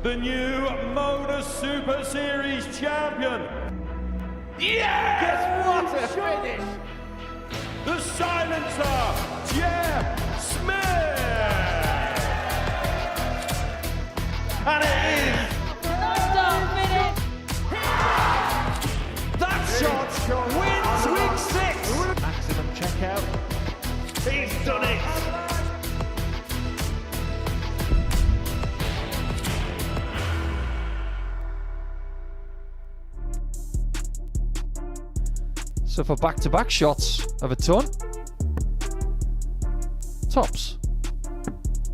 the new Modus Super Series champion. Yes! What a finish! The silencer, Jeff Smith! And it is! That shot wins week 6! Maximum checkout. He's done it! So for back-to-back shots of a ton, tops.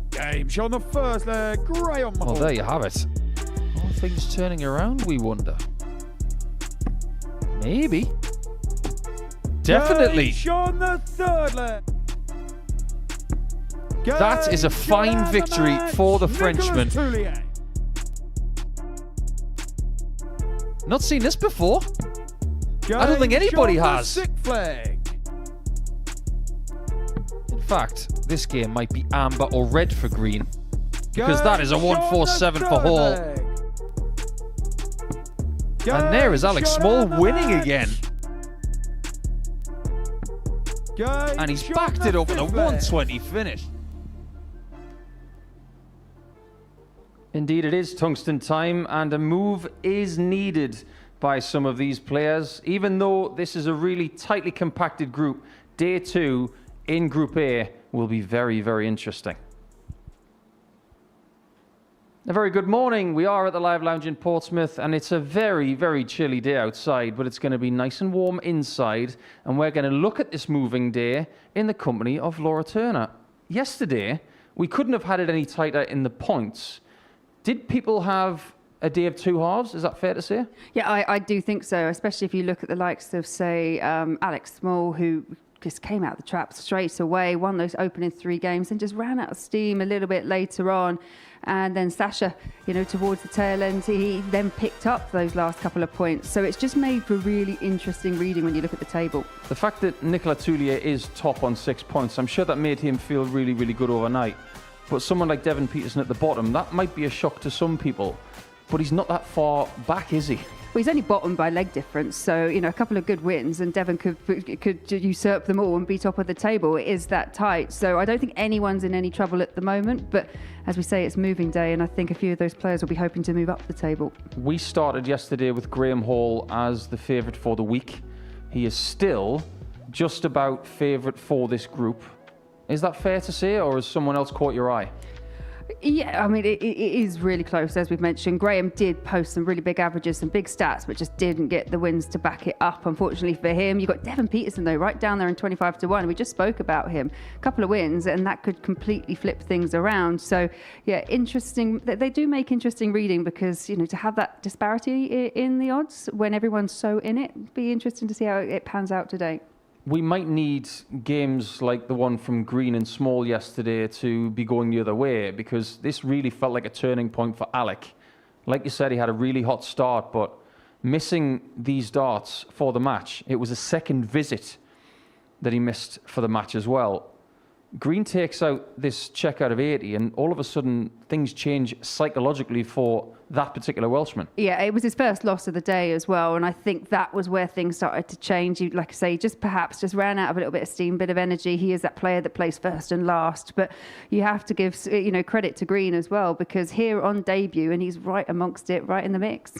Game shot on the first leg, Graham. Well, there you have it. All things turning around, we wonder. Maybe. Definitely. Game shot on the third leg. That is a fine victory for the Frenchman. Tulillier. Not seen this before. I don't think anybody has. Sixth flag. In fact, this game might be amber or red for green, because that is a 147 for Hall. And there is Alex Small winning again. And he's backed it up with a 120 finish. Indeed, it is tungsten time, and a move is needed by some of these players. Even though this is a really tightly compacted group, day 2 in Group A will be very, very interesting. A very good morning. We are at the Live Lounge in Portsmouth, and it's a very, very chilly day outside, but it's going to be nice and warm inside, and we're going to look at this moving day in the company of Laura Turner. Yesterday, we couldn't have had it any tighter in the points. Did people have a day of two halves? Is that fair to say? Yeah, I do think so, especially if you look at the likes of, say, Alex Small, who just came out the trap straight away, won those opening 3 games and just ran out of steam a little bit later on. And then Sasha, towards the tail end, he then picked up those last couple of points. So it's just made for really interesting reading when you look at the table. The fact that Nicolas Thuillier is top on 6 points, I'm sure that made him feel really, really good overnight. But someone like Devin Peterson at the bottom, that might be a shock to some people. But he's not that far back, is he? Well, he's only bottom by leg difference, so a couple of good wins, and Devon could usurp them all and be top of the table. It is that tight, so I don't think anyone's in any trouble at the moment. But as we say, it's moving day, and I think a few of those players will be hoping to move up the table. We started yesterday with Graham Hall as the favourite for the week. He is still just about favourite for this group. Is that fair to say, or has someone else caught your eye? Yeah, I mean, it is really close, as we've mentioned. Graham did post some really big averages, some big stats, but just didn't get the wins to back it up, unfortunately for him. You've got Devin Peterson, though, right down there in 25 to 1. We just spoke about him. A couple of wins, and that could completely flip things around. So, yeah, interesting. They do make interesting reading because, to have that disparity in the odds when everyone's so in it, it'd be interesting to see how it pans out today. We might need games like the one from Green and Small yesterday to be going the other way, because this really felt like a turning point for Alec. Like you said, he had a really hot start, but missing these darts for the match, it was a second visit that he missed for the match as well. Green takes out this check out of 80, and all of a sudden things change psychologically for that particular Welshman. Yeah, it was his first loss of the day as well, and I think that was where things started to change. Like I say, just ran out of a little bit of steam, bit of energy. He is that player that plays first and last, but you have to give credit to Green as well, because here on debut, and he's right amongst it, right in the mix.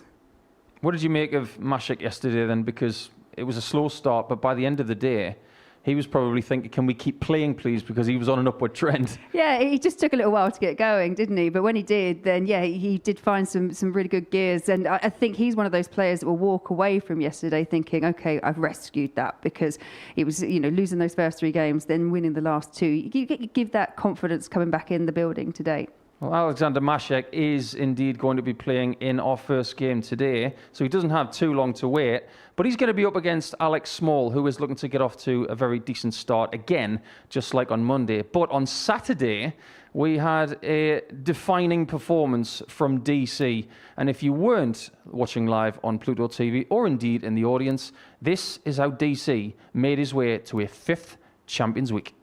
What did you make of Machek yesterday then? Because it was a slow start, but by the end of the day, he was probably thinking, can we keep playing, please? Because he was on an upward trend. Yeah, he just took a little while to get going, didn't he? But when he did, then, yeah, he did find some really good gears. And I think he's one of those players that will walk away from yesterday thinking, OK, I've rescued that, because it was, losing those first 3 games, then winning the last 2. You give that confidence coming back in the building today. Well, Alexander Machek is indeed going to be playing in our first game today, so he doesn't have too long to wait. But he's going to be up against Alex Small, who is looking to get off to a very decent start again, just like on Monday. But on Saturday, we had a defining performance from DC. And if you weren't watching live on Pluto TV, or indeed in the audience, this is how DC made his way to a 5th Champions Week.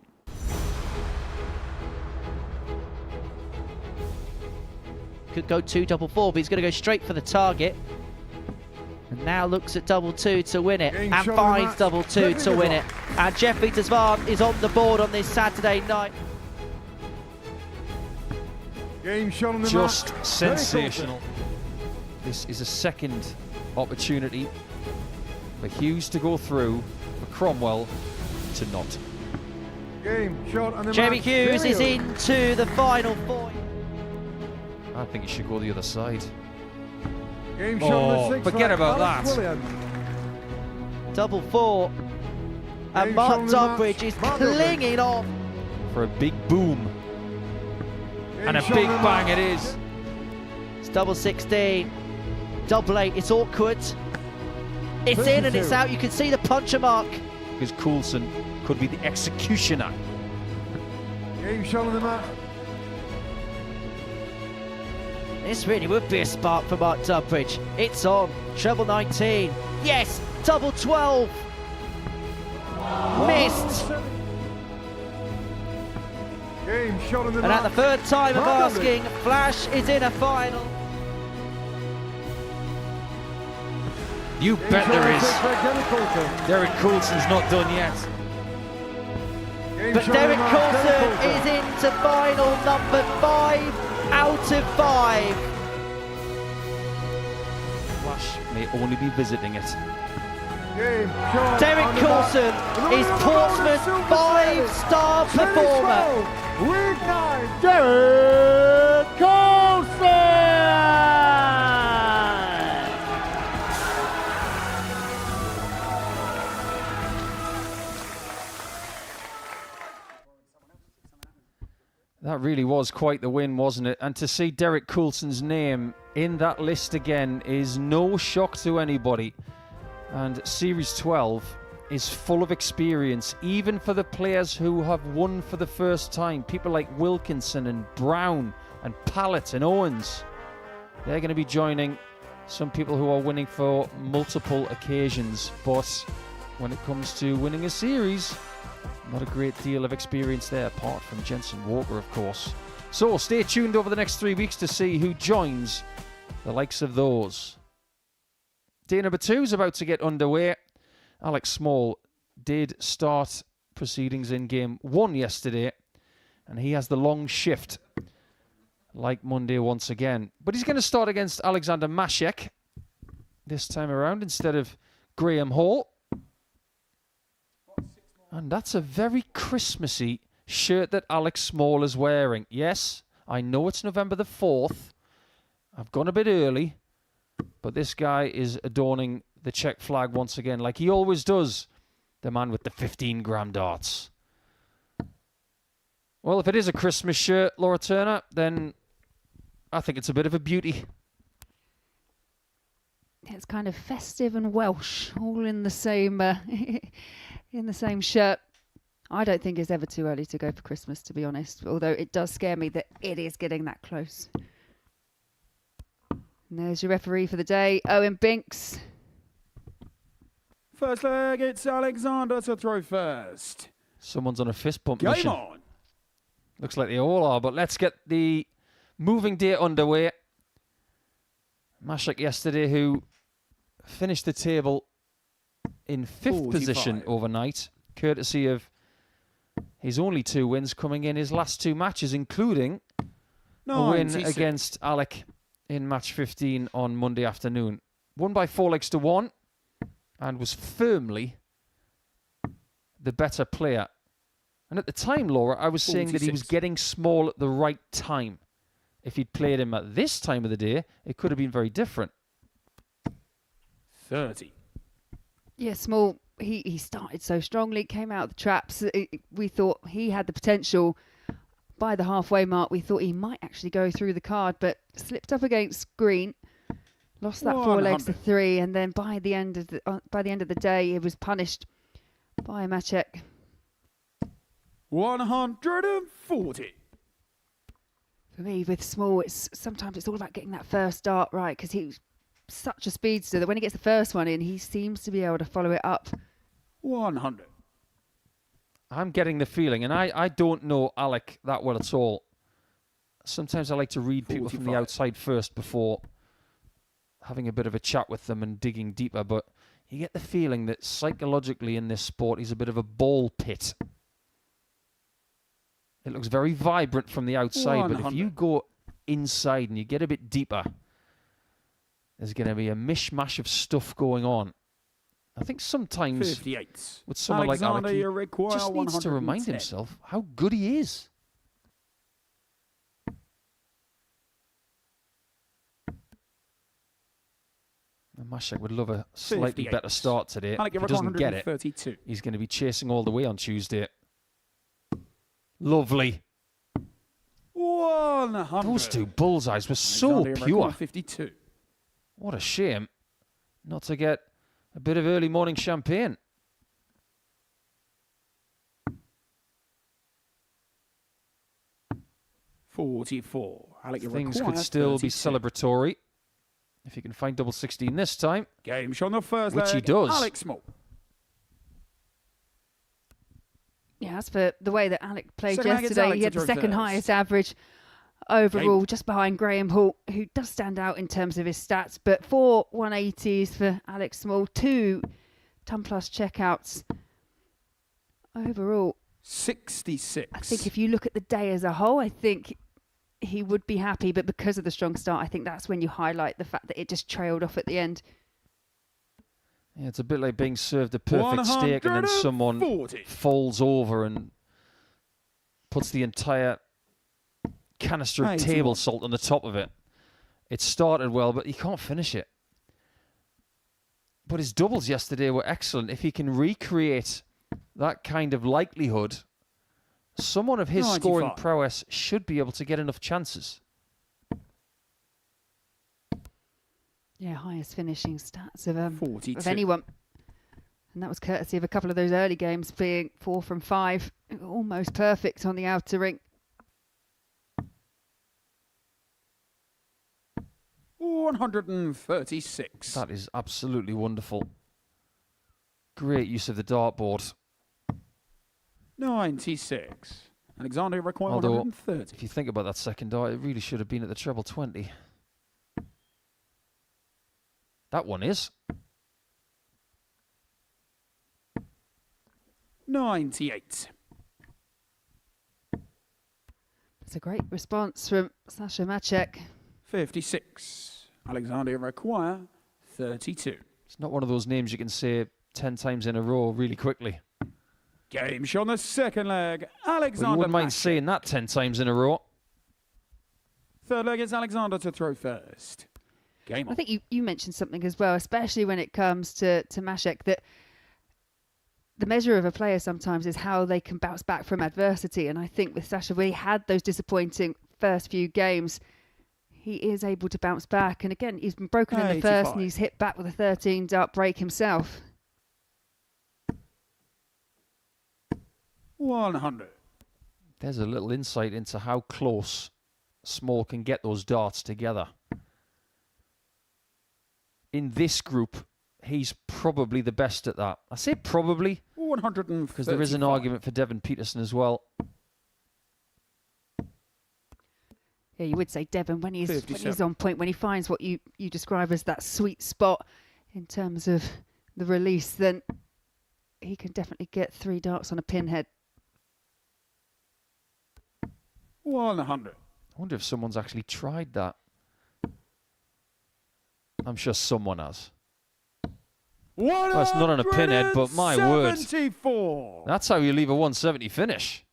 Could go 2 double 4, but he's going to go straight for the target. And now looks at double 2 to win it. And finds double 2 to win it. And Jeff Peterson is on the board on this Saturday night. Game shot on the Just mark. sensational. This is a second opportunity for Hughes to go through, for Cromwell to not. Game shot on the Jamie mark. Hughes is into the final 4. I think he should go the other side. Game shot on the 6 forget flag. about Alex that. Thuillier. Double 4. And Game Mark shot on the mark. Dumbridge is Mark clinging on. For a big boom. Game And a shot big on the bang mark. it is. It's double 16. Double 8. It's awkward. It's in and it's out. You can see the puncher mark. Because Coulson could be the executioner. Game shot on the mark. This really would be a spark for Mark Dumbridge. It's on. Treble 19. Yes. Double 12. Missed. Game shot on the And mark. at the third time of Mark asking, Flash is in a final. You Game bet shot there on the is. 6 flag. Derek Coulson. Derek Coulson's not done yet. Game But shot on the Derek mark. Derek Coulson Coulson. is into final number 5 out of 5. Flash may only be visiting it. Game shot Derek on the mark. Coulson is Portsmouth's 5-star performer. Week 9, Derek Coulson! That really was quite the win, wasn't it? And to see Derek Coulson's name in that list again is no shock to anybody. And Series 12 is full of experience, even for the players who have won for the first time. People like Wilkinson and Brown and Pallett and Owens. They're going to be joining some people who are winning for multiple occasions. But when it comes to winning a series, not a great deal of experience there, apart from Jensen Walker, of course. So stay tuned over the next 3 weeks to see who joins the likes of those. Day number 2 is about to get underway. Alex Small did start proceedings in game 1 yesterday, and he has the long shift, like Monday once again. But he's going to start against Alexander Machek this time around instead of Graham Hall. And that's a very Christmassy shirt that Alex Small is wearing. Yes, I know it's November the 4th. I've gone a bit early. But this guy is adorning the Czech flag once again, like he always does. The man with the 15-gram darts. Well, if it is a Christmas shirt, Laura Turner, then I think it's a bit of a beauty. It's kind of festive and Welsh, all in the same in the same shirt. I don't think it's ever too early to go for Christmas, to be honest. Although it does scare me that it is getting that close. And there's your referee for the day, Owen Binks. First leg, it's Alexander to throw first. Someone's on a fist bump Game mission. on. Looks like they all are, but let's get the moving day underway. Machek yesterday, who finished the table in 5th position overnight, courtesy of his only 2 wins coming in his last 2 matches, including a win 96. against Alec in match 15 on Monday afternoon. Won by 4 legs to 1 and was firmly the better player. And at the time, Laura, I was saying that he was 46. getting Small at the right time. If he'd played him at this time of the day, it could have been very different. 30. Yeah, Small, he started so strongly, came out of the traps. We thought he had the potential. By the halfway mark, we thought he might actually go through the card, but slipped up against Green, lost that 4 legs to 3, and then by the end of the day, he was punished by Machek. 140. For me, with Small, sometimes it's all about getting that first dart right, because he's such a speedster that when he gets the first one in, he seems to be able to follow it up. 100. I'm getting the feeling, and I don't know Alec that well at all. Sometimes I like to read people from the 45. outside first before having a bit of a chat with them and digging deeper, but you get the feeling that psychologically in this sport he's a bit of a ball pit. It looks very vibrant from the outside, but if you go inside and you get a bit deeper, there's going to be a mishmash of stuff going on. I think sometimes 58. with someone like Alec, he you require just needs to remind 110. himself how good he is. And Machek would love a slightly 58. better start today. Alec, If you he require doesn't get it, 132. he's going to be chasing all the way on Tuesday. Lovely. 100. Those two bullseyes were so Alexander, you pure. require 52. What a shame not to get a bit of early morning champagne. $44. Alec, you Things require could still be 32. celebratory if he can find double 16 this time. Game shot on the first Which leg. he does. Alex Small. Yeah, as for the way that Alec played Second leg, it's yesterday, Alec he to had the throw second first. highest average overall, just behind Graham Hall, who does stand out in terms of his stats. But 4 180s for Alex Small, 2 ton plus checkouts. Overall, 66. I think if you look at the day as a whole, I think he would be happy. But because of the strong start, I think that's when you highlight the fact that it just trailed off at the end. Yeah, it's a bit like being served a perfect steak and then someone 140. falls over and puts the entire canister of 81. table salt on the top of it. It started well, but he can't finish it. But his doubles yesterday were excellent. If he can recreate that kind of likelihood, someone of his 95. scoring prowess should be able to get enough chances. Yeah, highest finishing stats of 42. anyone. And that was courtesy of a couple of those early games being 4 from 5. Almost perfect on the outer ring. 136. That is absolutely wonderful. Great use of the dartboard. 96. Alexander require Although, 130. if you think about that second dart, it really should have been at the treble 20. That one is. 98. It's a great response from Sasha Machek. 56. Alexander require 32. It's not one of those names you can say 10 times in a row really quickly. Game shot on the second leg. But you Alexander wouldn't mind Machek. saying that 10 times in a row. Third leg is Alexander to throw first. Game I on. think you mentioned something as well, especially when it comes to Machek, that the measure of a player sometimes is how they can bounce back from adversity. And I think with Sasha, when he had those disappointing first few games, he is able to bounce back. And again, he's been broken in the first 85. and he's hit back with a 13 dart break himself. 100. There's a little insight into how close Small can get those darts together. In this group, he's probably the best at that. I say probably 135. because there is an argument for Devin Peterson as well. Yeah, you would say Devon when he's 57. on point, when he finds what you describe as that sweet spot in terms of the release, then he can definitely get 3 darts on a pinhead. 100. I wonder if someone's actually tried that. I'm sure someone has. Well, it's not on a pinhead, but my word. 74. That's how you leave a 170 finish.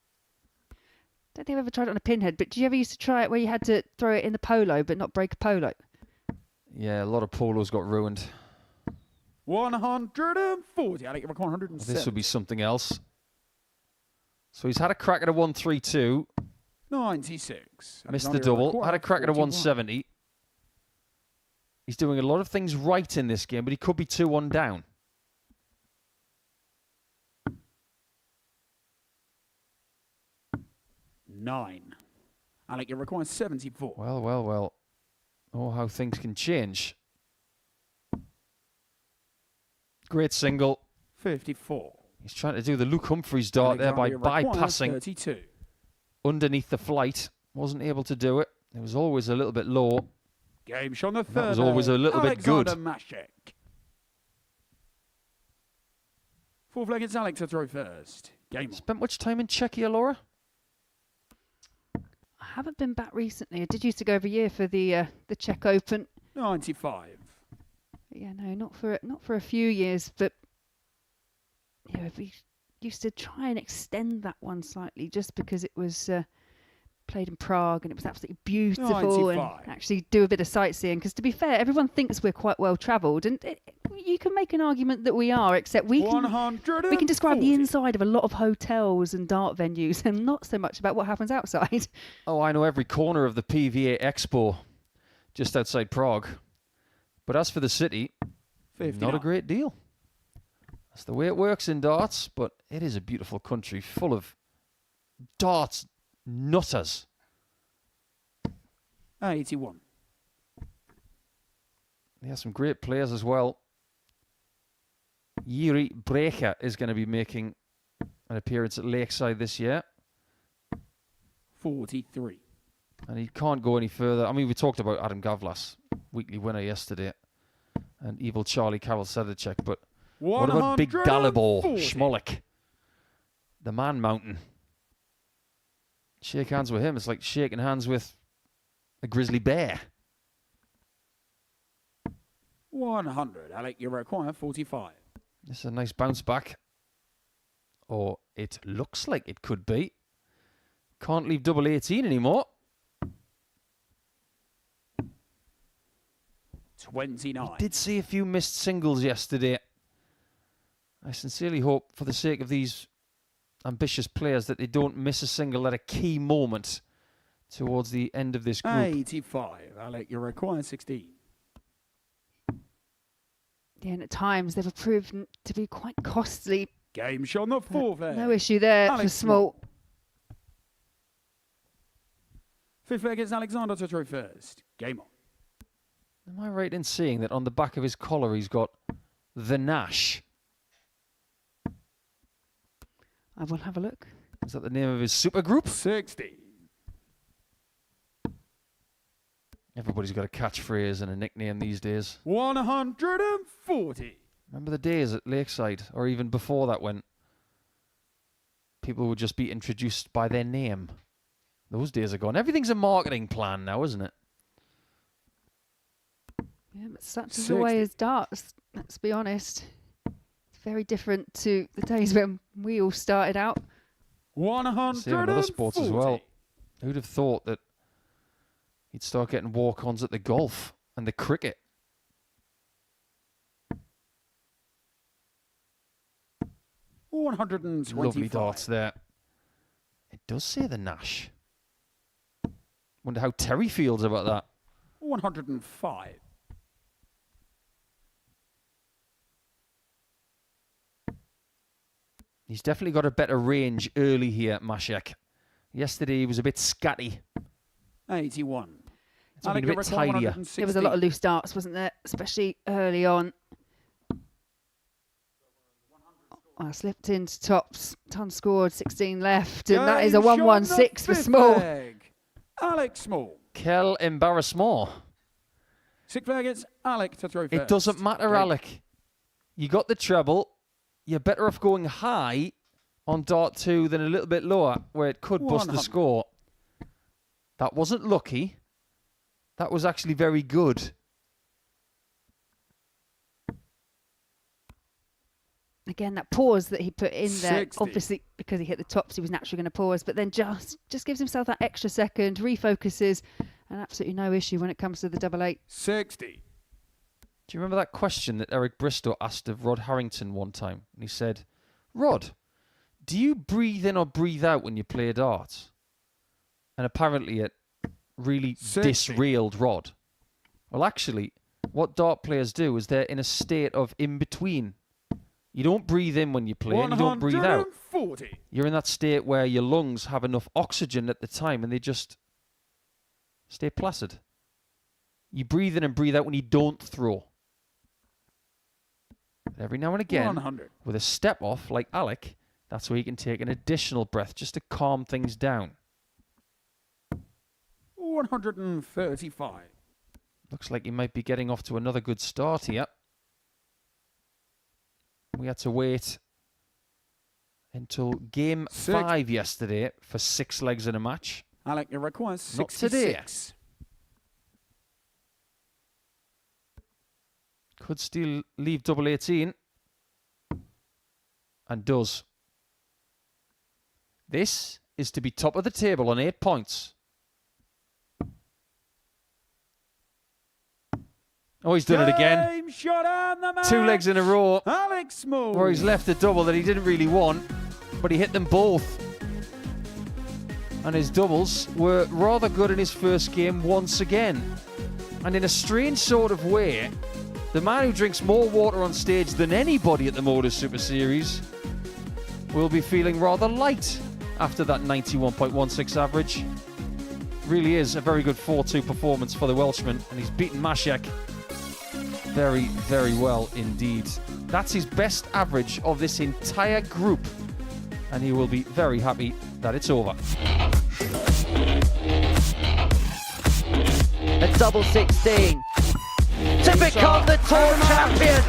Don't think I've ever tried it on a pinhead, but did you ever used to try it where you had to throw it in the polo but not break a polo? Yeah, a lot of polos got ruined. 140. I think 107. This would be something else. So he's had a crack at a 132. 96. Missed the Alexander double. require Had a crack at a 41. 170. He's doing a lot of things right in this game, but he could be 2-1 down. Nine. Alec, you require 74. Well, well, well. Oh, how things can change. Great single. 54. He's trying to do the Luke Humphreys dart there by Alexander require bypassing 32. underneath the flight wasn't able to do it. It was always a little bit low. Game shot on the third. That was always a little bit good. Machek. Fourth leg, it's Alex to throw first. Game on. Spent much time in Czechia, Laura? I haven't been back recently. I did used to go every year for the Czech Open. 95. Yeah, no, not for a few years, but yeah, we used to try and extend that one slightly, just because it was played in Prague and it was absolutely beautiful, 95. and actually do a bit of sightseeing. Because to be fair, everyone thinks we're quite well travelled, and you can make an argument that we are, except we can describe the inside of a lot of hotels and dart venues, and not so much about what happens outside. Oh, I know every corner of the PVA Expo just outside Prague. But as for the city, 59. not a great deal. That's the way it works in darts, but it is a beautiful country full of darts nutters. 81. They have some great players as well. Yuri Brecher is going to be making an appearance at Lakeside this year. 43. And he can't go any further. I mean, we talked about Adam Gavlas, weekly winner yesterday, and Evil Charlie Carroll Sedlacek, but what about Big Dalibor Schmolik, the Man Mountain? Shake hands with him. It's like shaking hands with a grizzly bear. 100. Alec, you require 45. This is a nice bounce back. Or it looks like it could be. Can't leave double 18 anymore. 29. I did see a few missed singles yesterday. I sincerely hope, for the sake of these ambitious players, that they don't miss a single at a key moment towards the end of this group. 85. Alec, you require 16. Yeah, and at times they've proven to be quite costly. Game shot on the fourth leg. No issue there Alex for Small. Fifth leg is Alexander to throw first. Game on. Am I right in saying that on the back of his collar he's got the Nash? I will have a look. Is that the name of his supergroup? 60. Everybody's got a catchphrase and a nickname these days. 140. Remember the days at Lakeside, or even before that, when people would just be introduced by their name? Those days are gone. Everything's a marketing plan now, isn't it? Yeah, but such is the way as darts, let's be honest. It's very different to the days when we all started out. 140. Same in other sports as well. Who'd have thought that you'd start getting walk-ons at the golf and the cricket? Lovely darts there. It does say the Nash. Wonder how Terry feels about that. 105. He's definitely got a better range early here, Machek. Yesterday he was a bit scatty. 81. It's been a bit tidier. There was a lot of loose darts, wasn't there? Especially early on. I slipped into tops. Ton scored, 16 left, and that is a 1-1-6 for Small. Alex Small. Quel embarrassment. Sixth leg, it's Alec to throw first. It doesn't matter, Alec. You got the treble. You're better off going high on dart 2 than a little bit lower, where it could bust the score. That wasn't lucky. That was actually very good. Again, that pause that he put in there, 60. obviously because he hit the tops, he was naturally going to pause, but then just gives himself that extra second, refocuses, and absolutely no issue when it comes to the double 8. 60. Do you remember that question that Eric Bristow asked of Rod Harrington one time? And he said, Rod, do you breathe in or breathe out when you play darts? And apparently it really 60. disrailed Rod. Well, actually, what dart players do is they're in a state of in-between. You don't breathe in when you play and you don't breathe out. 140. You're in that state where your lungs have enough oxygen at the time and they just stay placid. You breathe in and breathe out when you don't throw. But every now and again, 100. with a step off like Alec, that's where you can take an additional breath just to calm things down. 135. Looks like he might be getting off to another good start here. We had to wait until game 5 yesterday for 6 legs in a match. Alec, it requires 66. Not today. Could still leave double 18. And does. This is to be top of the table on 8 points. Oh, he's done it again. Game shot and the match. 2 legs in a row. Alex Small. Where he's left a double that he didn't really want, but he hit them both. And his doubles were rather good in his first game once again. And in a strange sort of way, the man who drinks more water on stage than anybody at the Modus Super Series will be feeling rather light after that 91.16 average. Really is a very good 4-2 performance for the Welshman, and he's beaten Machek very, very well indeed. That's his best average of this entire group, and he will be very happy that it's over. A double 16 to become the tour champion.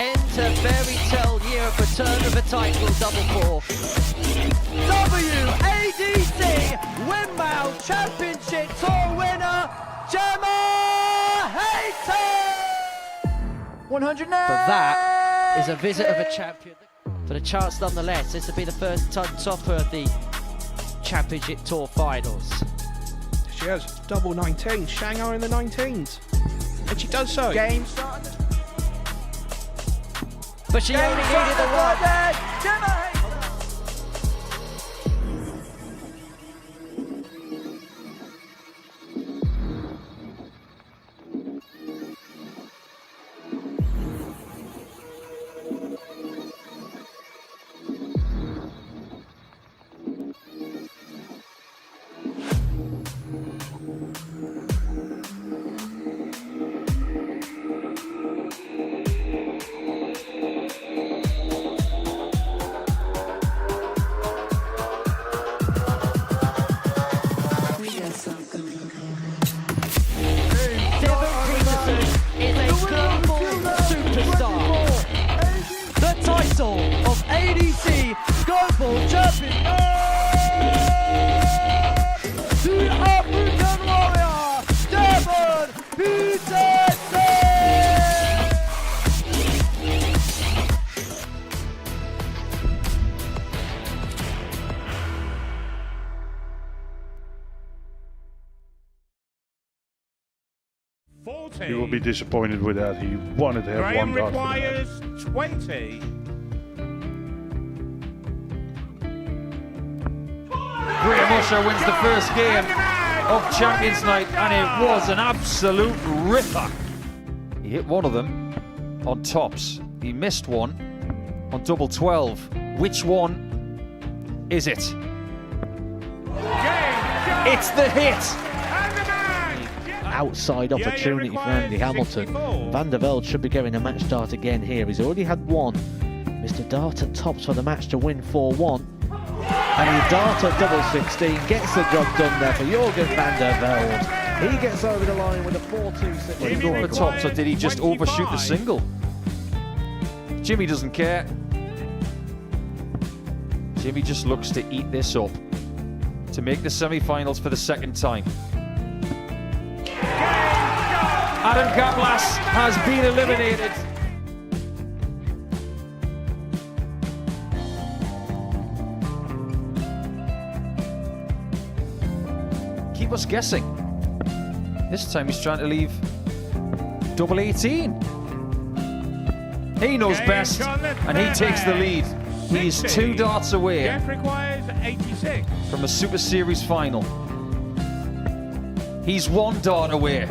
Enter fairy tale year of return of a title, double 4. WADC Windmill Championship Tour winner, Gemma Hayton! 100 now! But that is a visit of a champion. For the chance nonetheless, this will be the first topper of the Championship Tour finals. She has double 19, Shanghai in the 19s. And she does so. Game started. But she only needed the one. Of ADC Global Champion, the African warrior, Devon Peterson! He will be disappointed with that. He wanted to have Graham one dart. requires 20. Graham Usher wins the first game of Champions Night, and it was an absolute ripper. He hit one of them on tops. He missed one on double 12. Which one is it? It's the hit! Outside opportunity for Andy Hamilton. Van der Velde should be getting a match start again here. He's already had one. Mr. Dart at tops for the match to win 4-1. And he Dart at double 16, gets the job done there for Jürgen van der Velde. He gets over the line with a 4-2. Did he go for tops, or did he just overshoot the single? Jimmy doesn't care. Jimmy just looks to eat this up to make the semi-finals for the second time. Adam Kaplas has been eliminated. Keep us guessing. This time he's trying to leave double 18. He knows best, and he takes the lead. He is 2 darts away Requires 86. from a Super Series final. He's 1 dart away.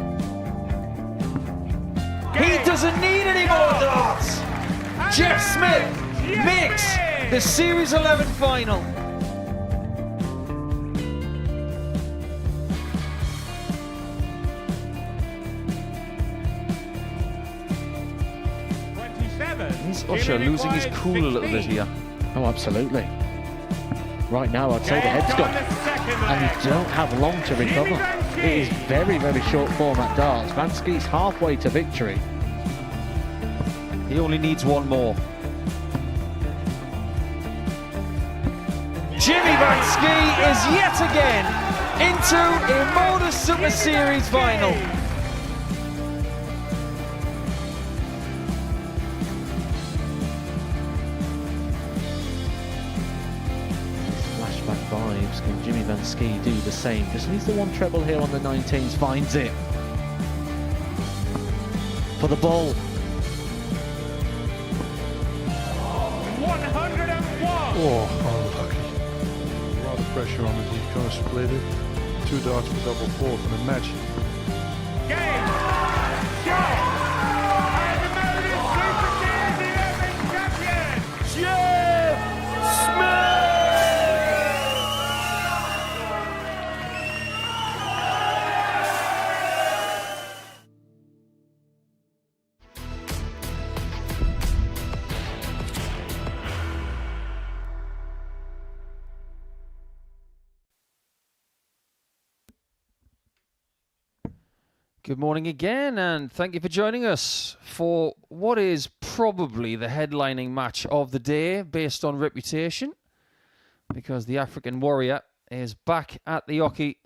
He doesn't need any more darts. Jeff Smith makes the Series 11 final. Is Usher losing his cool a little bit here? Oh, absolutely. Right now, I'd say the head's gone, and you don't have long to recover. It is very, very short form at darts. Van Skeet's halfway to victory. He only needs one more. Jimmy Van Skeet is yet again into a Modus Super Series final. Flashback vibes. Can Jimmy Van Skeet do the same? Just needs the one treble here on the 19s. Finds it. For the ball. 101. Oh, unlucky. A lot of pressure on it. He's going to split it. 2 darts for double four for the match. Game. Shot. And the Modus Super Series champion, Jeff Smith. Good morning again, and thank you for joining us for what is probably the headlining match of the day based on reputation, because the African Warrior is back at the Oki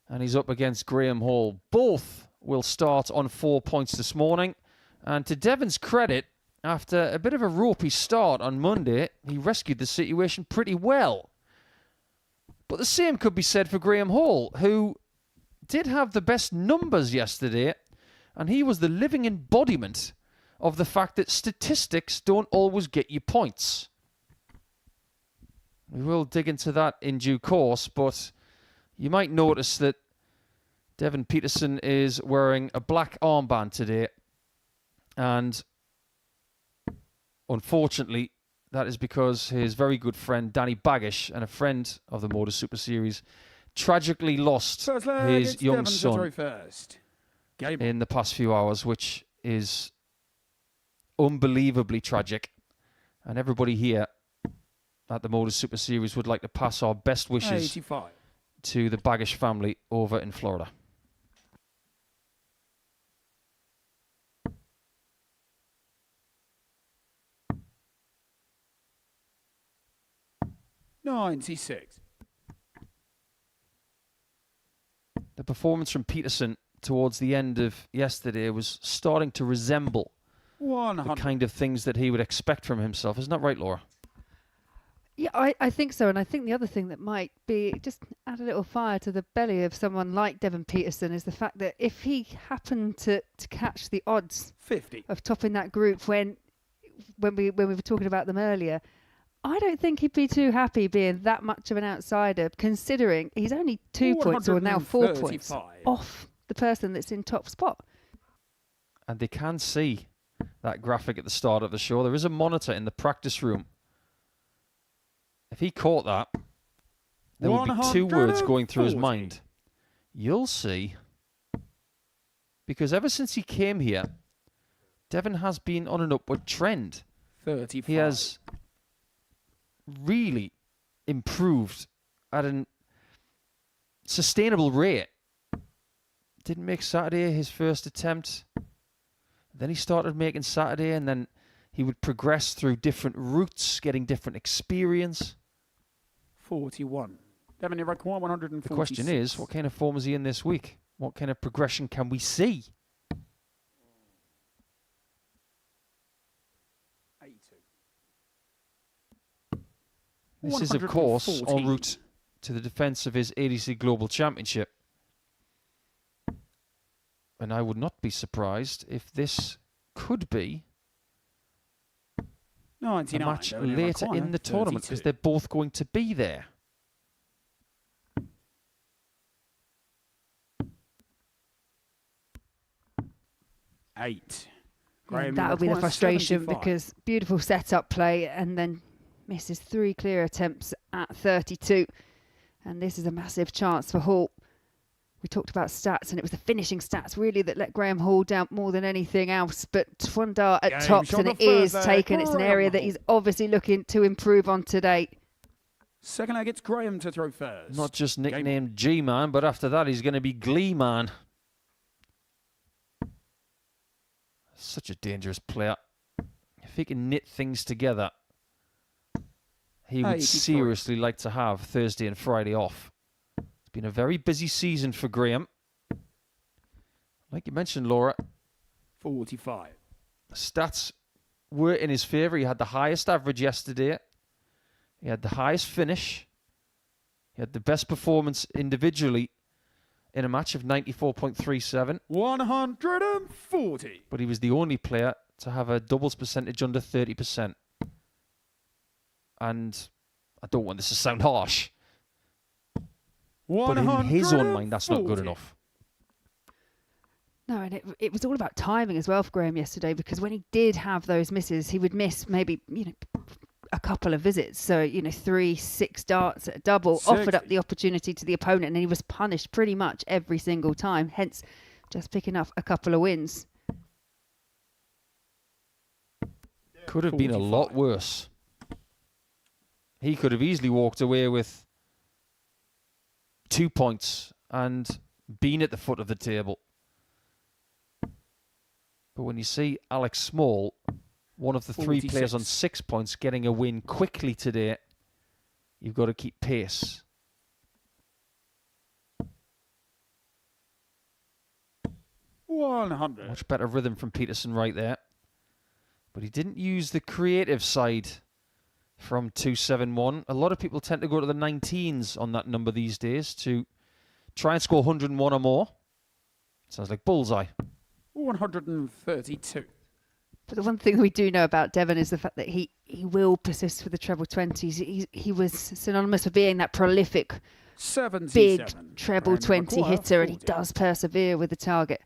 and he's up against Graham Hall. Both will start on 4 points this morning, and to Devon's credit, after a bit of a ropey start on Monday, he rescued the situation pretty well. But the same could be said for Graham Hall, who did have the best numbers yesterday, and he was the living embodiment of the fact that statistics don't always get you points. We will dig into that in due course, but you might notice that Devon Peterson is wearing a black armband today, and unfortunately that is because his very good friend Danny Baggish, and a friend of the Modus Super Series, tragically lost his young son in the past few hours, which is unbelievably tragic. And everybody here at the Modus Super Series would like to pass our best wishes to the Baggish family over in Florida. The performance from Peterson towards the end of yesterday was starting to resemble the kind of things that he would expect from himself. Isn't that right, Laura? Yeah, I think so. And I think the other thing that might be just add a little fire to the belly of someone like Devon Peterson is the fact that if he happened to catch the odds 50 of topping that group when we were talking about them earlier, I don't think he'd be too happy being that much of an outsider, considering he's only 2 points or now 4 points off the person that's in top spot. And they can see that graphic at the start of the show. There is a monitor in the practice room. If he caught that, there would be 2 words going through his mind. You'll see. Because ever since he came here, Devon has been on an upward trend. 35. He has really improved at a sustainable rate. Didn't make Saturday his first attempt. Then he started making Saturday, and then he would progress through different routes, getting different experience. 41. Devon, you record 146. The question is, what kind of form is he in this week? What kind of progression can we see? 82. This is, of course, en route to the defence of his ADC Global Championship. And I would not be surprised if this could be a match later in the tournament, because they're both going to be there. That'll be the frustration, because beautiful setup play and then misses 3 clear attempts at 32. And this is a massive chance for Hall We talked about stats, and it was the finishing stats really that let Graham Hall down more than anything else. But one dart at tops, and it is taken. It's an area that he's obviously looking to improve on today. Second leg, it's Graham to throw first. Not just nicknamed G-Man, but after that, he's going to be Glee-Man. Such a dangerous player. If he can knit things together, he would seriously like to have Thursday and Friday off. It's been a very busy season for Graham. Like you mentioned, Laura, 45. stats were in his favour. He had the highest average yesterday. He had the highest finish. He had the best performance individually in a match of 94.37. 140. But he was the only player to have a doubles percentage under 30%. And I don't want this to sound harsh, but in his own mind, that's not good enough. No, and it was all about timing as well for Graham yesterday, because when he did have those misses, he would miss maybe, a couple of visits. So, 3-6 darts at a double 60. offered up the opportunity to the opponent, and he was punished pretty much every single time, hence just picking up a couple of wins. Could have been a lot worse. He could have easily walked away with 2 points and been at the foot of the table. But when you see Alex Small, one of the 3 players on 6 points, getting a win quickly today, you've got to keep pace. Much better rhythm from Peterson right there. But he didn't use the creative side from 271. A lot of people tend to go to the 19s on that number these days to try and score 101 or more. Sounds like bullseye. 132. But the one thing we do know about Devon is the fact that he will persist for the treble 20s. He was synonymous with being that prolific, big treble 20 hitter, and he does persevere with the target.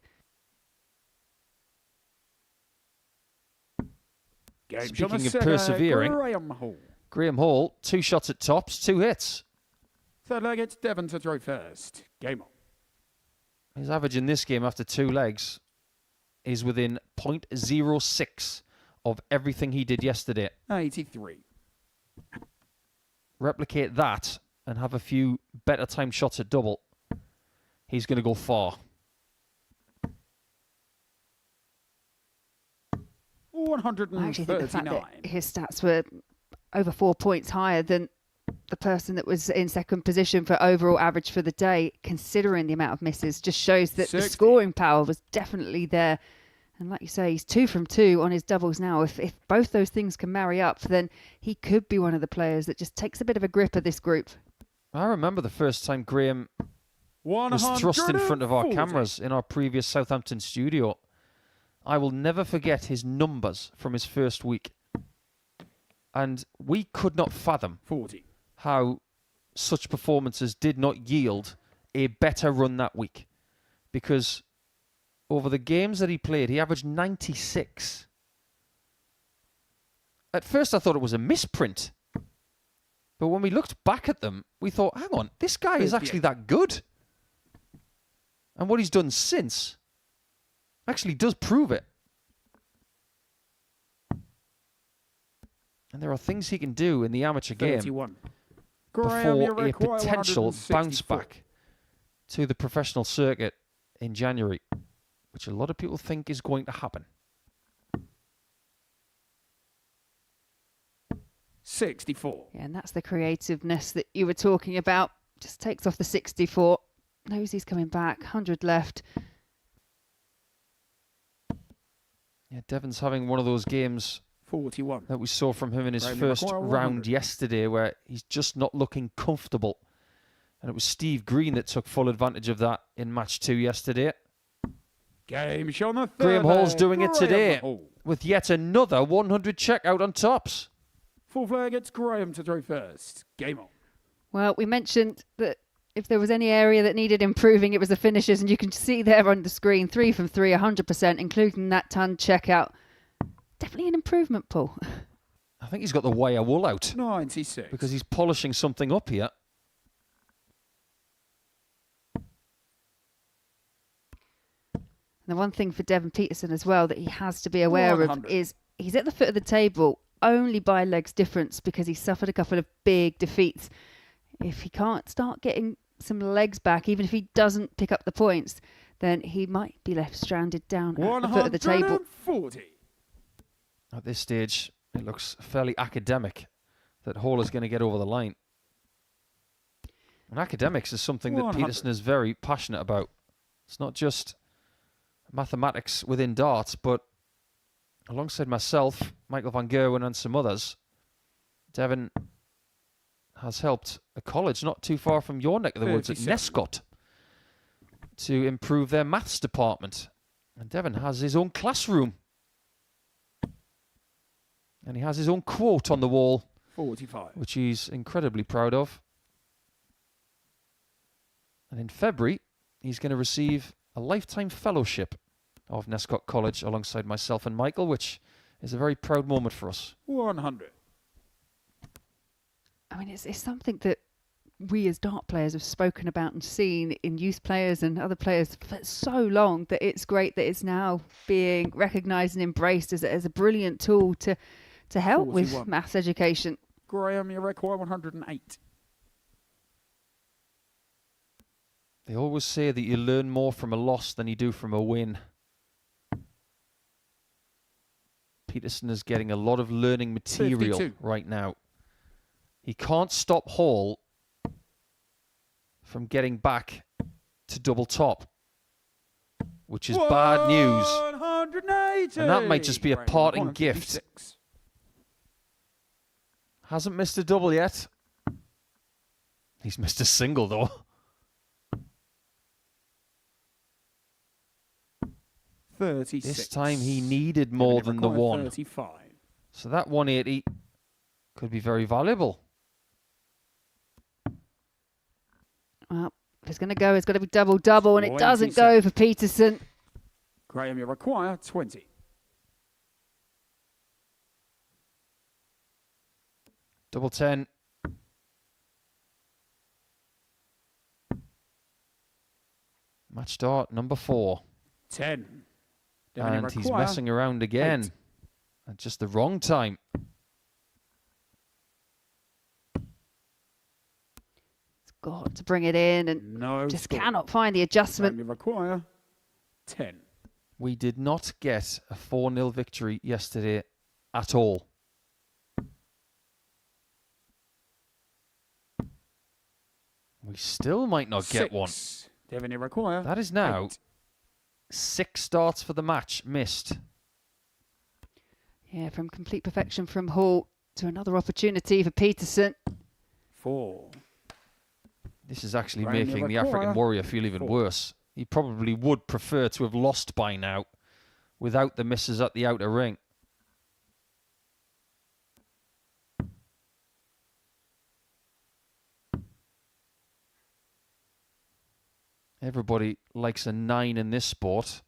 Speaking of persevering, Graham Hall, 2 shots at tops, 2 hits. Third leg, it's Devon to throw first. Game on. His average in this game after 2 legs is within 0.06 of everything he did yesterday. 83. Replicate that and have a few better time shots at double. He's going to go far. 139. I actually think the fact that his stats were over 4 points higher than the person that was in second position for overall average for the day, considering the amount of misses, just shows that 60. the scoring power was definitely there. And like you say, he's 2 from 2 on his doubles now. If both those things can marry up, then he could be one of the players that just takes a bit of a grip of this group. I remember the first time Graham was thrust in front of our cameras in our previous Southampton studio. I will never forget his numbers from his first week. And we could not fathom 40. how such performances did not yield a better run that week. Because over the games that he played, he averaged 96. At first, I thought it was a misprint. But when we looked back at them, we thought, hang on, this guy is actually that good. And what he's done since actually does prove it. And there are things he can do in the amateur game 31. before a potential bounce back to the professional circuit in January, which a lot of people think is going to happen. 64. Yeah, and that's the creativeness that you were talking about. Just takes off the 64. Knows he's coming back. 100 left. Yeah, Devon's having one of those games 41. that we saw from him in his first round yesterday where he's just not looking comfortable. And it was Steve Green that took full advantage of that in match 2 yesterday. Game shown the third. Graham Hall's doing it today Hall. with yet another 100 checkout on tops. Full flag, it's Graham to throw first. Game on. Well, we mentioned that if there was any area that needed improving, it was the finishes, and you can see there on the screen, 3 from 3, 100%, including that ton checkout. Definitely an improvement, Paul. I think he's got the wire wool out 96. because he's polishing something up here. And the one thing for Devon Peterson as well that he has to be aware of 100. is he's at the foot of the table only by a leg's difference because he suffered a couple of big defeats. If he can't start getting some legs back, even if he doesn't pick up the points, then he might be left stranded down at the foot of the table. 140. At this stage, it looks fairly academic that Hall is going to get over the line. And academics is something that 100. Peterson is very passionate about. It's not just mathematics within darts, but alongside myself, Michael van Gerwen and some others, Devon has helped a college not too far from your neck of the woods at 37. Nescott to improve their maths department. And Devon has his own classroom. And he has his own quote on the wall, 45. which he's incredibly proud of. And in February, he's going to receive a lifetime fellowship of Nescott College alongside myself and Michael, which is a very proud moment for us. 100. I mean, it's something that we as dart players have spoken about and seen in youth players and other players for so long that it's great that it's now being recognised and embraced as a brilliant tool to help 41. with maths education. Graham, you require 108. They always say that you learn more from a loss than you do from a win. Peterson is getting a lot of learning material 52. right now. He can't stop Hall from getting back to double top, which is bad news. 180. And that might just be a Graham, parting gift. 156. Hasn't missed a double yet. He's missed a single, though. 36. This time he needed more than the one. 35. So that 180 could be very valuable. Well, if it's going to go, it's got to be double-double, and it doesn't 27. go for Peterson. Graham, you require 20. Double 10. Match start number 4. 10. Devon, you And he's require messing around again. 8. At just the wrong time. It's got to bring it in and No just score. cannot find the Graham, adjustment. you require 10. We did not get a 4-0 victory yesterday at all. We still might not get 6. one. Devon, you require That is now 8. 6 starts for the match missed. Yeah, from complete perfection from Hall to another opportunity for Peterson. 4. This is actually Graham, you making the require African Warrior feel even 4. worse. He probably would prefer to have lost by now without the misses at the outer ring. Everybody likes a 9 in this sport,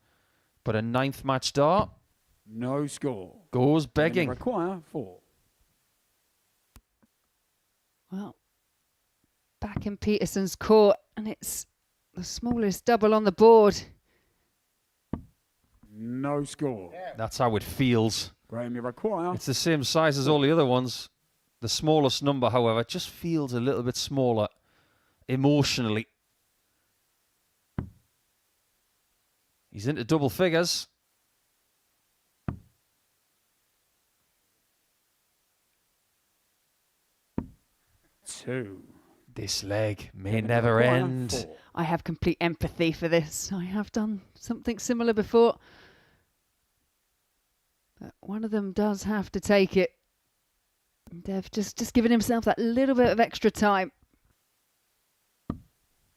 but a 9th match dart No score. goes Devon, you begging. require 4. Well, back in Peterson's court, and it's the smallest double on the board. No score. That's how it feels. Graham, you require It's the same size as all the other ones. The smallest number, however, just feels a little bit smaller emotionally. He's into double figures. two. This leg may Devon, you never require end. 4. I have complete empathy for this. I have done something similar before. But one of them does have to take it. Dev just giving himself that little bit of extra time.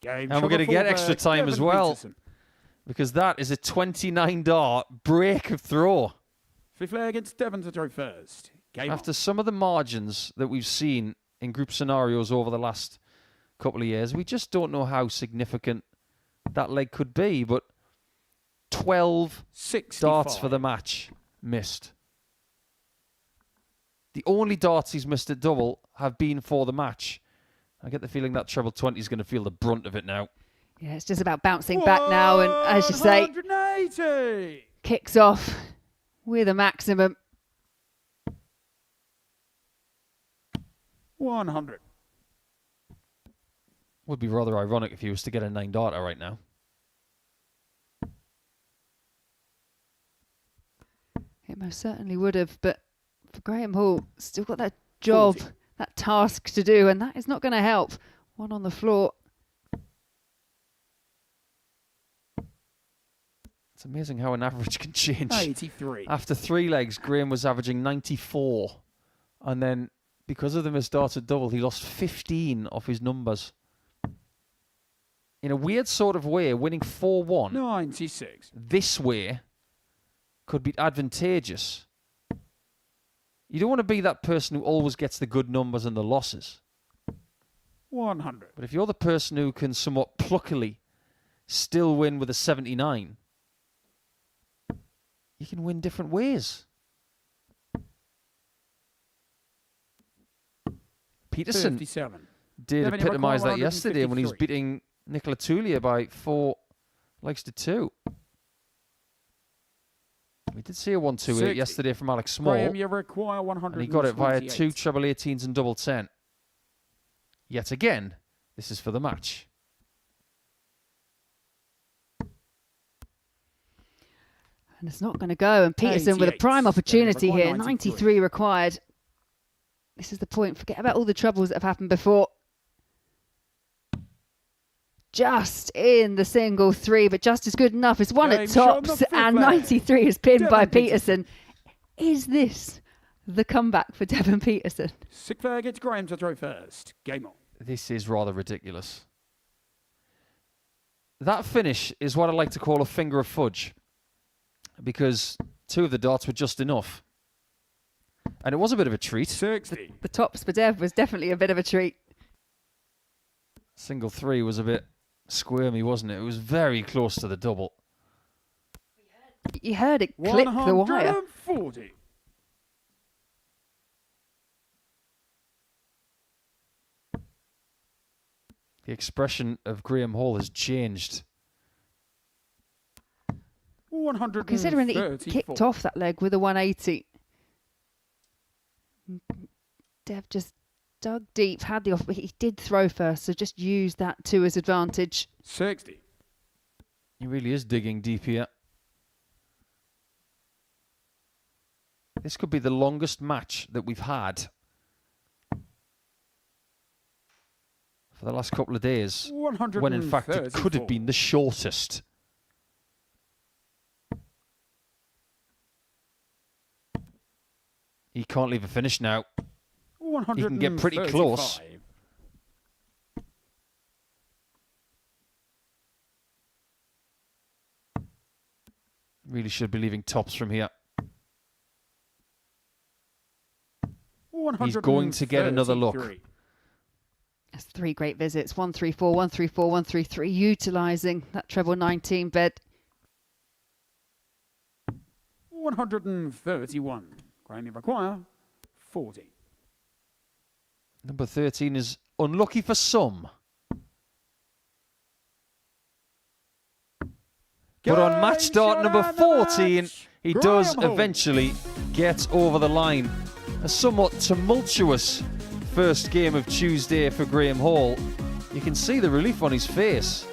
Game And we're going to get extra time as well, because that is a 29 dart break of throw. Thuillier against Devon to throw first. Game After some of the margins that we've seen in group scenarios over the last couple of years, we just don't know how significant that leg could be. But 12 darts for the match missed. The only darts he's missed at double have been for the match. I get the feeling that treble 20 is going to feel the brunt of it now. Yeah, it's just about bouncing back now, and as you say, 180. kicks off with a maximum. 100. Would be rather ironic if he was to get a 9 darter right now. It most certainly would have, but for Graham Hall, still got that job, 40. that task to do, and that is not going to help. One on the floor. It's amazing how an average can change. 83. After 3 legs, Graham was averaging 94. And then, because of the misdarted double, he lost 15 off his numbers. In a weird sort of way, winning 4-1 96. this way could be advantageous. You don't want to be that person who always gets the good numbers and the losses. 100. But if you're the person who can somewhat pluckily still win with a 79, you can win different ways. Peterson 57. did Devin, you epitomise require that yesterday when he was 153. beating Nicola Thuillier by 4 legs to 2. We did see a 1-2-8 60. yesterday from Alex Small, Graham, you require 100. and he got it via 2 treble 18s and double 10. Yet again, this is for the match. And it's not going to go. And Peterson with a 88. prime opportunity Required here. 93. 93 required. This is the point. Forget about all the troubles that have happened before. Just in the single 3, but just as good enough. It's one Game at shot on the tops, fifth and leg. 93 is pinned by Devin Peterson. Peterson. Is this the comeback for Devin Peterson? Sick fair gets Graham to throw first. Game on. This is rather ridiculous. That finish is what I like to call a finger of fudge, because 2 of the darts were just enough. And it was a bit of a treat. 60. The tops for Dev was definitely a bit of a treat. Single 3 was a bit squirmy, wasn't it? It was very close to the double. You heard it click the wire. 140. The expression of Graham Hall has changed. 134. Considering that he kicked off that leg with a 180. Dev just dug deep, had the offer, but he did throw first, so just use that to his advantage. 60. He really is digging deep here. This could be the longest match that we've had for the last couple of days, when in fact it could have been the shortest. He can't leave a finish now. He can get pretty close. Really should be leaving tops from here. He's going to get another look. That's 3 great visits. 134, 134, 133, utilising that treble 19 bed. 131. Graham, you require 40. Number 13 is unlucky for some. But on match start number 14, he does eventually get over the line. A somewhat tumultuous first game of Tuesday for Graham Hall. You can see the relief on his face.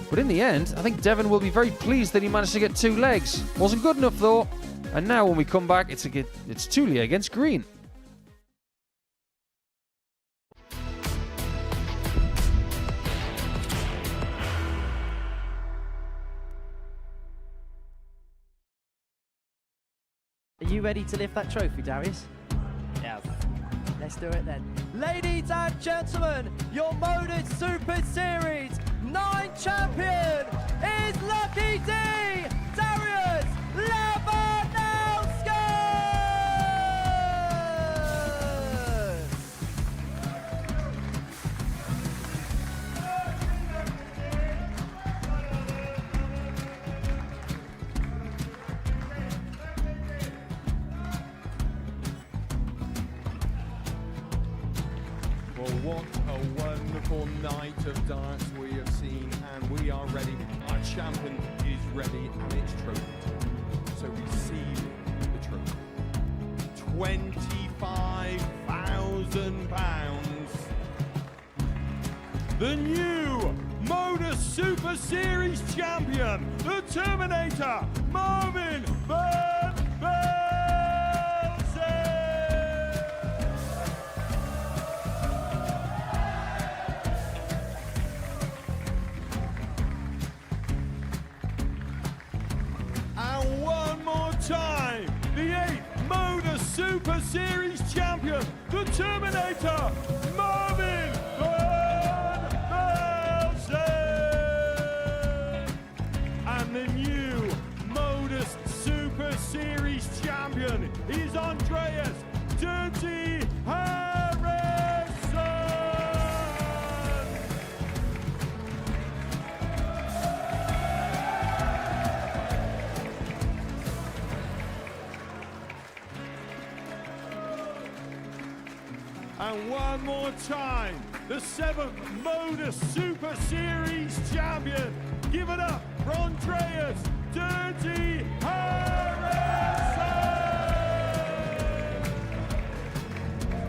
But in the end, I think Devin will be very pleased that he managed to get 2 legs. Wasn't good enough though. And now when we come back, it's Tulillier against Green. Are you ready to lift that trophy, Darius? Yes. Let's do it then. Ladies and gentlemen, your Modus Super Series 9 champion is Lucky D, Darius Lewandowski! What a wonderful night of darts we have seen, and we are ready. Our champion is ready, and it's trophy time. So receive the trophy. £25,000. The new Modus Super Series champion, the Terminator, Marvin Van Velzen. And one more time, the 8th Modus Super Series champion, the Terminator, Marvin Van Velzen. And the new Modus Super Series champion is Andreas Dirty Harrison. And one more time, the 7th Modus Super Series champion. Give it up for Andreas Dirty Harrison.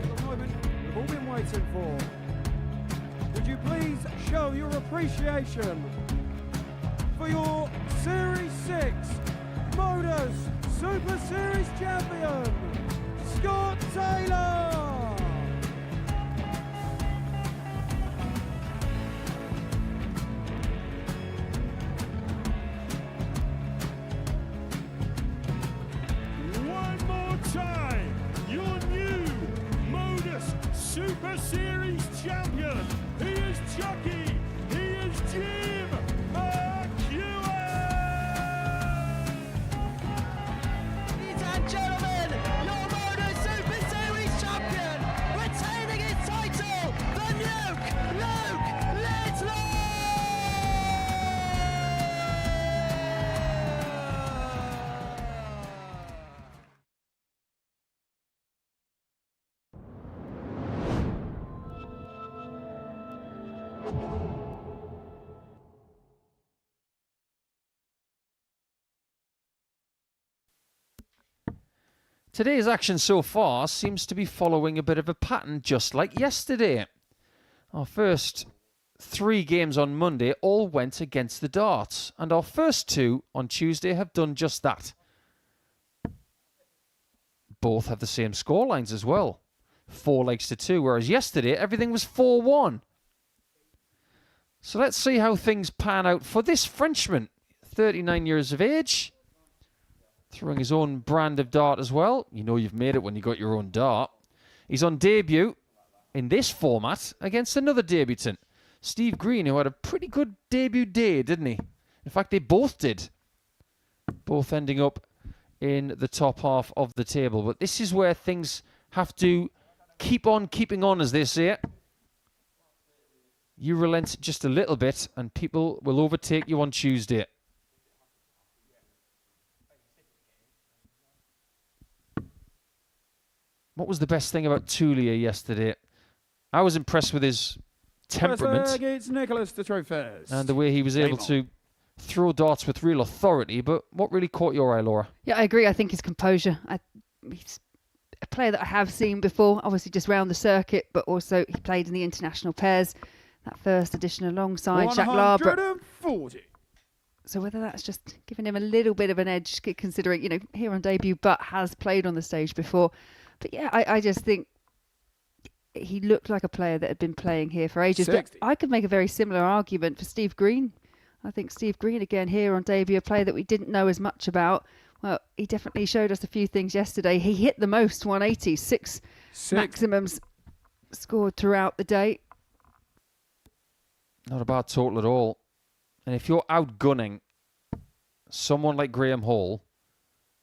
The moment we've all been waiting for. Would you please show your appreciation for your Series 6 Modus Super Series champion, Scott Taylor? One more time, your new Modus Super Series champion. He is Chucky. He is Jim McGuire. Ladies and gentlemen, your Modus Super Series champion, retaining his title, the Nuke, Luke Littler! Today's action so far seems to be following a bit of a pattern just like yesterday. Our first 3 games on Monday all went against the darts, and our first 2 on Tuesday have done just that. Both have the same scorelines as well, 4 legs to 2, whereas yesterday everything was 4-1. So let's see how things pan out for this Frenchman, 39 years of age, throwing his own brand of dart as well. You know you've made it when you got your own dart. He's on debut in this format against another debutant, Steve Green, who had a pretty good debut day, didn't he? In fact, they both did. Both ending up in the top half of the table. But this is where things have to keep on keeping on, as they say. You relent just a little bit and people will overtake you on Tuesday. What was the best thing about Thuillier yesterday? I was impressed with his temperament It's Nicholas the trophies. and the way he was able to throw darts with real authority. But what really caught your eye, Laura? Yeah, I agree. I think his composure. He's a player that I have seen before, obviously just round the circuit, but also he played in the international pairs. That first edition alongside Jacques Larbre. 140. So whether that's just giving him a little bit of an edge, considering, you know, here on debut, but has played on the stage before. But yeah, I just think he looked like a player that had been playing here for ages. 60. But I could make a very similar argument for Steve Green. I think Steve Green, again, here on debut, a player that we didn't know as much about. Well, he definitely showed us a few things yesterday. He hit the most, 180, six maximums scored throughout the day. Not a bad total at all. And if you're outgunning someone like Graham Hall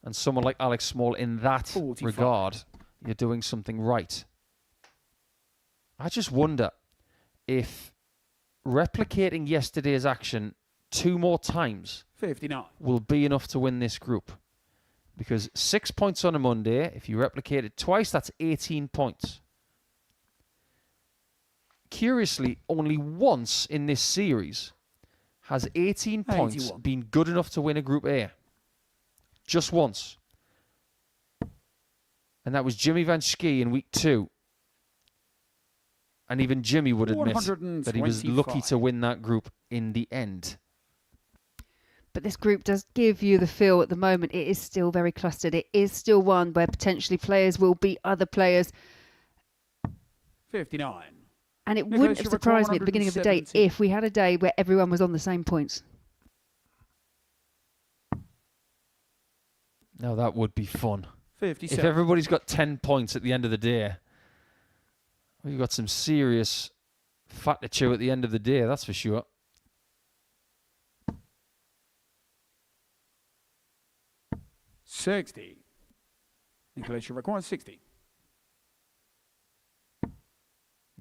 and someone like Alex Small in that 45. regard, you're doing something right. I just wonder if replicating yesterday's action 2 more times 59. will be enough to win this group. Because 6 points on a Monday, if you replicate it twice, that's 18 points. curiously, only once in this series has 18 points 81. been good enough to win a Group A. Just once. And that was Jimmy Van Schie in week 2. And even Jimmy would admit that he was lucky to win that group in the end. But this group does give you the feel at the moment it is still very clustered. It is still one where potentially players will beat other players. 59. And it wouldn't have surprised me at the beginning of the day if we had a day where everyone was on the same points. Now that would be fun. 57. If everybody's got 10 points at the end of the day, we've got some serious fat to chew at the end of the day, that's for sure. $60. Nicholas, you require 60.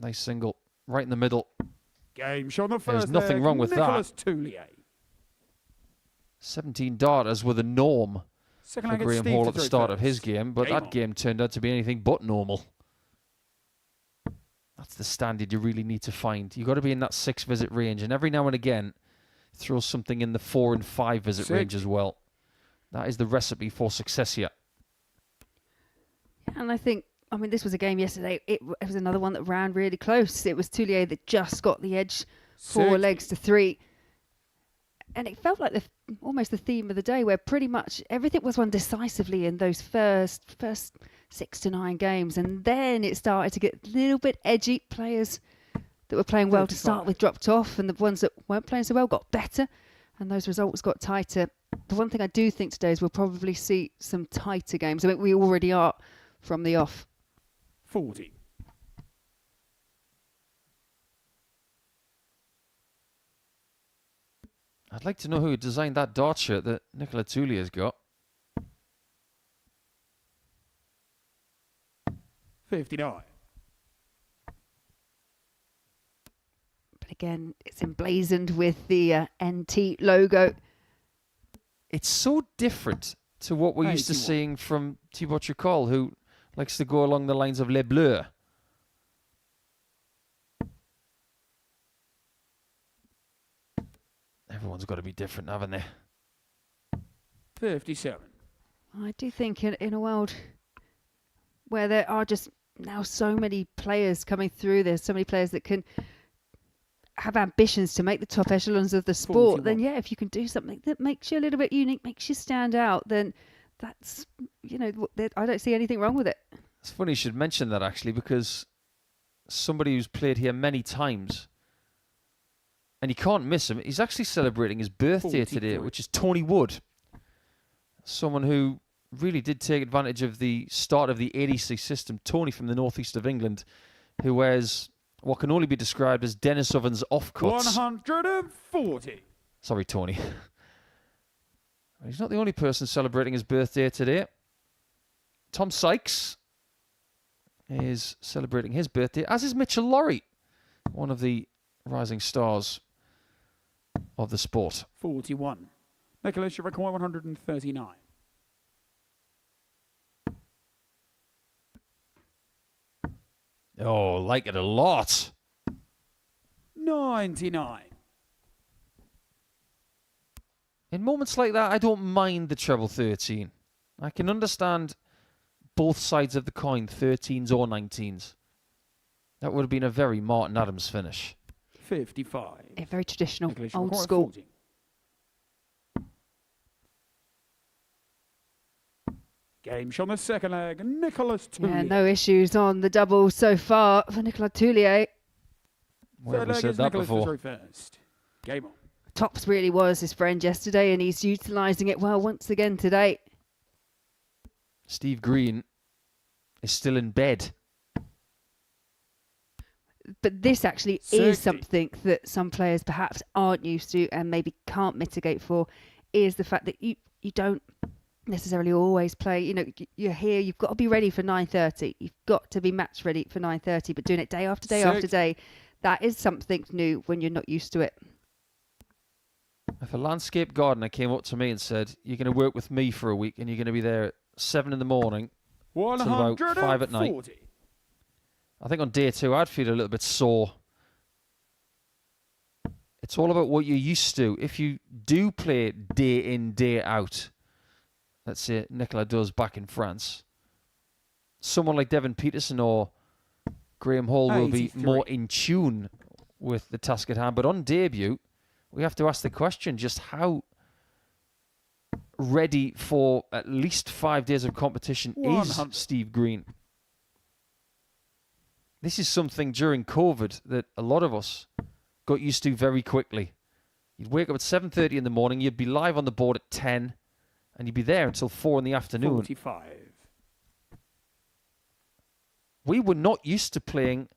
Nice single, right in the middle. Game shot on the There's first nothing leg, wrong with Nicholas that. Thuillier. 17 darters were the norm Second for leg, Graham Steve Hall to at the throw start of first. his game, but Game that on. game turned out to be anything but normal. That's the standard you really need to find. You've got to be in that 6-visit range, and every now and again, throw something in the 4 and 5-visit range as well. That is the recipe for success here. And I think, I mean, this was a game yesterday. It was another one that ran really close. It was Tulillier that just got the edge, 4 legs to 3. And it felt like almost the theme of the day, where pretty much everything was won decisively in those first 6 to 9 games. And then it started to get a little bit edgy. Players that were playing well to start with dropped off, and the ones that weren't playing so well got better, and those results got tighter. The one thing I do think today is we'll probably see some tighter games. I mean, we already are from the off. 40. I'd like to know who designed that dart shirt that Nicola Tullier's got. 59. But again, it's emblazoned with the NT logo. It's so different to what we're used to 81. seeing from Thibaut Tricol, who likes to go along the lines of Les Bleus. Everyone's got to be different, haven't they? 57. I do think in a world where there are just now so many players coming through, there's so many players that can have ambitions to make the top echelons of the sport, 41. then yeah, if you can do something that makes you a little bit unique, makes you stand out, then that's, you know, I don't see anything wrong with it. It's funny you should mention that, actually, because somebody who's played here many times, and you can't miss him, he's actually celebrating his birthday today, 43. which is Tony Wood. Someone who really did take advantage of the start of the ADC system. Tony from the northeast of England, who wears what can only be described as Dennis Ovens offcuts. 140. Sorry, Tony. He's not the only person celebrating his birthday today. Tom Sykes is celebrating his birthday, as is Mitchell Lorry, one of the rising stars of the sport. 41. Nicholas, you require 139. Oh, like it a lot. 99. In moments like that, I don't mind the treble 13. I can understand both sides of the coin, 13s or 19s. That would have been a very Martin Adams finish. 55. Yeah, very traditional, Nicholas, you old require school. 40. Game shot on the second leg. Nicholas Tulillier. Yeah, no issues on the double so far for Nicolas Tulillier. Where Third have we leg said is that Nicholas to before? throw first. Game on. Tops really was his friend yesterday, and he's utilising it well once again today. Steve Green is still in bed. But this actually 60. is something that some players perhaps aren't used to and maybe can't mitigate for, is the fact that you don't necessarily always play. You know, you're here, you've got to be ready for 9:30. You've got to be match ready for 9:30, but doing it day after day after day, that is something new when you're not used to it. If a landscape gardener came up to me and said, you're going to work with me for a week and you're going to be there at 7 in the morning till about 5 at night, I think on day 2 I'd feel a little bit sore It's all about what you're used to. If you do play day in, day out, let's say Nicolas does back in France, someone like Devin Peterson or Graham Hall will be more in tune with the task at hand. But on debut, we have to ask the question, just how ready for at least 5 days of competition is Steve Green? This is something during COVID that a lot of us got used to very quickly. You'd wake up at 7:30 in the morning, you'd be live on the board at 10, and you'd be there until 4 in the afternoon. 45. We were not used to playing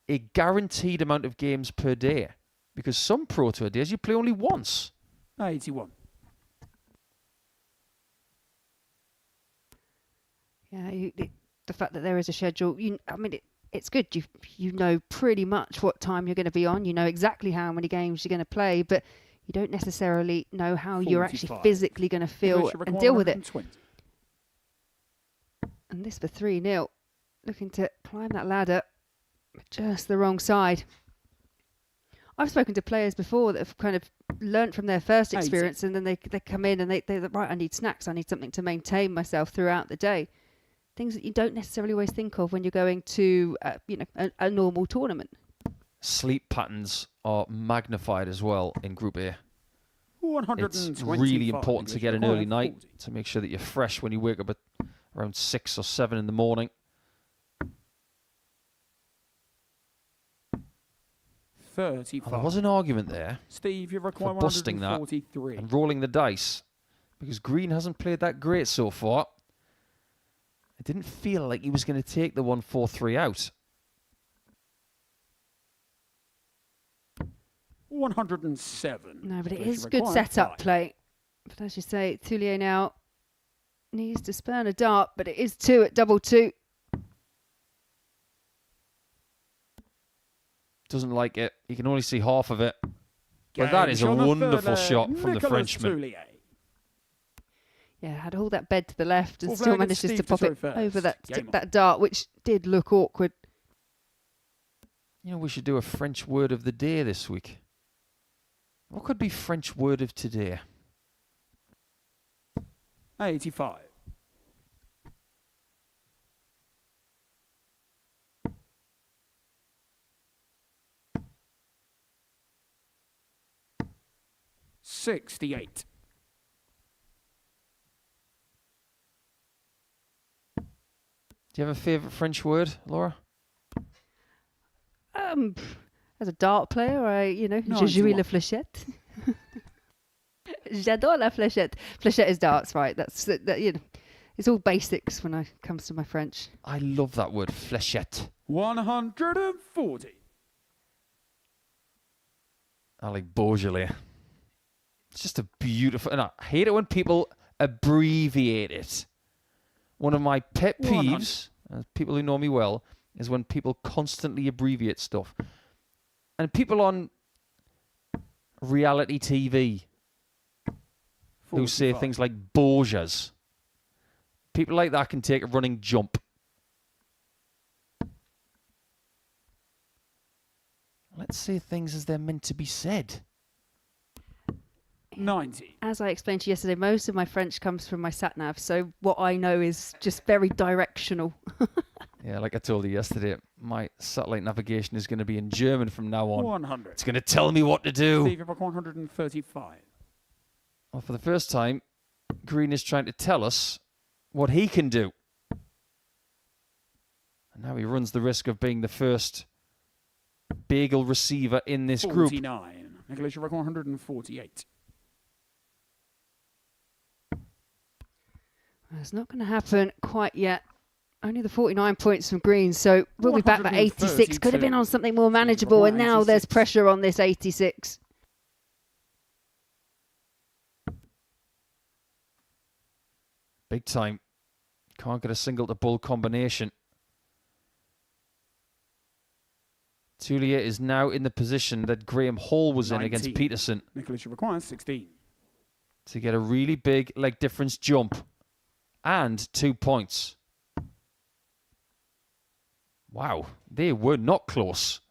a guaranteed amount of games per day, because some Pro Tour days you play only once. 81. Yeah, the fact that there is a schedule, it's good. You know pretty much what time you're going to be on. You know exactly how many games you're going to play, but you don't necessarily know how you're actually physically going to feel and deal with it. And this for 3-0. Looking to climb that ladder, but just the wrong side. I've spoken to players before that have kind of learnt from their first experience, and then they come in and they're right, I need snacks, I need something to maintain myself throughout the day. Things that you don't necessarily always think of when you're going to, a normal tournament. Sleep patterns are magnified as well in Group A. 125. It's really important to get an early night to make sure that you're fresh when you wake up at around 6 or 7 in the morning. 35. There was an argument there Steve, you require for busting that 143. and rolling the dice, because Green hasn't played that great so far. It didn't feel like he was going to take the 1-4-3 out. 107. No, but it is good setup play. But as you say, Thuillier now needs to spurn a dart, but it is 2 at double 2. Doesn't like it. He can only see half of it. But that is a wonderful shot from the Frenchman. Tulillier. Yeah, had all that bed to the left and still manages to pop it over Game that dart, which did look awkward. You know, we should do a French word of the day this week. What could be French word of today? 85. $68. Do you have a favourite French word, Laura? As a dart player, je joue la fléchette. J'adore la fléchette. Fléchette is darts, right? That's it's all basics when it comes to my French. I love that word, fléchette. 140. I like Beaujolais. It's just a beautiful... And I hate it when people abbreviate it. One of my pet peeves, as people who know me well, is when people constantly abbreviate stuff. And people on reality TV who say things like Borgias. People like that can take a running jump. Let's say things as they're meant to be said. 90. As I explained to you yesterday, most of my French comes from my sat-nav, so what I know is just very directional. Yeah, like I told you yesterday, my satellite navigation is going to be in German from now on. 100. It's going to tell me what to do. Steve, 135. Well, for the first time, Green is trying to tell us what he can do. And now he runs the risk of being the first bagel receiver in this group. 49. Nicholas, you're 148. It's not going to happen quite yet. Only the 49 points from Green, so we'll be back at 86. Could have been on something more manageable, and now there's pressure on this 86. Big time. Can't get a single to bull combination. Tulillier is now in the position that Graham Hall was 19. in against Peterson. Nicholas, you require 16. To get a really big leg difference jump. And 2 points. Wow, they were not close.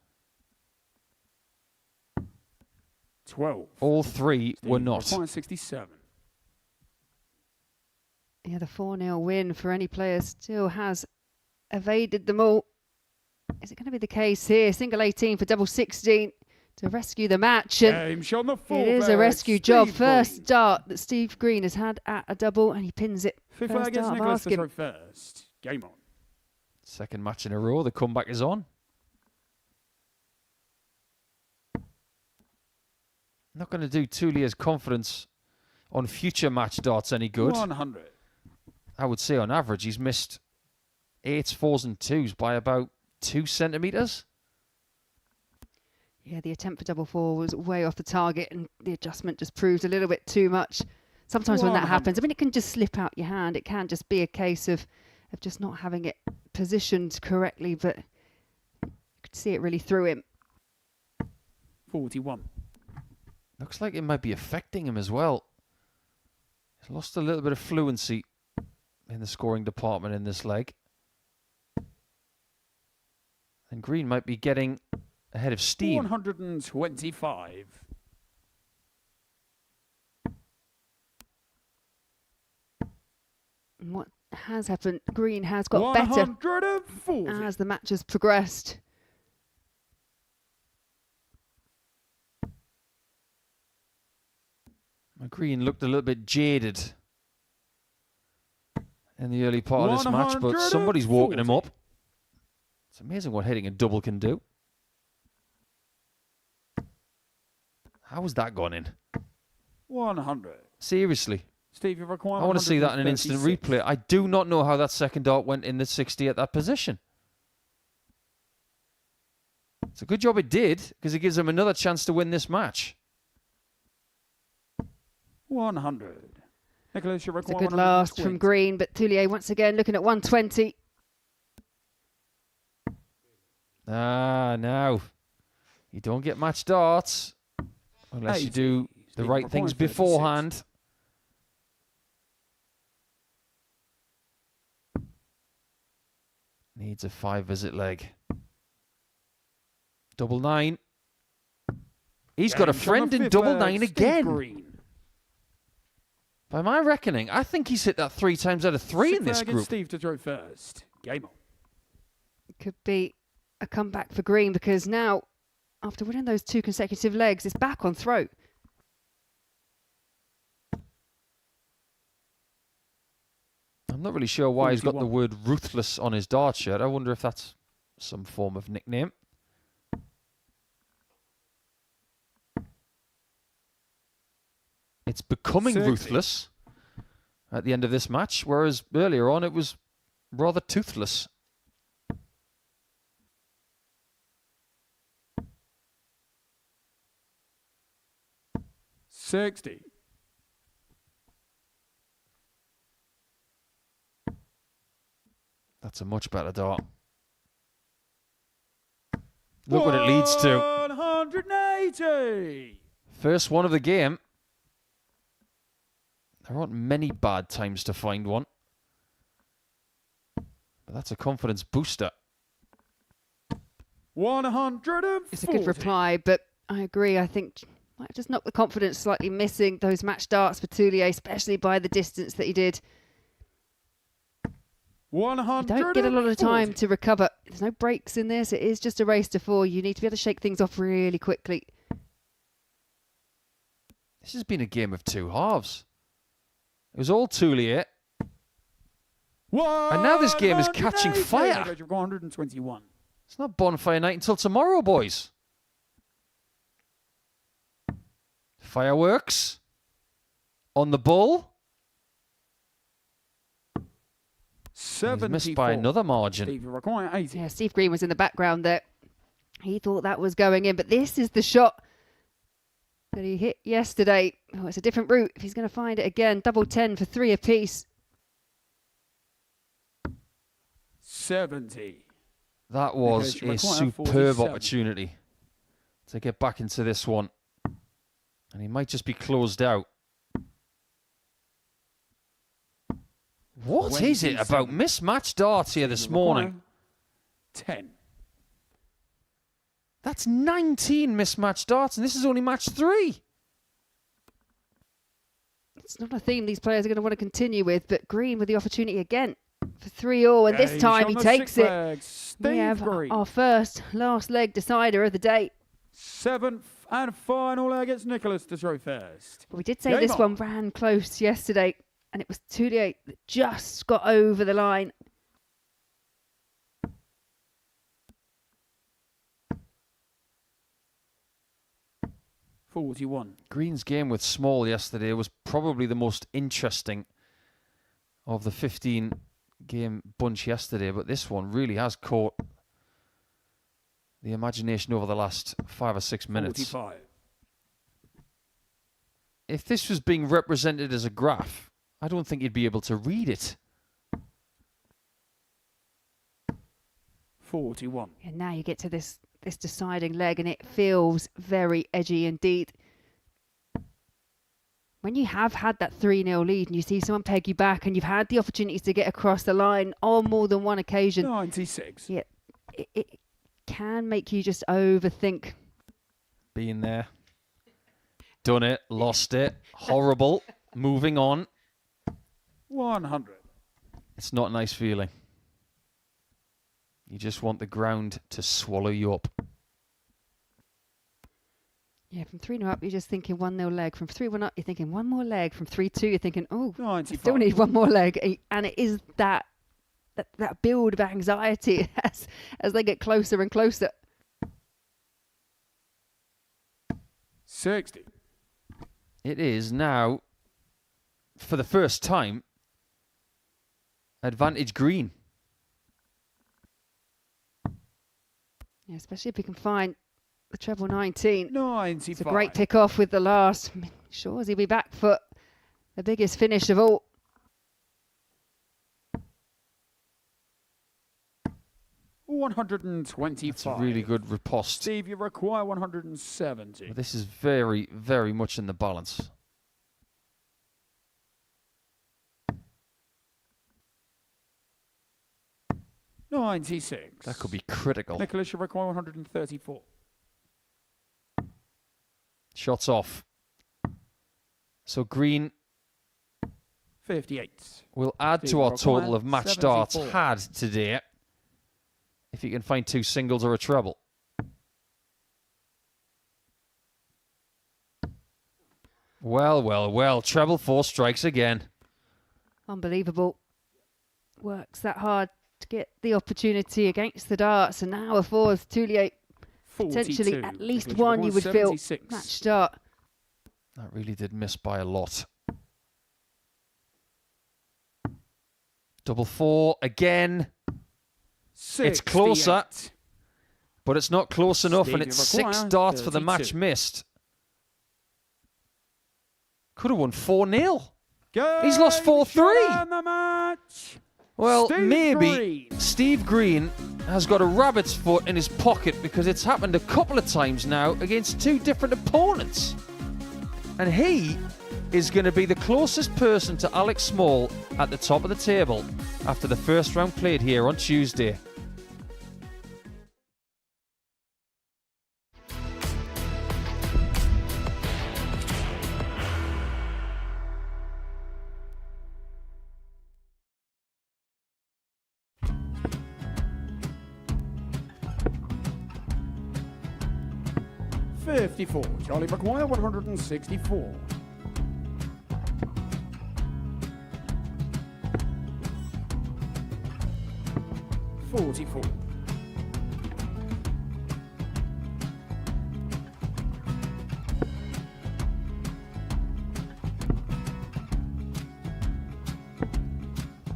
12. All three were Steve not. requires 67. Yeah, the 4-0 win for any player still has evaded them all. Is it going to be the case here? Single 18 for double 16 to rescue the match. And Game shot on the full it is a leg, rescue job. Steve First Green. start that Steve Green has had at a double, and he pins it. Fifth First leg is start of Nicholas to asking. throw first. Game on. Second match in a row. The comeback is on. Not going to do Thuillier's confidence on future match darts any good. 100. I would say on average he's missed 8s, 4s and 2s by about 2 centimetres. Yeah, the attempt for double 4 was way off the target, and the adjustment just proved a little bit too much. Sometimes when that 100. happens, I mean, it can just slip out your hand. It can just be a case of just not having it positioned correctly, but you could see it really through him. 41. Looks like it might be affecting him as well. He's lost a little bit of fluency in the scoring department in this leg. And Green might be getting ahead of steam. 125. And what has happened, Green has got better 140. as the match has progressed. Green looked a little bit jaded in the early part of this match, but somebody's walking him up. It's amazing what hitting a double can do. How has that gone in? 100. Seriously. Steve, you require I want to see that in an instant 136. replay. I do not know how that second dart went in the 60 at that position. It's a good job it did, because it gives him another chance to win this match. 100. Nicholas, you It's a require good last 120. from Green, but Tulillier once again looking at 120. Ah, now. You don't get match darts unless you 80. do the Steve right requires things 36. beforehand. Needs a 5-visit leg. Double 9. He's got a Game shot on friend the in fifth double leg, 9 Steve again. Green. By my reckoning, I think he's hit that 3 times out of 3 in Sixth this leg is group. Steve to throw first. Game on. Could be a comeback for Green, because now, after winning those 2 consecutive legs, it's back on throat. I'm not really sure why he's got the 41. word ruthless on his dart shirt. I wonder if that's some form of nickname. It's becoming 60. ruthless at the end of this match, whereas earlier on it was rather toothless. $60. That's a much better dart. Look what it leads to. 180. First one of the game. There aren't many bad times to find one. But that's a confidence booster. 140. It's a good reply, but I agree. I think might just knock the confidence slightly missing those match darts for Tulillier, especially by the distance that he did. 140. Don't get a lot of time to recover. There's no breaks in this. It is just a race to 4. You need to be able to shake things off really quickly. This has been a game of 2 halves. It was all Thuillier. And now this game is catching fire. 121. It's not bonfire night until tomorrow, boys. Fireworks. On the bull. He's missed by another margin. Steve, you require 80. Yeah, Steve Green was in the background there. He thought that was going in, but this is the shot that he hit yesterday. Oh, it's a different route if he's going to find it again. Double 10 for 3 apiece. 70. That was Nicholas, a you require superb 47. opportunity to get back into this one. And he might just be closed out. What is it about 27. mismatched darts here this Steve, you require morning? 10. That's 19 mismatched darts, and this is only match 3. It's not a theme these players are going to want to continue with, but Green with the opportunity again for 3-all, and this time he takes it. We have our first last leg decider of the day. 7th and final leg. It's Nicholas to throw first. But we did say this one ran close yesterday, and it was Tulillier that just got over the line. Green's game with Small yesterday was probably the most interesting of the 15-game bunch yesterday, but this one really has caught the imagination over the last 5 or 6 minutes. 45. If this was being represented as a graph, I don't think you'd be able to read it. 41. And now you get to this deciding leg, and it feels very edgy indeed. When you have had that 3-0 lead and you see someone peg you back and you've had the opportunities to get across the line on more than one occasion. 96. Yeah, it can make you just overthink. Being there. Done it. Lost it. Horrible. Moving on. 100. It's not a nice feeling. You just want the ground to swallow you up. Yeah, from 3-0 up, you're just thinking 1-0 leg. From 3-1 up, you're thinking one more leg. From 3-2, you're thinking, oh, 95. still need one more leg. And it is that build of anxiety as they get closer and closer. 60. It is now, for the first time, advantage Green. Yeah, especially if we can find the treble 19. 95. It's a great pick off with the last. Sure as he'll be back for the biggest finish of all. $125. It's a really good riposte. Steve, you require 170. But this is very, very much in the balance. $96. That could be critical. Nicholas, you require 134. Shots off. So Green 58. will add to our total of match darts had today if you can find 2 singles or a treble. Well, well, well. Treble 4 strikes again. Unbelievable. Works that hard to get the opportunity against the darts. And now a fourth. Tulillier potentially at least one, you would feel, match start. That really did miss by a lot. Double 4 again. 68. It's closer, but it's not close enough, and it's 6 darts 32. for the match missed. Could have won 4-0. He's lost 4-3. Well, maybe Steve Green has got a rabbit's foot in his pocket because it's happened a couple of times now against 2 different opponents. And he is going to be the closest person to Alex Small at the top of the table after the first round played here on Tuesday. $54. Charlie McGuire, 164. $44.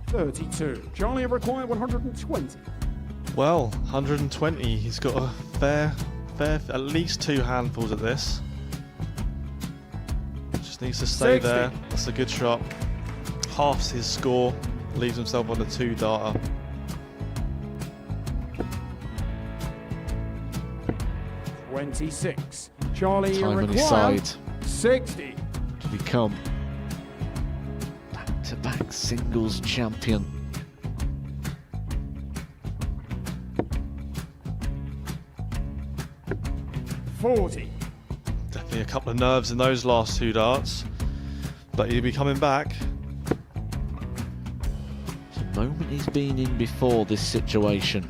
$32. Charlie required 120. Well, 120. He's got a fair, at least 2 handfuls of this. Just needs to stay 60. there. That's a good shot. Halves his score, leaves himself on a 2-darter. $26. Charlie Time on his required side 60. to become back-to-back singles champion. 40. Definitely a couple of nerves in those last 2 darts, but he'll be coming back. The moment he's been in before this situation.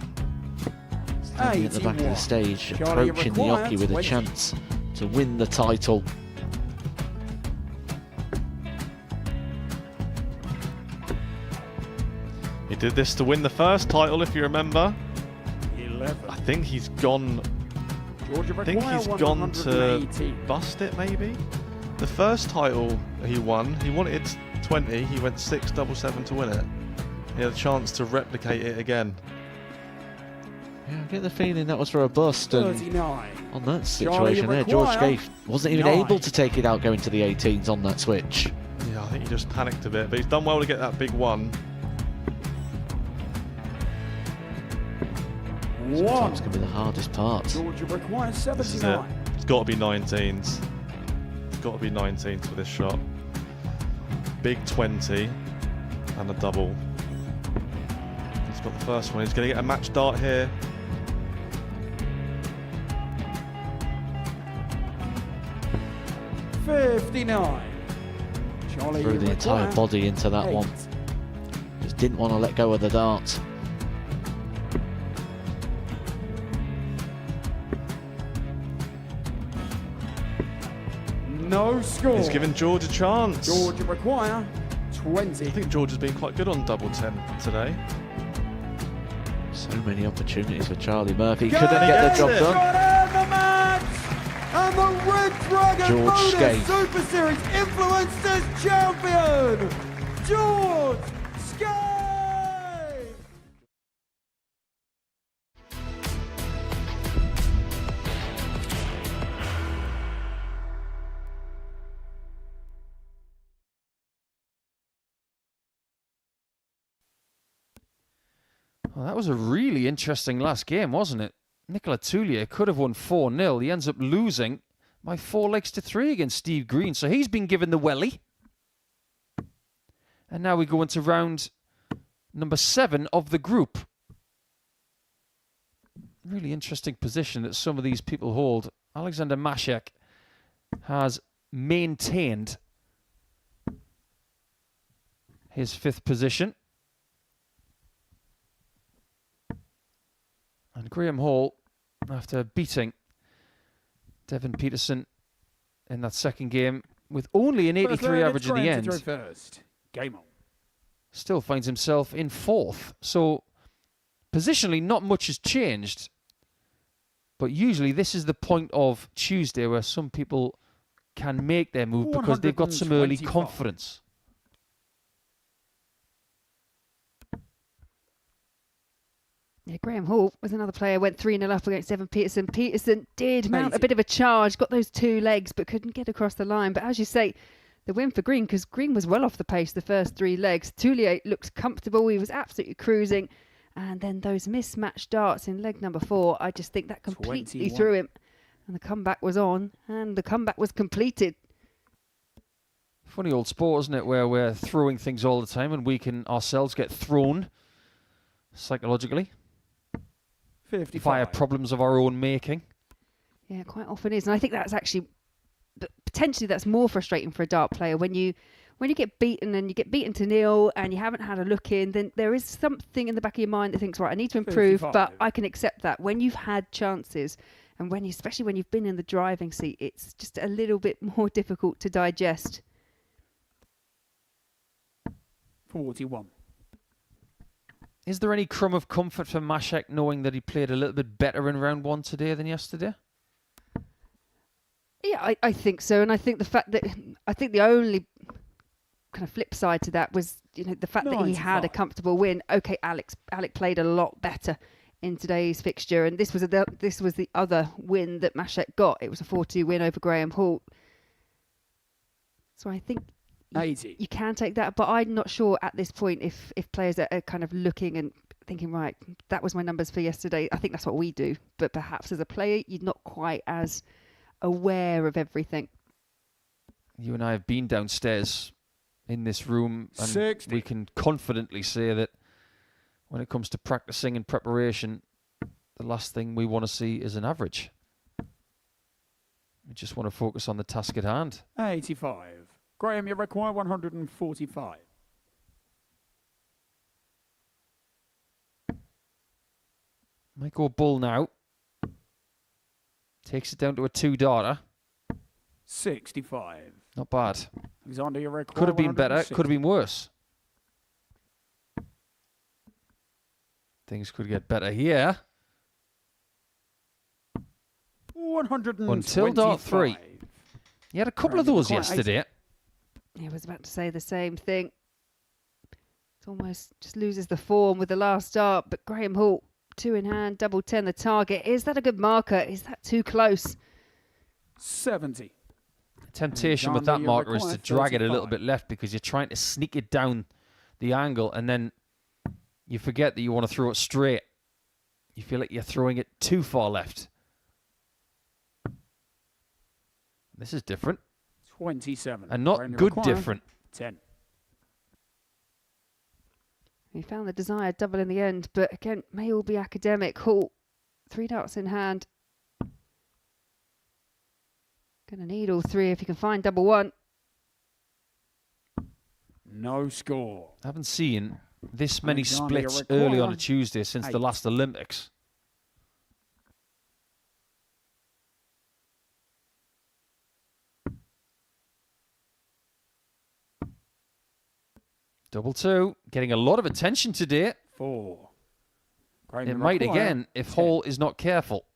Standing at the back of the stage, approaching the Yoki with a chance to win the title. He did this to win the first title, if you remember. 11. I think he's gone. I think he's gone to bust it, maybe. The first title he wanted 20. He went 6-7-7 to win it. He had a chance to replicate it again. Yeah, I get the feeling that was for a bust, and 39. on that situation there, George Scaife wasn't even able to take it out going to the 18s on that switch. Yeah, I think he just panicked a bit, but he's done well to get that big one. Sometimes can be the hardest part. Georgia requires This is it. 79. It's got to be 19s. It's got to be 19s for this shot. Big 20 and a double. He's got the first one. He's going to get a match dart here. Charlie Threw the entire body into that one. Just didn't want to let go of the dart. No score. He's giving George a chance. Georgia require 20. I think George has been quite good on double 10 today. So many opportunities for Charlie Murphy. Couldn't get the job done. The match! And the Red Dragon George Modus Scaife. Super Series Influencers Champion, George Scaife! Well, that was a really interesting last game, wasn't it? Nicola Thuillier could have won 4-0. He ends up losing by 4-3 against Steve Green. So he's been given the welly. And now we go into round number 7 of the group. Really interesting position that some of these people hold. Alexander Machek has maintained his 5th position. And Graham Hall, after beating Devin Peterson in that second game with only an 83 average in the end, Game on. still finds himself in 4th. So positionally, not much has changed. But usually this is the point of Tuesday where some people can make their move because they've got some early confidence. Yeah, Graham Hall was another player, went 3-0 up against Devin Peterson. Peterson did mount a bit of a charge, got those 2 legs, but couldn't get across the line. But as you say, the win for Green, because Green was well off the pace the first 3 legs. Tulillier looked comfortable. He was absolutely cruising. And then those mismatched darts in leg number 4, I just think that completely threw him. And the comeback was on, and the comeback was completed. Funny old sport, isn't it, where we're throwing things all the time and we can ourselves get thrown psychologically. 55. Via problems of our own making. Yeah, quite often is. And I think that's actually, potentially that's more frustrating for a dart player when you get beaten and you get beaten to 0 and you haven't had a look in, then there is something in the back of your mind that thinks, right, I need to improve, 55. but I can accept that. When you've had chances and especially when you've been in the driving seat, it's just a little bit more difficult to digest. 41. Is there any crumb of comfort for Machek knowing that he played a little bit better in round 1 today than yesterday? Yeah, I think so. And I think the only kind of flip side to that was, the fact that he had a comfortable win. Okay, Alec played a lot better in today's fixture, and this was the other win that Machek got. It was a 4-2 win over Graham Hall. So I think you can take that, but I'm not sure at this point if players are kind of looking and thinking, right, that was my numbers for yesterday. I think that's what we do, but perhaps as a player, you're not quite as aware of everything. You and I have been downstairs in this room, and 60. we can confidently say that when it comes to practicing and preparation, the last thing we want to see is an average. We just want to focus on the task at hand. 85. Graham, you require 145. Might go bull now. Takes it down to a 2-darter. 65. Not bad. Alexander, you require Could have been better. 160. Could have been worse. Things could get better here. 125. Until dart 3. He had a couple of those Quite yesterday. I was about to say the same thing. It's almost just loses the form with the last dart, but Graham Hall, 2 in hand, double 10 the target. Is that a good marker? Is that too close? 70. Temptation with that marker is to drag it a little bit left because you're trying to sneak it down the angle and then you forget that you want to throw it straight. You feel like you're throwing it too far left. This is different. 27. And not Graham, you good require different. 10. He found the desired double in the end, but again, may all be academic. Hall, 3 darts in hand. Gonna need all 3 if you can find double 1. No score. I haven't seen this many Alexander, you splits require early on a Tuesday since the 8. last Olympics. Double 2, getting a lot of attention today. 4. Graham, It you might require again if 10. Hall is not careful.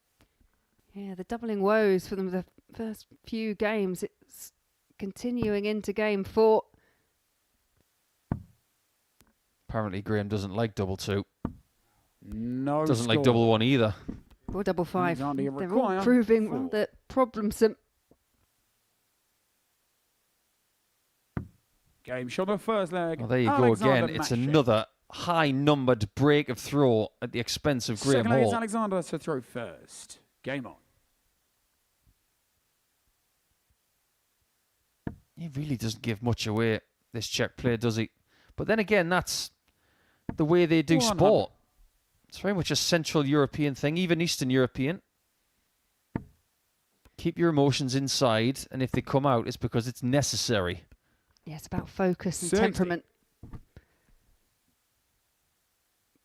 Yeah, the doubling woes for them the first few games. It's continuing into game 4. Apparently Graham doesn't like double 2. No Doesn't score. like double 1 either. Or double 5. Alexander, you They're all require proving 4. rather problemsome. Game shot the first leg. Well, there you go Alexander again. It's Machek. another high-numbered break of throw at the expense of Graham Second leg is Hall. Alexander to throw first. Game on. He really doesn't give much away, this Czech player, does he? But then again, that's the way they do 100. sport. It's very much a Central European thing, even Eastern European. Keep your emotions inside, and if they come out, it's because it's necessary. Yeah, it's about focus and 60. temperament.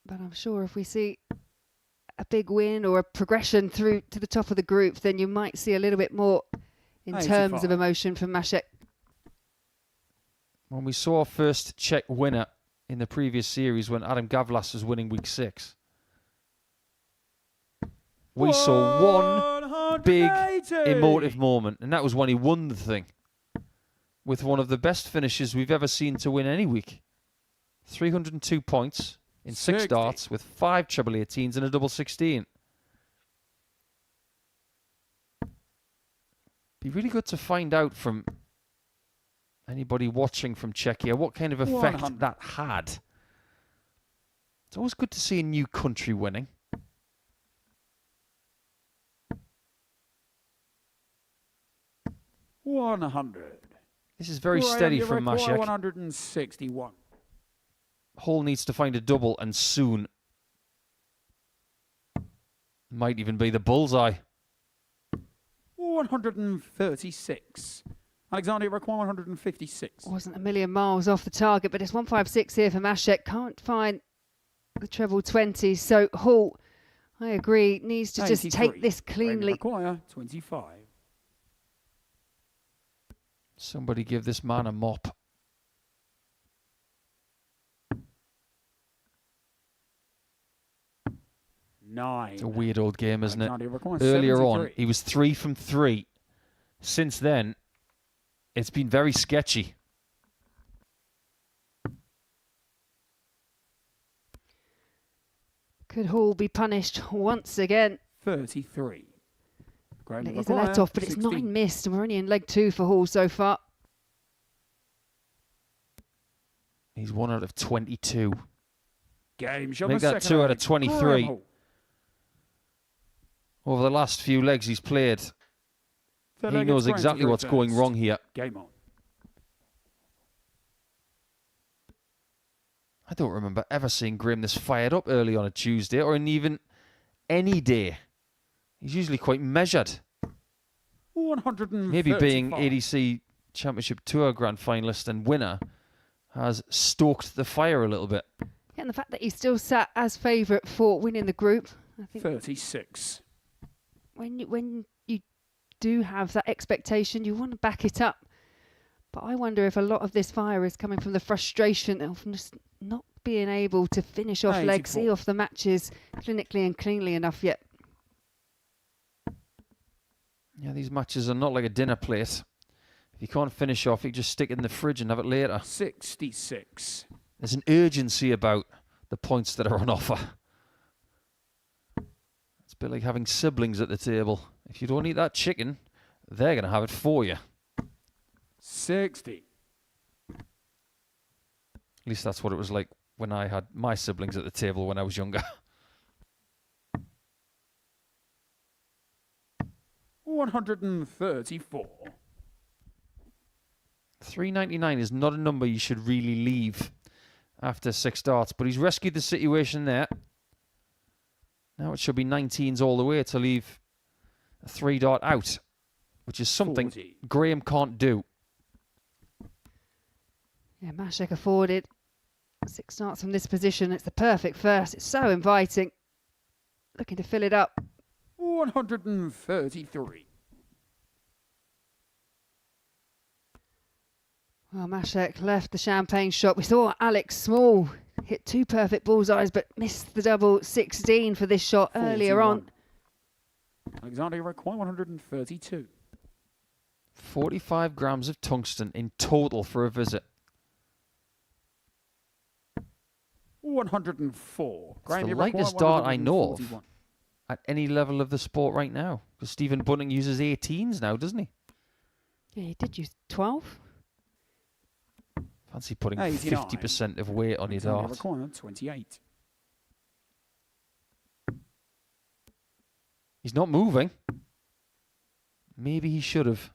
But I'm sure if we see a big win or a progression through to the top of the group, then you might see a little bit more in terms 85. of emotion from Machek. When we saw our first Czech winner in the previous series when Adam Gavlas was winning week 6, we saw one big 180. emotive moment, and that was when he won the thing with one of the best finishes we've ever seen to win any week. 302 points in 6 60. darts with 5 treble 18s and a double 16. Be really good to find out from anybody watching from Czechia what kind of effect 100. that had. It's always good to see a new country winning. $100. This is very Graham, steady you from require Machek. 161. Hall needs to find a double, and soon. Might even be the bullseye. 136. Alexander, you require 156. Wasn't a million miles off the target, but it's 156 here for Machek. Can't find the treble 20. So Hall, I agree, needs to just 83. take this Graham, you cleanly. require 25. Somebody give this man a mop. It's a weird old game, isn't it? Alexander, you require Earlier on, 73. he was 3 from 3. Since then, it's been very sketchy. Could Hall be punished once again? 33. Graham, you It is a require let off, but it's 60. 9 missed, and we're only in leg 2 for Hall so far. He's 1 out of 22. Game shot Make the that second 2 out leg. of 23. Graham Hall. Over the last few legs he's played, Third he leg, knows it's Graham to exactly throw what's going first. wrong here. Game on. I don't remember ever seeing Graham this fired up early on a Tuesday or in even any day. He's usually quite measured. 135. Maybe being ADC Championship Tour Grand Finalist and winner has stoked the fire a little bit. Yeah, and the fact that he's still sat as favourite for winning the group. I think 36. when you do have that expectation, you want to back it up. But I wonder if a lot of this fire is coming from the frustration of just not being able to finish off legs, see off the matches clinically and cleanly enough yet. Yeah, these matches are not like a dinner plate. If you can't finish off, you just stick it in the fridge and have it later. 66. There's an urgency about the points that are on offer. It's a bit like having siblings at the table. If you don't eat that chicken, they're going to have it for you. 60. At least that's what it was like when I had my siblings at the table when I was younger. 134. 399 is not a number you should really leave after 6 darts, but he's rescued the situation there. Now it should be 19s all the way to leave a 3 dart out, which is something 40. Graham can't do. Yeah, Machek afforded 6 darts from this position. It's the perfect first. It's so inviting. Looking to fill it up. 133. Well, Machek left the champagne shop. We saw Alex Small hit 2 perfect bullseyes, but missed the double 16 for this shot 41. earlier on. Alexander require 132. 45 grams of tungsten in total for a visit. 104. It's the lightest dart I know of at any level of the sport right now. Because Stephen Bunting uses 18s now, doesn't he? Yeah, he did use 12. Fancy putting 89. 50% of weight on your dart. Require 28. He's not moving. Maybe he should have.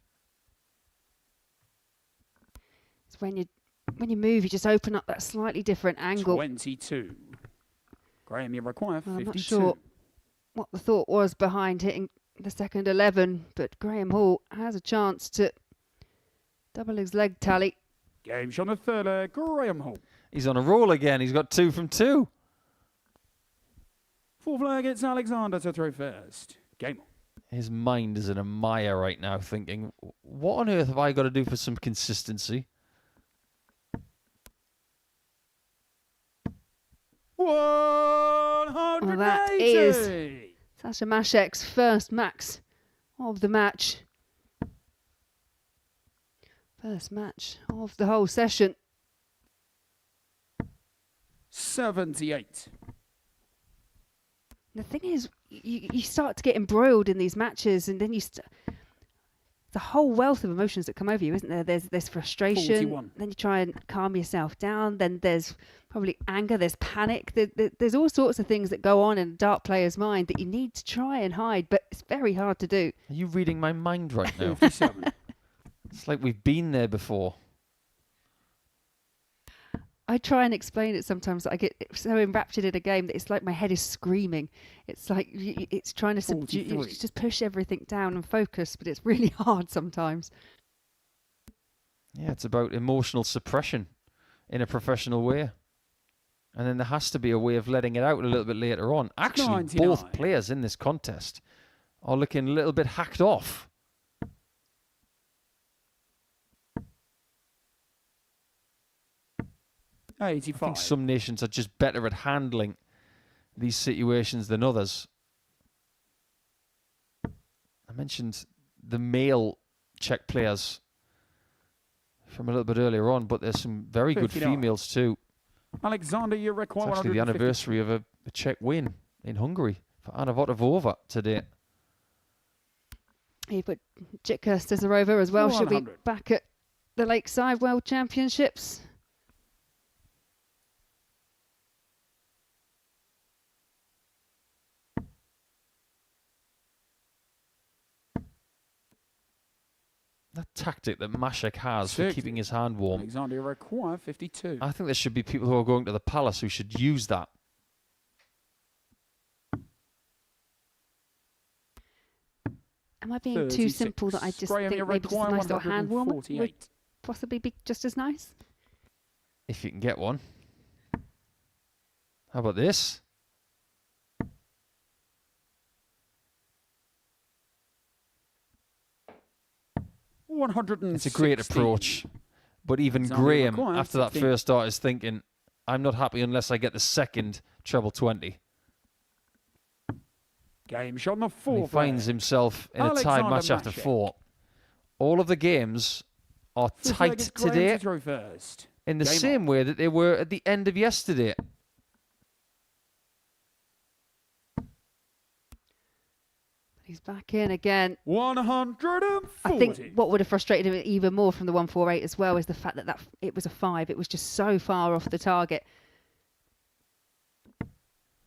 It's when you move, you just open up that slightly different angle. 22. Graham, you require 52. I'm not sure what the thought was behind hitting the second 11, but Graham Hall has a chance to double his leg tally. Game shot on the Thuillier, Graham Hall. He's on a roll again. He's got 2 from 2. Fourth leg, it's Alexander to throw first. Game on. His mind is in a mire right now, thinking, what on earth have I got to do for some consistency? Well, that is Sasha Machek's first max of the match. First match of the whole session. 78. The thing is, you start to get embroiled in these matches, and then the whole wealth of emotions that come over you, isn't there? There's frustration. 41. Then you try and calm yourself down. Then there's probably anger. There's panic. There's all sorts of things that go on in a dart player's mind that you need to try and hide, but it's very hard to do. Are you reading my mind right now? 57. It's like we've been there before. I try and explain it sometimes. I get so enraptured in a game that it's like my head is screaming. It's like it's trying to subdue, just push everything down and focus, but it's really hard sometimes. Yeah, it's about emotional suppression in a professional way. And then there has to be a way of letting it out a little bit later on. Actually, 99. both players in this contest are looking a little bit hacked off. I 85. think some nations are just better at handling these situations than others. I mentioned the male Czech players from a little bit earlier on, but there's some very good 59. females too. Alexander, you require It's actually the 150. anniversary of a Czech win in Hungary for Anna Votavova today. You put Jitka Stizarova as well. She'll be 100. back at the Lakeside World Championships. That tactic that Machek has for 60. keeping his hand warm. Alexander, you require 52. I think there should be people who are going to the Palace who should use that. Am I being too simple that I just think maybe just a nice little hand warmer would possibly be just as nice? If you can get one. How about this? It's a great approach. But even Graham, after that first start, is thinking, I'm not happy unless I get the second treble 20. Game shot on the fourth. He finds himself in a tied match after 4. All of the games are tight today in the same way that they were at the end of yesterday. He's back in again. 140. I think what would have frustrated him even more from the 148 as well is the fact that it was a 5. It was just so far off the target.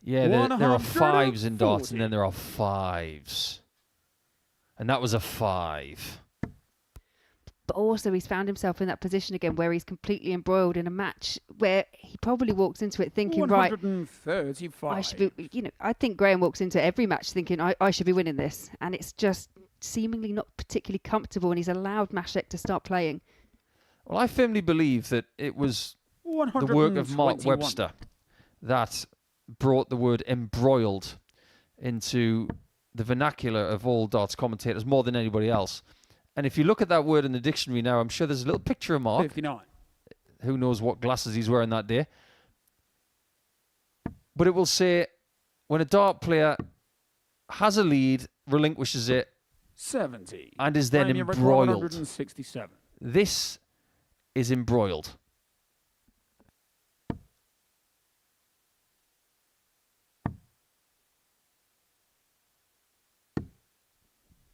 Yeah, there are 5s in darts, and then there are 5s. And that was a 5. But also he's found himself in that position again where he's completely embroiled in a match where he probably walks into it thinking, 135. right, I should be, I think Graham walks into every match thinking, I should be winning this. And it's just seemingly not particularly comfortable, and he's allowed Machek to start playing. Well, I firmly believe that it was the work of Mark Webster that brought the word embroiled into the vernacular of all darts commentators more than anybody else. And if you look at that word in the dictionary now, I'm sure there's a little picture of Mark. 59. Who knows what glasses he's wearing that day. But it will say, when a dart player has a lead, relinquishes it, 70. and is then embroiled. 167. This is embroiled.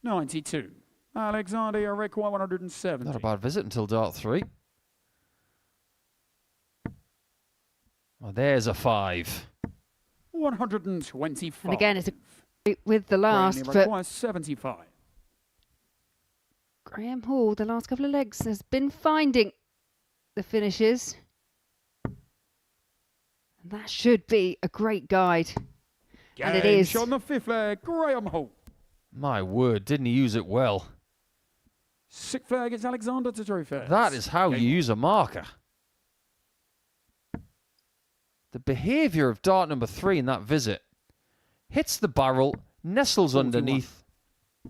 $92. Alexander require 170. Not a bad visit until dart 3. Well, there's a 5. 125. And again, it's with the last, but 75. Graham Hall, the last couple of legs, has been finding the finishes. And that should be a great guide. And it is. On the 5th leg, Graham Hall. My word, didn't he use it well? 6th flag is Alexander to throw first. That is how you use a marker. The behaviour of dart number 3 in that visit. Hits the barrel, nestles 41. underneath.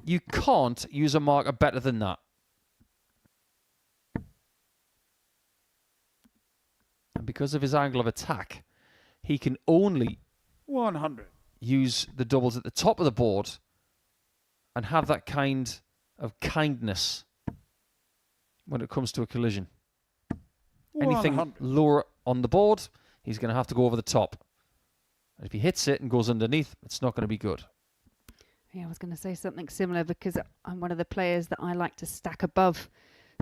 You can't use a marker better than that. And because of his angle of attack, he can only 100. use the doubles at the top of the board and have that kind of kindness when it comes to a collision. Anything 100. lower on the board, he's going to have to go over the top. And if he hits it and goes underneath, it's not going to be good. Yeah, I was going to say something similar because I'm one of the players that I like to stack above.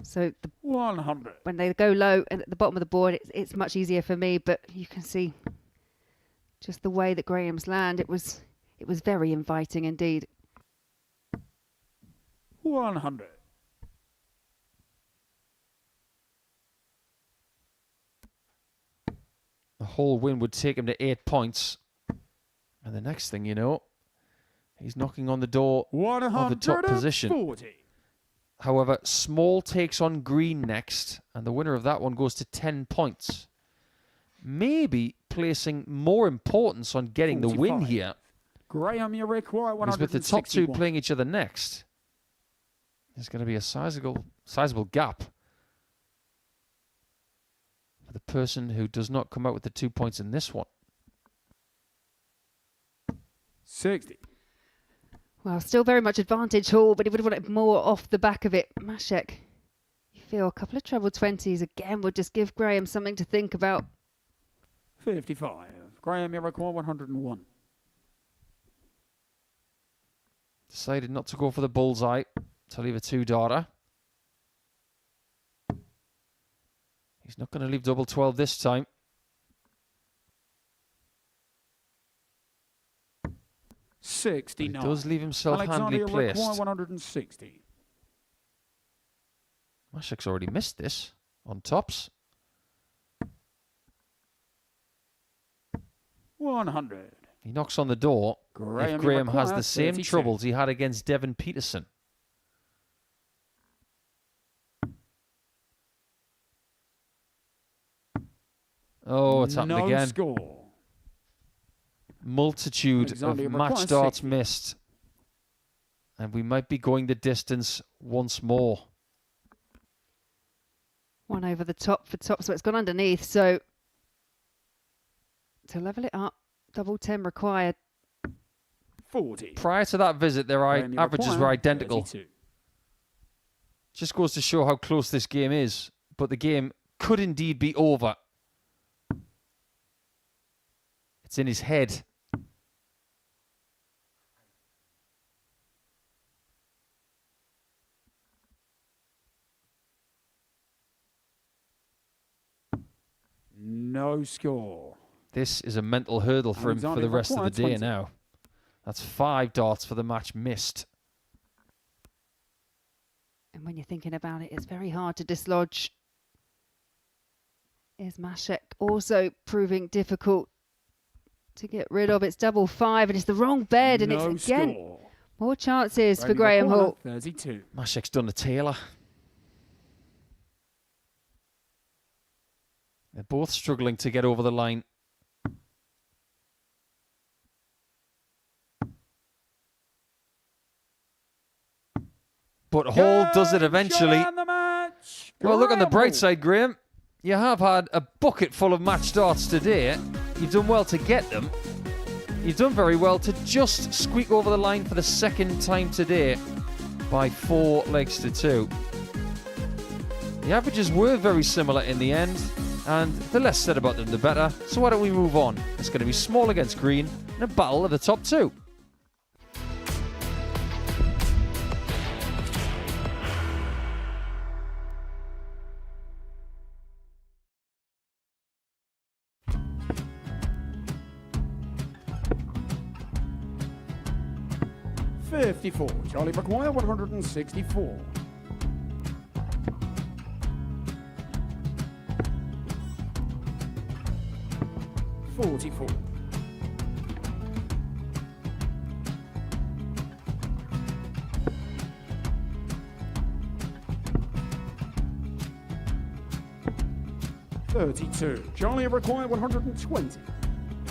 So 100. when they go low and at the bottom of the board, it's much easier for me. But you can see just the way that Graham's land. It was very inviting indeed. 100. The whole win would take him to 8 points. And the next thing you know, he's knocking on the door of the top position. However, Small takes on Green next, and the winner of that one goes to 10 points. Maybe placing more importance on getting 45. The win here. Graham, you require 161. Because with the top 2 playing each other next, there's going to be a sizable gap for the person who does not come out with the 2 points in this one. 60. Well, still very much advantage Hall, but he would have wanted more off the back of it. Machek, you feel a couple of treble 20s again would just give Graham something to think about. 55. Graham, you require 101. Decided not to go for the bullseye, to leave a 2-darter. He's not going to leave double 12 this time. $69. He does leave himself handily placed. 160. Machek's already missed this on tops. 100. He knocks on the door. If Graham has the same 32. troubles he had against Devin Peterson. Oh, it's happened again. Score. Multitude of match darts missed. And we might be going the distance once more. One over the top for top, so it's gone underneath. So to level it up, double 10 required. 40. Prior to that visit, their averages were identical. 32. Just goes to show how close this game is. But the game could indeed be over. It's in his head. No score. This is a mental hurdle for him for the rest of the day now. That's 5 darts for the match missed. And when you're thinking about it, it's very hard to dislodge. Is Machek also proving difficult to get rid of? It's double 5 and it's the wrong bed, and it's again more chances for Graham Hall. 32. Machek's done a Taylor. They're both struggling to get over the line. But Hall does it eventually. Well, look on the bright side, Graham. You have had a bucket full of match darts today. You've done well to get them. You've done very well to just squeak over the line for the second time today by 4 legs to 2. The averages were very similar in the end, and the less said about them, the better. So why don't we move on? It's going to be small against green in a battle of the top 2. $54. Charlie McGuire, 164. $44. $32. Charlie required 120.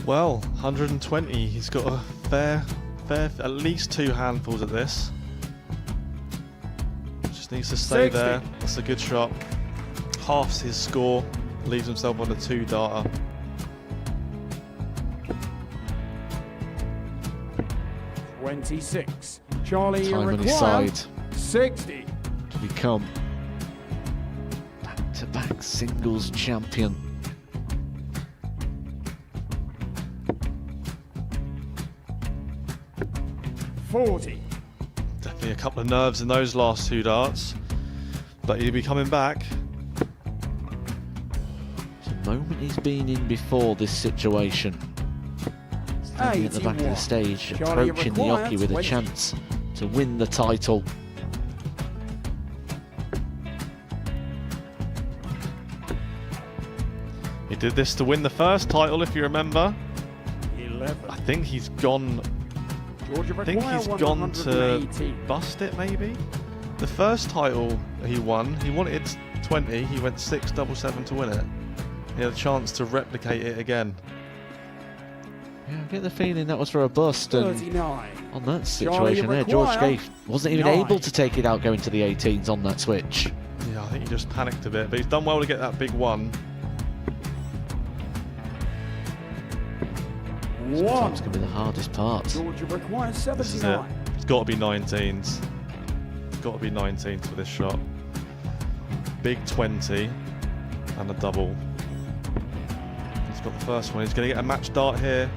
Well, 120. He's got a fair, at least 2 handfuls of this. Just needs to stay 60. there. That's a good shot. Halves his score. Leaves himself on a 2-darter. $26. Charlie Time on his required side 60. to become back-to-back singles champion. $40. Definitely a couple of nerves in those last 2 darts. But he'll be coming back. It's a moment he's been in before this situation. Standing at the back of the stage, Charlie approaching the required Yoki with a 20. chance to win the title. He did this to win the first title, if you remember. 11. I think he's gone. I think he's gone to bust it, maybe. The first title he won, he wanted 20. He went 6-7-7 to win it. He had a chance to replicate it again. Yeah, I get the feeling that was for a bust, and 39. on that situation there, George Scaife wasn't even able to take it out going to the 18s on that switch. Yeah, I think he just panicked a bit, but he's done well to get that big one. Sometimes can be the hardest part. Georgia requires This is it. 79. It's got to be 19s. It's got to be 19s for this shot. Big 20 and a double. He's got the first one. He's going to get a match dart here.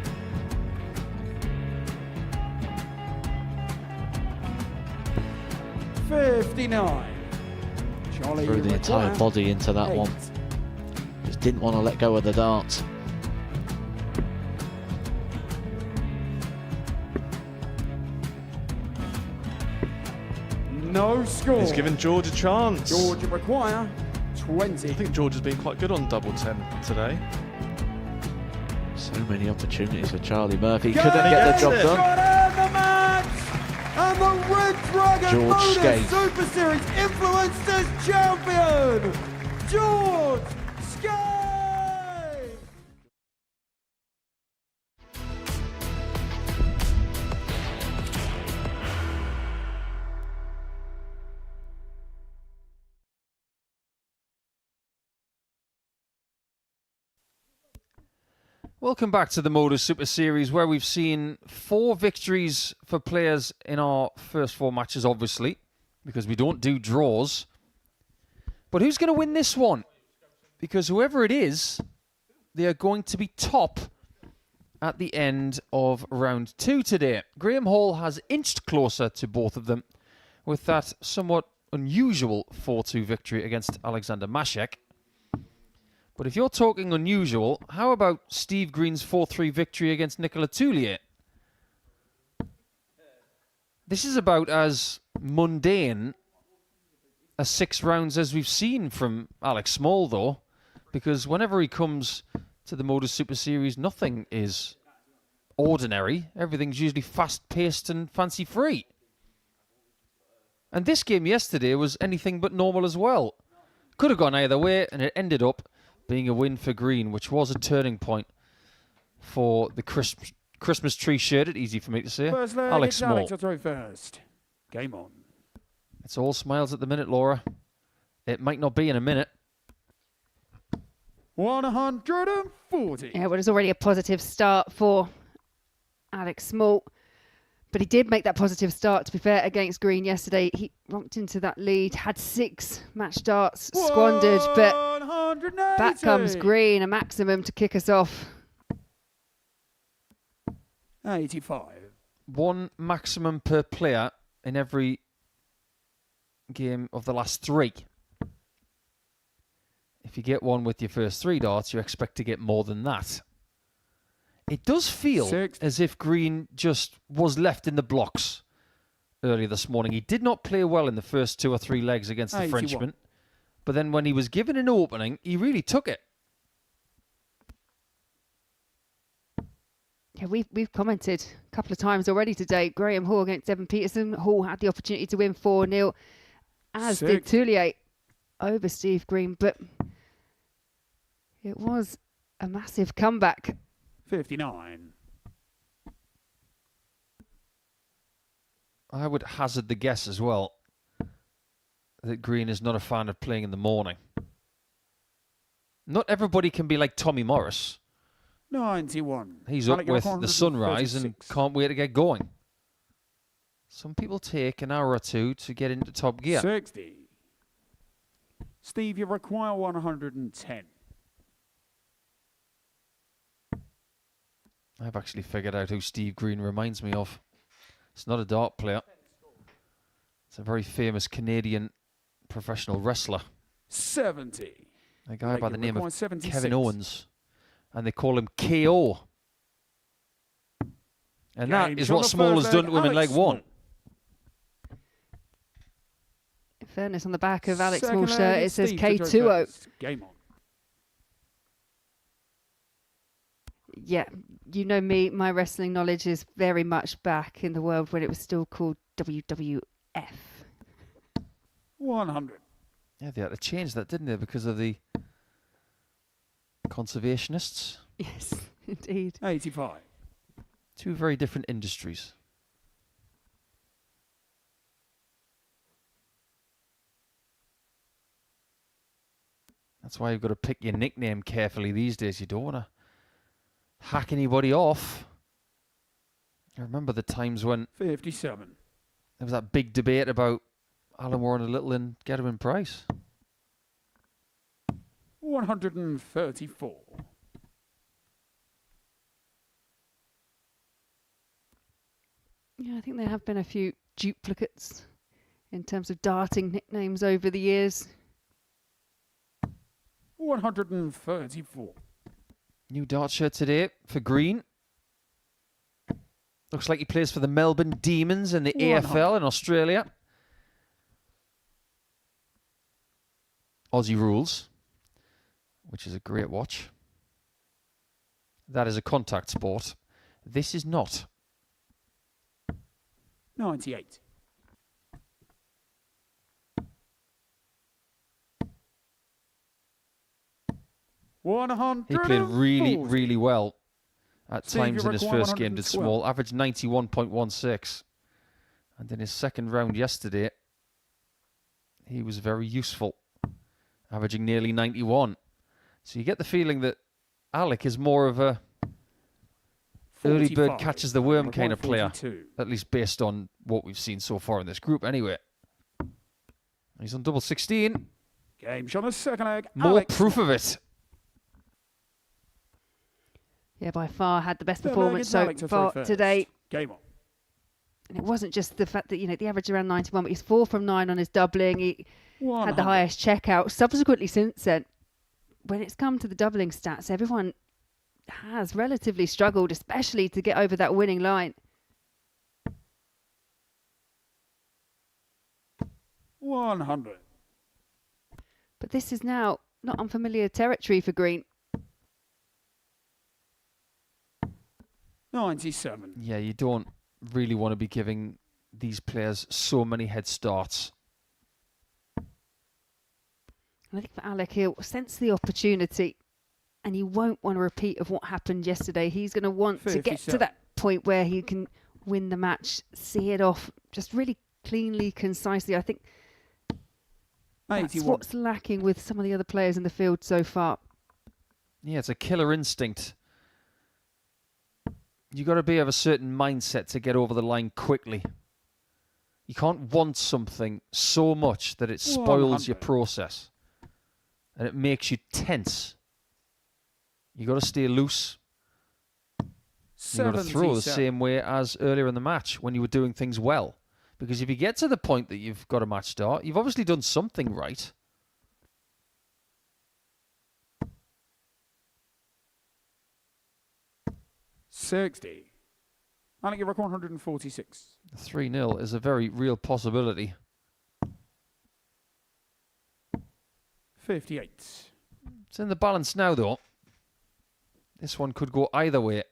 $59. Charlie Threw the entire required body into that 8. one. Just didn't want to let go of the dart. No score. He's given George a chance. Georgia require 20. I think George has been quite good on double 10 today. So many opportunities for Charlie Murphy. Couldn't get the job done. The match! And the Red Dragon George Modus Scaife. Super Series Influencers Champion, George Scaife! Welcome back to the Modus Super Series, where we've seen 4 victories for players in our first 4 matches, obviously, because we don't do draws. But who's going to win this one? Because whoever it is, they are going to be top at the end of round 2 today. Graham Hall has inched closer to both of them with that somewhat unusual 4-2 victory against Alexander Machek. But if you're talking unusual, how about Steve Green's 4-3 victory against Nicolas Thuillier? This is about as mundane as 6 rounds as we've seen from Alex Small, though, because whenever he comes to the Modus Super Series, nothing is ordinary. Everything's usually fast-paced and fancy-free. And this game yesterday was anything but normal as well. Could have gone either way, and it ended up being a win for Green, which was a turning point for the Christmas tree shirted, easy for me to say, Alex Small. Alex to throw first. Game on. It's all smiles at the minute, Laura. It might not be in a minute. 140. Yeah, well, it's already a positive start for Alex Small. But he did make that positive start, to be fair, against Green yesterday. He romped into that lead, had 6 match starts squandered, but back comes Green, a maximum to kick us off. 85. 1 maximum per player in every game of the last 3. If you get 1 with your first 3 darts, you expect to get more than that. It does feel as if Green just was left in the blocks earlier this morning. He did not play well in the first 2 or 3 legs against the Frenchman. But then when he was given an opening, he really took it. Yeah, we've commented a couple of times already today. Graham Hall against Evan Peterson. Hall had the opportunity to win 4-0, as did Tulillier over Steve Green. But it was a massive comeback. 59. I would hazard the guess as well that Green is not a fan of playing in the morning. Not everybody can be like Tommy Morris. 91. He's up with the sunrise and can't wait to get going. Some people take an hour or 2 to get into top gear. 60. Steve, you require 110. I've actually figured out who Steve Green reminds me of. It's not a dart player. It's a very famous Canadian professional wrestler. 70. A guy by the name of 76. Kevin Owens. And they call him KO. And that is what Small has done to him in leg 1. In fairness, on the back of Alex Small's shirt, it says K2O. Game on. Yeah, you know me, my wrestling knowledge is very much back in the world when it was still called WWF. 100. Yeah, they had to change that, didn't they, because of the conservationists? Yes, indeed. 85. 2 very different industries. That's why you've got to pick your nickname carefully these days. You don't want to hack anybody off. I remember the times when 57. there was that big debate about Alan Warren-Little and Gedwin Price. 134. Yeah, I think there have been a few duplicates in terms of darting nicknames over the years. 134. New dart shirt today for Green. Looks like he plays for the Melbourne Demons in the AFL in Australia. Aussie rules, which is a great watch. That is a contact sport. This is not. 98. He played really, really well at times in his first game, did Small. Averaged 91.16. And in his second round yesterday, he was very useful, averaging nearly 91. So you get the feeling that Alec is more of a early bird 45. catches the worm kind of player, 42. at least based on what we've seen so far in this group anyway. He's on double 16. Game shot on the second leg. More Alex proof of it. Yeah, by far had the best Third leg, performance it's so Alex to far throw first. today. Game on. And it wasn't just the fact that, you know, the average around 91, but he's 4 from 9 on his doubling. He had 100. the highest checkout. Subsequently, since then, when it's come to the doubling stats, everyone has relatively struggled, especially to get over that winning line. 100. But this is now not unfamiliar territory for Green. 97. Yeah, you don't really want to be giving these players so many head starts. And I think for Alec, he'll sense the opportunity and he won't want a repeat of what happened yesterday. He's going to want to get to 57. that point where he can win the match, see it off just really cleanly, concisely. I think that's 81. what's lacking with some of the other players in the field so far. Yeah, it's a killer instinct. You got to be of a certain mindset to get over the line quickly. You can't want something so much that it spoils your 100. process and it makes you tense. You got to stay loose. You got to throw the 77. same way as earlier in the match when you were doing things well. Because if you get to the point that you've got a match start, you've obviously done something right. $60. I think you're 146. 3-0 is a very real possibility. 58. It's in the balance now, though. This one could go either way.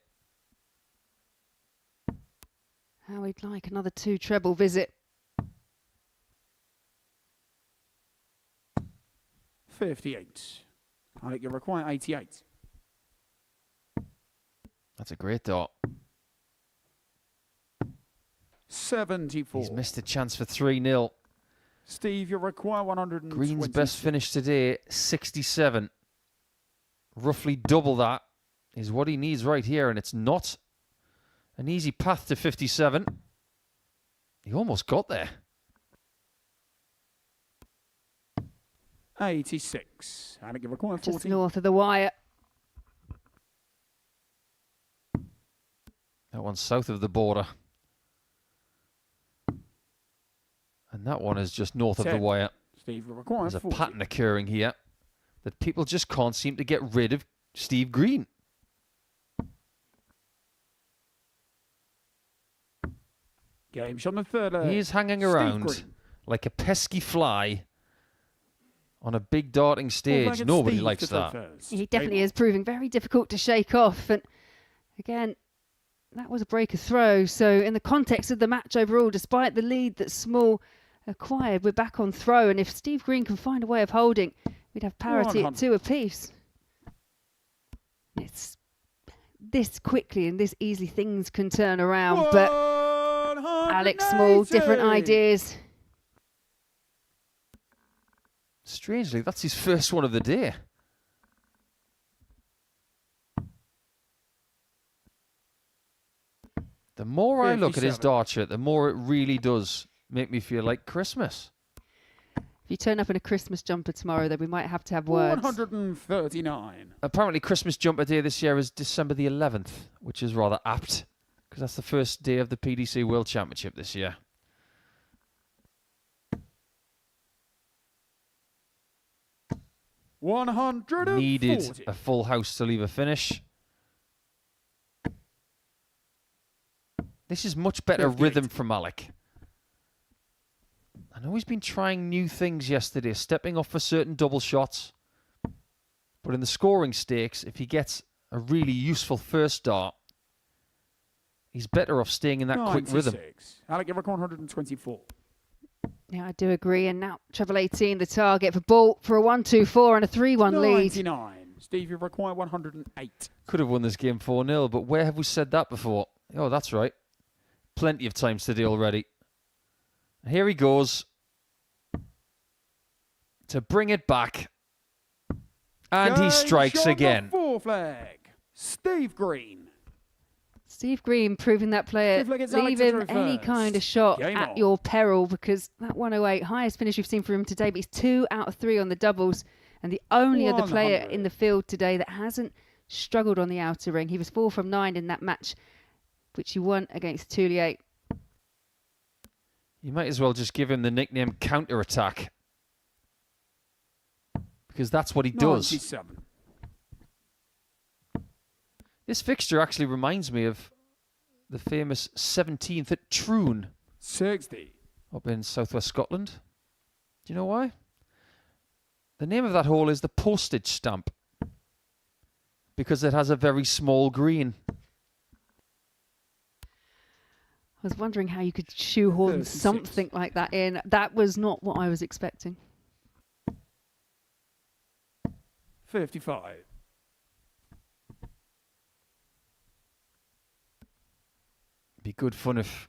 How we'd like another 2 treble visit. 58. I think you require 88. That's a great dart. 74. He's missed a chance for 3-0. Steve, you require 120. Green's best finish today, 67. Roughly double that is what he needs right here, and it's not an easy path to 57. He almost got there. 86. I think you require 40. Just north of the wire. That one's south of the border. And that one is just north of the 10. wire. Steve, you require There's a 40. pattern occurring here that people just can't seem to get rid of Steve Green. Game shot on the third. He's hanging Steve around Green. like a pesky fly on a big darting stage. Full-flagged Nobody Steve likes to throw that. first. He definitely Game is proving very difficult to shake off. And again, that was a breaker throw. So in the context of the match overall, despite the lead that Small acquired, we're back on throw. And if Steve Green can find a way of holding, we'd have parity at 100. 2 apiece. It's this quickly and this easily things can turn around. But Alex Small, different 180. ideas. Strangely, that's his first one of the day. The more I look at his 57. dart shirt, the more it really does make me feel like Christmas. If you turn up in a Christmas jumper tomorrow, then we might have to have words. 139. Apparently, Christmas jumper day this year is December the 11th, which is rather apt, because that's the first day of the PDC World Championship this year. Needed a full house to leave a finish. This is much better 58. rhythm from Alec. I know he's been trying new things yesterday, stepping off for certain double shots. But in the scoring stakes, if he gets a really useful first dart, he's better off staying in that quick rhythm. 96. Alec, you require 124. Yeah, I do agree. And now treble 18, the target for Ball for a 1-2-4 and a 3-1 lead. 99. Steve, you require 108. Could have won this game 4-0, but where have we said that before? Oh, that's right. Plenty of times today already. Here he goes to bring it back. And he strikes again. Full flag. Steve Green. Steve Green proving that player, leave him any kind of shot at your peril, because that 108, highest finish we've seen from him today, but he's 2 out of 3 on the doubles, and the only other player in the field today that hasn't struggled on the outer ring. He was 4 from 9 in that match, which he won against Tulillier. You might as well just give him the nickname Counter Attack, because that's what he does. 97. This fixture actually reminds me of the famous 17th at Troon. 60. Up in southwest Scotland. Do you know why? The name of that hole is the postage stamp, because it has a very small green. I was wondering how you could shoehorn 36. something like that in. That was not what I was expecting. 55. Be good fun if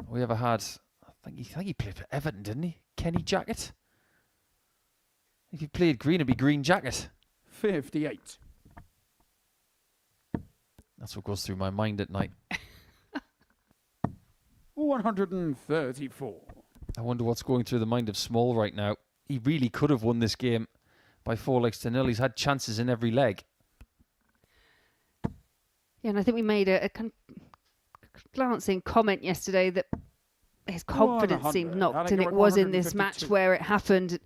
we ever had. I think he played for Everton, didn't he? Kenny Jackett. If he played green, it'd be Green Jacket. 58. That's what goes through my mind at night. 134. I wonder what's going through the mind of Small right now. He really could have won this game by 4-0. He's had chances in every leg. Yeah, and I think we made a glancing comment yesterday that his confidence seemed knocked, and it was in this match where it happened.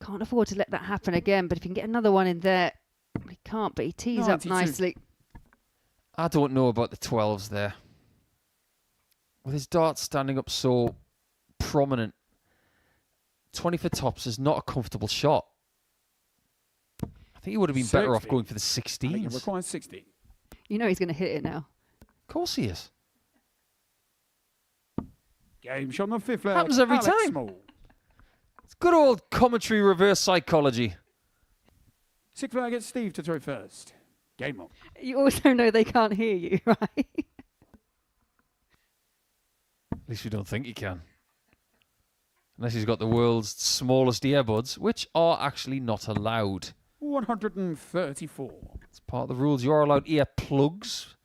Can't afford to let that happen again, but if you can get another one in there, he can't, but he tees 92. up nicely. I don't know about the 12s there. With his darts standing up so prominent, 20 for tops is not a comfortable shot. I think he would have been better off going for the 16s. It requires 60. You know he's going to hit it now. Of course he is. Game shot on the 5th leg. Happens every Alex time. Small. It's good old commentary reverse psychology. 6th flag gets Steve to throw first. Game on. You also know they can't hear you, right? At least we don't think he can. Unless he's got the world's smallest earbuds, which are actually not allowed. 134. It's part of the rules. You're allowed ear plugs.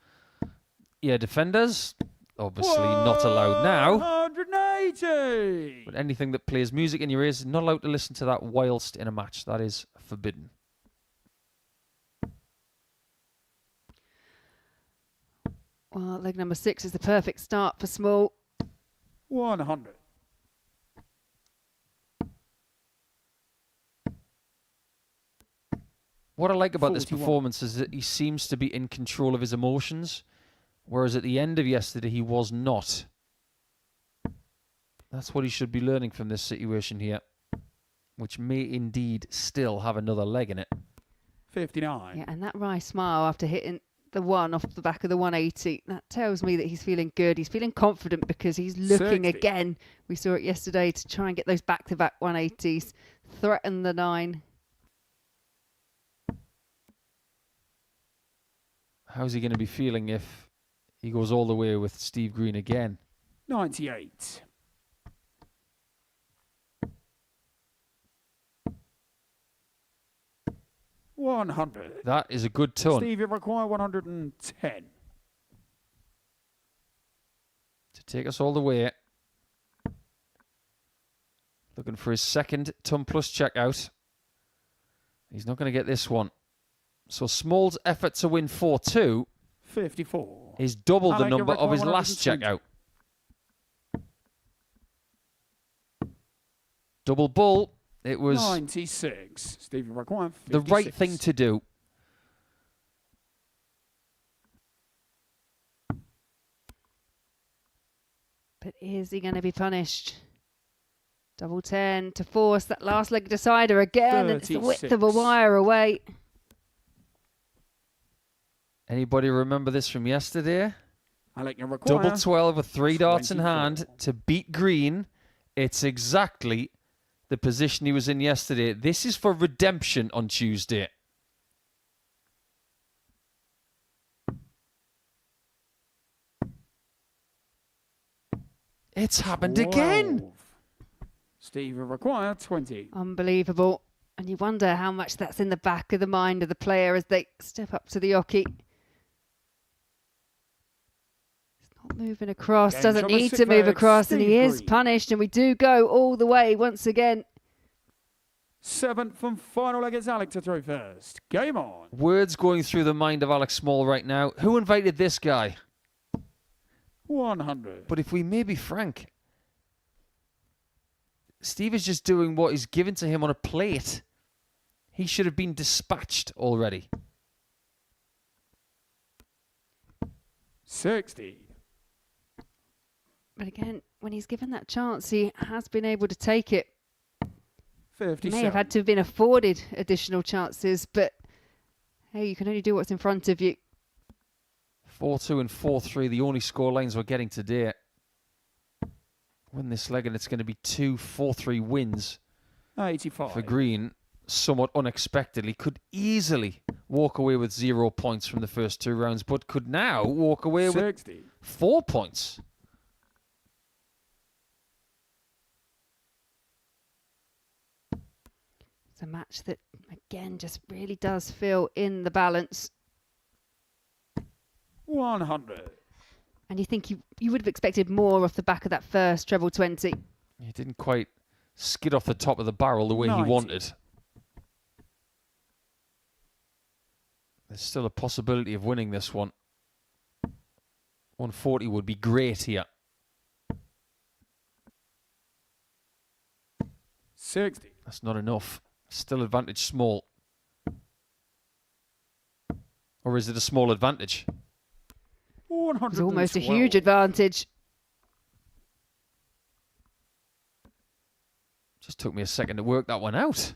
Ear defenders, obviously not allowed now. 180. But anything that plays music in your ears is not allowed to listen to that whilst in a match. That is forbidden. Well, leg number 6 is the perfect start for Small. 100. What I like about this 41. performance is that he seems to be in control of his emotions, whereas at the end of yesterday he was not. That's what he should be learning from this situation here, which may indeed still have another leg in it. 59. Yeah, and that wry smile after hitting the 1 off the back of the 180, that tells me that he's feeling good. He's feeling confident because he's looking 60. again. We saw it yesterday to try and get those back-to-back 180s, threaten the 9. How's he going to be feeling if he goes all the way with Steve Green again? 98. $100. That is a good ton. Steve, you require 110. To take us all the way. Looking for his second ton plus checkout. He's not going to get this one. So Small's effort to win 4-2 54. is double the Alec, you number of require his last 120. checkout. Double bull. It was 96. Steve, you require 56. the right thing to do. But is he going to be punished? Double 10 to force that last leg decider again. And it's the width of a 36. wire away. Anybody remember this from yesterday? Alec, you require Double 12 with 3 darts in 24. hand to beat Green. It's exactly the position he was in yesterday. This is for redemption on Tuesday. It's happened again. 12. Steve, you require 20. Unbelievable. And you wonder how much that's in the back of the mind of the player as they step up to the oche. moving across, Game doesn't trouble need to six move for across, and he Steve is Green. punished, and we do go all the way once again. 7th and final leg, it's Alec to throw first. Game on. Words going through the mind of Alex Small right now. Who invited this guy? 100. But if we may be frank, Steve is just doing what is given to him on a plate. He should have been dispatched already. 60. But again, when he's given that chance, he has been able to take it. He 57. may have had to have been afforded additional chances, but hey, you can only do what's in front of you. 4-2 and 4-3, the only score lines we're getting today. Win this leg and it's going to be 2 4-3 wins 85. for Green. Somewhat unexpectedly, could easily walk away with 0 points from the first 2 rounds, but could now walk away 60. with 4 points. It's a match that, again, just really does feel in the balance. 100. And you think you would have expected more off the back of that first treble 20. He didn't quite skid off the top of the barrel the way 90. he wanted. There's still a possibility of winning this one. 140 would be great here. 60. That's not enough. Still advantage small. Or is it a small advantage? 100. It's almost a huge advantage. Just took me a second to work that one out.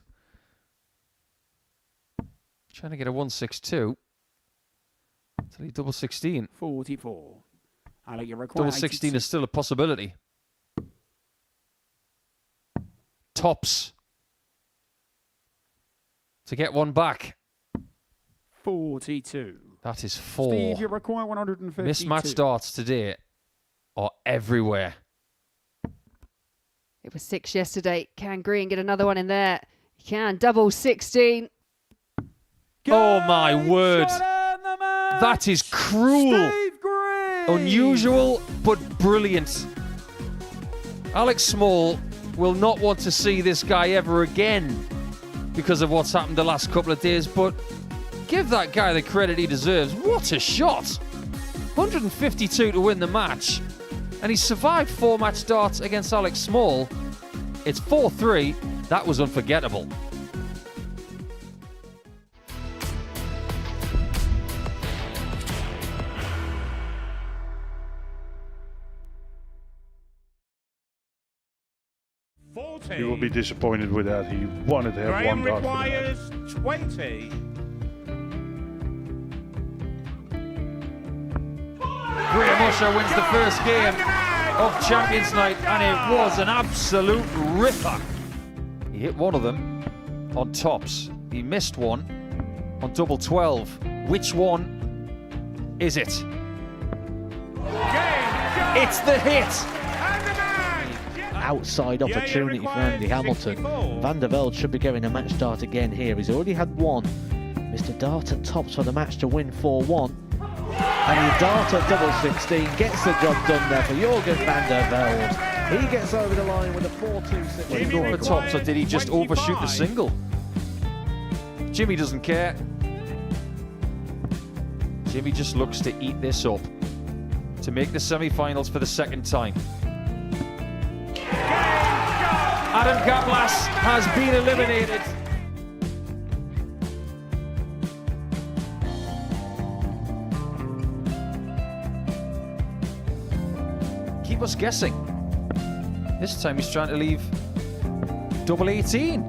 Trying to get a 162. Until he double 16. 44. Alec, you require Double 16 is still a possibility. Tops. To get one back. 42. That is 4. Steve, you require 152. Mismatched darts today are everywhere. It was 6 yesterday. Can Green get another one in there? He can. Double 16. Oh my word. That is cruel. Steve Green. Unusual, but brilliant. Alex Small will not want to see this guy ever again because of what's happened the last couple of days, but give that guy the credit he deserves. What a shot. 152 to win the match. And he survived 4 match darts against Alex Small. It's 4-3. That was unforgettable. You will be disappointed with that. He wanted to have Graham one dart for the match. requires 20. Graham Usher wins the first game of Champions Night, and it was an absolute ripper. He hit one of them on tops. He missed one on double 12. Which one is it? It's the hit. Outside opportunity for Andy Hamilton. Van der Velde should be getting a match start again here. He's already had one. Mr. Dart at tops for the match to win 4-1. And Dart at double 16 gets the job done there for Jurgen van der Velde. He gets over the line with a 4-2. Did he go for tops, or did he just overshoot the single? Jimmy doesn't care. Jimmy just looks to eat this up to make the semi-finals for the second time. Adam Gablas has been eliminated. Keep us guessing. This time he's trying to leave double 18.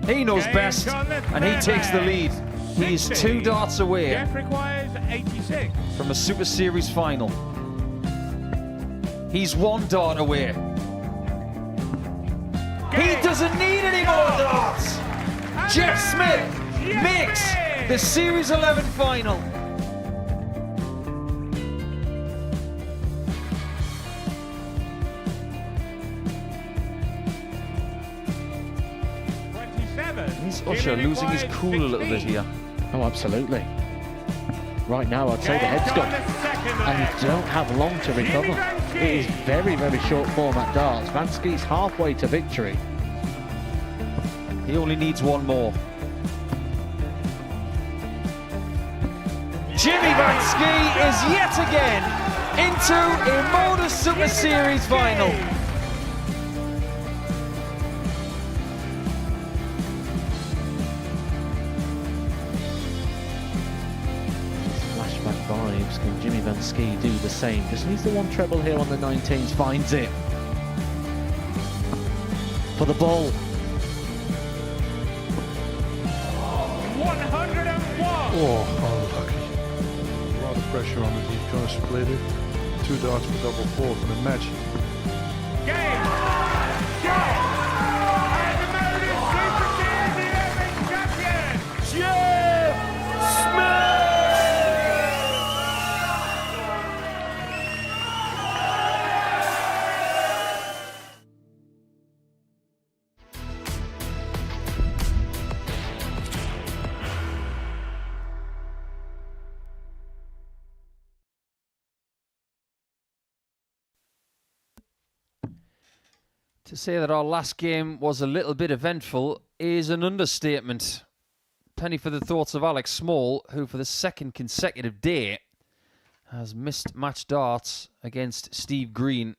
He knows best, and he takes the lead. He's 2 darts away Jeff requires 86. from a Super Series final. He's 1 dart away. He doesn't need any more darts. Jeff Smith makes the Series 11 final. Is Usher losing his cool a little bit here? Oh, absolutely. Right now, I'd say the head's gone, and you don't have long to recover. It is very, very short form at darts. Vansky's halfway to victory. He only needs one more. Jimmy Vansky is yet again into a Modus Super Series final. Flashback vibes. Can Jimmy Vansky do the same? Just needs the one treble here on the 19s. Finds it. For the ball. 101. Oh, unlucky. A lot of pressure on it. He's going to split it. 2 darts for double fourth in a match. Game. And the Modus Super Series 11 champion, Jeff Smith. To say that our last game was a little bit eventful is an understatement. Penny for the thoughts of Alex Small, who for the second consecutive day has missed match darts against Steve Green,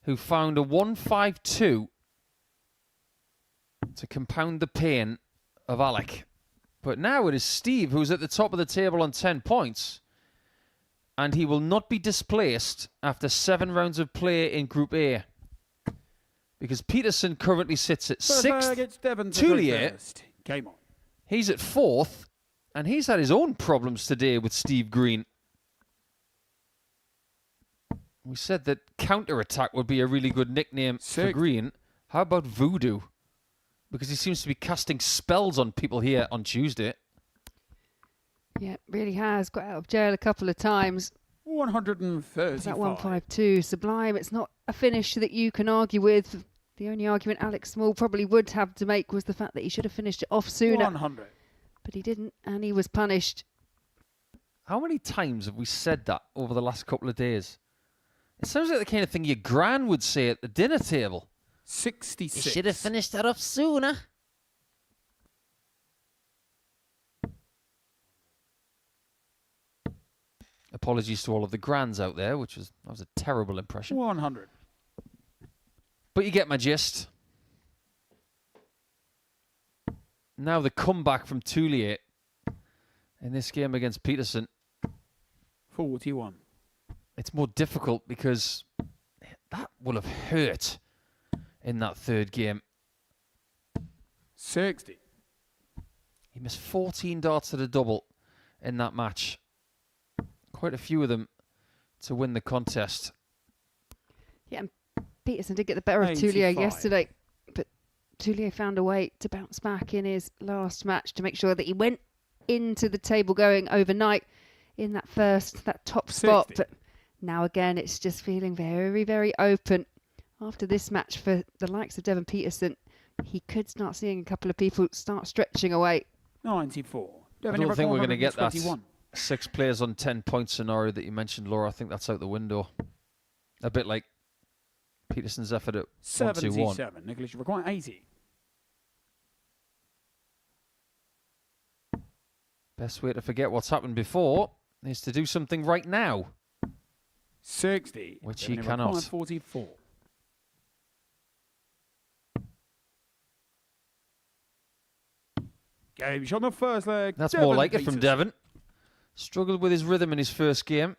who found a 1-5-2 to compound the pain of Alec. But now it is Steve who's at the top of the table on 10 points, and he will not be displaced after 7 rounds of play in Group A. Because Peterson currently sits at 6th. Thuillier, Game on. he's at 4th, and he's had his own problems today with Steve Green. We said that counter-attack would be a really good nickname for Green. How about Voodoo? Because he seems to be casting spells on people here on Tuesday. Yeah, really has. Got out of jail a couple of times. 135. That 1-5-2, sublime. It's not a finish that you can argue with. The only argument Alex Small probably would have to make was the fact that he should have finished it off sooner. 100. But he didn't, and he was punished. How many times have we said that over the last couple of days? It sounds like the kind of thing your gran would say at the dinner table. 66. You should have finished that off sooner. Apologies to all of the grands out there, that was a terrible impression. 100. But you get my gist. Now the comeback from Tulillier in this game against Peterson. 41. It's more difficult because that will have hurt in that third game. 60. He missed 14 darts at a double in that match. Quite a few of them to win the contest. Yeah, and Peterson did get the better of Thuillier yesterday, but Thuillier found a way to bounce back in his last match to make sure that he went into the table going overnight in that top spot. 60. But now again, it's just feeling very, very open. After this match for the likes of Devon Peterson, he could start seeing a couple of people start stretching away. 94. I don't think we're going to get that 6 players on 10 point scenario that you mentioned, Laura. I think that's out the window. A bit like Peterson's effort at 1-2-1. 77. Nicholas, you require 80. Best way to forget what's happened before is to do something right now. 60. Which he cannot. 44. Game shot on the first leg. That's more like it from Devon. Struggled with his rhythm in his first game.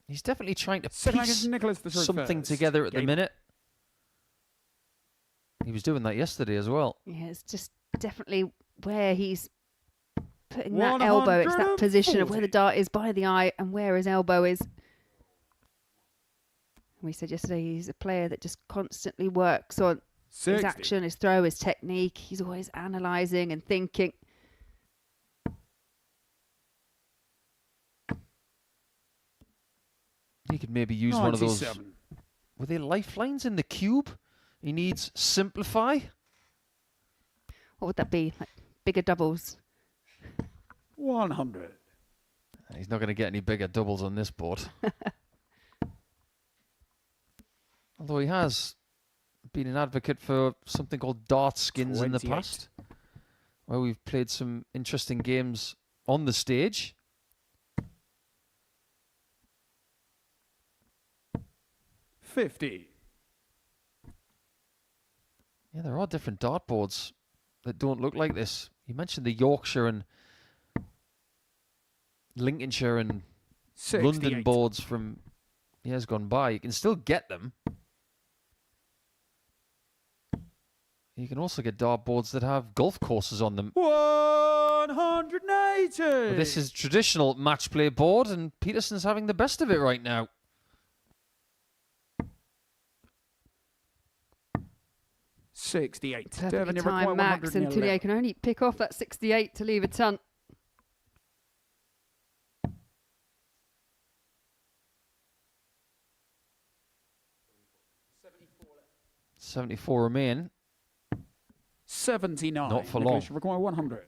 He's definitely trying to piece something together at the minute. He was doing that yesterday as well. Yeah, it's just definitely where he's putting that elbow. It's that position of where the dart is by the eye and where his elbow is. We said yesterday he's a player that just constantly works on 60. his action, his throw, his technique. He's always analysing and thinking. He could maybe use 97. One of those. Were there lifelines in the cube? He needs simplify. What would that be? Like bigger doubles? 100. He's not going to get any bigger doubles on this board. Although he has been an advocate for something called dart skins in the past, where we've played some interesting games on the stage. 50. Yeah, there are different dartboards that don't look like this. You mentioned the Yorkshire and Lincolnshire and 68. London boards from years gone by. You can still get them. You can also get dartboards that have golf courses on them. 180. But this is traditional match play board, and Peterson's having the best of it right now. 68. Perfectly timed Max, and Tulillier can only pick off that 68 to leave a ton. $74 remain. 79. Not for long. Require 100.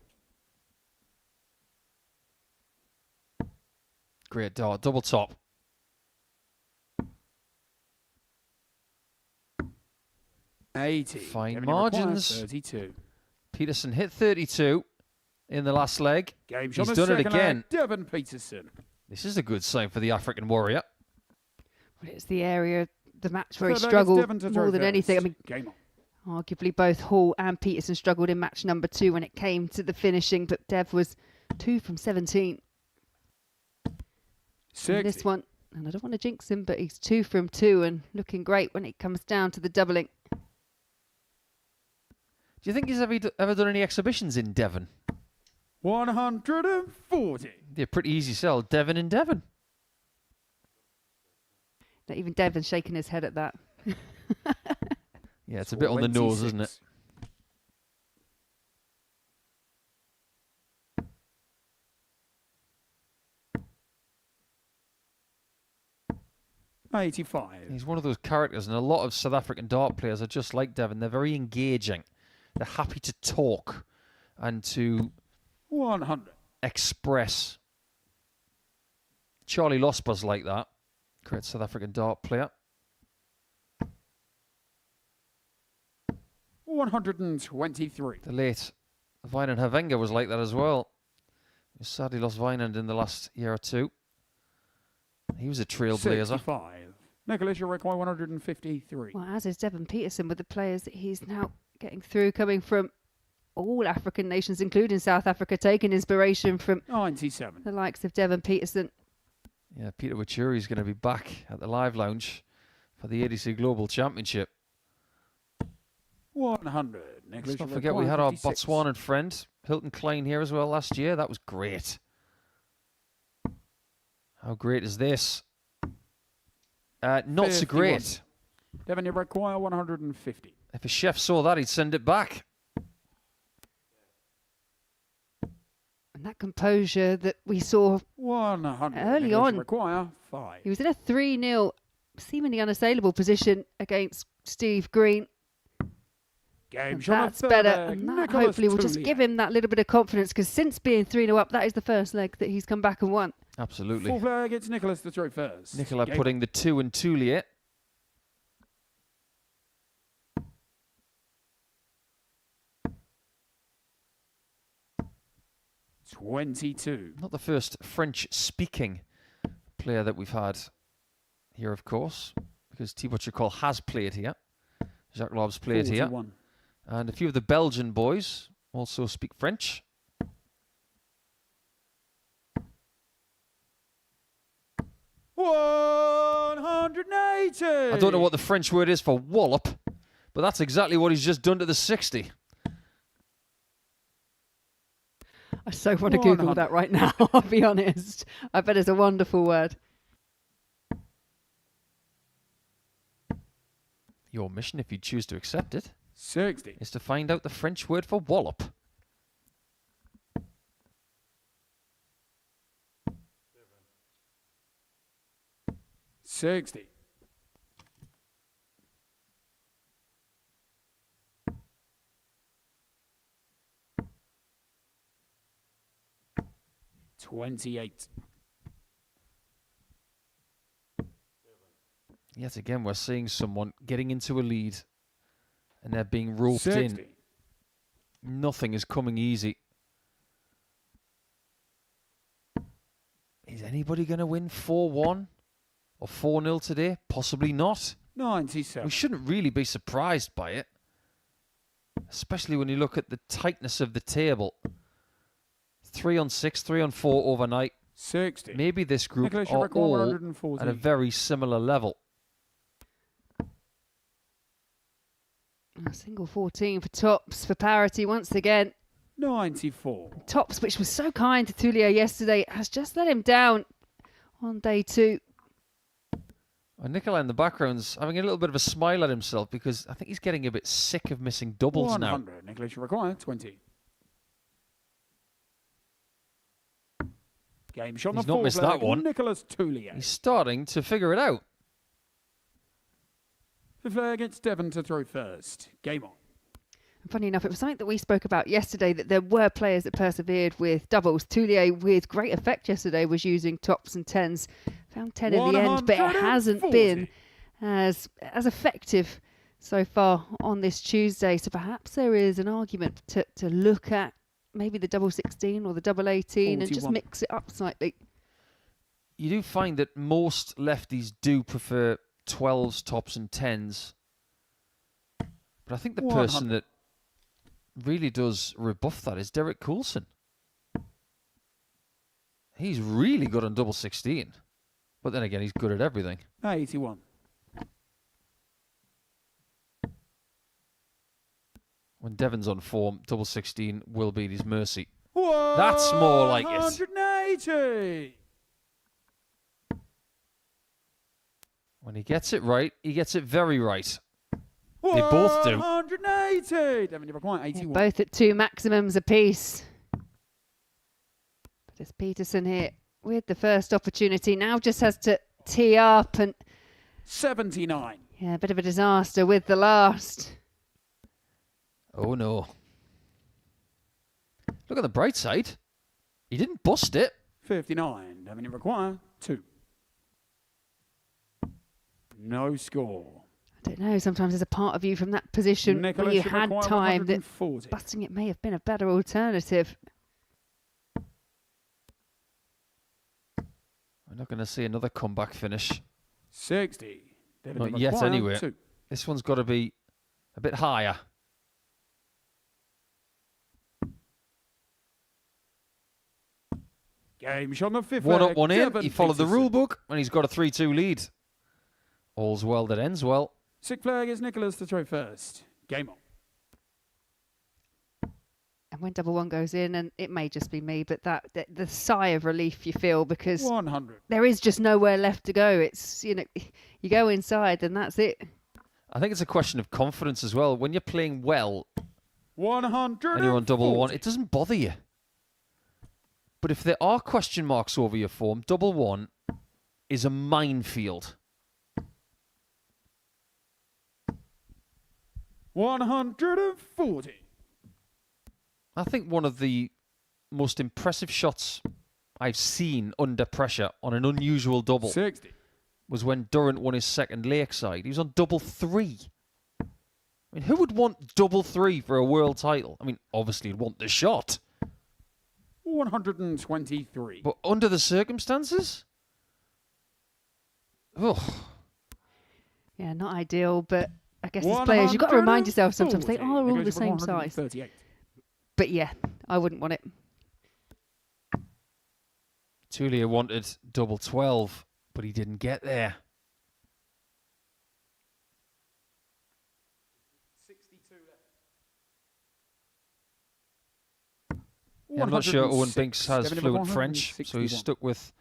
Great dart, double top. Fine margins. 32. Peterson hit 32 in the last leg. Game He's done it again. Devon Peterson. This is a good sign for the African warrior. Well, it's the area, the match where he struggled more than anything. I mean, game on. Arguably both Hall and Peterson struggled in match number 2 when it came to the finishing, but Dev was 2 from 17. In this one, and I don't want to jinx him, but he's 2 from 2 and looking great when it comes down to the doubling. Do you think he's ever done any exhibitions in Devon? 140. Yeah, pretty easy sell. Devon in Devon. Not even Devon's shaking his head at that. Yeah, it's a bit on the nose, isn't it? $85. He's one of those characters, and a lot of South African dart players are just like Devon. They're very engaging. They're happy to talk and to 100. express. Charlie Losper's like that. Great South African dart player. 123. The late Wynand Havenga was like that as well. He sadly lost Wynand in the last year or two. He was a trailblazer. 65. Nicholas, you require 153. Well, as is Devon Peterson with the players that he's now getting through, coming from all African nations, including South Africa, taking inspiration from 97. the likes of Devon Peterson. Yeah, Peter Wachuri's going to be back at the Live Lounge for the ADC Global Championship. 100. Let's not forget we had our Botswanan friend, Hilton Klein, here as well last year. That was great. How great is this? Not so great. Devon, you require 150. If a chef saw that, he'd send it back. And that composure that we saw 100. early Nicholas, on. Require 5. He was in a 3-0, seemingly unassailable position against Steve Green. Game That's better. And that hopefully will just give him that little bit of confidence, because since being 3-0 up, that is the first leg that he's come back and won. Absolutely. Full flag gets Nicholas to throw first. Nicola putting the 2 in Thuillier. $22. Not the first French-speaking player that we've had here, of course, because Thibaut Chacol has played here. Jacques Lob's played 41. here. And a few of the Belgian boys also speak French. $180. I don't know what the French word is for wallop, but that's exactly what he's just done to the 60. I so want to Google that right now, I'll be honest. I bet it's a wonderful word. Your mission, if you choose to accept it, 60. is to find out the French word for wallop. $60. $28. Yet again, we're seeing someone getting into a lead and they're being roped 60. in. Nothing is coming easy. Is anybody going to win 4-1 or 4-0 today? Possibly not. 97. We shouldn't really be surprised by it, especially when you look at the tightness of the table. 3-on-6, 3-on-4 overnight. 60. Maybe this group Nicholas, you are record all 140. at a very similar level. A single 14 for Tops for parity once again. 94. Tops, which was so kind to Thuillier yesterday, has just let him down on day 2. And Nikolai in the background's having a little bit of a smile at himself because I think he's getting a bit sick of missing doubles 100. now. Nicholas, you require 20. Game shot on He's the not missed fourth that leg, one. Nicholas Tulillier. He's starting to figure it out. The flag against Devon to throw first. Game on. Funny enough, it was something that we spoke about yesterday, that there were players that persevered with doubles. Thuillier, with great effect yesterday, was using tops and tens. Found 10 in the end, but it hasn't been as effective so far on this Tuesday. So perhaps there is an argument to look at maybe the double 16 or the double 18 and just mix it up slightly. You do find that most lefties do prefer 12s, tops and 10s. But I think the person that really does rebuff that is Derek Coulson. He's really good on double 16. But then again, he's good at everything. 81. When Devon's on form, double 16 will be his mercy. 180. That's more like it. 180. When he gets it right, he gets it very right. They both do. 180. Devon, you require 81. Both at 2 maximums apiece. But it's Peterson here with the first opportunity. Now just has to tee up and... 79. Yeah, a bit of a disaster with the last. Oh no. Look at the bright side. He didn't bust it. 59. Devon, you require 2. No score. I don't know, sometimes there's a part of you from that position Nicholas, where you you had require time that 140. busting it may have been a better alternative. We're not going to see another comeback finish. 60. Devon, Not you yet require anyway. 2. This one's got to be a bit higher. Game shot on the fifth One leg, up, one in. Devon He followed the Peterson. rule book and he's got a 3-2 lead. All's well that ends well. Sixth flag is Nicholas to throw first. Game on. And when double one goes in, and it may just be me, but the sigh of relief you feel, because 100. there is just nowhere left to go. It's, you go inside and that's it. I think it's a question of confidence as well. When you're playing well 100 and you're on double one, it doesn't bother you. But if there are question marks over your form, double one is a minefield. 140. I think one of the most impressive shots I've seen under pressure on an unusual double 60. was when Durrant won his second Lakeside. He was on double 3. I mean, who would want double 3 for a world title? I mean, obviously you'd want the shot. 123. But under the circumstances? Oh. Yeah, not ideal, but I guess as players, you've got to remind yourself sometimes they are all the same size. 138. But yeah, I wouldn't want it. Tulillier wanted double 12, but he didn't get there. 62 left. Yeah, I'm not sure Owen 106. Binks has Devon, fluent French, so 161. he's stuck with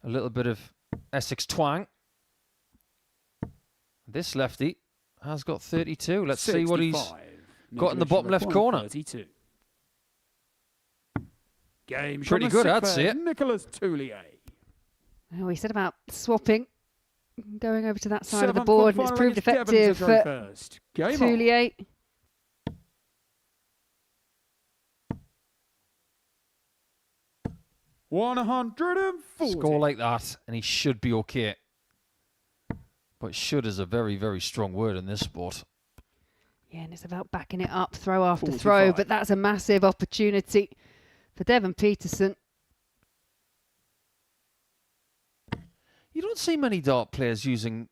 a little bit of Essex twang. This lefty has got 32. Let's see what he's 65. got in the Nicholas bottom left Requan, corner. 32. Game Pretty shot good, on the I'd sixth say leg, it. Nicholas Tulillier. Oh, we said about swapping, going over to that side of the Seventh board, and quarterfinal it's proved against Devon to effective throw for first. Game on. Thuillier. $140. Score like that, and he should be okay. But should is a very, very strong word in this sport. Yeah, and it's about backing it up, throw after throw. But that's a massive opportunity for Devon Peterson. You don't see many dart players using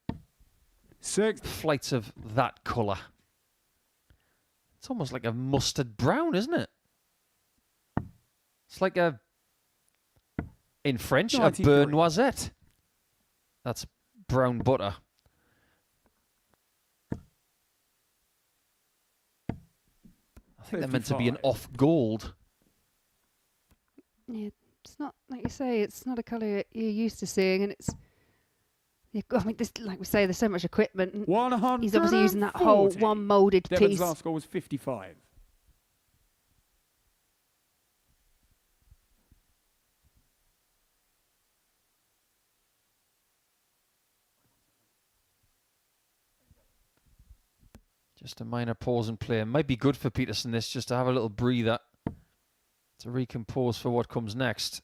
flights of that colour. It's almost like a mustard brown, isn't it? It's like a, in French, a beurre noisette. That's brown butter. I think they're meant to be an off gold. Yeah, it's not, like you say, it's not a colour you're used to seeing, and it's, I mean, this, like we say, there's so much equipment. And he's obviously using that whole one moulded piece. Devon's last score was 55. Just a minor pause and play. Might be good for Peterson, this, just to have a little breather to recompose for what comes next.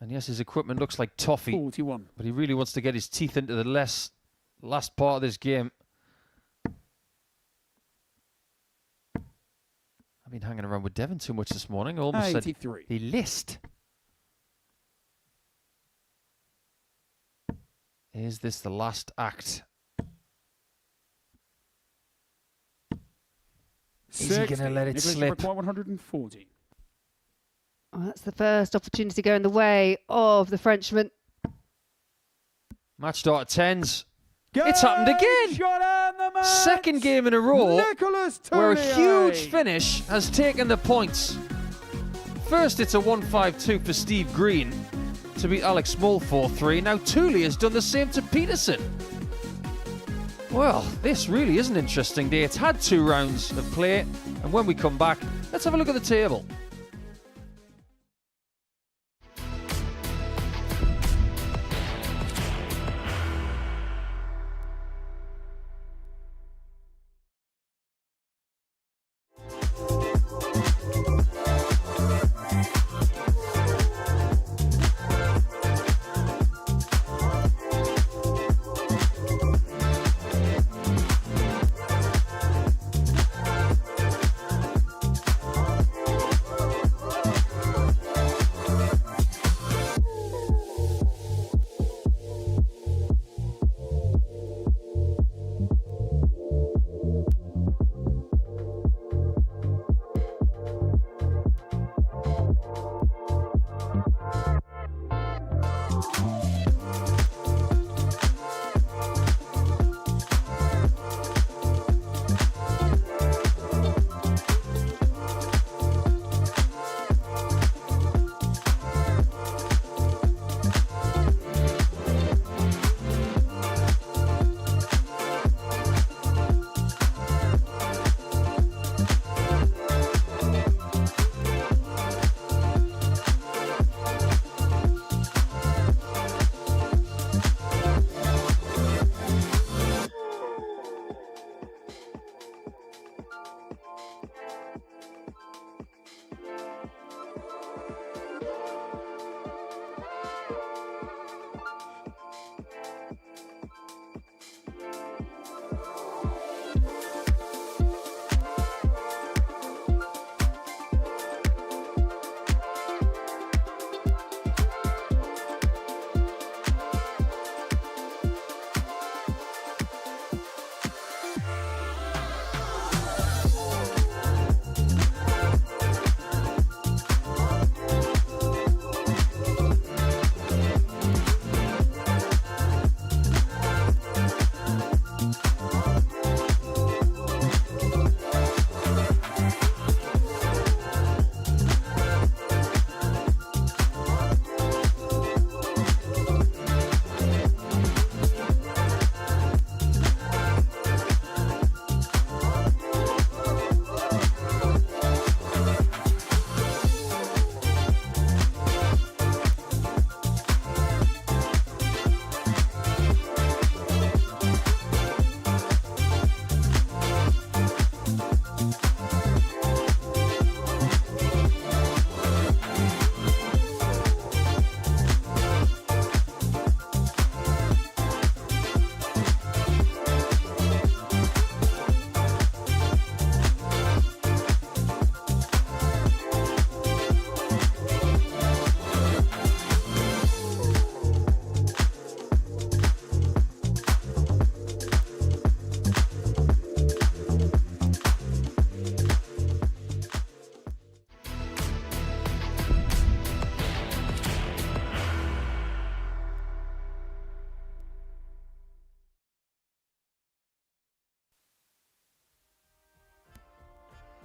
And yes, his equipment looks like toffee. 41. But he really wants to get his teeth into the last part of this game. I've been hanging around with Devon too much this morning. I almost 83. said the list. Is this the last act? Is he going to let it slip? 140. Well, that's the first opportunity going the way of the Frenchman. Match start at 10s. It's happened again. Second game in a row where a huge finish has taken the points. First, it's a 1-5-2 for Steve Green to beat Alex Small 4-3. Now Thuillier has done the same to Peterson. Well, this really is an interesting day. It's had 2 rounds of play, and when we come back, let's have a look at the table.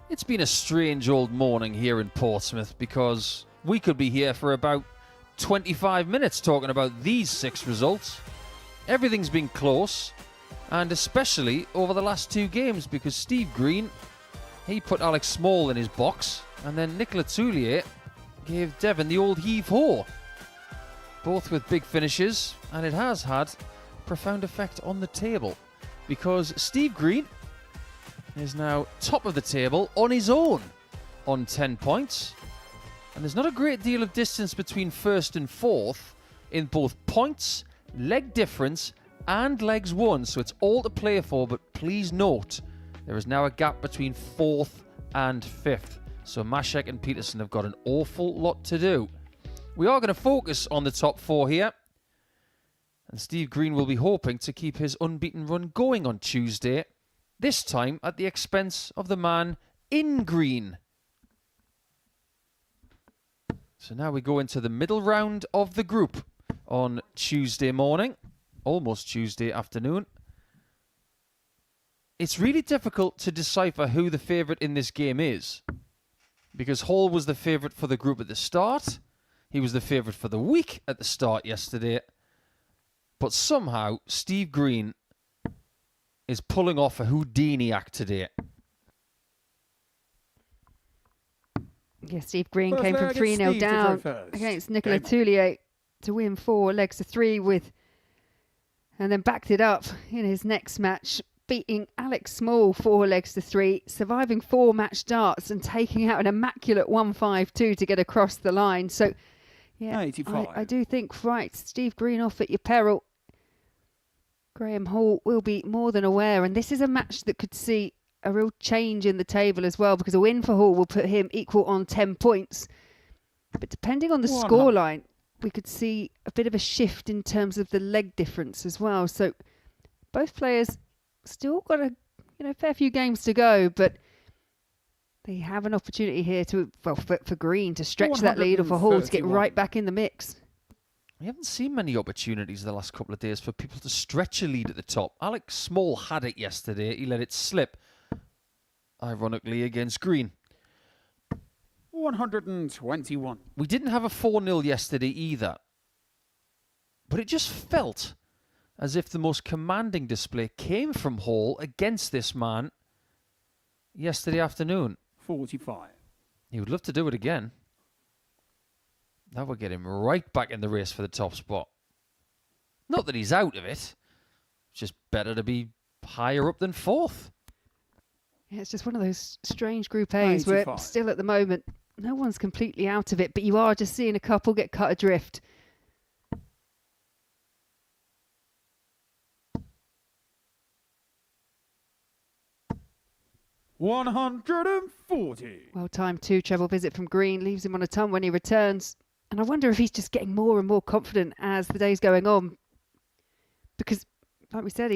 It's been a strange old morning here in Portsmouth because we could be here for about 25 minutes talking about these 6 results. Everything's been close, and especially over the last 2 games because Steve Green, he put Alex Small in his box, and then Nicola Thuillier gave Devon the old heave-ho. Both with big finishes, and it has had a profound effect on the table because Steve Green is now top of the table on his own on 10 points. And there's not a great deal of distance between first and fourth in both points, leg difference, and legs won. So it's all to play for, but please note, there is now a gap between fourth and fifth. So Machek and Peterson have got an awful lot to do. We are going to focus on the top 4 here. And Steve Green will be hoping to keep his unbeaten run going on Tuesday. This time at the expense of the man in green. So now we go into the middle round of the group on Tuesday morning. Almost Tuesday afternoon. It's really difficult to decipher who the favourite in this game is. Because Hall was the favourite for the group at the start. He was the favourite for the week at the start yesterday. But somehow Steve Green is pulling off a Houdini act today. Yeah, Steve Green came from 3-0 down against Nicola Tulillier to win 4 legs to 3 and then backed it up in his next match, beating Alex Small 4 legs to 3, surviving 4 match darts and taking out an immaculate 1-5-2 to get across the line. So, yeah, I do think, right, Steve Green off at your peril. Graham Hall will be more than aware, and this is a match that could see a real change in the table as well, because a win for Hall will put him equal on 10 points. But depending on the scoreline, we could see a bit of a shift in terms of the leg difference as well. So both players still got a fair few games to go, but they have an opportunity here to, well, for Green to stretch that lead, or for Hall to get right back in the mix. We haven't seen many opportunities the last couple of days for people to stretch a lead at the top. Alex Small had it yesterday. He let it slip, ironically, against Green. 121. We didn't have a 4-0 yesterday either. But it just felt as if the most commanding display came from Hall against this man yesterday afternoon. 45. He would love to do it again. That would get him right back in the race for the top spot. Not that he's out of it. It's just better to be higher up than fourth. Yeah, it's just one of those strange Group A's where still at the moment, no one's completely out of it, but you are just seeing a couple get cut adrift. $140. Well timed 2 treble visit from Green leaves him on a ton when he returns. And I wonder if he's just getting more and more confident as the day's going on. Because, like we said,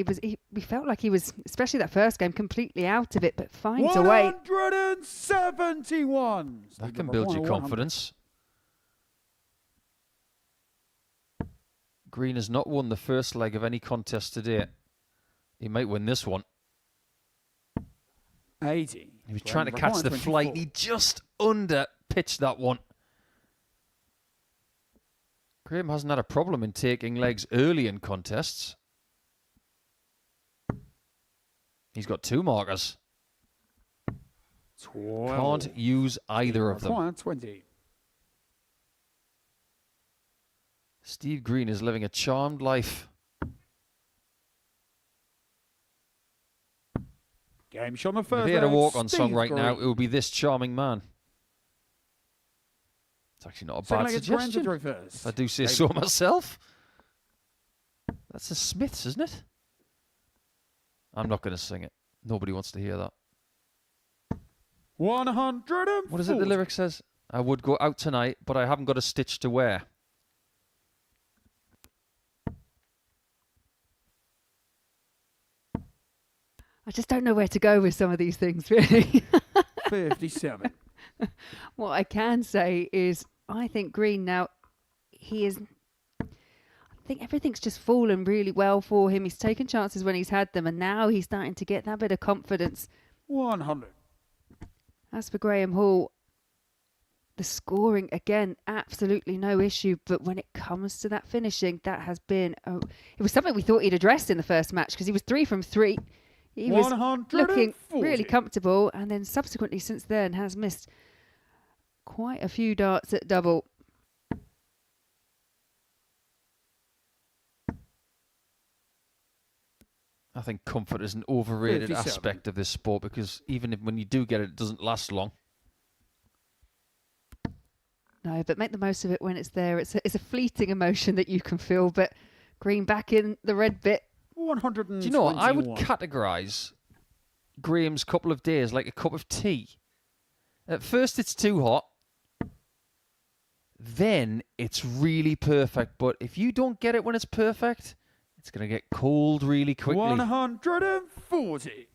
we felt like he was, especially that first game, completely out of it, but finds a way. 171. That can build your confidence. Green has not won the first leg of any contest today. He might win this one. 80. He was trying to catch the flight. He just under-pitched that one. Graham hasn't had a problem in taking legs early in contests. He's got 2 markers. 12. Can't use either of them. 20. Steve Green is living a charmed life. Game shot on the first. If he had a walk-on song right now, it would be this charming man. It's actually not a bad suggestion, if I do say so myself. That's the Smiths, isn't it? I'm not going to sing it. Nobody wants to hear that. 100. What is it the lyric says? I would go out tonight, but I haven't got a stitch to wear. I just don't know where to go with some of these things, really. 57. What I can say is, I think Green now, I think everything's just fallen really well for him. He's taken chances when he's had them, and now he's starting to get that bit of confidence. 100. As for Graham Hall, the scoring, again, absolutely no issue. But when it comes to that finishing, that has been... it was something we thought he'd addressed in the first match because he was 3 from 3. He was looking really comfortable. And then subsequently since then has missed quite a few darts at double. I think comfort is an overrated aspect of this sport because even when you do get it, it doesn't last long. No, but make the most of it when it's there. It's a fleeting emotion that you can feel, but Green back in the red bit. 121. Do you know what? I would categorise Graham's couple of days like a cup of tea. At first it's too hot. Then it's really perfect. But if you don't get it when it's perfect, it's going to get cold really quickly. 140.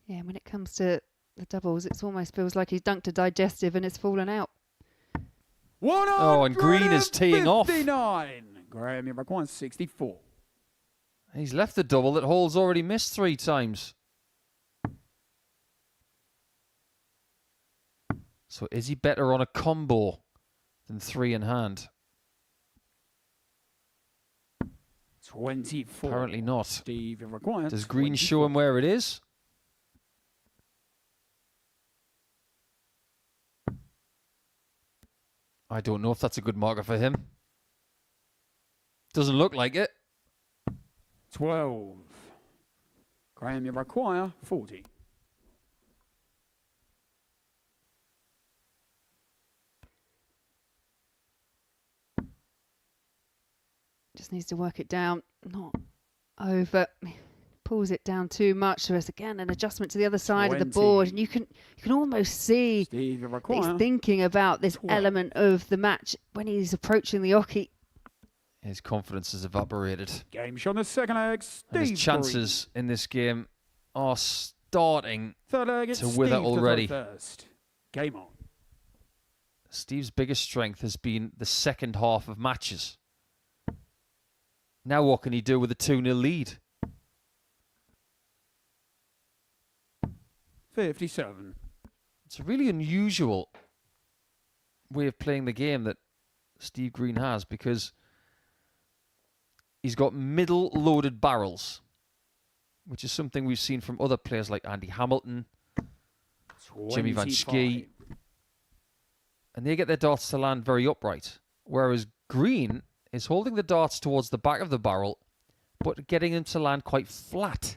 Yeah, when it comes to the doubles, it almost feels like he's dunked a digestive and it's fallen out. Oh, and Green is teeing off. Graham, you require 64. He's left the double that Hall's already missed 3 times. So is he better on a combo than 3 in hand? 24. Apparently not. Steve, you require Does Green show him where it is? I don't know if that's a good marker for him. Doesn't look like it. 12. Graham, you require 40. Just needs to work it down, not over. Pulls it down too much. So it's again an adjustment to the other side of the board, and you can almost see Steve, he's thinking about this element of the match when he's approaching the ocky. His confidence has evaporated. Game shot on the second leg. And his chances in this game are starting third leg, to wither already. First. Game on. Steve's biggest strength has been the second half of matches. Now what can he do with a 2-0 lead? 57. It's a really unusual way of playing the game that Steve Green has because he's got middle-loaded barrels, which is something we've seen from other players like Andy Hamilton, 25. Jimmy Van Schie, and they get their darts to land very upright, whereas Green is holding the darts towards the back of the barrel, but getting them to land quite flat.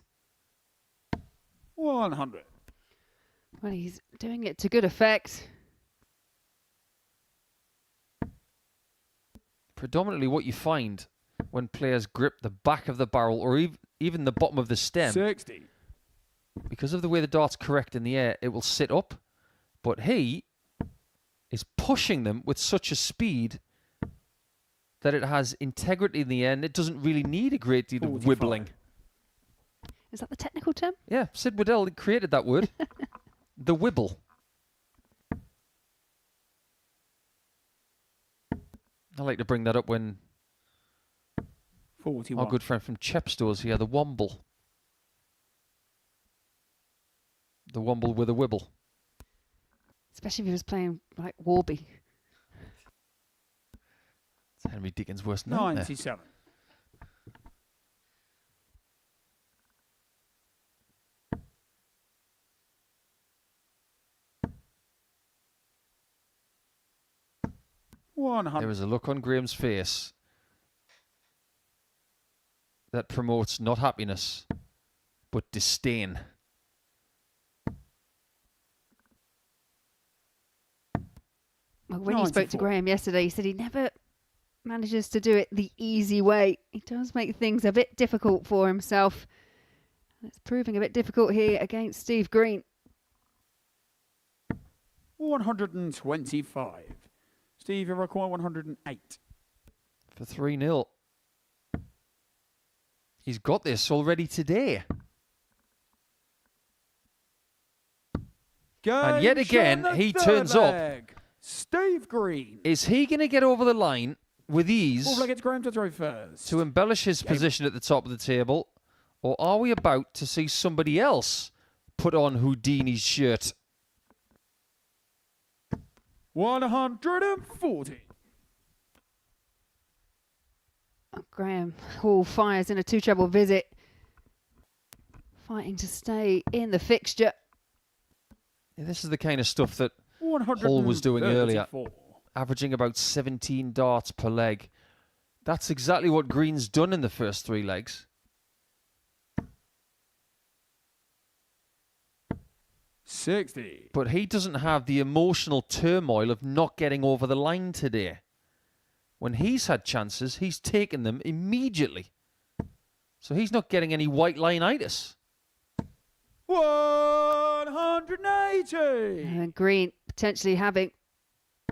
100. Well, he's doing it to good effect. Predominantly what you find when players grip the back of the barrel or even the bottom of the stem, 60. because of the way the dart's correct in the air, it will sit up. But he is pushing them with such a speed that it has integrity in the end. It doesn't really need a great deal 45. of wibbling. Is that the technical term? Yeah, Sid Waddell created that word. The wibble. I like to bring that up when 41. our good friend from Chepstow's here, the womble. The womble with a wibble. Especially if he was playing like Warby. It's Henry Dickens' worst nightmare. 97. There is a look on Graham's face that promotes not happiness, but disdain. Well, when he spoke to Graham yesterday, he said he never manages to do it the easy way. He does make things a bit difficult for himself. It's proving a bit difficult here against Steve Green. 125. Steve, you require 108. For 3-0. He's got this already today. And yet again, he turns up. Steve Green. Is he going to get over the line with ease Graham to throw first. to embellish his position at the top of the table? Or are we about to see somebody else put on Houdini's shirt? 140. Graham Hall fires in a two-treble visit, fighting to stay in the fixture. Yeah, this is the kind of stuff that Hall was doing earlier, averaging about 17 darts per leg. That's exactly what Green's done in the first 3 legs. 60. But he doesn't have the emotional turmoil of not getting over the line today. When he's had chances, he's taken them immediately. So he's not getting any white line-itis. 180. And Green potentially having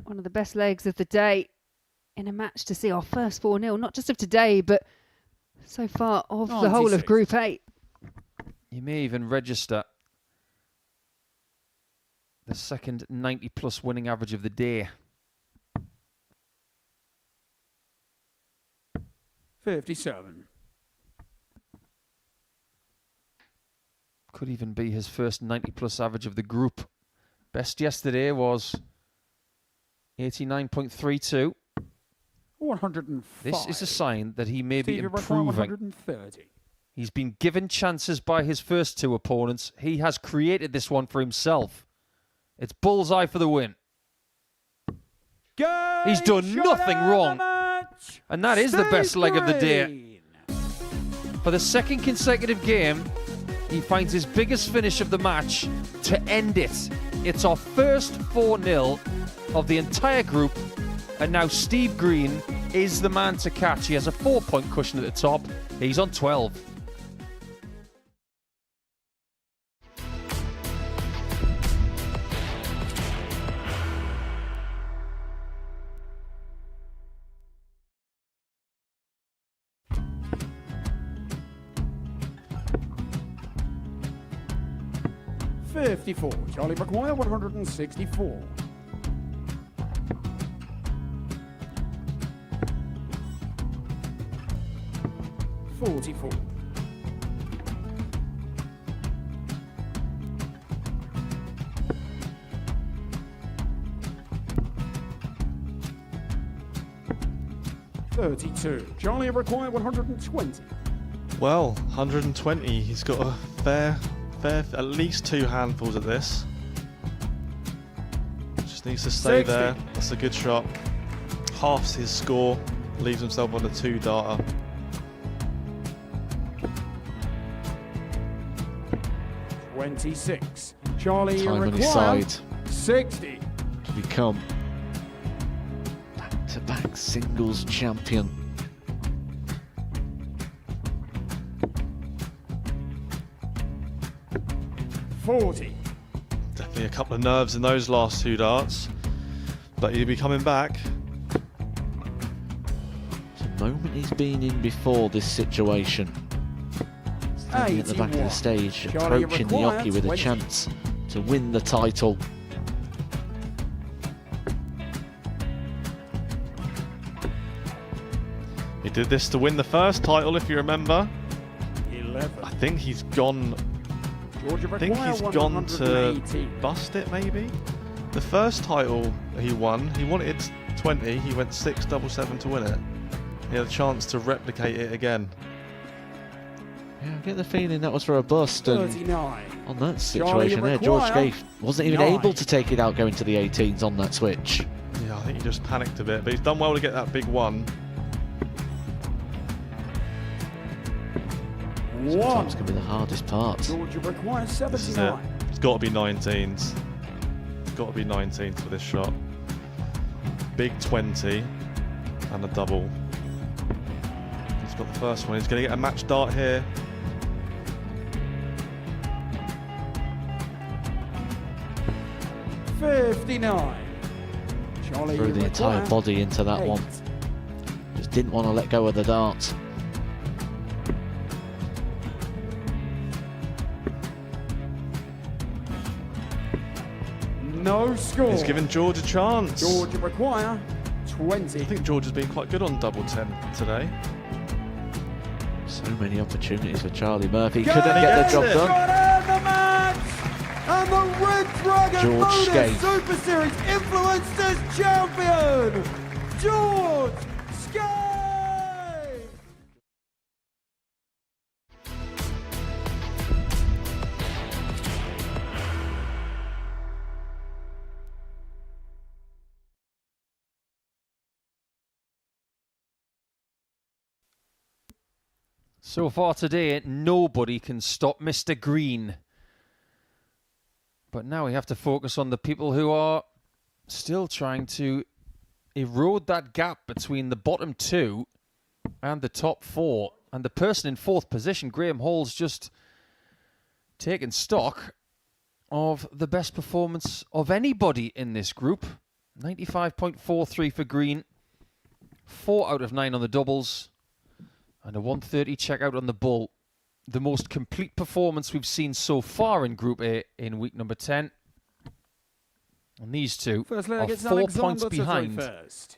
one of the best legs of the day in a match to see our first 4-0, not just of today, but so far of the whole of Group 8. You may even register the second 90-plus winning average of the day. 57. Could even be his first 90-plus average of the group. Best yesterday was 89.32. 105. This is a sign that he may be Stevie improving. 130. He's been given chances by his first 2 opponents. He has created this one for himself. It's bullseye for the win. He's done nothing wrong. And that is the best leg of the day. For the second consecutive game, he finds his biggest finish of the match to end it. It's our first 4-0 of the entire group. And now Steve Green is the man to catch. He has a 4-point cushion at the top. He's on 12. $54. Charlie McGuire, 164. $44. $32. Charlie McGuire, 120. Well, 120. He's got a fair, at least 2 handfuls of this. Just needs to stay 60. there. That's a good shot. Halves his score. Leaves himself on a 2-darter. $26. Charlie Time on his McGuire, side 60. to become back-to-back singles champion. $40. Definitely a couple of nerves in those last 2 darts. But he'll be coming back. It's a moment he's been in before this situation. Standing at the back of the stage, Charlie approaching the McGuire, Oki with a 20. chance to win the title. He did this to win the first title, if you remember. 11. I think he's gone. I think he's gone to bust it, maybe. The first title he won, he wanted 20. He went 6-7-7 to win it. He had a chance to replicate it again. Yeah, I get the feeling that was for a bust, and 39. on that situation there, George Gay wasn't even able to take it out going to the 18s on that switch. Yeah, I think he just panicked a bit, but he's done well to get that big one. Sometimes can be the hardest part. Georgia requires This is it. 79. It's got to be 19s. It's got to be 19s for this shot. Big 20 and a double. He's got the first one. He's going to get a match dart here. $59. Charlie Threw the entire McGuire, body into that 8. one. Just didn't want to let go of the dart. No score. He's given George a chance. Georgia require 20. I think George has been quite good on double 10 today. So So many opportunities for Charlie Murphy. Couldn't get the job done. And the Red Dragon George Modus Skate. Super Series Influencers Champion, George Skate! So far today, nobody can stop Mr. Green. But now we have to focus on the people who are still trying to erode that gap between the bottom two and the top four. And the person in fourth position, Graham Hall's just taken stock of the best performance of anybody in this group. 95.43 for Green, 4 out of 9 on the doubles, and a 130 checkout on the bull. The most complete performance we've seen so far in Group A in week number 10. And these two are 4 points behind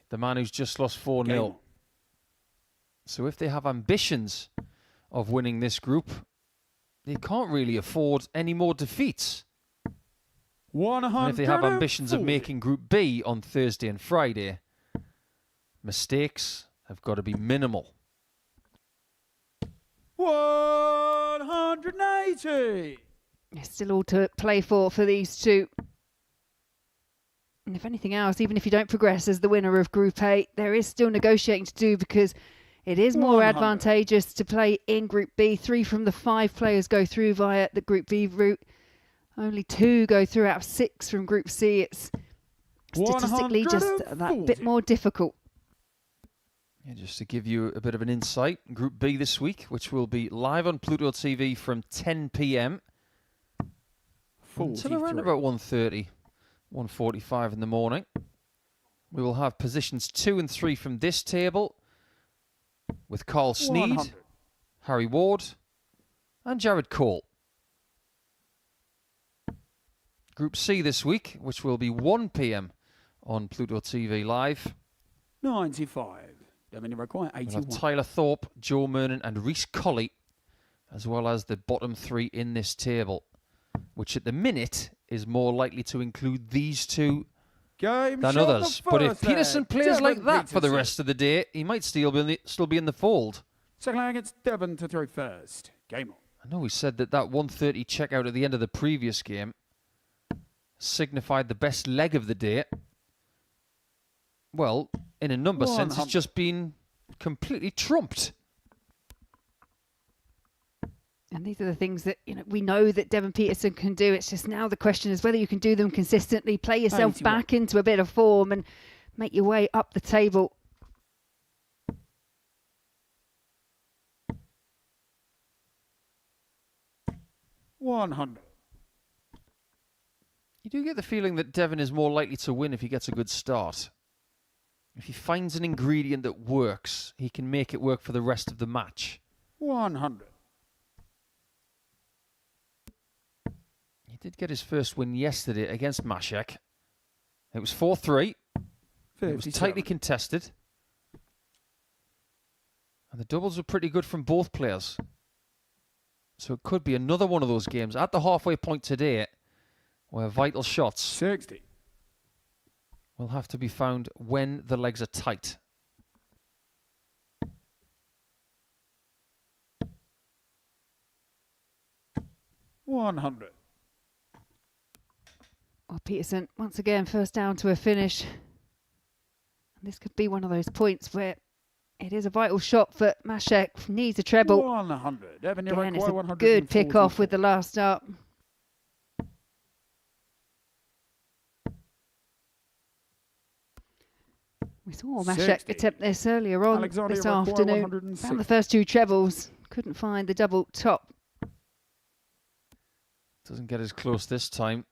the man who's just lost 4-0. So if they have ambitions of winning this group, they can't really afford any more defeats. And if they have ambitions of making Group B on Thursday and Friday, mistakes have got to be minimal. 180. There's still all to play for these two. And if anything else, even if you don't progress as the winner of Group A, there is still negotiating to do because it is more advantageous to play in Group B. 3 from the 5 players go through via the Group B route. Only 2 go through out of 6 from Group C. It's statistically just that bit more difficult. Yeah, just to give you a bit of an insight, Group B this week, which will be live on Pluto TV from 10 p.m. until around about 1:30, 1:45 in the morning. We will have positions 2 and 3 from this table with Carl Sneed, Harry Ward, and Jared Cole. Group C this week, which will be 1 p.m. on Pluto TV live. 95. We'll have Tyler Thorpe, Joe Mernon and Reece Colley, as well as the bottom 3 in this table, which at the minute is more likely to include these two than others. But if Peterson plays like that for the rest of the day, he might still be in the fold. Second leg, it's Devon to throw first. Game on. I know we said that 130 checkout at the end of the previous game signified the best leg of the day. Well, in a number sense, it's just been completely trumped. And these are the things that we know that Devon Peterson can do. It's just now the question is whether you can do them consistently, play yourself back into a bit of form and make your way up the table. $100. You do get the feeling that Devon is more likely to win if he gets a good start. If he finds an ingredient that works, he can make it work for the rest of the match. 100. He did get his first win yesterday against Machek. It was 4-3. It was tightly contested. And the doubles were pretty good from both players. So it could be another one of those games at the halfway point today where vital shots 60. will have to be found when the legs are tight. $100. Well, Peterson, once again, first down to a finish. And this could be one of those points where it is a vital shot for Machek. Needs a treble. 100. Again, it's a good pick-off with the last start. We saw Machek attempt this earlier on this afternoon. Found the first 2 trebles. Couldn't find the double top. Doesn't get as close this time,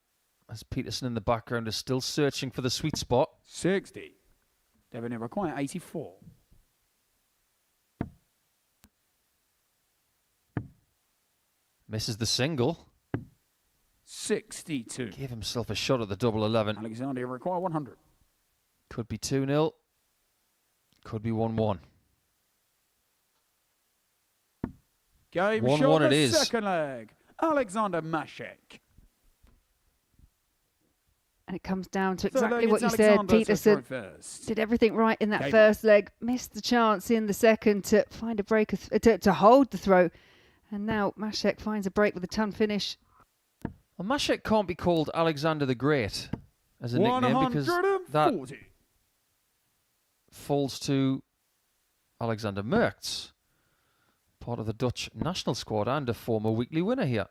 as Peterson in the background is still searching for the sweet spot. 60. Devon require 84. Misses the single. 62. Gave himself a shot at the double 11. Alexander require 100. Could be 2-0. Could be 1-1. Game 1-1 shot it the is. second leg. Alexander Machek. And it comes down to Third exactly leg, what you it's said. Alexander to Peterson throw first. did everything right in that Game first leg. Missed the chance in the second to find a break, to hold the throw. And now Machek finds a break with a ton finish. Well, Machek can't be called Alexander the Great as a nickname because that falls to Alexander Merckx, part of the Dutch national squad and a former weekly winner here.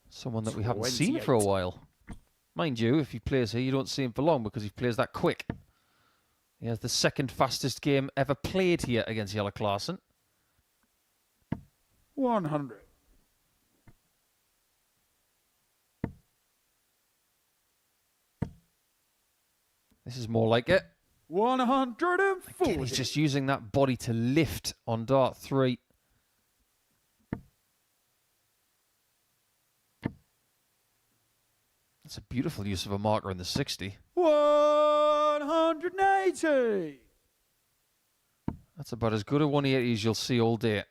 Someone that we haven't seen for a while. Mind you, if he plays here, you don't see him for long because he plays that quick. He has the second fastest game ever played here against Jelle Klaassen. 100. This is more like it. 140. Again, he's just using that body to lift on dart 3. That's a beautiful use of a marker in the 60. 180. That's about as good a 180 as you'll see all day.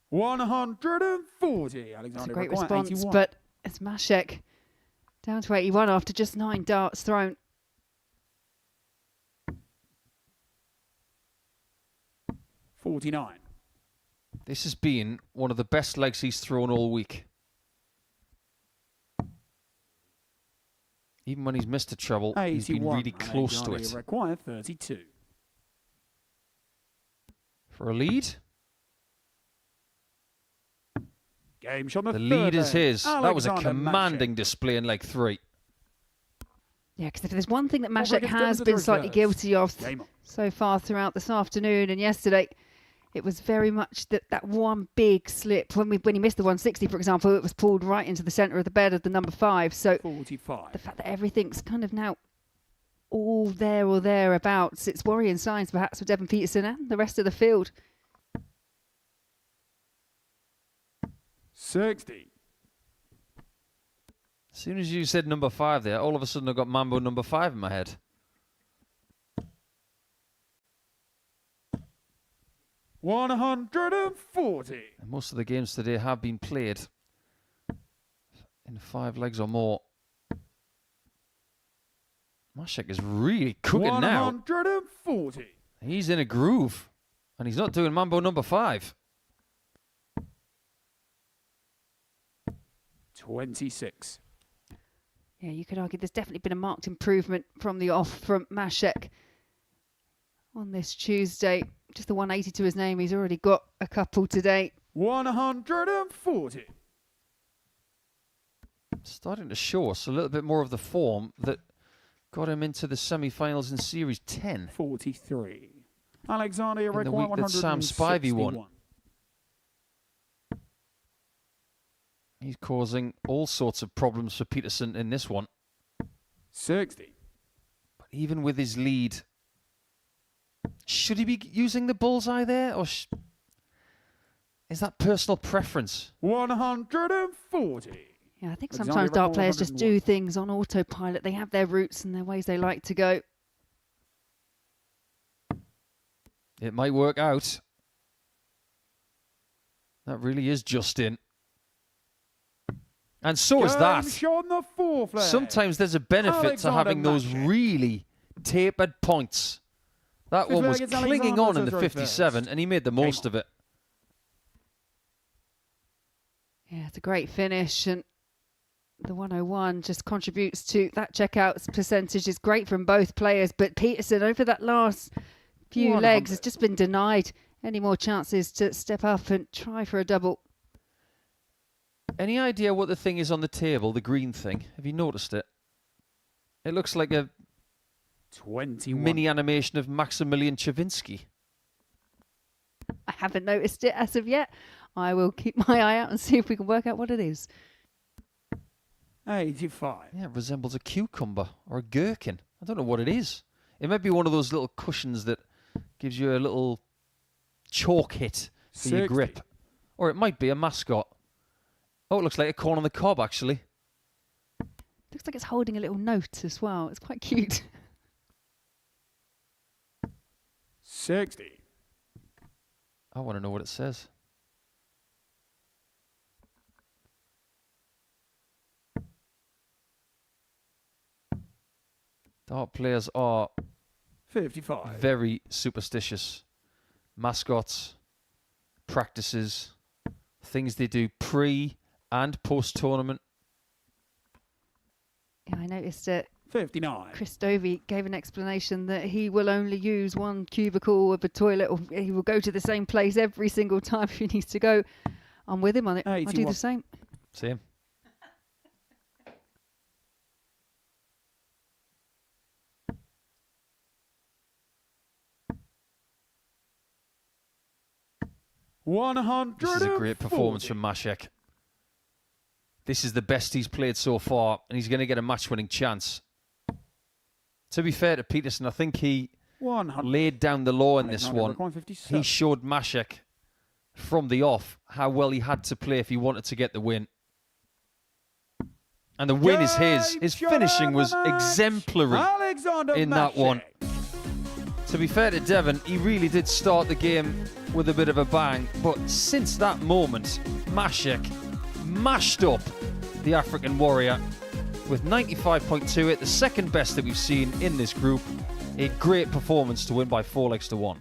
140. It's Alexander a great McGuire, response, 81. but it's Machek down to 81 after just 9 darts thrown. $49. This has been one of the best legs he's thrown all week. Even when he's missed a treble, he's been really close to it. Require 32. For a lead. Game shot the lead is his. That was a Alexander commanding Machek. display in leg 3. Yeah, because if there's one thing that Machek against has Devon to been the slightly reverse. guilty of Game on. so far throughout this afternoon and yesterday, it was very much that one big slip. When he missed the 160, for example, it was pulled right into the centre of the bed of the number 5. So 45. the fact that everything's kind of now all there or thereabouts, it's worrying signs perhaps for Devon Peterson and the rest of the field. 60. As soon as you said number 5 there, all of a sudden I got Mambo number 5 in my head. $140. And most of the games today have been played in 5 legs or more. Machek is really cooking now. 140. He's in a groove. And he's not doing Mambo number 5. 26. Yeah, you could argue there's definitely been a marked improvement from the off from Machek on this Tuesday. Just the 180 to his name. He's already got a couple today. 140. Starting to show us a little bit more of the form that got him into the semi-finals in Series 10. 43. Alexander, In the week that Sam Spivey won. He's causing all sorts of problems for Peterson in this one. 60. But even with his lead, should he be using the bullseye there? Or is that personal preference? 140. Yeah, I think Alexander sometimes dart Record players just 101. do things on autopilot. They have their routes and their ways they like to go. It might work out. That really is just in. And so is that. Shot on the 4th leg. Sometimes there's a benefit to having those Machek. really tapered points. That Fifth one was leg, it's clinging Alexander on in to the throw 57, first. and he made the most of it. Yeah, it's a great finish, and the 101 just contributes to that checkout percentage. Is great from both players, but Peterson over that last few 100. legs has just been denied any more chances to step up and try for a double. Any idea what the thing is on the table, the green thing? Have you noticed it? It looks like a 21. mini animation of Maximilian Chavinsky. I haven't noticed it as of yet. I will keep my eye out and see if we can work out what it is. 85. Yeah, it resembles a cucumber or a gherkin. I don't know what it is. It might be one of those little cushions that gives you a little chalk hit for your 60. grip. Or it might be a mascot. Oh, it looks like a corn on the cob, actually. Looks like it's holding a little note as well. It's quite cute. 60. I want to know what it says. Dart players are 55. very superstitious. Mascots, practices, things they do pre and post tournament. Yeah, I noticed it. 59. Chris Dovey gave an explanation that he will only use one cubicle of a toilet, or he will go to the same place every single time if he needs to go. I'm with him on it. I do the same. Same. This is a great performance from Machek. This is the best he's played so far, and he's going to get a match-winning chance. To be fair to Peterson, I think he laid down the law in this one. He showed Machek from the off how well he had to play if he wanted to get the win. And the win is his. His finishing was exemplary in that one. To be fair to Devon, he really did start the game with a bit of a bang, but since that moment, Machek mashed up the African Warrior with 95.28, the second best that we've seen in this group. A great performance to win by 4 legs to 1.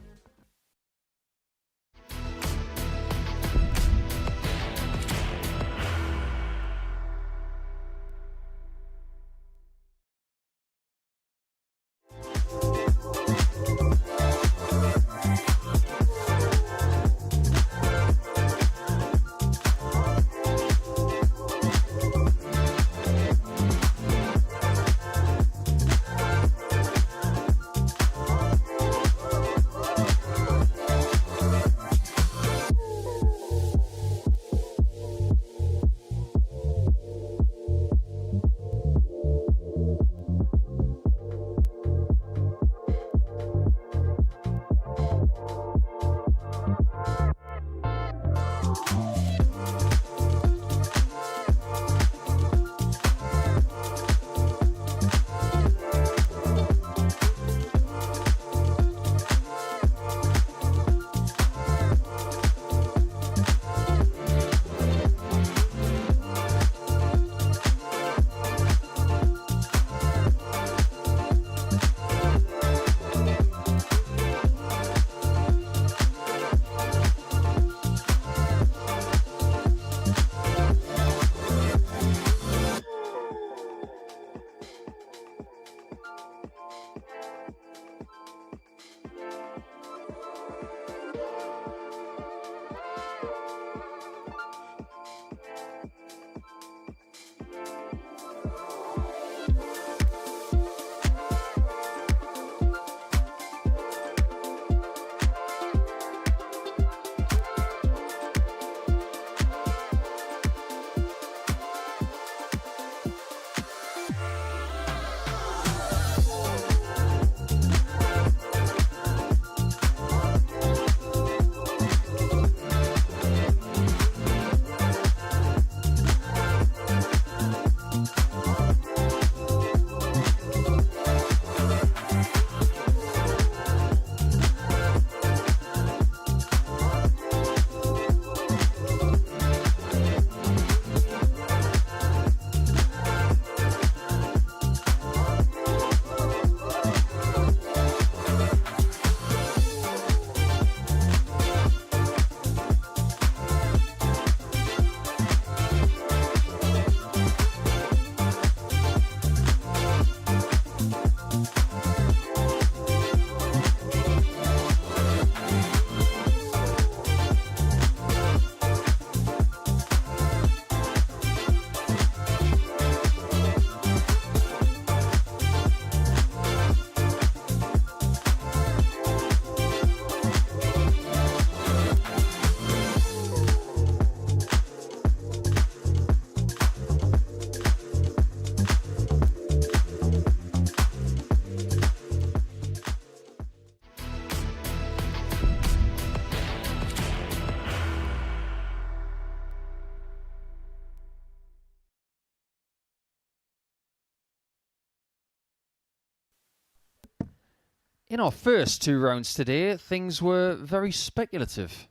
In our first 2 rounds today, things were very speculative.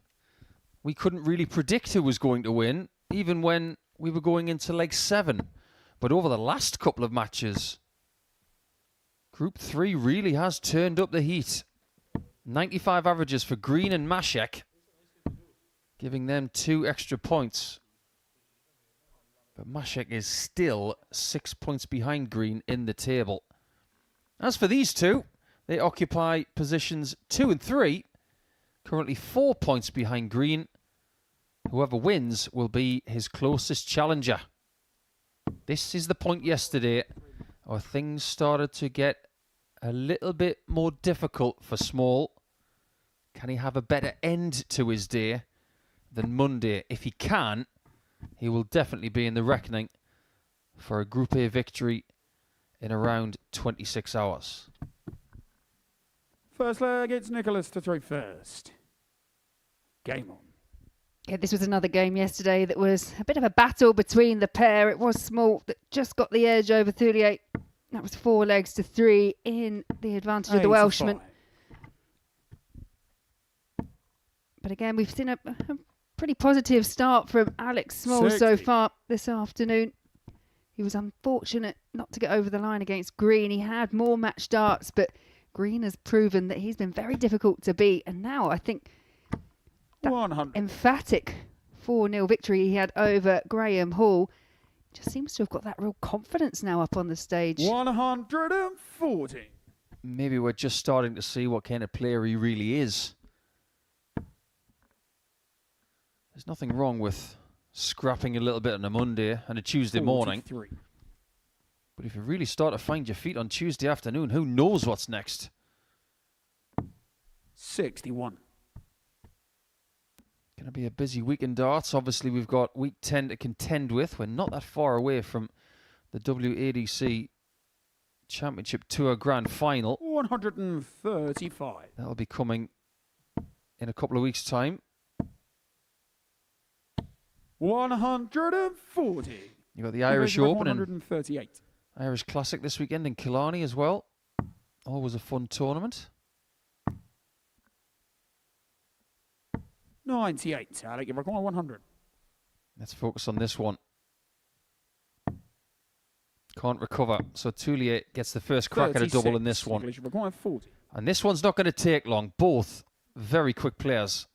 we couldn't really predict who was going to win, even when we were going into leg 7. But over the last couple of matches, Group 3 really has turned up the heat. 95 averages for Green and Machek, giving them 2 extra points. But Machek is still 6 points behind Green in the table. As for these two, they occupy positions 2 and 3, currently 4 points behind Green. Whoever wins will be his closest challenger. This is the point yesterday where things started to get a little bit more difficult for Small. Can he have a better end to his day than Monday? If he can, he will definitely be in the reckoning for a Group A victory in around 26 hours. First leg, it's Nicholas to throw first. Game on. Yeah, this was another game yesterday that was a bit of a battle between the pair. It was Small that just got the edge over Thuillier. That was 4 legs to 3 in the advantage of the Welshman. But again, we've seen a pretty positive start from Alex Small so far this afternoon. He was unfortunate not to get over the line against Green. He had more match darts, but Green has proven that he's been very difficult to beat. And now I think that emphatic 4-0 victory he had over Graham Hall just seems to have got that real confidence now up on the stage. 140. Maybe we're just starting to see what kind of player he really is. There's nothing wrong with scrapping a little bit on a Monday and a Tuesday morning. But if you really start to find your feet on Tuesday afternoon, who knows what's next? 61. Going to be a busy week in darts. Obviously, we've got week 10 to contend with. We're not that far away from the WADC Championship Tour Grand Final. 135. That'll be coming in a couple of weeks' time. 140. You've got the Irish Open and 138. Irish Classic this weekend in Killarney as well. Always a fun tournament. 98. Alec, you require 100. Let's focus on this one. Can't recover. So Tulillier gets the first crack at a double in this one. You require 40. And this one's not going to take long. Both very quick players.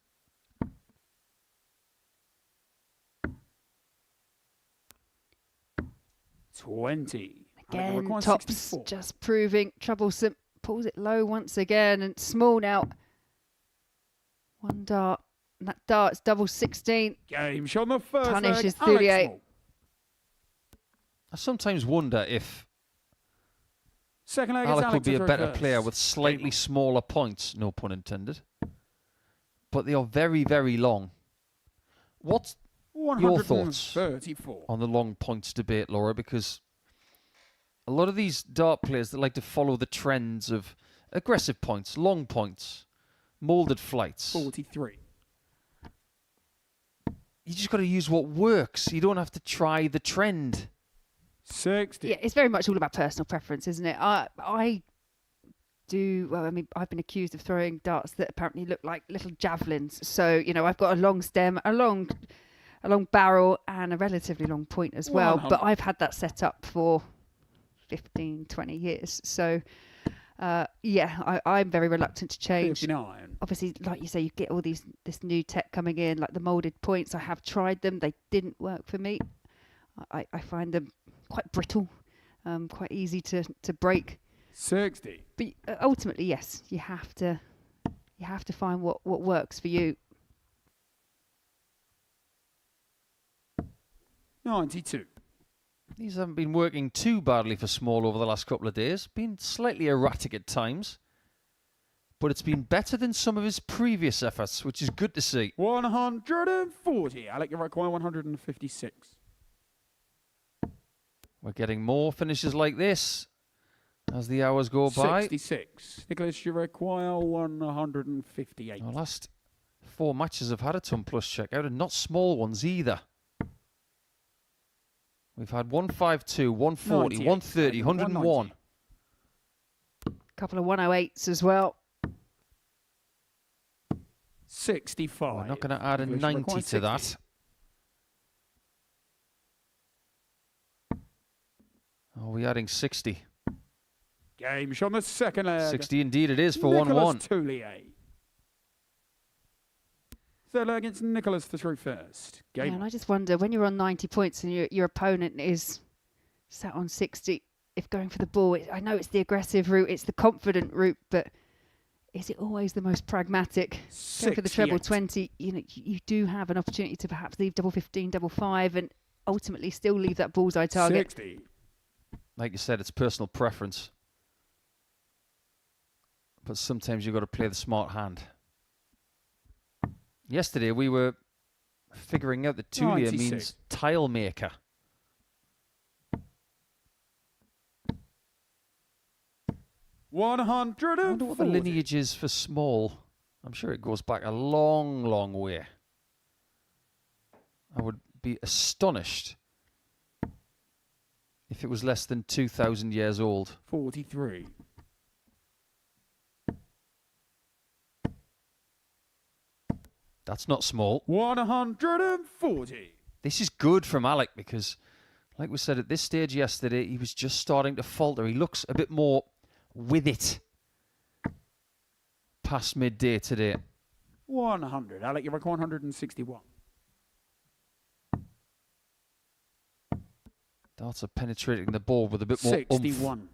Again, Tops just proving troublesome. Pulls it low once again, and Small now. 1 dart. And that dart's double 16. Game shot on the first punishes leg. Thuillier. I sometimes wonder if Second leg, Alec would be a better first. player with slightly smaller points, no pun intended. But they are very, very long. What's your thoughts on the long points debate, Laura? Because a lot of these dart players that like to follow the trends of aggressive points, long points, moulded flights. 43. You just got to use what works. You don't have to try the trend. 60. Yeah, it's very much all about personal preference, isn't it? I do, well, I mean, I've been accused of throwing darts that apparently look like little javelins. So, you know, I've got a long stem, a long barrel, and a relatively long point as well. 100. But I've had that set up for 15, 20 years. So, yeah, I'm very reluctant to change. 59. Obviously, like you say, you get all this new tech coming in, like the moulded points. I have tried them. They didn't work for me. I find them quite brittle, quite easy to break. 60. But ultimately, yes, you have to find what works for you. 92. These haven't been working too badly for Small over the last couple of days. Been slightly erratic at times. But it's been better than some of his previous efforts, which is good to see. 140. Alec, you require 156. We're getting more finishes like this as the hours go by. 66. Nicholas, you require 158. Our last 4 matches have had a ton plus check out, and not small ones either. We've had 152, 140, 130, 101. A couple of 108s as well. 65. We're not going to add a 90 to that. Oh, we're adding 60. Game shot on the second leg. 60 indeed it is for Nicholas 1-1. Thuillier. Third leg against Nicholas to throw first. Yeah, Game and I just wonder, when you're on 90 points and your opponent is sat on 60, if going for the ball, I know it's the aggressive route, it's the confident route, but is it always the most pragmatic? Go for the treble 20, you know, you do have an opportunity to perhaps leave double 15, double 5, and ultimately still leave that bullseye target. 60. Like you said, it's personal preference. But sometimes you've got to play the smart hand. Yesterday we were figuring out that Tulillier 96. means tile maker. I wonder what the lineage is for small. I'm sure it goes back a long, long way. I would be astonished if it was less than 2,000 years old. 43. That's not small. 140. This is good from Alec because, like we said at this stage yesterday, he was just starting to falter. He looks a bit more with it past midday today. 100. Alec, you're 161. Darts are penetrating the ball with a bit more 61. oomph,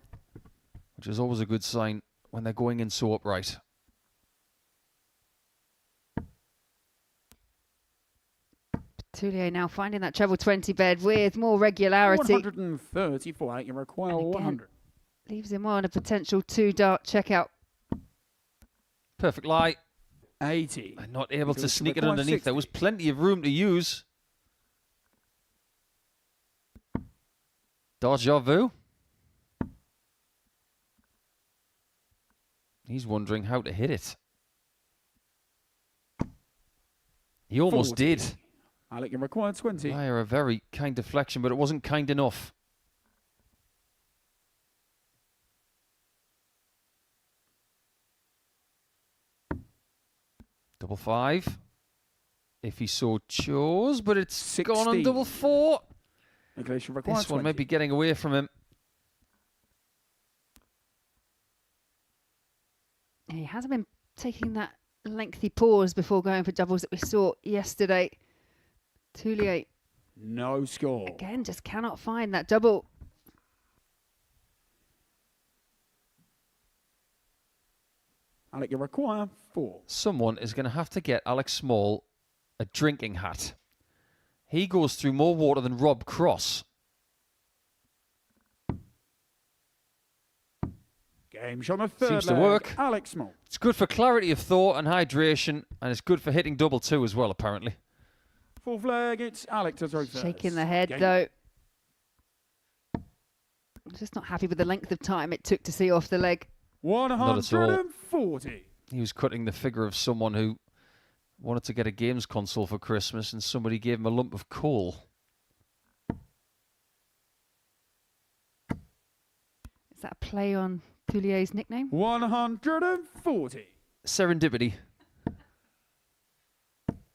which is always a good sign when they're going in so upright. Tulillier now finding that treble 20 bed with more regularity. 134. Alec, you require 100. Leaves him on a potential 2-dart checkout. Perfect lie. 80. And not able to sneak it underneath. There was plenty of room to use. Deja vu. He's wondering how to hit it. He almost 40. did. Alec, you require 20. Fire a very kind deflection, but it wasn't kind enough. Double 5. If he so chose, but it's 16. gone on double 4. This one may be getting away from him. He hasn't been taking that lengthy pause before going for doubles that we saw yesterday. Tulillier. No score. Again, just cannot find that double. Alec, you require 4. Someone is going to have to get Alex Small a drinking hat. He goes through more water than Rob Cross. Game shot on the third Seems to leg. work. Alex Small. It's good for clarity of thought and hydration, and it's good for hitting double 2 as well, apparently. Fourth leg, it's Alec to throw first. Shaking the head, Game. though. I'm just not happy with the length of time it took to see off the leg. 140. He was cutting the figure of someone who wanted to get a games console for Christmas and somebody gave him a lump of coal. Is that a play on Thuillier's nickname? 140. Serendipity.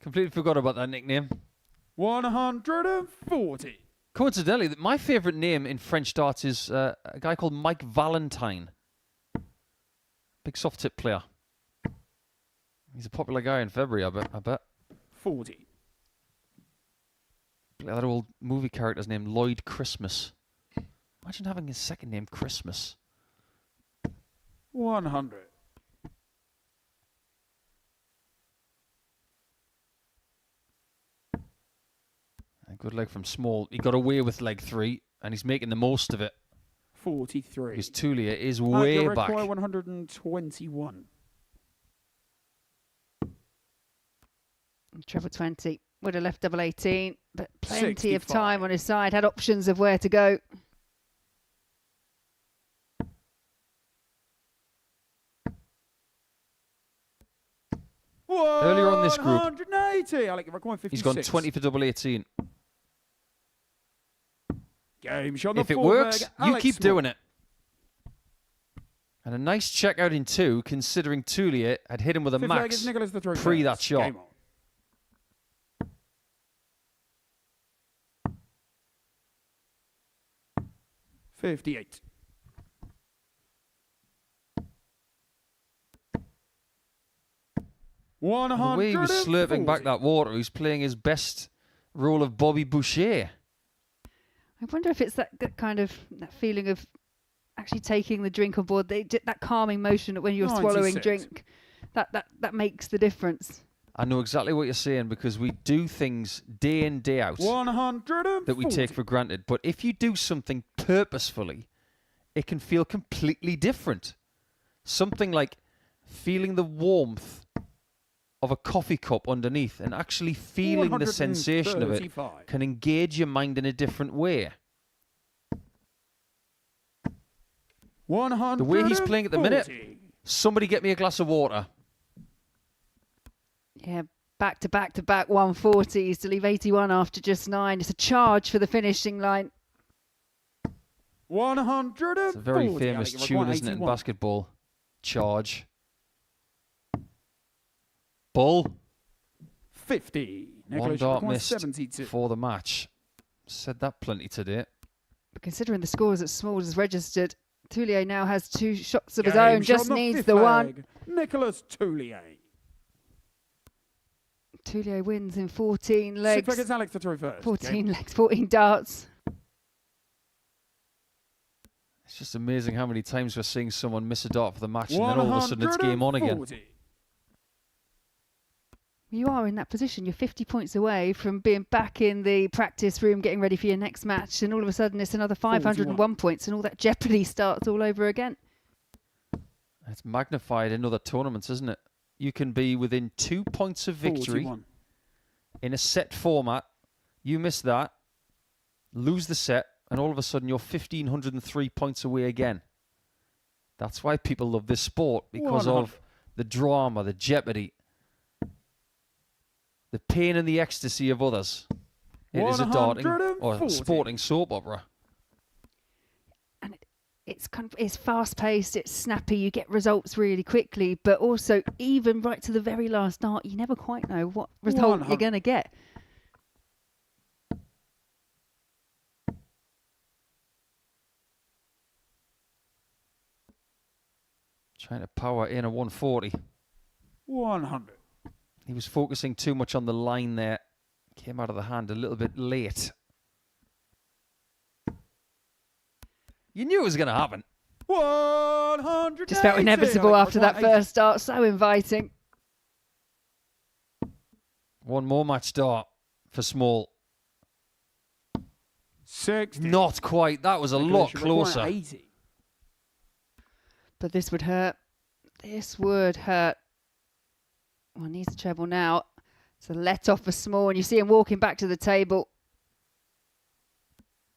Completely forgot about that nickname. 140. Coincidentally, my favourite name in French darts is a guy called Mike Valentine. Big soft tip player. He's a popular guy in February, I bet. 40. That old movie character's named Lloyd Christmas. Imagine having his second name Christmas. 100. A good leg from Small. He got away with leg 3, and he's making the most of it. 43. His Tulillier is way back. 121. Treble 20 would have left double 18, but plenty 65. of time on his side. Had options of where to go. Earlier on this group, 180. Alec, you require 56. he's gone 20 for double 18. Game shot on If the it fourth works, leg. you Alex keep Small. doing it. And a nice check out in 2, considering Thuillier had hit him with a max pre that shot. 58. The way he was slurping back that water, he's playing his best role of Bobby Boucher. I wonder if it's that kind of that feeling of actually taking the drink on board, that calming motion when you're swallowing drink, that makes the difference. I know exactly what you're saying, because we do things day in, day out that we take for granted. But if you do something purposefully, it can feel completely different. Something like feeling the warmth of a coffee cup underneath and actually feeling the sensation of it can engage your mind in a different way. The way he's playing at the minute, somebody get me a glass of water. Yeah, back to back 140s to leave 81 after just 9. It's a charge for the finishing line. 140. It's a very famous tune, isn't it, in basketball? Charge. Bull. 50. One dart missed for the match. Said that plenty today. But considering the scores that Smalls has registered, Tulillier now has 2 shots of his own, just needs the one. Nicholas Tulillier. Tulillier wins in 14 legs. 6 seconds, Alex, to throw first. 14 legs, 14 darts. It's just amazing how many times we're seeing someone miss a dart for the match and then all of a sudden it's game on again. You are in that position. You're 50 points away from being back in the practice room getting ready for your next match, and all of a sudden it's another 501 points and all that jeopardy starts all over again. It's magnified in other tournaments, isn't it? You can be within 2 points of victory in a set format. You miss that, lose the set, and all of a sudden you're 1,503 points away again. That's why people love this sport, because of the drama, the jeopardy, the pain and the ecstasy of others. It is a darting or sporting soap opera. And it's fast-paced, it's snappy, you get results really quickly, but also even right to the very last dart, you never quite know what result you're going to get. Trying to power in a 140. 100. He was focusing too much on the line there. Came out of the hand a little bit late. You knew it was going to happen. 100. Just felt inevitable after that first start. So inviting. One more match start for Small. 60. Not quite. That was a lot closer. 80. But this would hurt. This would hurt. Well, needs a treble now. It's a let off for Small, and you see him walking back to the table.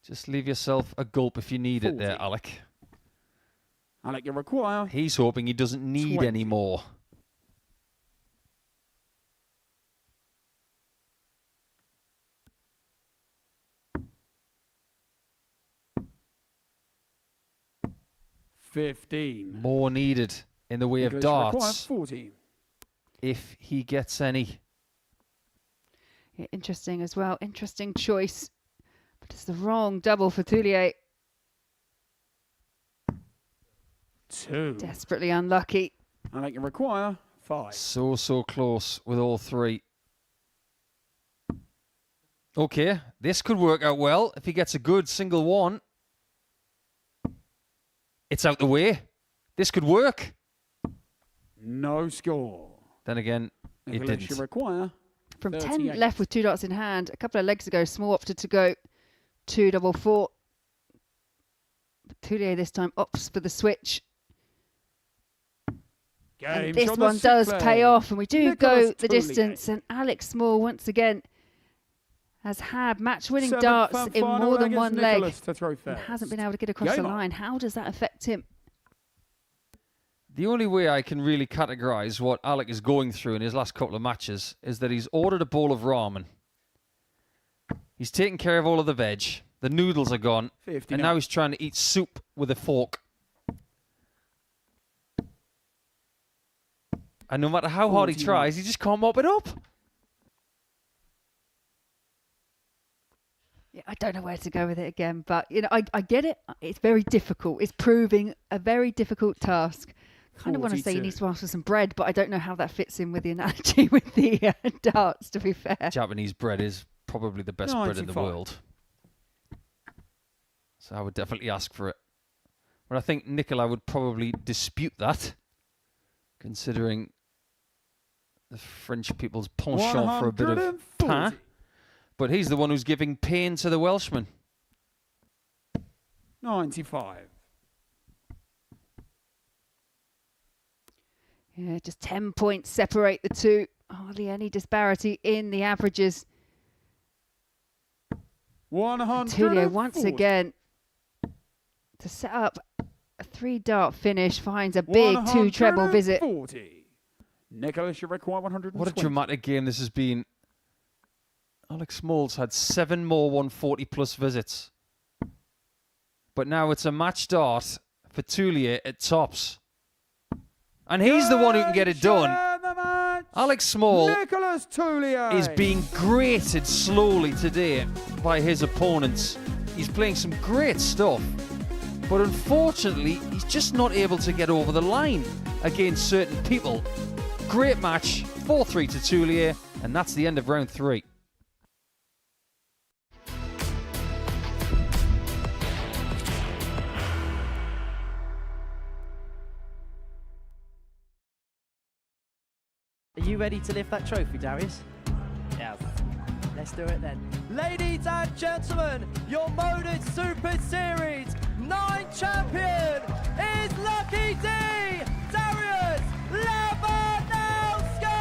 Just leave yourself a gulp if you need it there, Alec. Alec, you require. He's hoping he doesn't need any more. More needed in the way of darts. 40. If he gets any. Yeah, interesting as well. Interesting choice. But it's the wrong double for Thuillier. 2. Desperately unlucky. Alec, you require 5. So close with all 3. Okay, this could work out well if he gets a good single one. It's out the way. This could work. No score. Then again, it didn't. You require from 38. 10 left with 2 darts in hand. A couple of legs ago, Small opted to go 2-4-4. But Thuillier this time opts for the switch. And this one does pay off, and we do go the distance. And Alex Small once again has had match-winning darts in more than one leg and hasn't been able to get across the line. How does that affect him? The only way I can really categorise what Alec is going through in his last couple of matches is that he's ordered a bowl of ramen. He's taken care of all of the veg. The noodles are gone. 59. And now he's trying to eat soup with a fork. And no matter how hard he tries, he just can't mop it up. Yeah, I don't know where to go with it again, but you know, I get it. It's very difficult. It's proving a very difficult task. Kind of want to say he needs to ask for some bread, but I don't know how that fits in with the analogy with the darts, to be fair. Japanese bread is probably the best bread in the world. So I would definitely ask for it. But I think Nicola would probably dispute that, considering the French people's penchant for a bit of pain. But he's the one who's giving pain to the Welshman. 95. Yeah, just 10 points separate the two. Hardly any disparity in the averages. 100. Tulillier once again to set up a 3-dart finish, finds a big 2-treble visit. Nicholas, you require 120. What a dramatic game this has been. Alex Small's had 7 more 140-plus visits. But now it's a match dart for Thuillier at tops. And he's the one who can get it done. Alex Small is being grated slowly today by his opponents. He's playing some great stuff. But unfortunately, he's just not able to get over the line against certain people. Great match, 4-3 to Thuillier, and that's the end of round 3. Are you ready to lift that trophy, Darius? Yes. Let's do it then. Ladies and gentlemen, your Modus Super Series 9 champion is Lucky D, Darius Lewandowski!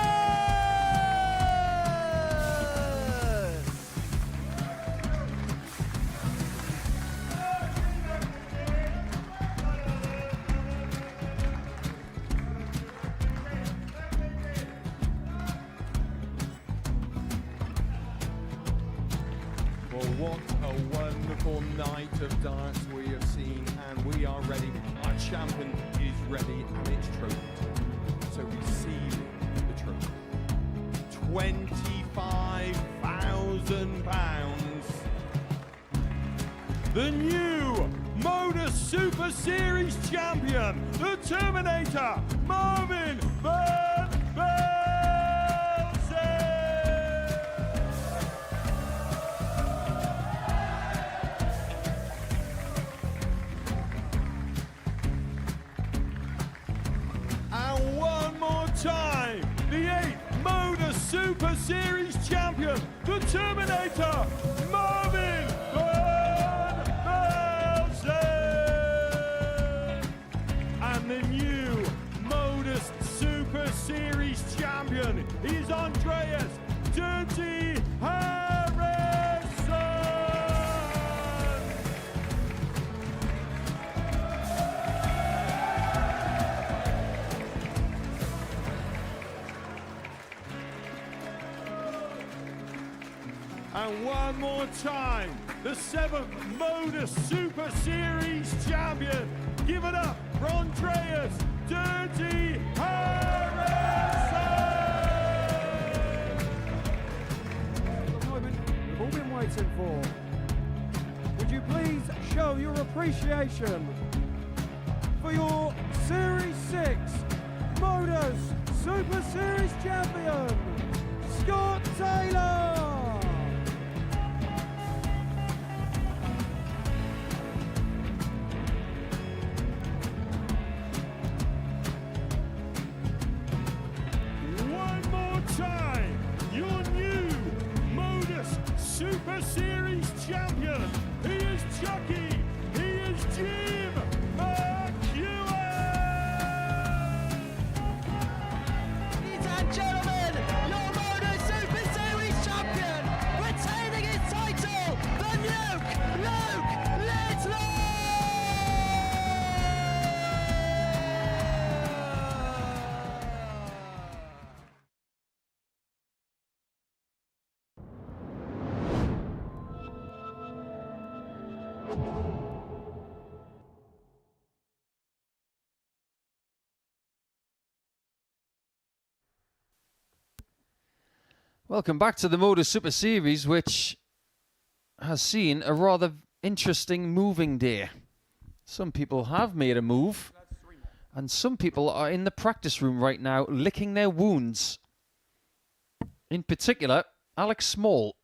Well, what a wonderful night of darts we have seen, and we are ready. Our champion is ready, and it's trophy time. So receive the trophy. £25,000. The new Modus Super Series champion, the Terminator, Marvin Van Velzen. And one more time, the 8th Modus Super Series champion, the Terminator, Marvin Van Velzen. And the new Modus Super Series champion is Andreas Dirty Harrison. And one more time, the 7th Modus Super Series champion. Give it up for Andreas Dirty Harrison. The moment we've all been waiting for. Would you please show your appreciation for your Series 6 Modus Super Series champion, Scott Taylor. Time, your new Modus Super Series champion. He is Chucky. He is Jim McGuire. Ladies and gentlemen, your Modus Super Series champion, retaining his title, the Luke Lidlow! Welcome back to the Modus Super Series, which has seen a rather interesting moving day. Some people have made a move, and some people are in the practice room right now licking their wounds. In particular, Alex Small,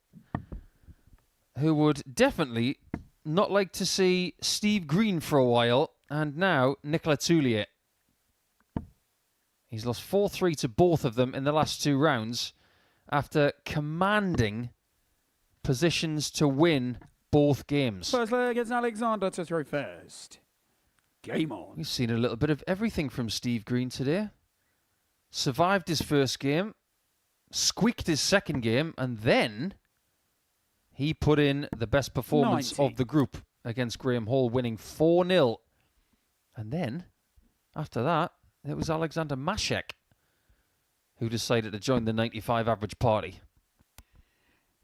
who would definitely not like to see Steve Green for a while, and now Nicolas Thuillier. He's lost 4-3 to both of them in the last 2 rounds after commanding positions to win both games. First leg, it's Alexander to throw first. Game on. We've seen a little bit of everything from Steve Green today. Survived his first game, squeaked his second game, and then he put in the best performance 90. of the group against Graham Hall, winning 4-0. And then, after that, it was Alexander Machek who decided to join the 95 average party.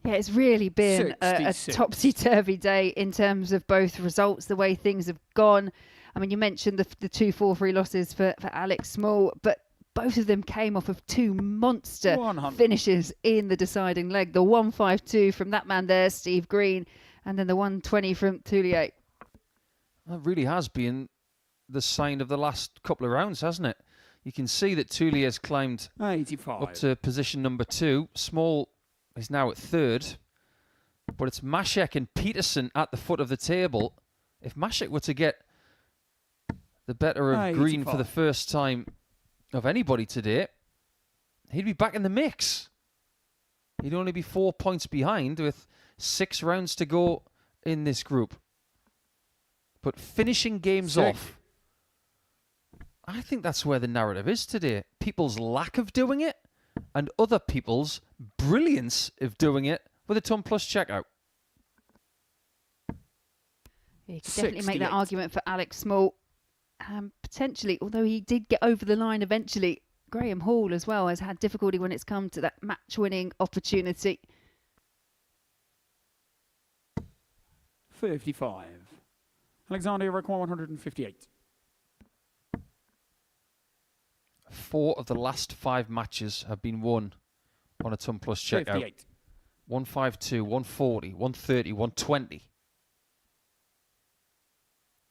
Yeah, it's really been a 66. topsy-turvy day in terms of both results, the way things have gone. I mean, you mentioned the 2 4-3 losses for Alex Small, but both of them came off of 2 monster 100. finishes in the deciding leg. The 1-5-2 from that man there, Steve Green, and then the 120 from Tulillier. That really has been the sign of the last couple of rounds, hasn't it? You can see that Thuillier has climbed 85. up to position number 2. Small is now at 3rd. But it's Machek and Peterson at the foot of the table. If Machek were to get the better of Green for the first time of anybody today, he'd be back in the mix. He'd only be 4 points behind with 6 rounds to go in this group. But finishing games off, I think that's where the narrative is today. People's lack of doing it and other people's brilliance of doing it with a ton plus checkout. Yeah, you could definitely make that argument for Alex Small. Potentially, although he did get over the line eventually, Graham Hall as well has had difficulty when it's come to that match-winning opportunity. 55. Alexander, you require 158. 4 of the last 5 matches have been won on a ton plus checkout. 58. 152, 140, 130, 120.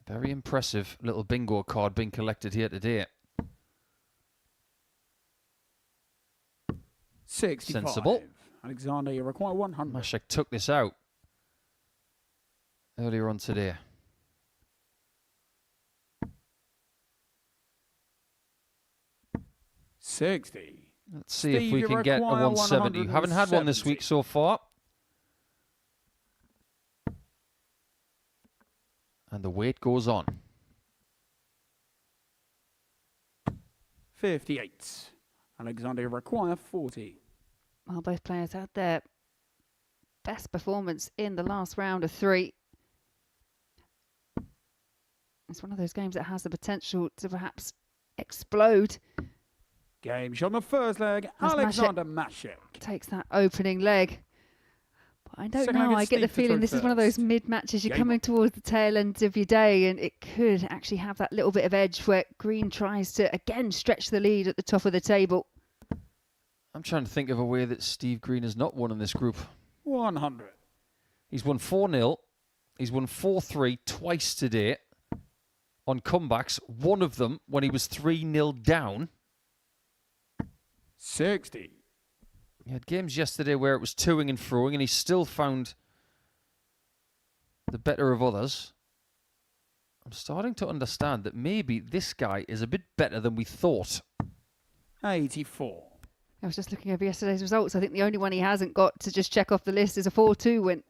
Very impressive little bingo card being collected here today. 65. Sensible. Alexander, you require 100. Machek took this out earlier on today. Let's see if we can get a 170. Haven't had one this week so far. And the wait goes on. 58. Alexander, you require 40. Well, both players had their best performance in the last round of 3. It's one of those games that has the potential to perhaps explode. Game shot on the first leg. As Alexander Machek takes that opening leg. But I don't Second leg, know. it's I get the Steve to feeling throw this is one of those first. mid-matches. You're Game coming on. towards the tail end of your day, and it could actually have that little bit of edge where Green tries to, again, stretch the lead at the top of the table. I'm trying to think of a way that Steve Green has not won in this group. 100. He's won 4-0. He's won 4-3 twice today on comebacks. One of them when he was 3-0 down. 60. He had games yesterday where it was toing and froing, and he still found the better of others. I'm starting to understand that maybe this guy is a bit better than we thought. 84. I was just looking over yesterday's results. I think the only one he hasn't got to just check off the list is a 4-2 win.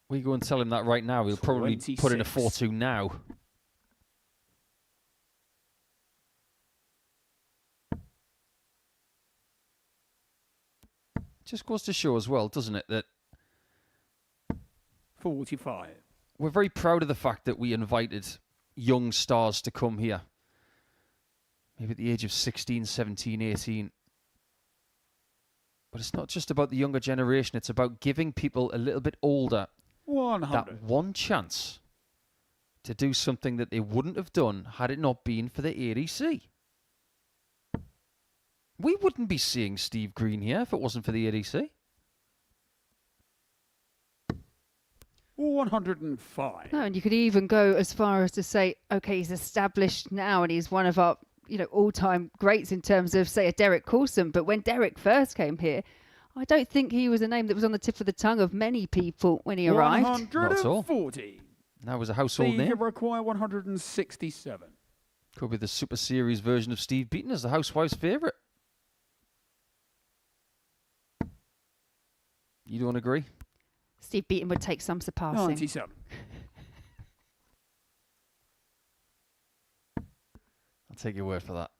We go and tell him that right now. He'll probably put in a 26. 4-2 now. Just goes to show as well, doesn't it, that 45. we're very proud of the fact that we invited young stars to come here. Maybe at the age of 16, 17, 18. But it's not just about the younger generation. It's about giving people a little bit older 100. that one chance to do something that they wouldn't have done had it not been for the ADC. We wouldn't be seeing Steve Green here if it wasn't for the ADC. 105. No, and you could even go as far as to say, okay, he's established now and he's one of our, all-time greats in terms of, say, a Derek Coulson. But when Derek first came here, I don't think he was a name that was on the tip of the tongue of many people when he arrived. 140. That was a household name. Require 167. Could be the Super Series version of Steve Beaton as the housewife's favourite. You don't agree? Steve Beaton would take some surpassing. 97. I'll take your word for that.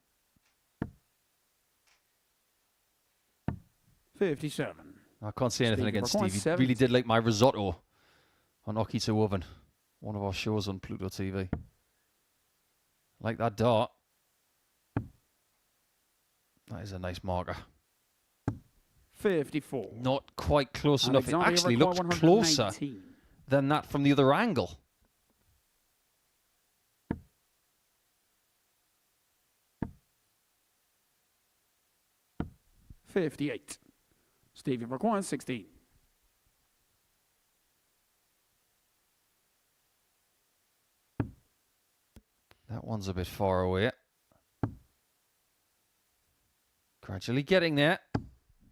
57. I can't say anything Steve, against require Steve. He 70. really did like my risotto on Okito Oven, one of our shows on Pluto TV. Like that dart. That is a nice marker. 54. Not quite close enough. It Alexander actually require looked closer 118. than that from the other angle. $58. Stevie requires 16. That one's a bit far away. Gradually getting there.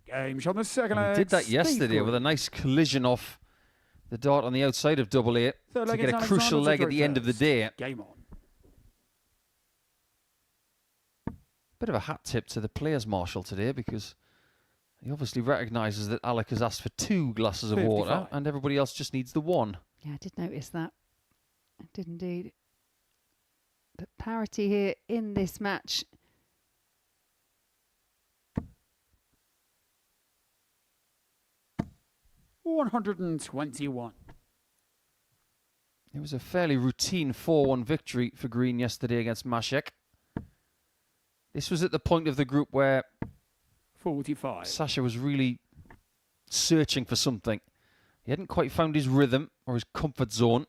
Game shot on the second He leg. did that Steve yesterday Green. with a nice collision off the dart on the outside of double A Third to leg get is a crucial Alexander leg at the end of the first. day. Game on. Bit of a hat tip to the players' marshal today because he obviously recognises that Alec has asked for 2 glasses of water 55. and everybody else just needs the 1. Yeah, I did notice that. I did indeed. But parity here in this match. $121. It was a fairly routine 4-1 victory for Green yesterday against Machek. This was at the point of the group where 45. Sasha was really searching for something. He hadn't quite found his rhythm or his comfort zone.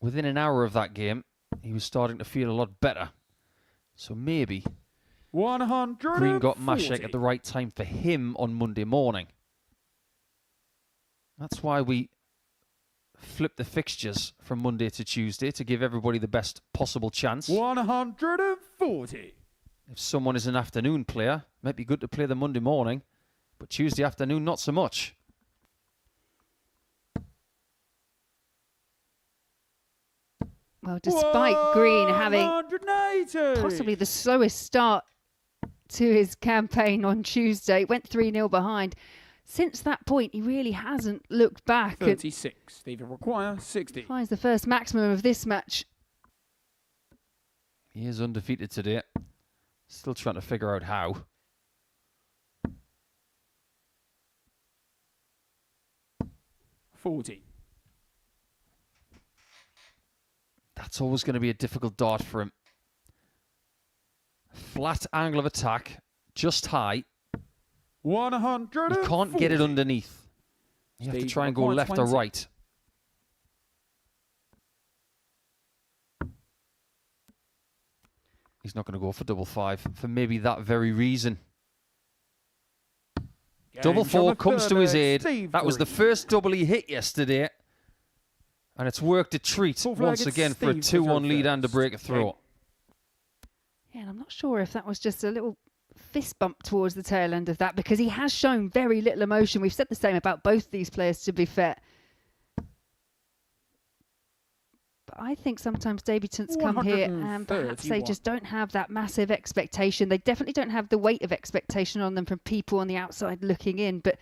Within an hour of that game, he was starting to feel a lot better. So maybe 140. Green got Machek at the right time for him on Monday morning. That's why we flipped the fixtures from Monday to Tuesday to give everybody the best possible chance. 140. If someone is an afternoon player, it might be good to play the Monday morning, but Tuesday afternoon, not so much. Well, despite Green having 180. possibly the slowest start to his campaign on Tuesday, went 3-0 behind. Since that point, he really hasn't looked back. 36. Stevie require 60. Finds the first maximum of this match. He is undefeated today. Still trying to figure out how. $40. That's always going to be a difficult dart for him. Flat angle of attack, just high. 140. You can't get it underneath. You have to Steve, try and go require left or 20. right. He's not going to go for double 5 for maybe that very reason. Double 4 comes to his aid. That was the first double he hit yesterday. And it's worked a treat once again for a 2-1 lead and a break of throw. Yeah, and I'm not sure if that was just a little fist bump towards the tail end of that, because he has shown very little emotion. We've said the same about both these players, to be fair. But I think sometimes debutants come here and perhaps they just don't have that massive expectation. They definitely don't have the weight of expectation on them from people on the outside looking in. But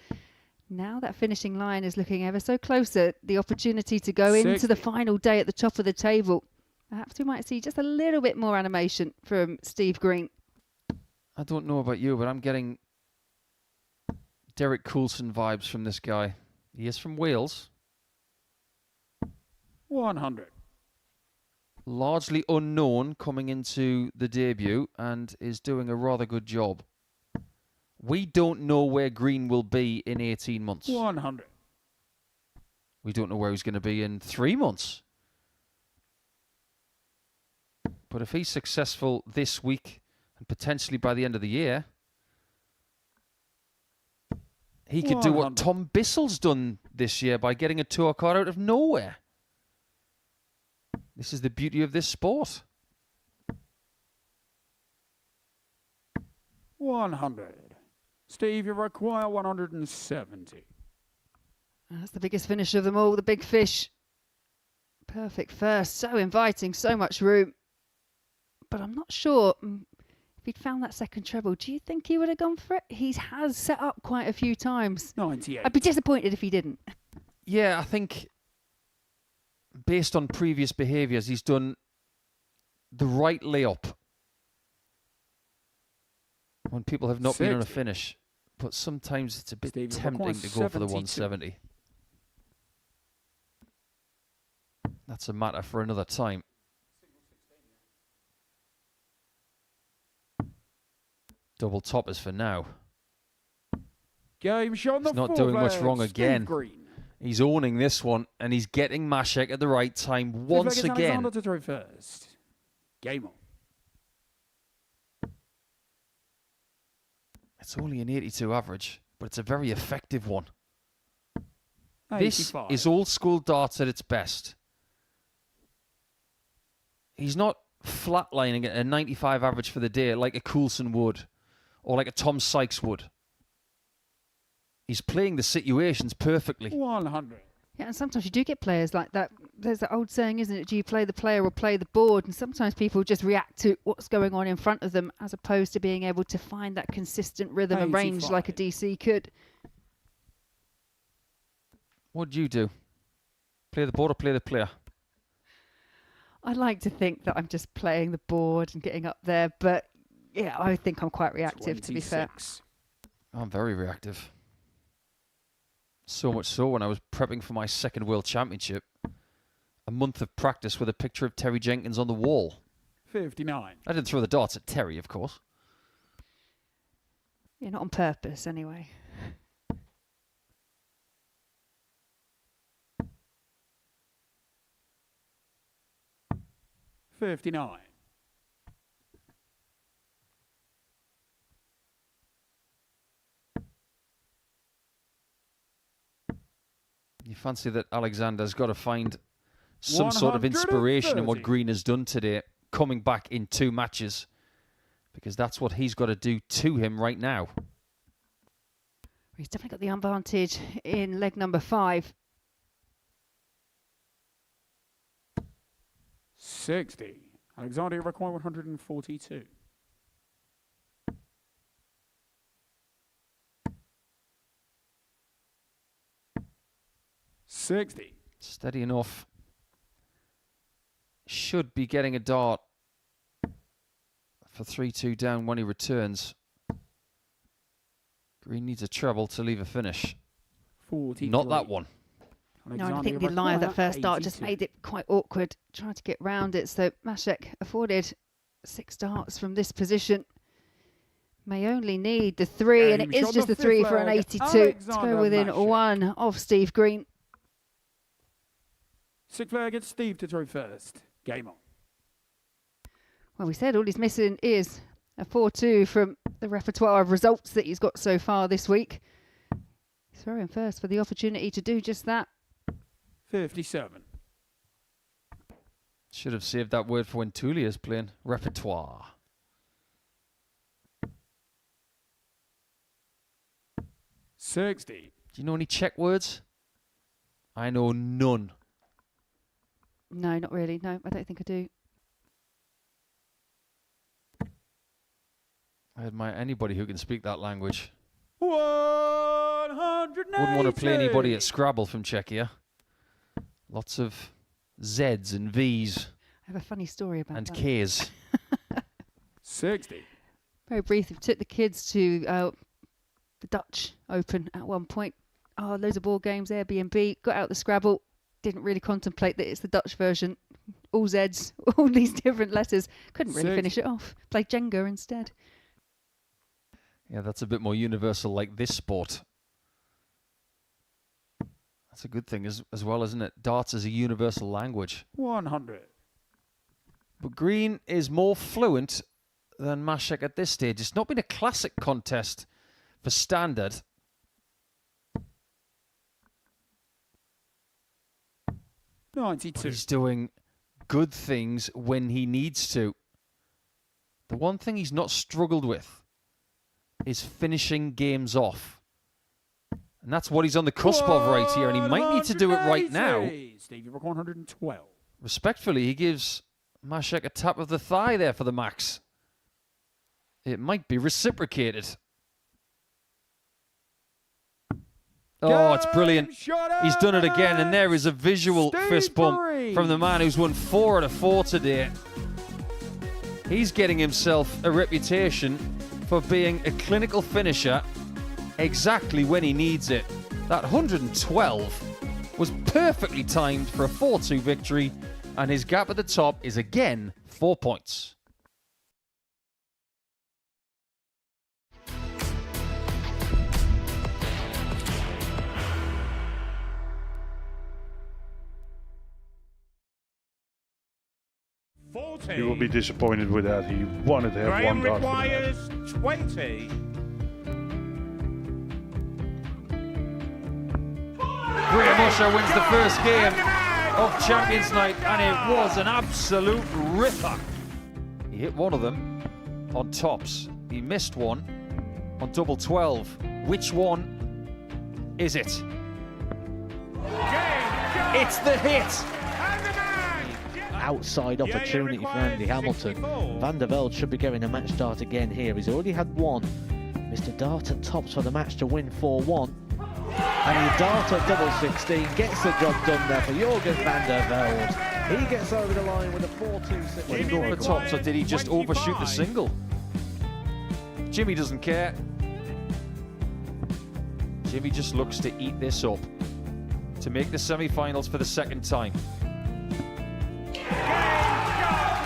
now that finishing line is looking ever so closer, the opportunity to go into the final day at the top of the table. Perhaps we might see just a little bit more animation from Steve Green. I don't know about you, but I'm getting Derek Coulson vibes from this guy. He is from Wales. 100. Largely unknown coming into the debut and is doing a rather good job. We don't know where Green will be in 18 months. 100. We don't know where he's going to be in 3 months. But if he's successful this week And potentially by the end of the year, he could do what Tom Bissell's done this year by getting a tour card out of nowhere. This is the beauty of this sport. 100. Steve, you require 170. That's the biggest finish of them all, the big fish. Perfect first, so inviting, so much room. But I'm not sure if he'd found that second treble. Do you think he would have gone for it? He has set up quite a few times. 98. I'd be disappointed if he didn't. Yeah, I think based on previous behaviours, he's done the right layup when people have not been on a finish. But sometimes it's a bit tempting to go for the 170. That's a matter for another time. Double toppers for now. Game shot on the He's not doing much wrong again. Green. He's owning this one, and he's getting Machek at the right time once again. Alexander to throw first. Game on. It's only an 82 average, but it's a very effective one. 85. This is old school darts at its best. He's not flatlining at a 95 average for the day like a Coulson would or like a Tom Sykes would. He's playing the situations perfectly. 100. Yeah, and sometimes you do get players like that. There's that old saying, isn't it? Do you play the player or play the board? And sometimes people just react to what's going on in front of them as opposed to being able to find that consistent rhythm and range like a DC could. What do you do? Play the board or play the player? I like to think that I'm just playing the board and getting up there, but yeah, I think I'm quite reactive, 26. to be fair. I'm very reactive. So much so when I was prepping for my second World Championship, a month of practice with a picture of Terry Jenkins on the wall. 59. I didn't throw the darts at Terry, of course. Yeah, not on purpose, anyway. $59. You fancy that Alexander's got to find some sort of inspiration in what Green has done today, coming back in 2 matches, because that's what he's got to do to him right now. He's definitely got the advantage in leg number 5. 60. Alexander require 142. $60. Steady enough. Should be getting a dart for 3-2 down when he returns. Green needs a treble to leave a finish. 43. Not that one. No, I think the lie of that first start just made it quite awkward, trying to get round it. So Machek afforded 6 darts from this position. May only need the 3, and it is just the 3 for an 82 to go within 1 of Steve Green. 6th player gets Steve to throw first. Game on. Well, we said all he's missing is a 4-2 from the repertoire of results that he's got so far this week. He's throwing first for the opportunity to do just that. 57. Should have saved that word for when Thuillier's playing. Repertoire. $60. Do you know any Czech words? I know none. No, not really. No, I don't think I do. I admire anybody who can speak that language. 180. Wouldn't want to play anybody at Scrabble from Czechia. Lots of Z's and V's. I have a funny story about and that. K's. 60. Very briefly, took the kids to the Dutch Open at one point. Oh, loads of board games, Airbnb, got out the Scrabble. Didn't really contemplate that it's the Dutch version. All Z's, all these different letters. Couldn't really finish it off. Played Jenga instead. Yeah, that's a bit more universal like this sport. That's a good thing as well, isn't it? Darts is a universal language. 100. But Green is more fluent than Machek at this stage. It's not been a classic contest for standard. He's doing good things when he needs to. The one thing he's not struggled with is finishing games off. And that's what he's on the cusp of right here, and he might need to do it right now. Stevie Brook 112. Respectfully, he gives Machek a tap of the thigh there for the max. It might be reciprocated. Oh, it's brilliant. He's done it again, and there is a visual fist bump from the man who's won 4 out of 4 today. He's getting himself a reputation for being a clinical finisher exactly when he needs it. That 112 was perfectly timed for a 4-2 victory, and his gap at the top is again 4 points. He will be disappointed with that. He wanted to have one dart. requires 20. Graham Usher wins the first game of Champions Night, and it was an absolute ripper. He hit one of them on tops. He missed one on double 12. Which one is it? It's the hit! Outside opportunity for Andy Hamilton. Van der Velde should be getting a match start again here. He's already had one. Mr. Dart at tops for the match to win 4-1. And he Dart at double 16 gets the job done there for Jürgen van der Velde. He gets over the line with a 4-2. Did he go for tops, or did he just overshoot the single? Jimmy doesn't care. Jimmy just looks to eat this up to make the semi-finals for the second time.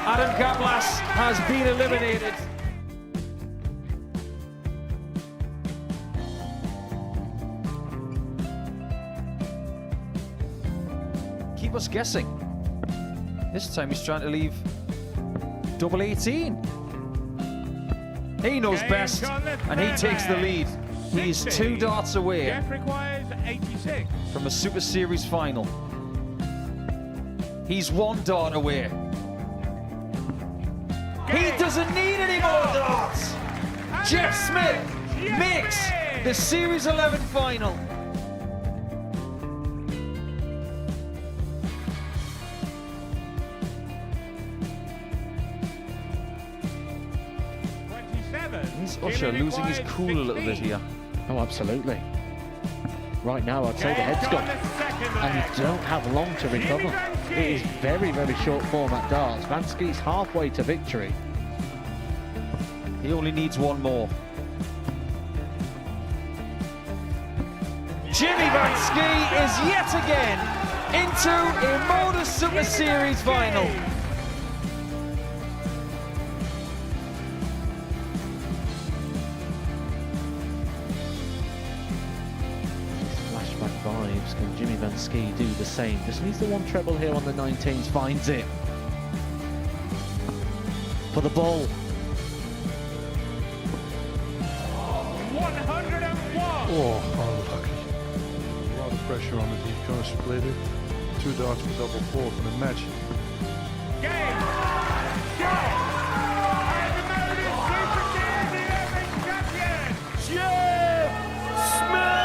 Adam Kaplas has been eliminated. Keep us guessing. This time he's trying to leave double 18. He knows best, and he takes the lead. He is 2 darts away from a Super Series final. He's 1 dart away. He doesn't need any more darts. Jeff Smith makes the Series 11 final. Is Usher losing his cool a little bit here? Oh, absolutely. Right now, I'd say the head's gone, and you don't have long to recover. It is very, very short format darts. Van Skee's halfway to victory. He only needs one more. Jimmy Van Ski is yet again into a Modus Super Series final. Flashback vibes. Can Jimmy Van Ski do the same? Just needs the one treble here on the 19s. Finds it. For the ball. 101. Oh, unlucky. A lot of pressure on it. He's going to split it. 2 darts for double 4 for the match. Game. Shot. And the Modus Super Series 11 champion, Jeff Smith.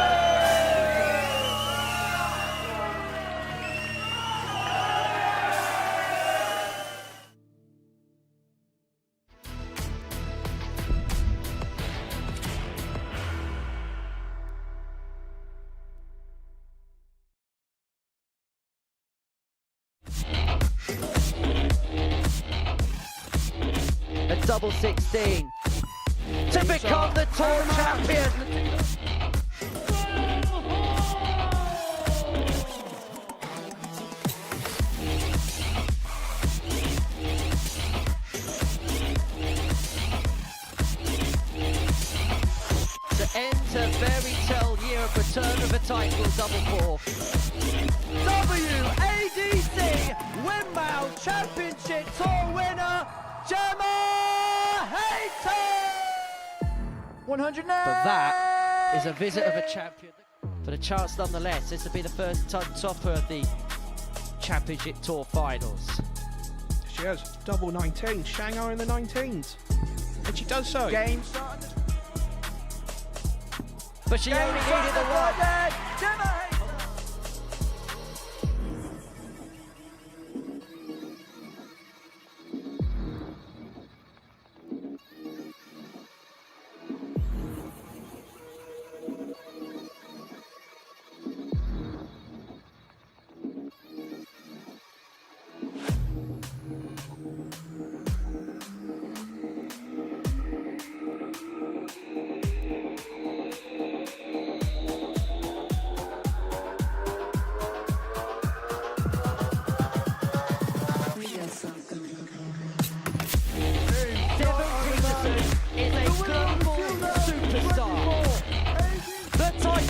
A double 16 to become the tour champion. To enter fairy tale year of return of a title double 4. WADC Windmill Championship Tour winner, Gemma Hayton! 100. But that is a visit of a champion. But a chance nonetheless. This will be the first topper of the Championship Tour finals. She has double 19, Shanghai in the 19s. And she does so. Game started. But she only needed the one.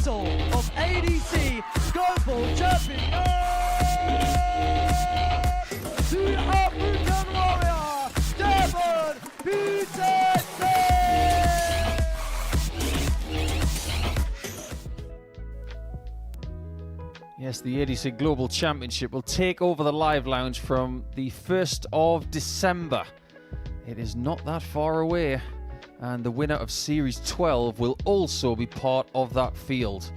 Of ADC Global Champion, the African warrior, Devon Peterson! Yes, the ADC Global Championship will take over the Live Lounge from the 1st of December. It is not that far away. And the winner of Series 12 will also be part of that field.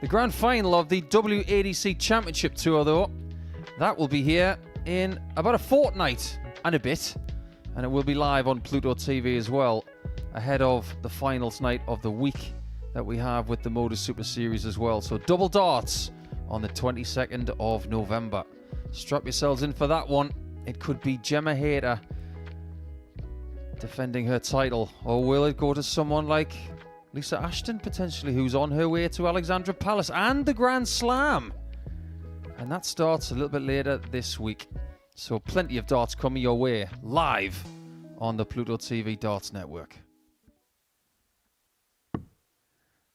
The grand final of the WADC Championship Tour, though, that will be here in about a fortnight and a bit. And it will be live on Pluto TV as well, ahead of the finals night of the week that we have with the Modus Super Series as well. So double darts on the 22nd of November. Strap yourselves in for that one. It could be Gemma Hayter defending her title, or will it go to someone like Lisa Ashton potentially, who's on her way to Alexandra Palace and the Grand Slam? And that starts a little bit later this week, so plenty of darts coming your way live on the Pluto TV Darts Network.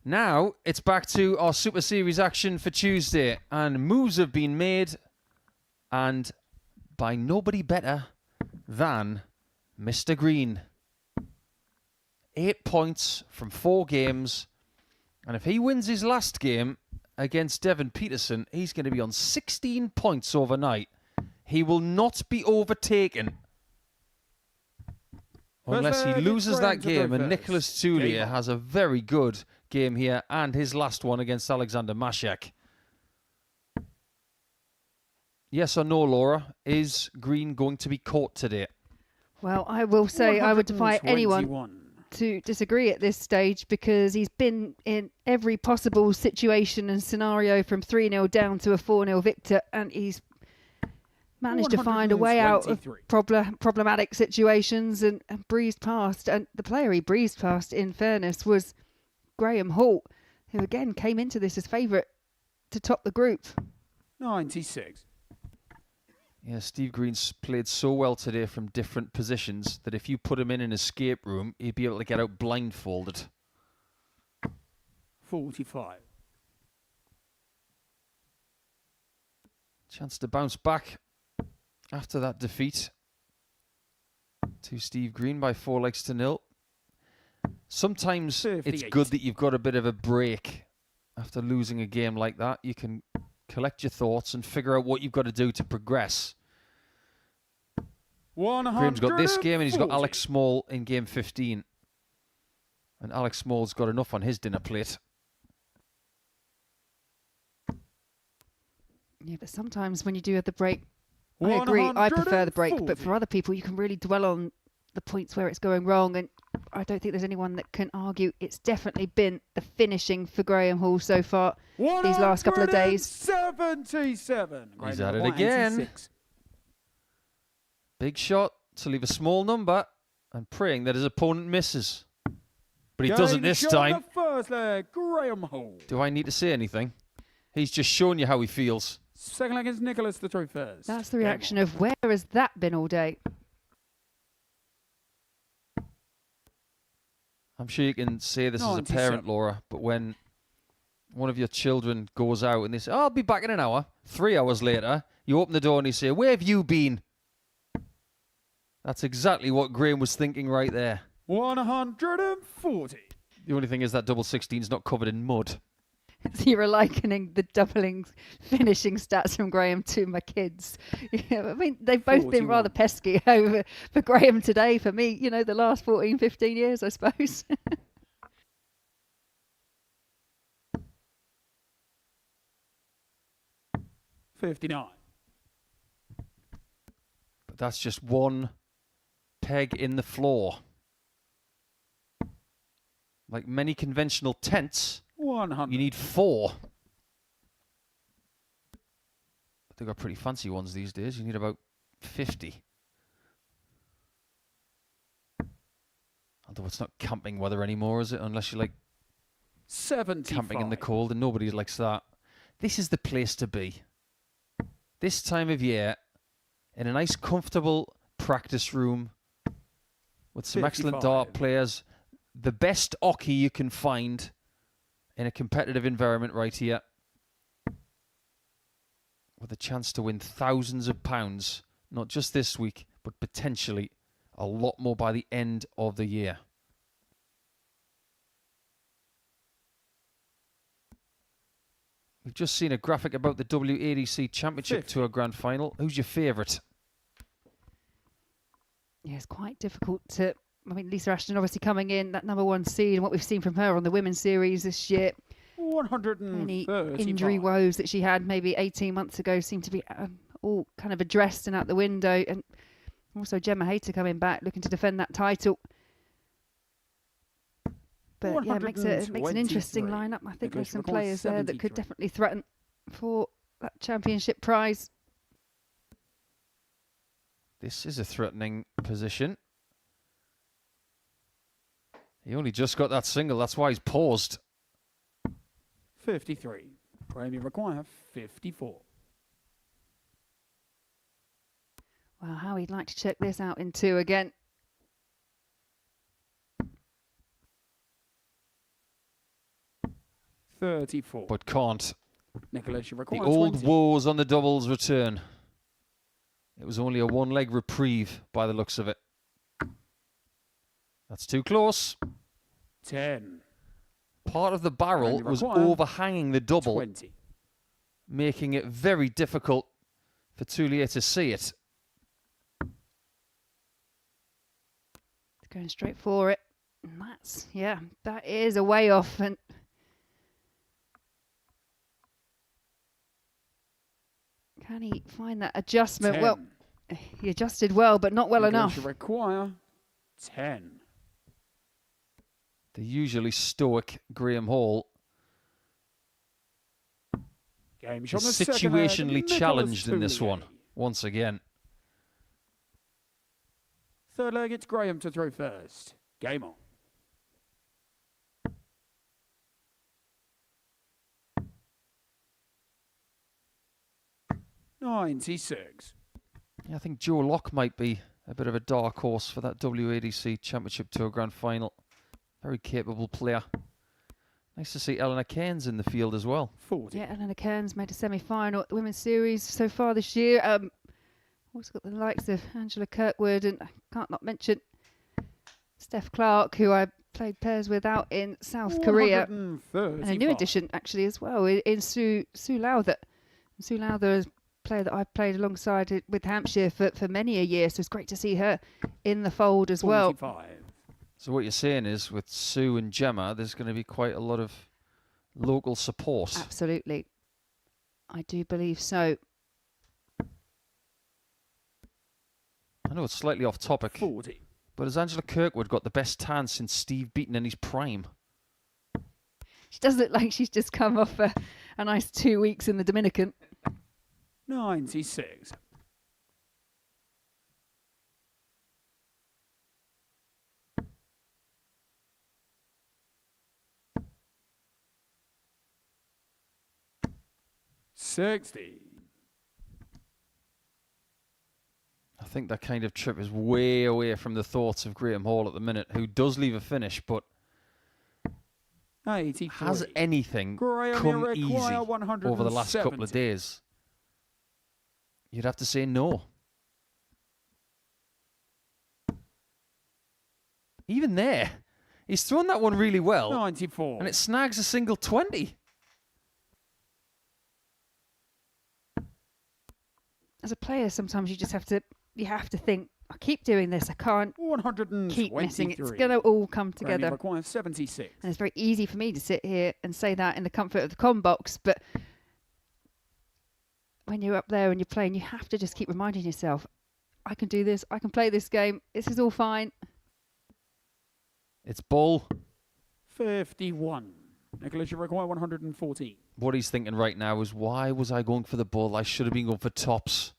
Now it's back to our Super Series action for Tuesday, and moves have been made, and by nobody better than Mr. Green. 8 points from 4 games. And if he wins his last game against Devon Peterson, he's going to be on 16 points overnight. He will not be overtaken unless he loses that game. And Nicholas Thuillier has a very good game here, and his last one against Alexander Machek. Yes or no, Laura? Is Green going to be caught today? Well, I will say I would defy anyone to disagree at this stage, because he's been in every possible situation and scenario, from 3-0 down to a 4-0 victor, and he's managed to find a way out of problematic situations and breezed past. And the player he breezed past, in fairness, was Graham Hall, who again came into this as favourite to top the group. 96. Yeah, Steve Green's played so well today from different positions that if you put him in an escape room, he'd be able to get out blindfolded. 45. Chance to bounce back after that defeat to Steve Green by 4-0. Sometimes it's good that you've got a bit of a break after losing a game like that. You can collect your thoughts and figure out what you've got to do to progress. Graham's got this game, and he's got Alex Small in game 15. And Alex Small's got enough on his dinner plate. Yeah, but sometimes when you do have the break, I agree, I prefer the break, but for other people, you can really dwell on the points where it's going wrong, and I don't think there's anyone that can argue it's definitely been the finishing for Graham Hall so far these last couple of days. 77. He's at it again. Big shot to leave a small number and praying that his opponent misses. But he doesn't this time. First leg, Graham Hall. Do I need to say anything? He's just showing you how he feels. Second leg is Nicholas the first. That's the reaction of where has that been all day? I'm sure you can say this as a parent, Laura, but when one of your children goes out and they say, "Oh, I'll be back in an hour," 3 hours later, you open the door and you say, "Where have you been?" That's exactly what Graham was thinking right there. 140. The only thing is that double 16's not covered in mud. So you're likening the doubling finishing stats from Graham to my kids. Yeah, I mean, they've both 41. been rather pesky over for Graham today. For me, you know, the last 14, 15 years, I suppose. $59. But that's just one peg in the floor. Like many conventional tents, 100. you need 4. But they've got pretty fancy ones these days. You need about 50. Although it's not camping weather anymore, is it? Unless you like 75. camping in the cold, and nobody likes that. This is the place to be. This time of year, in a nice, comfortable practice room with some excellent dart players, the best oche you can find in a competitive environment right here, with a chance to win thousands of pounds, not just this week, but potentially a lot more by the end of the year. We've just seen a graphic about the WADC Championship Tour Grand Final. Who's your favourite? Yeah, it's quite difficult to... I mean, Lisa Ashton obviously coming in, that #1 seed, and what we've seen from her on the women's series this year. 135. Any injury woes that she had maybe 18 months ago seem to be all kind of addressed and out the window. And also Gemma Hayter coming back, looking to defend that title. But yeah, it makes an interesting lineup. I think there's some players there that could definitely threaten for that championship prize. This is a threatening position. He only just got that single, that's why he's paused. 53. Premier McGuire, 54. Well, how he'd like to check this out in 2 again. $34. But can't. Nicholas, you The require old 20. woes on the doubles return. It was only a 1-leg reprieve by the looks of it. That's too close. 10. Part of the barrel was overhanging the double, 20. making it very difficult for Thuillier to see it. Going straight for it. And that is a way off. And can he find that adjustment? 10. Well, he adjusted well, but not well enough. You require 10. The usually stoic Graham Hall Game is shot on the situationally second, challenged in Nicholas this one, once again. Third leg, it's Graham to throw first. Game on. $96. Yeah, I think Joe Locke might be a bit of a dark horse for that WADC Championship Tour Grand Final. Very capable player. Nice to see Eleanor Cairns in the field as well. 40. Yeah, Eleanor Cairns made a semi-final at the Women's Series so far this year. Also got the likes of Angela Kirkwood, and I can't not mention Steph Clark, who I played pairs with out in South Korea. And a new addition, actually, as well, in Sue Lowther. Sue Lowther is a player that I've played alongside with Hampshire for many a year, so it's great to see her in the fold as well. 45. So what you're saying is, with Sue and Gemma, there's going to be quite a lot of local support. Absolutely. I do believe so. I know it's slightly off topic, 40. but has Angela Kirkwood got the best tan since Steve Beaton in his prime? She does look like she's just come off a nice 2 weeks in the Dominican. 96. $60. I think that kind of trip is way away from the thoughts of Graham Hall at the minute, who does leave a finish, but 83. has anything come easy over the last couple of days? You'd have to say no. Even there, He's thrown that one really well. 94. And it snags a single 20. As a player, sometimes you just have to think, I keep doing this, I can't keep missing it. It's going to all come together. Requires 76. And it's very easy for me to sit here and say that in the comfort of the comm box, but when you're up there and you're playing, you have to just keep reminding yourself, I can do this, I can play this game, this is all fine. It's ball. 51. Nicholas, you require 114. What he's thinking right now is, why was I going for the ball? I should have been going for tops.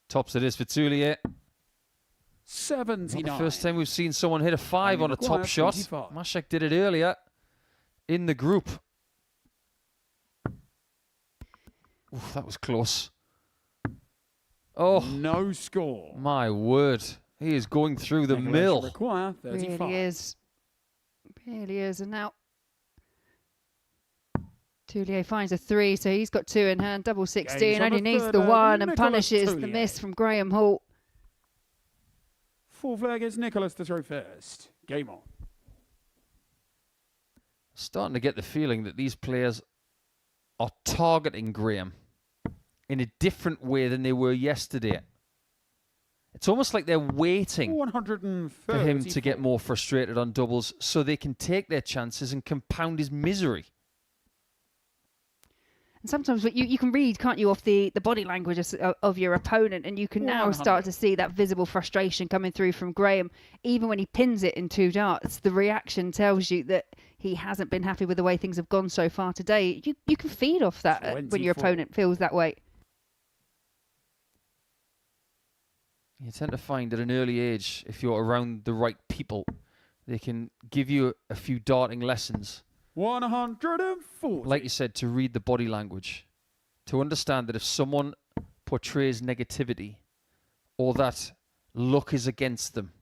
Tops it is for Thuillier. 79. Not the first time we've seen someone hit a 5 on a top shot. 25. Machek did it earlier in the group. Oof, that was close. Oh, no score. My word. He is going through the Nicholas, mill. Require 35. Really is. Really is. And now Tulillier finds a 3, so he's got 2 in hand. Double 16. Only needs the 1 and punishes the miss from Graham Hall. Full flag is Nicholas to throw first. Game on. Starting to get the feeling that these players are targeting Graham in a different way than they were yesterday. It's almost like they're waiting for him to get more frustrated on doubles so they can take their chances and compound his misery. And sometimes you can read, can't you, off the body language of your opponent, and you can now start to see that visible frustration coming through from Graham. Even when he pins it in 2 darts, the reaction tells you that he hasn't been happy with the way things have gone so far today. You can feed off that 24. when your opponent feels that way. You tend to find at an early age, if you're around the right people, they can give you a few darting lessons. 140. Like you said, to read the body language. To understand that if someone portrays negativity or that luck is against them,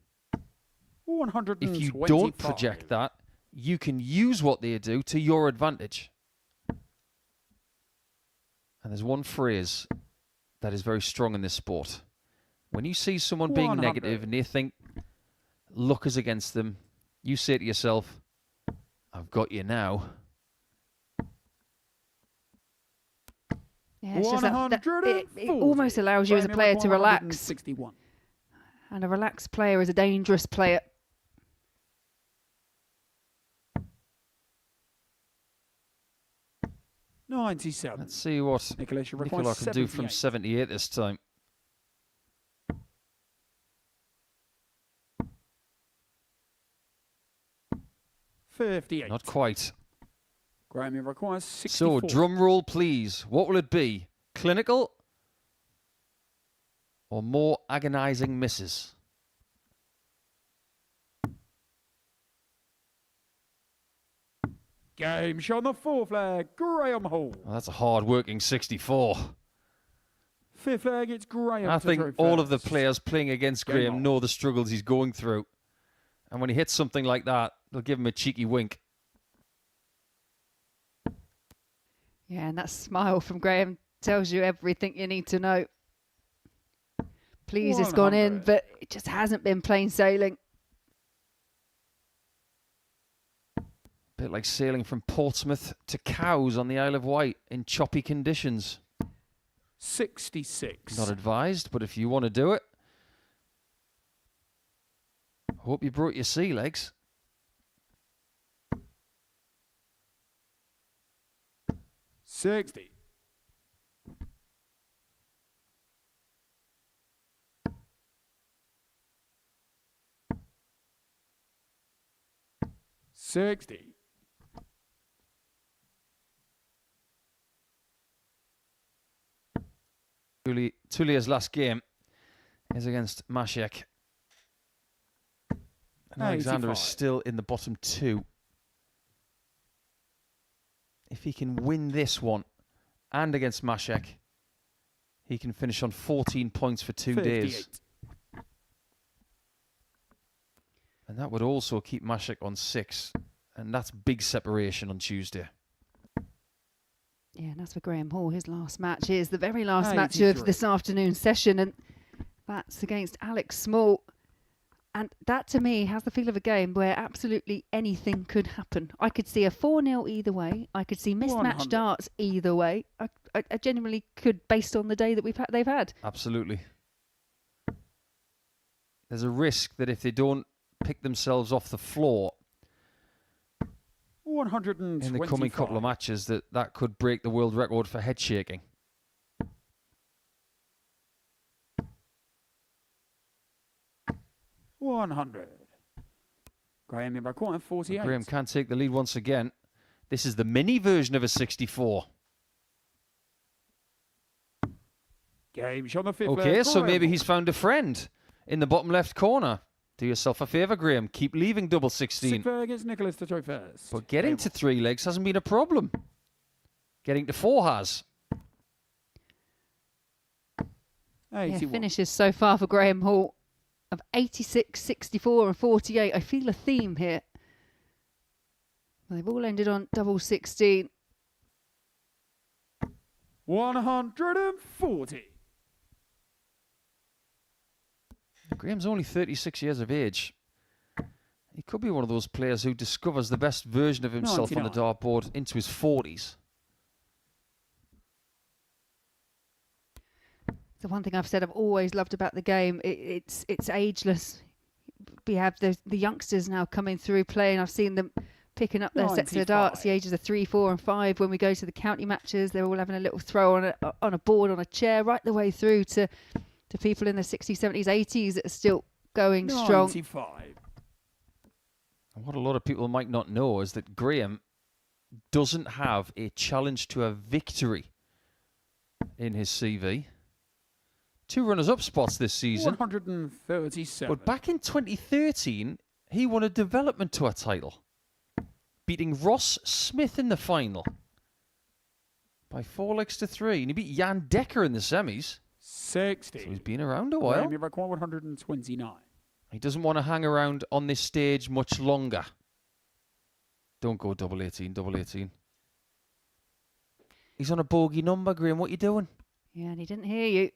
if you don't project that, you can use what they do to your advantage. And there's one phrase that is very strong in this sport. When you see someone being negative and they think luck is against them, you say to yourself, I've got you now. Yeah, it's just it almost allows you as a player to relax. 61. And a relaxed player is a dangerous player. $97. Let's see what Nicholas, Nicola can do from 78 this time. $58. Not quite. Graham requires 64. So, drum roll, please. What will it be? Clinical or more agonizing misses? Game shot on the 4 flag. Graham Hall. Well, that's a hard-working 64. 5th flag, it's Graham. I think all of the players playing against Graham know the struggles he's going through. And when he hits something like that, they'll give him a cheeky wink. Yeah, and that smile from Graham tells you everything you need to know. Please, it's gone in, but it just hasn't been plain sailing. Bit like sailing from Portsmouth to Cowes on the Isle of Wight in choppy conditions. 66. Not advised, but if you want to do it, hope you brought your sea legs. $60. $60. Tullier's last game is against Machek. And Alexander is still in the bottom 2. If he can win this one and against Machek, he can finish on 14 points for 2 days. And that would also keep Machek on 6. And that's big separation on Tuesday. Yeah, and that's for Graham Hall. His last match is the very last match of this afternoon's session. And that's against Alex Small. And that, to me, has the feel of a game where absolutely anything could happen. I could see a 4-0 either way. I could see mismatched darts either way. I genuinely could, based on the day that they've had. Absolutely. There's a risk that if they don't pick themselves off the floor 125. in the coming couple of matches, that could break the world record for head shaking. $100. Graham in by quarter, 48. Graham can take the lead once again. This is the mini version of a 64. Game shot the 5th. Okay, so maybe he's found a friend in the bottom left corner. Do yourself a favour, Graham. Keep leaving double 16. against Nicholas to throw first. But getting to 3 legs hasn't been a problem. Getting to 4 has. Yeah, finishes so far for Graham Hall of 86, 64 and 48. I feel a theme here. They've all ended on double 16. 140. Graham's only 36 years of age. He could be one of those players who discovers the best version of himself on the dartboard into his 40s. The one thing I've said I've always loved about the game, it's ageless. We have the youngsters now coming through playing. I've seen them picking up their sets of darts, the ages of 3, 4 and 5. When we go to the county matches, they're all having a little throw on a board, on a chair, right the way through to people in the 60s, 70s, 80s that are still going strong. 95. And what a lot of people might not know is that Graham doesn't have a challenge to a victory in his CV. 2 runners-up spots this season. 137. But back in 2013, he won a development tour title, beating Ross Smith in the final by 4 legs to 3. And he beat Jan Dekker in the semis. 60. So he's been around a while. 129. He doesn't want to hang around on this stage much longer. Don't go double 18, double 18. He's on a bogey number, Graham. What are you doing? Yeah, and he didn't hear you.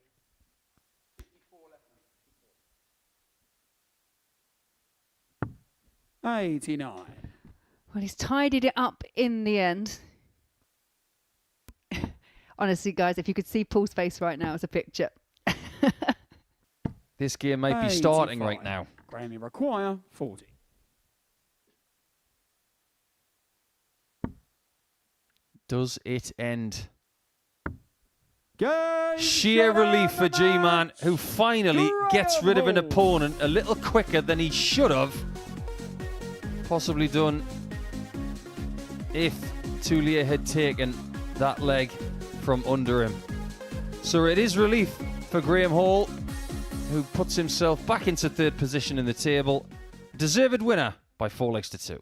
$89. Well, he's tidied it up in the end. Honestly, guys, if you could see Paul's face right now as a picture. This game might be starting right now. Graham require 40. Does it end? Game Sheer relief for G-Man, who finally gets rid of an opponent a little quicker than he should have possibly done if Thuillier had taken that leg from under him. So it is relief for Graham Hall, who puts himself back into 3rd position in the table. Deserved winner by 4 legs to 2.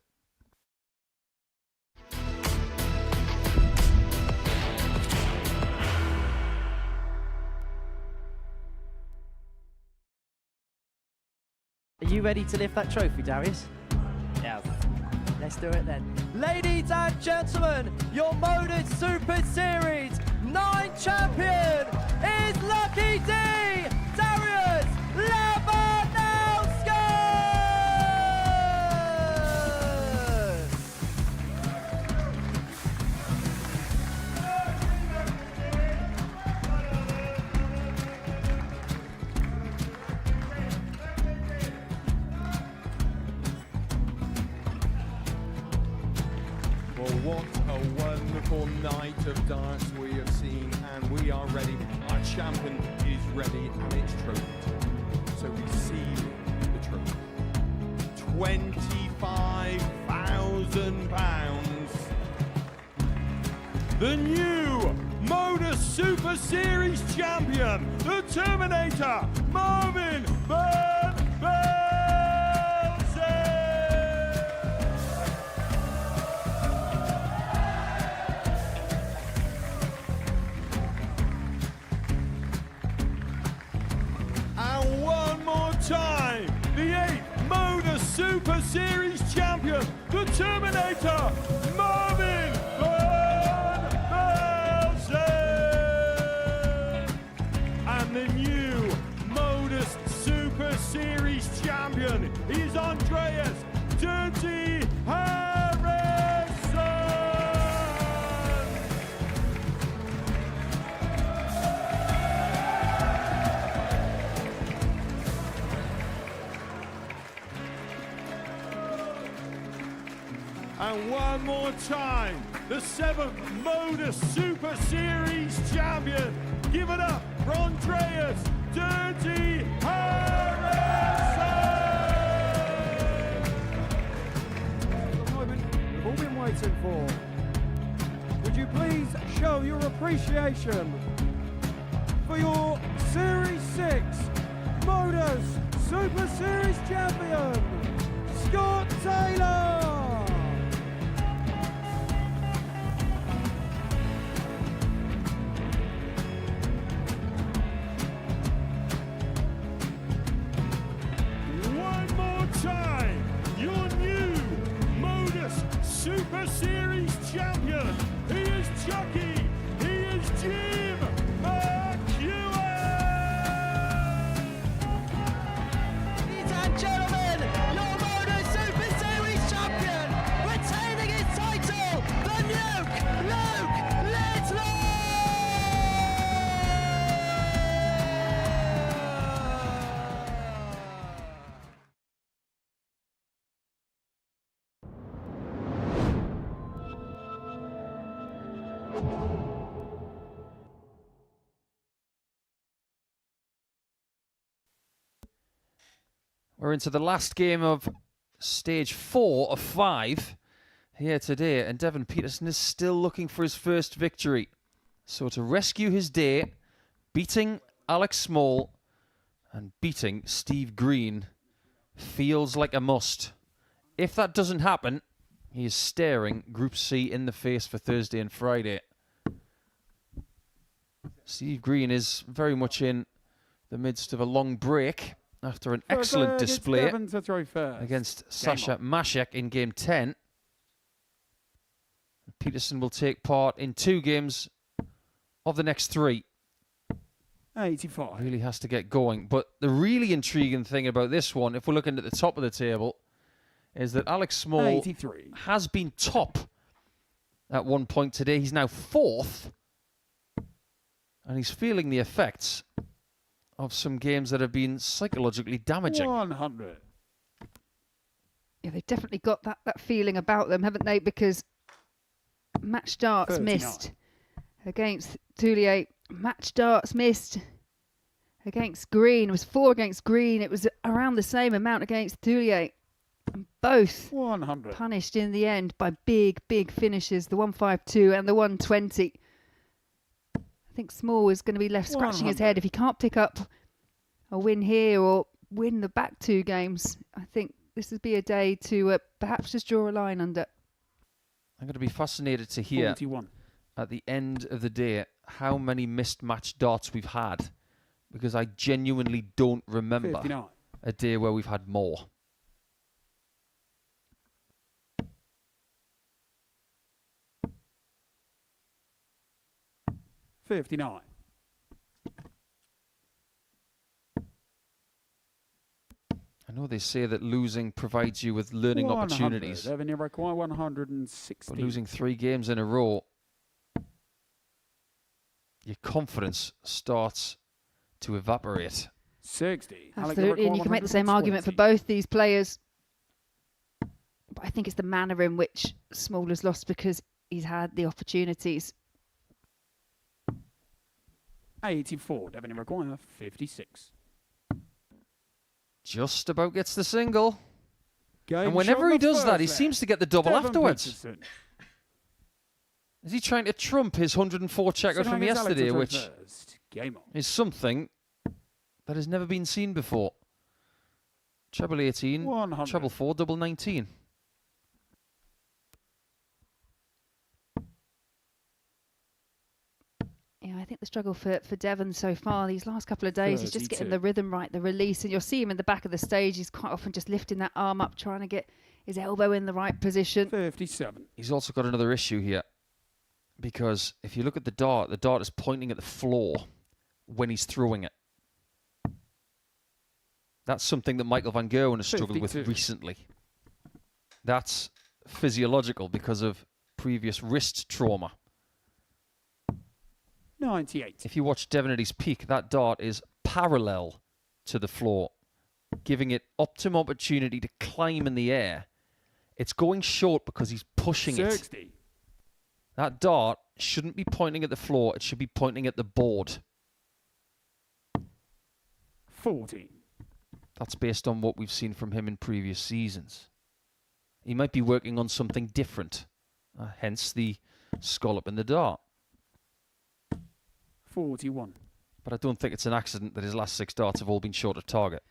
Are you ready to lift that trophy, Darius? Yes. Let's do it then. Ladies and gentlemen, your Modus Super Series 9 champion is Lucky D, Darius Lewandowski! Well, what a wonderful night of darts we have seen, and we are ready. Our champion is ready, and it's trophy time. So receive the trophy. £25,000. The new Modus Super Series champion, the Terminator, Marvin Van Velzen. And one more time, the 8th Modus Super Series champion, the Terminator, Marvin Van Velzen. And the new Modus Super Series champion And one more time, the 7th Modus Super Series champion. Give it up for Andreas Dirty Harrison! The moment we've all been waiting for. Would you please show your appreciation for your Series 6 Modus Super Series champion, Scott Taylor! One more time, your new Modus Super Series champion. He is Chucky. He is Jim McGuire. Ladies and gentlemen, your Modus Super Series champion, retaining his title, the Nuke, Luke Littler! We're into the last game of stage 4 of 5 here today, and Devon Peterson is still looking for his first victory. So to rescue his day, beating Alex Small and beating Steve Green feels like a must. If that doesn't happen, he is staring Group C in the face for Thursday and Friday. Steve Green is very much in the midst of a long break after an excellent display against Sasha Machek in Game 10. Peterson will take part in 2 games of the next 3. 85. Really has to get going. But the really intriguing thing about this one, if we're looking at the top of the table, is that Alex Small 83. has been top at one point today. He's now 4th. And he's feeling the effects of some games that have been psychologically damaging. 100. Yeah, they've definitely got that feeling about them, haven't they? Because match darts 39. missed against Thuillier. Match darts missed against Green. It was 4 against Green. It was around the same amount against Thuillier. And both 100. punished in the end by big finishes, the 152 and the 120. I think Small is going to be left scratching his head if he can't pick up a win here or win the back 2 games. I think this would be a day to perhaps just draw a line under. I'm going to be fascinated to hear 41. at the end of the day how many missed match darts we've had, because I genuinely don't remember 59. a day where we've had more. $59. I know they say that losing provides you with learning opportunities, Devon, you require 160. but losing 3 games in a row, your confidence starts to evaporate. 60. Absolutely, and you can make the same argument for both these players. But I think it's the manner in which Small has lost because he's had the opportunities. 84. Devon, you require 56. Just about gets the single. Game And whenever shot he does the that, he first seems set. to get the double Devon afterwards. Peterson. Is he trying to trump his 104 checker from yesterday, which Game on. is something that has never been seen before? Treble 18, 100. treble 4, double 19. Yeah, I think the struggle for Devon so far these last couple of days is just getting 32. the rhythm right, the release. And you'll see him in the back of the stage. He's quite often just lifting that arm up, trying to get his elbow in the right position. 57. He's also got another issue here, because if you look at the dart is pointing at the floor when he's throwing it. That's something that Michael van Gerwen has struggled 52. with recently. That's physiological because of previous wrist trauma. 98. If you watch Devon at his peak, that dart is parallel to the floor, giving it optimum opportunity to climb in the air. It's going short because he's pushing 60. it. That dart shouldn't be pointing at the floor. It should be pointing at the board. 40. That's based on what we've seen from him in previous seasons. He might be working on something different. Hence the scallop in the dart. 41. But I don't think it's an accident that his last 6 darts have all been short of target.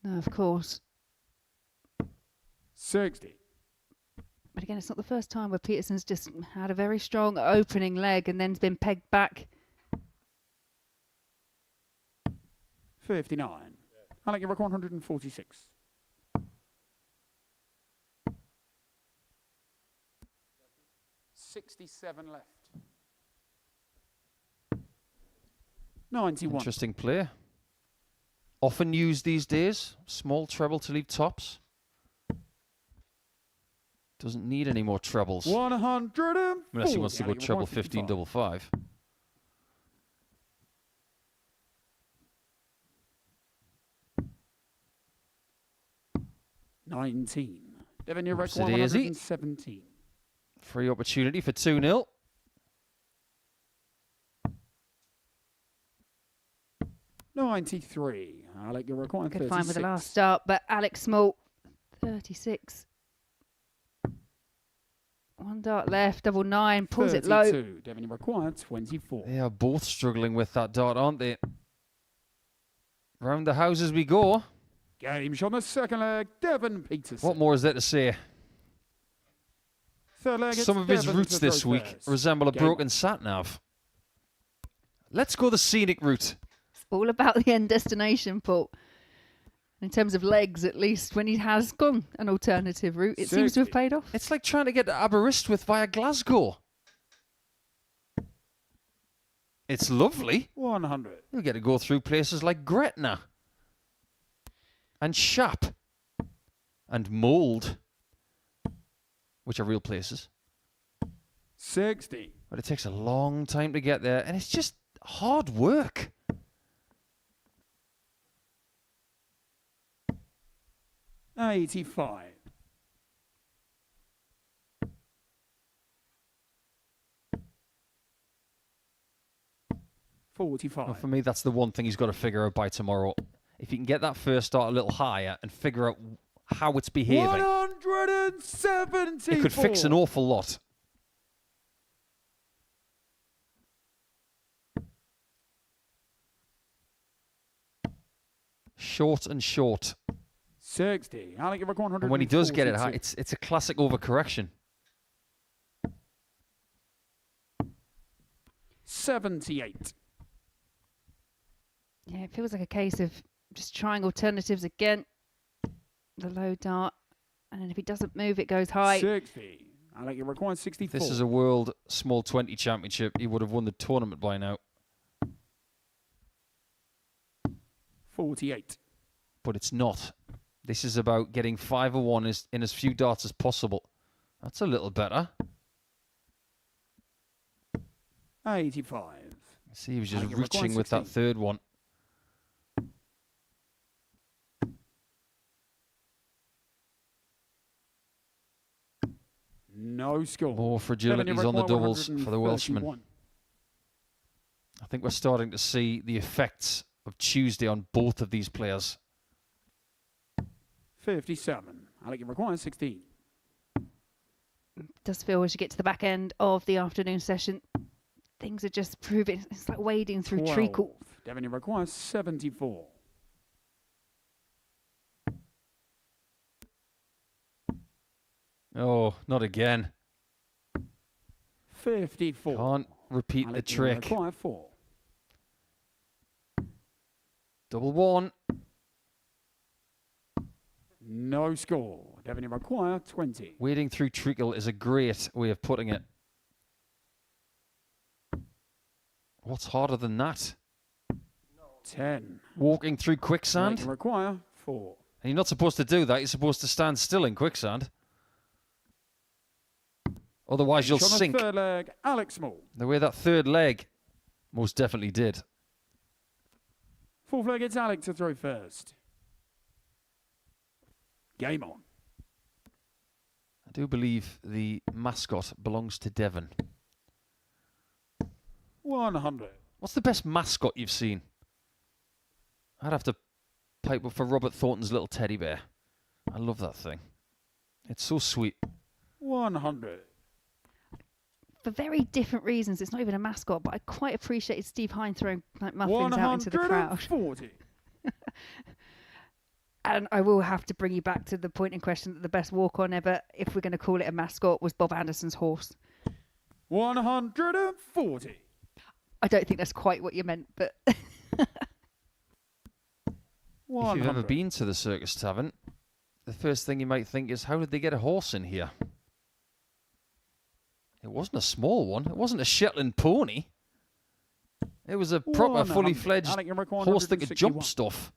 No, of course. 60. But again, it's not the first time where Peterson's just had a very strong opening leg and then's been pegged back. 59. I like your 146. $67 left. 91. Interesting player. Often used these days. Small treble to leave tops. Doesn't need any more trebles. 100. Unless he wants to go treble 15 double 5. $19. Devin, your Oops, record it is. 117. Free opportunity for 2-0. $93. I like your record. Good find with the last start, but Alex Small, 36. 1 dart left, double 9, pulls it low. Devin, your record 24. They are both struggling with that dart, aren't they? Round the houses we go. Game shot on the second leg, Devin Peterson. What more is there to say? Third leg, Some of his Devin routes to this throw week first. resemble a Game broken sat-nav. Let's go the scenic route. It's all about the end destination, Paul. In terms of legs, at least, when he has gone an alternative route, it seems to have paid off. It's like trying to get to Aberystwyth via Glasgow. It's lovely. 100. You'll get to go through places like Gretna and Shap and Mould, which are real places. 60. But it takes a long time to get there, and it's just hard work. $85. $45. Well, for me, that's the one thing he's got to figure out by tomorrow. If he can get that first start a little higher and figure out how it's behaving, 174. it could fix an awful lot. Short and short. 60. I like your record 142. And when he does get it high, it's a classic overcorrection. 78. Yeah, it feels like a case of just trying alternatives again. The low dart. And then if he doesn't move, it goes high. 60. I like your record 64. This is a World Small 20 Championship. He would have won the tournament by now. 48. But it's not. This is about getting 5 or 1 in as few darts as possible. That's a little better. 85. See, he was just I think it reaching with that 16. third one. No score. More fragilities on the doubles for the Welshman. I think we're starting to see the effects of Tuesday on both of these players. 57. I like your record 16. Does feel as you get to the back end of the afternoon session, things are just proving, it's like wading through 12. treacle. Devin, your record 74. Oh, not again. 54. Can't repeat I the like your trick. record 4. Double 1. No score. Devin, your record 20. Wading through treacle is a great way of putting it. What's harder than that? 10. Walking through quicksand? You require 4. And you're not supposed to do that. You're supposed to stand still in quicksand. Otherwise, you'll Shot on the sink. third leg, Alex Small. The way that third leg most definitely did. Fourth leg, it's Alex to throw first. Game on. I do believe the mascot belongs to Devon. 100. What's the best mascot you've seen? I'd have to pipe up for Robert Thornton's little teddy bear. I love that thing. It's so sweet. 100. For very different reasons, it's not even a mascot, but I quite appreciated Steve Hine throwing like muffins out into the crowd. 140. And I will have to bring you back to the point in question that the best walk-on ever, if we're going to call it a mascot, was Bob Anderson's horse. 140. I don't think that's quite what you meant, but... If you've ever been to the Circus Tavern, the first thing you might think is, how did they get a horse in here? It wasn't a small one. It wasn't a Shetland pony. It was a proper, fully fledged horse that could jump stuff.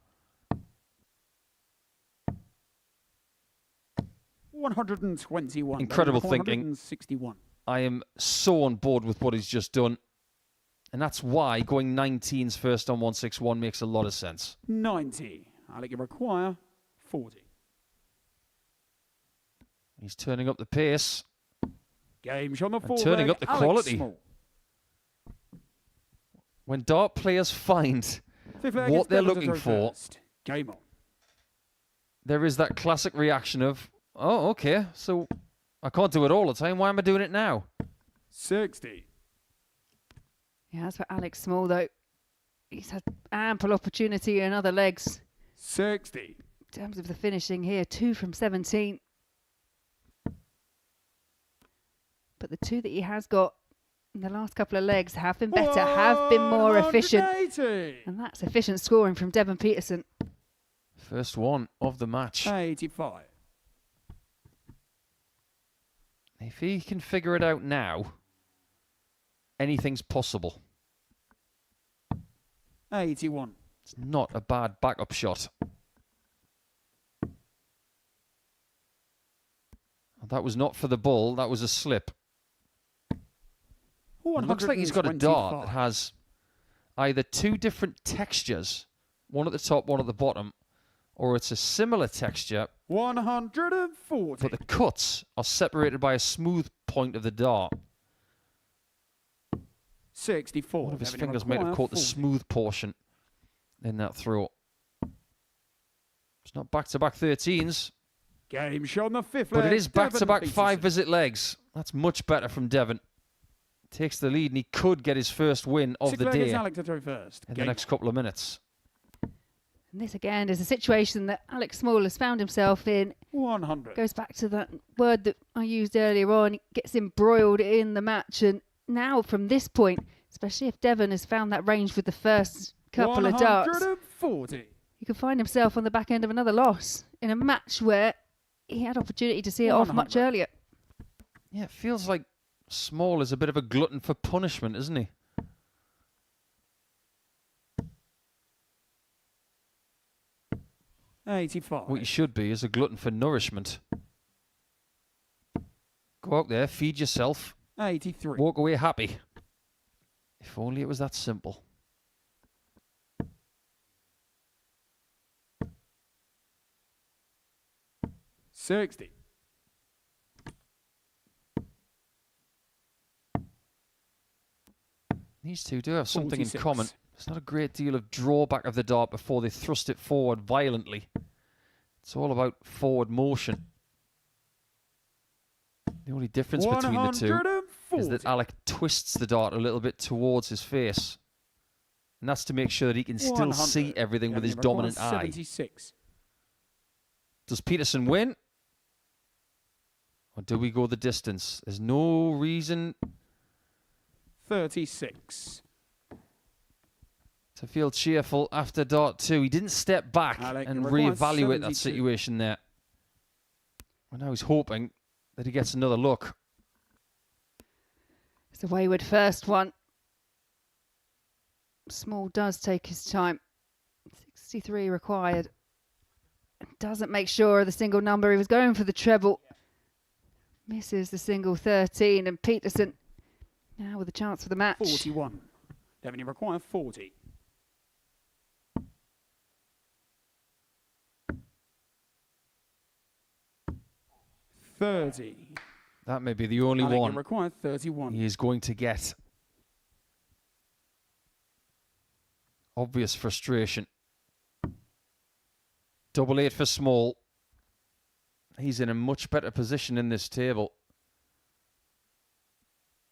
121. Incredible thinking. 161. I am so on board with what he's just done. And that's why going 19s first on 161 makes a lot of sense. 90. Alec, you require 40. He's turning up the pace. Game shot on the And forward. turning up the quality. Small. When dart players find what they're looking for, Game on. there is that classic reaction of, oh, okay, so I can't do it all the time. Why am I doing it now? 60. Yeah, that's for Alex Small, though. He's had ample opportunity in other legs. 60. In terms of the finishing here, 2 from 17. But the 2 that he has got in the last couple of legs have been better, have been more efficient. 180. And that's efficient scoring from Devon Peterson. First one of the match. 85. If he can figure it out now, anything's possible. 81. It's not a bad backup shot. That was not for the bull, that was a slip. It looks like he's got a dart that has either 2 different textures, one at the top, one at the bottom, or it's a similar texture, 140. but the cuts are separated by a smooth point of the dart. 64. One of his fingers might have caught the smooth portion in that throw. It's not back-to-back 13s. Game shot on the 5th But leg. it is back-to-back Devon 5-visit legs. That's much better from Devon. Takes the lead, and he could get his first win of the day Alex to throw first. in the next couple of minutes. And this, again, is a situation that Alex Small has found himself in. 100. Goes back to that word that I used earlier on. He gets embroiled in the match. And now, from this point, especially if Devon has found that range with the first couple of darts, 140. he could find himself on the back end of another loss in a match where he had opportunity to see it off much earlier. Yeah, it feels like Small is a bit of a glutton for punishment, isn't he? $85. What you should be is a glutton for nourishment. Go out there, feed yourself, 83. walk away happy. If only it was that simple. $60. These two do have something 46. in common. There's not a great deal of drawback of the dart before they thrust it forward violently. It's all about forward motion. The only difference between the two is that Alec twists the dart a little bit towards his face. And that's to make sure that he can still see everything with his dominant eye. 76. Does Peterson win? Or do we go the distance? There's no reason 36. to feel cheerful after dart 2. He didn't step back and reevaluate that situation there. And now he's hoping that he gets another look. It's a wayward first one. Small does take his time. 63 required. Doesn't make sure of the single number. He was going for the treble. Misses the single 13, and Peterson now with a chance for the match. 41. Devon, you require 40. 30. That may be the only Alec, you one require 31. he is going to get. Obvious frustration. 8 for Small. He's in a much better position in this table.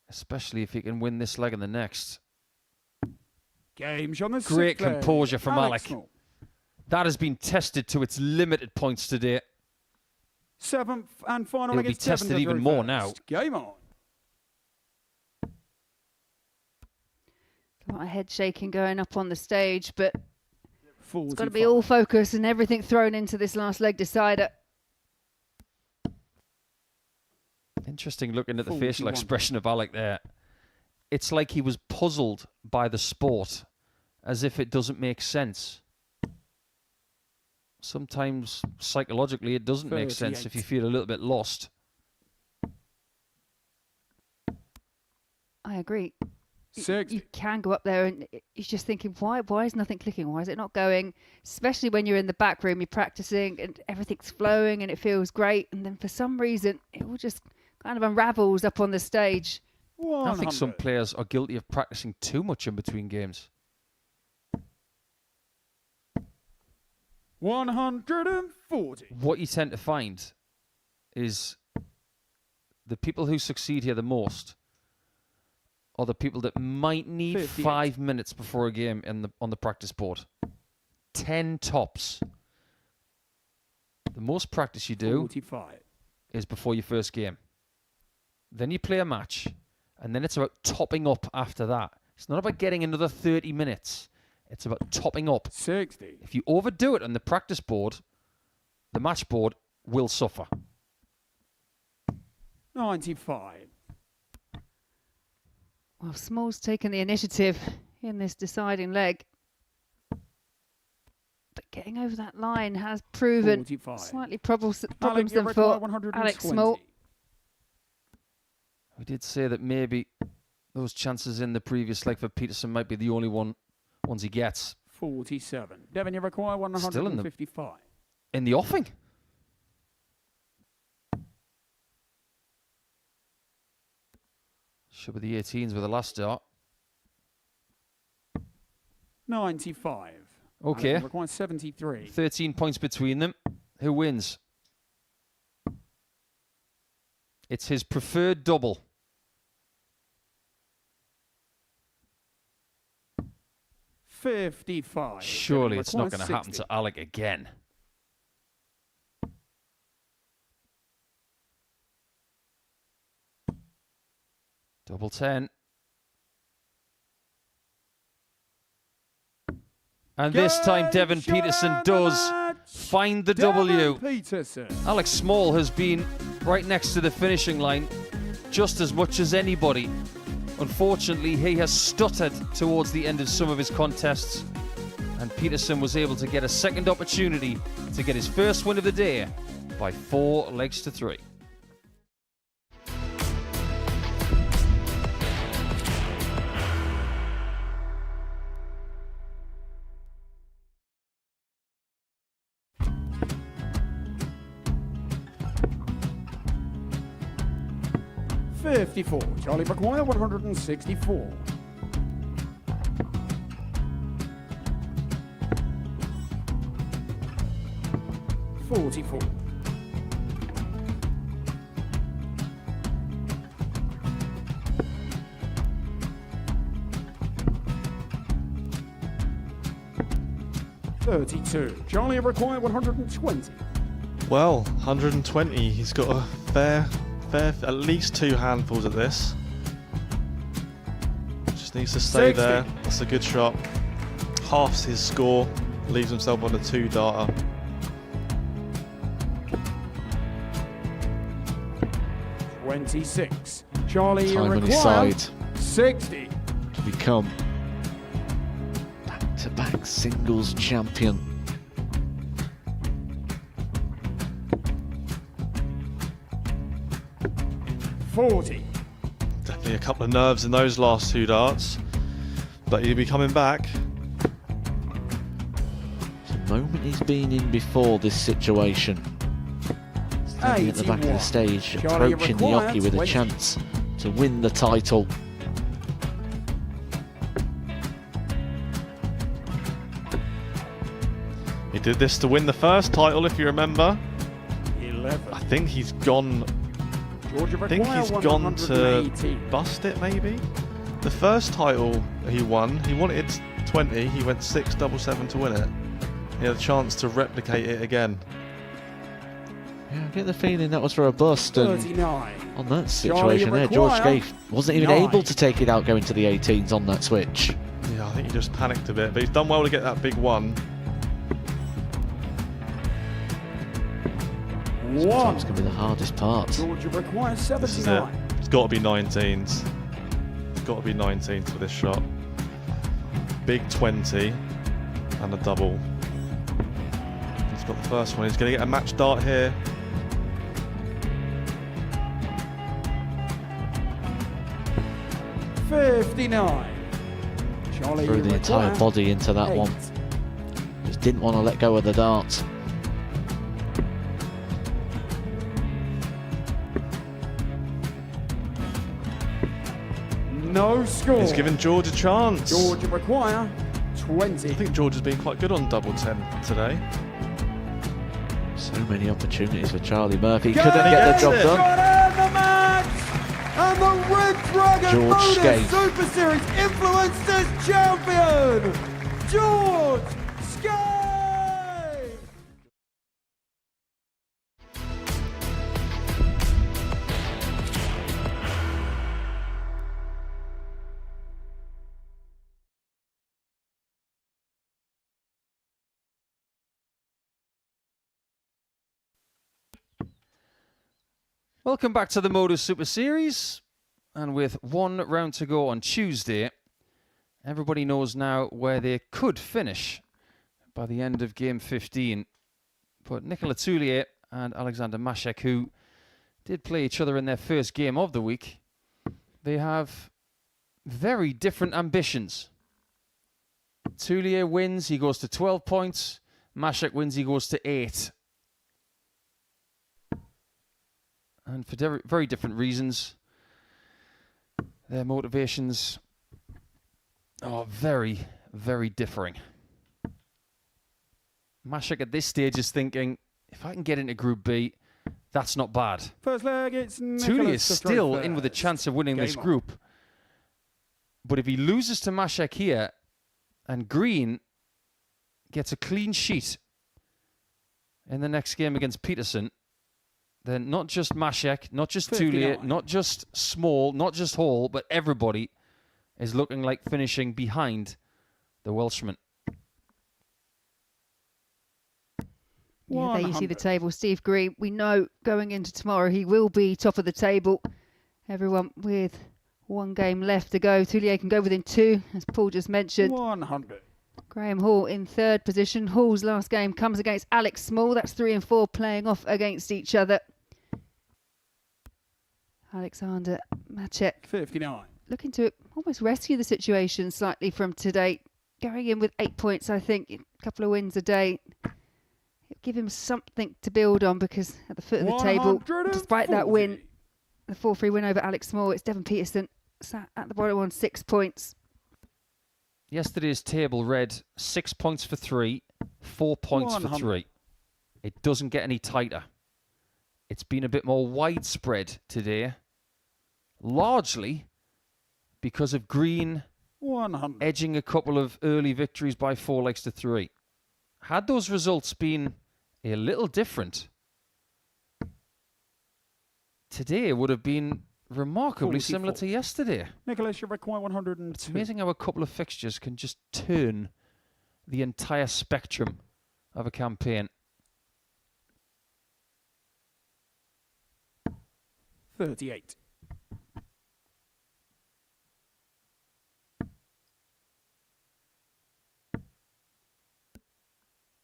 Especially if he can win this leg and the next. Game's on the Great sixth leg. composure from Alex Alec. Small. That has been tested to its limited points today. 7th and final It'll leg. be It's Devon tested the even very more first. now. Game on. A lot of head shaking going up on the stage, but it's got to be 45. all focus and everything thrown into this last leg decider. Interesting looking at the facial 41. expression of Alec there. It's like he was puzzled by the sport, as if it doesn't make sense. Sometimes psychologically it doesn't make sense if you feel a little bit lost. I agree. 60. You can go up there and you're just thinking, why is nothing clicking? Why is it not going? Especially when you're in the back room, you're practicing and everything's flowing and it feels great. And then for some reason, it all just kind of unravels up on the stage. 100. I think some players are guilty of practicing too much in between games. 140. What you tend to find is the people who succeed here the most are the people that might need 58. 5 minutes before a game on the practice board. 10 tops. The most practice you do 45. is before your first game. Then you play a match, and then it's about topping up after that. It's not about getting another 30 minutes. It's about topping up. 60. If you overdo it on the practice board, the match board will suffer. 95. Well, Small's taken the initiative in this deciding leg. But getting over that line has proven 45. slightly problems Alec, you than require for 120. Alex Small. We did say that maybe those chances in the previous leg for Peterson might be the only ones he gets. 47. Devon, you require Still 155. in the offing. Should be the 18s with the last start. 95. Okay. Alec, you require 73. 13 points between them. Who wins? It's his preferred double. $55. Surely Devon it's not requires going to happen 60. to Alec again. Double 10. And this time Devon Peterson does find the W. Peterson. Alex Small has been right next to the finishing line just as much as anybody. Unfortunately, he has stuttered towards the end of some of his contests, and Peterson was able to get a second opportunity to get his first win of the day by 4 legs to 3. $54. Charlie McGuire, 164. $44. $32. Charlie McGuire, 120. Well, 120. He's got a fair, at least 2 handfuls at this. Just needs to stay 60. there. That's a good shot. Halves his score. Leaves himself on a 2-darter. $26. Charlie Time on his McGuire, side 60. to become back-to-back singles champion. $40. Definitely a couple of nerves in those last 2 darts. But he'll be coming back. It's a moment he's been in before this situation. It's Standing at the back of the stage, approaching the jockey with a chance to win the title. He did this to win the first title, if you remember. 11. I think he's gone. I think he's gone to bust it, maybe. The first title he won, he wanted 20. He went 6-7-7 to win it. He had a chance to replicate it again. Yeah, I get the feeling that was for a bust. And 39. on that situation there, George Scaife wasn't even able to take it out going to the 18s on that switch. Yeah, I think he just panicked a bit, but he's done well to get that big one. Sometimes can be the hardest part. Georgia requires 79. This is it. It's got to be 19s. It's got to be 19s for this shot. Big 20 and a double. He's got the first one. He's going to get a match dart here. $59. Charlie, Threw the entire body into that 8. one. Just didn't want to let go of the dart. No score. He's given George a chance. Georgia require 20. I think George has been quite good on double 10 today. So many opportunities for Charlie Murphy. Couldn't get the job done. The match! And the Red Dragon George Modus Scaife. Super Series Influencers Champion, George Scaife! Welcome back to the Modus Super Series. And with one round to go on Tuesday, everybody knows now where they could finish by the end of game 15. But Nicolas Thuillier and Alexander Machek, who did play each other in their first game of the week, they have very different ambitions. Thuillier wins, he goes to 12 points. Machek wins, he goes to 8. And for very different reasons, their motivations are very, very differing. Machek at this stage is thinking, if I can get into Group B, that's not bad. First leg, it's Thuillier is still in with a chance of winning this group. But if he loses to Machek here, and Green gets a clean sheet in the next game against Peterson, then not just Machek, not just Thuillier, not just Small, not just Hall, but everybody is looking like finishing behind the Welshman. Yeah, there you see the table. Steve Green, we know going into tomorrow he will be top of the table. Everyone with one game left to go. Tulillier can go within 2, as Paul just mentioned. 100. Graham Hall in 3rd position. Hall's last game comes against Alex Small. That's 3 and 4 playing off against each other. Alexander Machek 59. looking to almost rescue the situation slightly from today. Going in with 8 points, I think. A couple of wins a day. Give him something to build on, because at the foot of the table, despite that win, the 4-3 win over Alex Small, it's Devon Peterson sat at the bottom on 6 points. Yesterday's table read 6 points for 3, 4 points for 3. It doesn't get any tighter. It's been a bit more widespread today, largely because of Green 100. edging a couple of early victories by 4 legs to 3. Had those results been a little different, today would have been remarkably 44. similar to yesterday. Nicholas, you require 102. It's amazing how a couple of fixtures can just turn the entire spectrum of a campaign. 38.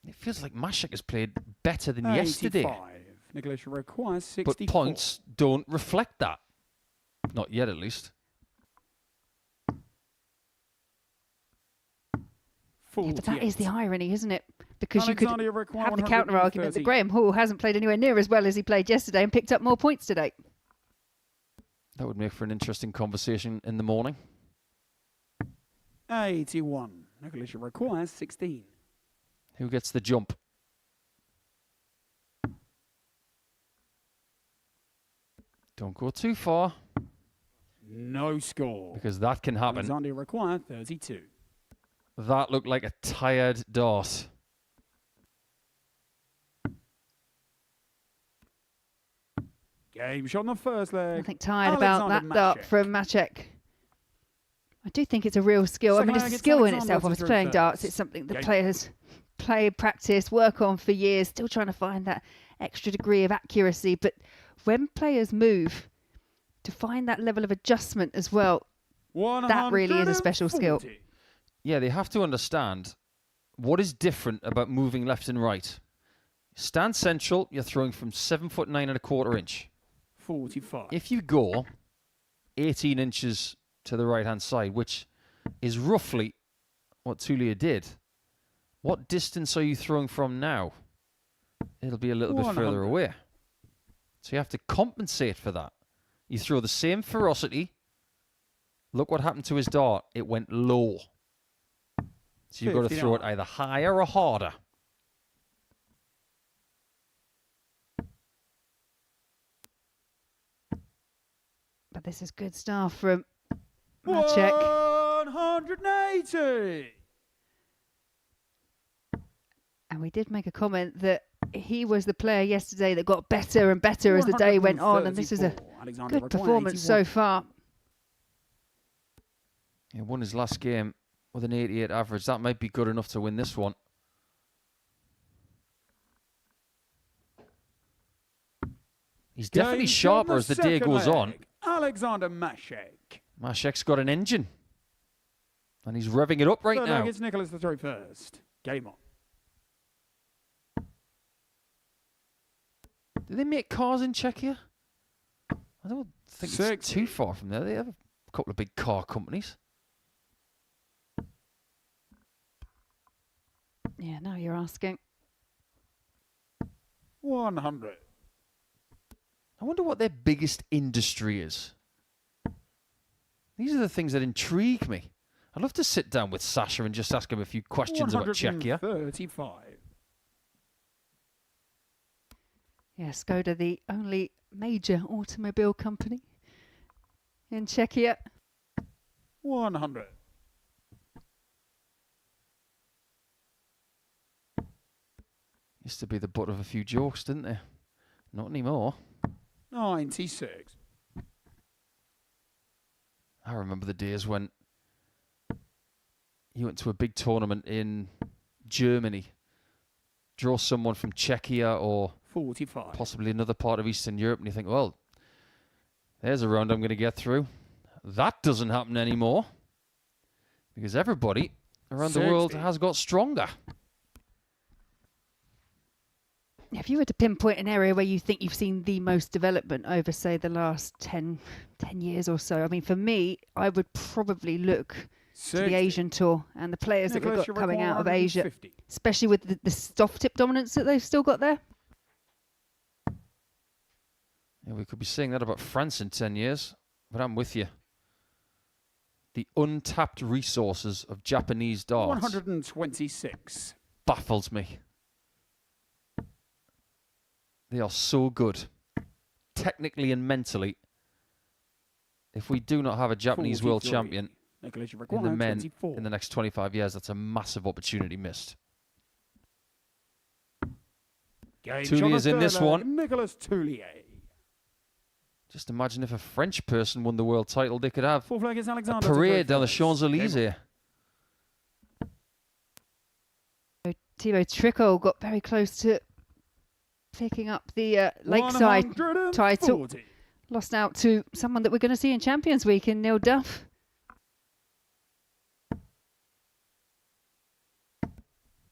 It feels like Machek has played better than yesterday. 85. Nicholas, you require 64. But points don't reflect that. Not yet, at least. Yeah, but that is the irony, isn't it? because you could Alexander require have the counter argument that 130. Graham Hall hasn't played anywhere near as well as he played yesterday and picked up more points today. That would make for an interesting conversation in the morning. 81. Nicholas requires 16. Who gets the jump? Don't go too far, No score. because that can happen. Alexander require 32. That looked like a tired dart. Game shot on the first leg. Nothing tired about that dart from Machek. I do think it's a real skill. I Second mean, it's leg, a it's skill in Alexander itself. to Obviously, throw playing first. darts, it's something that Game. players play, practice, work on for years, still trying to find that extra degree of accuracy. But when players move, to find that level of adjustment as well, that really is a special skill. 140. Yeah, they have to understand what is different about moving left and right. Stand central, you're throwing from 7'9¼ inch. 45. If you go 18 inches to the right-hand side, which is roughly what Thuillier did, what distance are you throwing from now? It'll be a little bit further 100. away. So you have to compensate for that. You throw the same ferocity. Look what happened to his dart. It went low. So you've got to throw it 59. either higher or harder. But this is good stuff from Machek. 180. And we did make a comment that he was the player yesterday that got better and better as the day went on. And this is a 134. Alexander good require performance 81. so far. He won his last game with an 88 average. That might be good enough to win this one. He's definitely Game shot on sharper as the day second goes on. leg. Alexander Machek. Machek's got an engine. And he's revving it up right Third now. leg, it's Nicholas to throw first. Game on. Do they make cars in Czechia? I don't think it's 60. too far from there. They have a couple of big car companies. Yeah, now you're asking. 100. I wonder what their biggest industry is. These are the things that intrigue me. I'd love to sit down with Sasha and just ask him a few questions about Czechia. 135. Yeah, Skoda, the only major automobile company in Czechia. 100. Used to be the butt of a few jokes, didn't they? Not anymore. 96. I remember the days when you went to a big tournament in Germany, draw someone from Czechia or 45. possibly another part of Eastern Europe, and you think, well, there's a round I'm going to get through. That doesn't happen anymore because everybody around the world 60. has got stronger. If you were to pinpoint an area where you think you've seen the most development over, say, the last 10 years or so, I mean, for me, I would probably look to 60. the Asian tour and the players that Nicholas, we've you got coming require out of Asia, 150. especially with the soft tip dominance that they've still got there. Yeah, we could be saying that about France in 10 years, but I'm with you. The untapped resources of Japanese darts 126. baffles me. They are so good, technically and mentally. If we do not have a Japanese world 43. champion Nicholas, you in require the men 24. in the next 25 years, that's a massive opportunity missed. Game Thuillier's shot on in the this third leg. one. Nicholas Tulillier. Just imagine if a French person won the world title, they could have Fourth leg is a Alexander. to throw parade down the first. Champs-Élysées. Thibaut Tricot got very close to picking up the Lakeside 140. title. Lost out to someone that we're going to see in Champions Week in Neil Duff.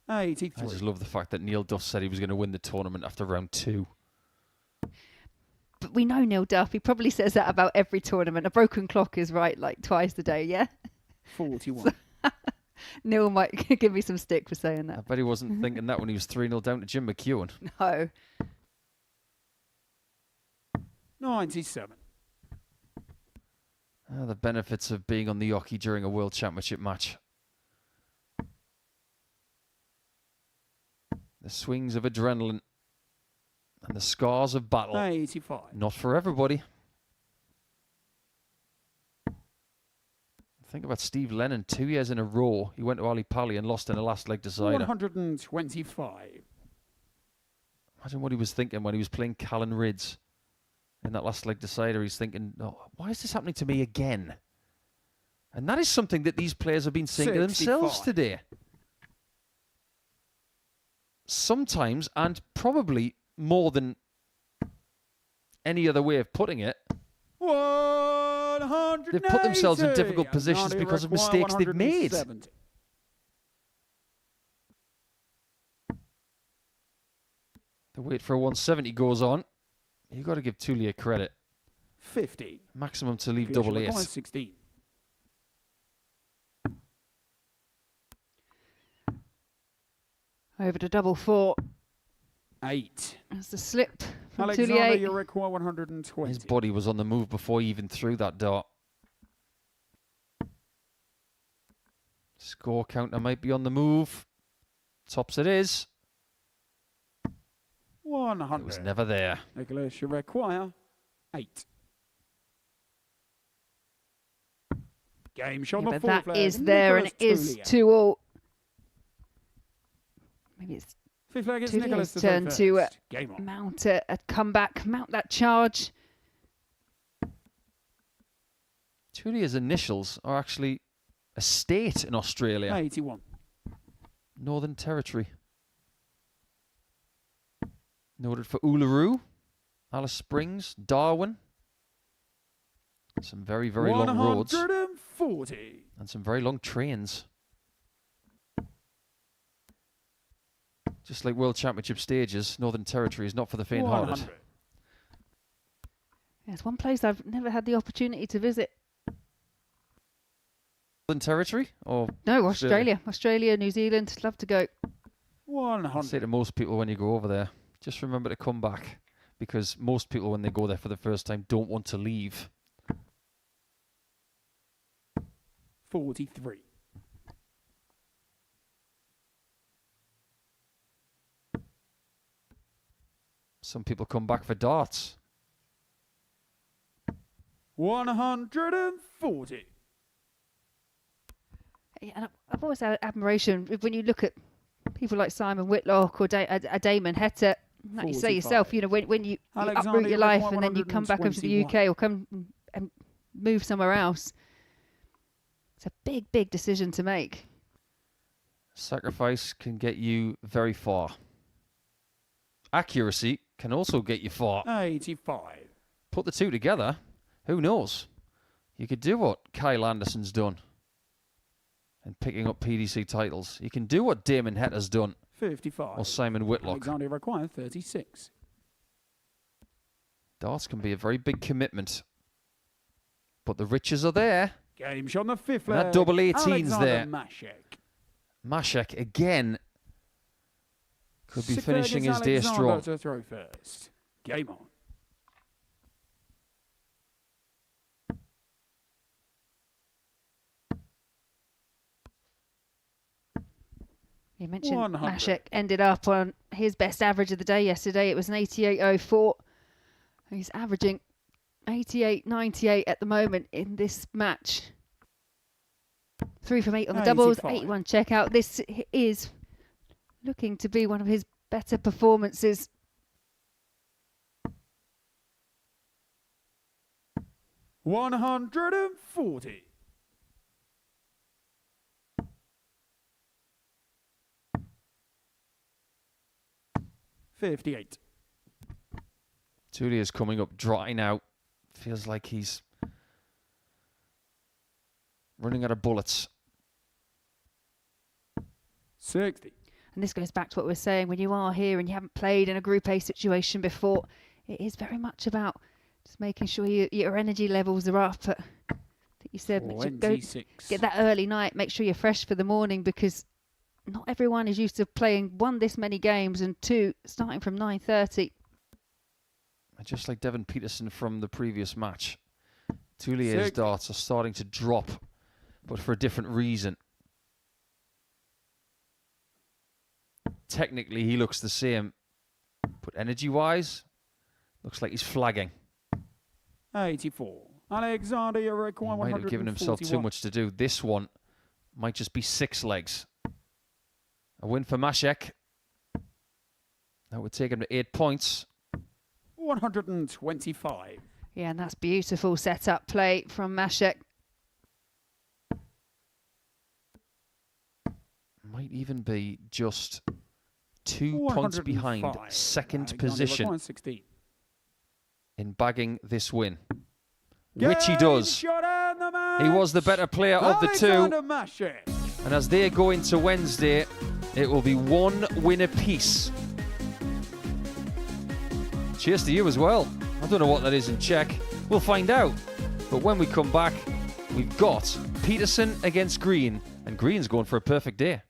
I 83. just love the fact that Neil Duff said he was going to win the tournament after round 2. But we know Neil Duff. He probably says that about every tournament. A broken clock is right like twice a day, yeah? 41. Neil might give me some stick for saying that. I bet he wasn't thinking that when he was 3-0 down to Jim McEwen. No. 97. The benefits of being on the hockey during a World Championship match. The swings of adrenaline and the scars of battle. 85. Not for everybody. Think about Steve Lennon, 2 years in a row. He went to Ali Pali and lost in a last leg decider. 125. Imagine what he was thinking when he was playing Callan Rids in that last leg decider. He's thinking, oh, why is this happening to me again? And that is something that these players have been saying to themselves today. Sometimes, and probably more than any other way of putting it, they've put themselves in difficult positions because of mistakes they've made. The wait for a 170 goes on. You've got to give Thuillier credit. 50. Maximum to leave double 8. 16. Over to double 4. 8. That's the slip from Alexander, Tulillier. you require 120. His body was on the move before he even threw that dart. Score counter might be on the move. Tops it is. 100. It was never there. Nicholas, you require 8. Game shot Yeah, the but full that is there, and it is 2-all. Maybe it's fifth leg is Tullier's Nicholas turn to Game on. mount a comeback, mount that charge. Tullier's initials are actually a state in Australia. 81. Northern Territory. Noted for Uluru, Alice Springs, Darwin. Some very, very long roads. 140. And some very long trains. Just like World Championship stages, Northern Territory is not for the faint-hearted. It's one place I've never had the opportunity to visit. Northern Territory? Or No, Australia. Australia, New Zealand. Love to go. 100. I say to most people when you go over there, just remember to come back. Because most people, when they go there for the first time, don't want to leave. 43. Some people come back for darts. 140. Yeah, and I've always had admiration when you look at people like Simon Whitlock or Damon Hetta. Like you say yourself, you know, when you uproot your life and then you come back over to the UK or come and move somewhere else. It's a big, big decision to make. Sacrifice can get you very far. Accuracy can also get you far. 85. Put the two together, who knows? You could do what Kyle Anderson's done in picking up PDC titles. You can do what Damon Hetta's done. 55. Or Simon Whitlock. Alexander requires 36. Darts can be a very big commitment. But the riches are there. Game shot on the fifth And leg. that double 18's Alexander there. Machek. Machek again could be Sixth finishing leg is his day Alexander strong. to throw first. Game on. You mentioned 100. Machek ended up on his best average of the day yesterday. It was an 88.04. He's averaging 88.98 at the moment in this match. 3 from 8 on the doubles, 81 checkout. This is looking to be one of his better performances. $140. $58. Thuillier is coming up dry now. Feels like he's running out of bullets. 60. And this goes back to what we were saying, when you are here and you haven't played in a Group A situation before, it is very much about just making sure your energy levels are up. That You said Machek, go 26. get that early night, make sure you're fresh for the morning, because not everyone is used to playing, one, this many games, and two, starting from 9:30. Just like Devin Peterson from the previous match, Thuillier's darts are starting to drop, but for a different reason. Technically, he looks the same, but energy-wise, looks like he's flagging. 84. Alexander, you require He might have given himself too much to do. This one might just be 6 legs. A win for Machek. That would take him to 8 points. 125. Yeah, and that's beautiful setup play from Machek. Might even be just 2 points behind second position in bagging this win. Which he does. He was the better player of the two. And as they go into Wednesday, it will be 1 win apiece. Cheers to you as well. I don't know what that is in Czech. We'll find out. But when we come back, we've got Peterson against Green. And Green's going for a perfect day.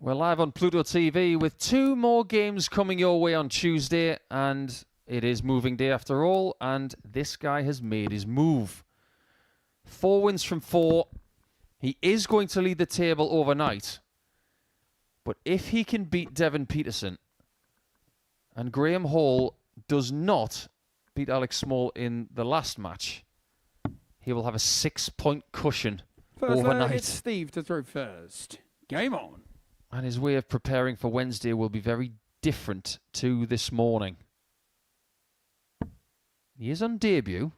We're live on Pluto TV with 2 more games coming your way on Tuesday, and it is moving day after all, and this guy has made his move. 4 wins from 4, He is going to lead the table overnight. But if he can beat Devon Peterson, and Graham Hall does not beat Alex Small in the last match, he will have a 6-point cushion overnight. It's Steve to throw first. Game on. And his way of preparing for Wednesday will be very different to this morning. He is on debut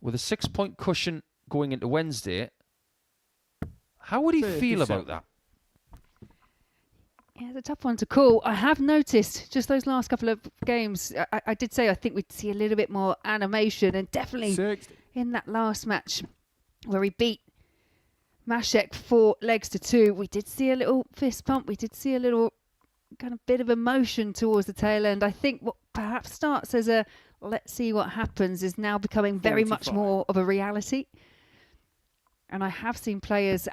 with a 6-point cushion going into Wednesday. How would he feel about that? Yeah, it's a tough one to call. I have noticed just those last couple of games, I did say I think we'd see a little bit more animation, and definitely 60. In that last match where he beat Machek 4 legs to 2, we did see a little fist pump. We did see a little kind of bit of emotion towards the tail end. I think what perhaps starts as a let's see what happens is now becoming very 45. much more of a reality. And I have seen players,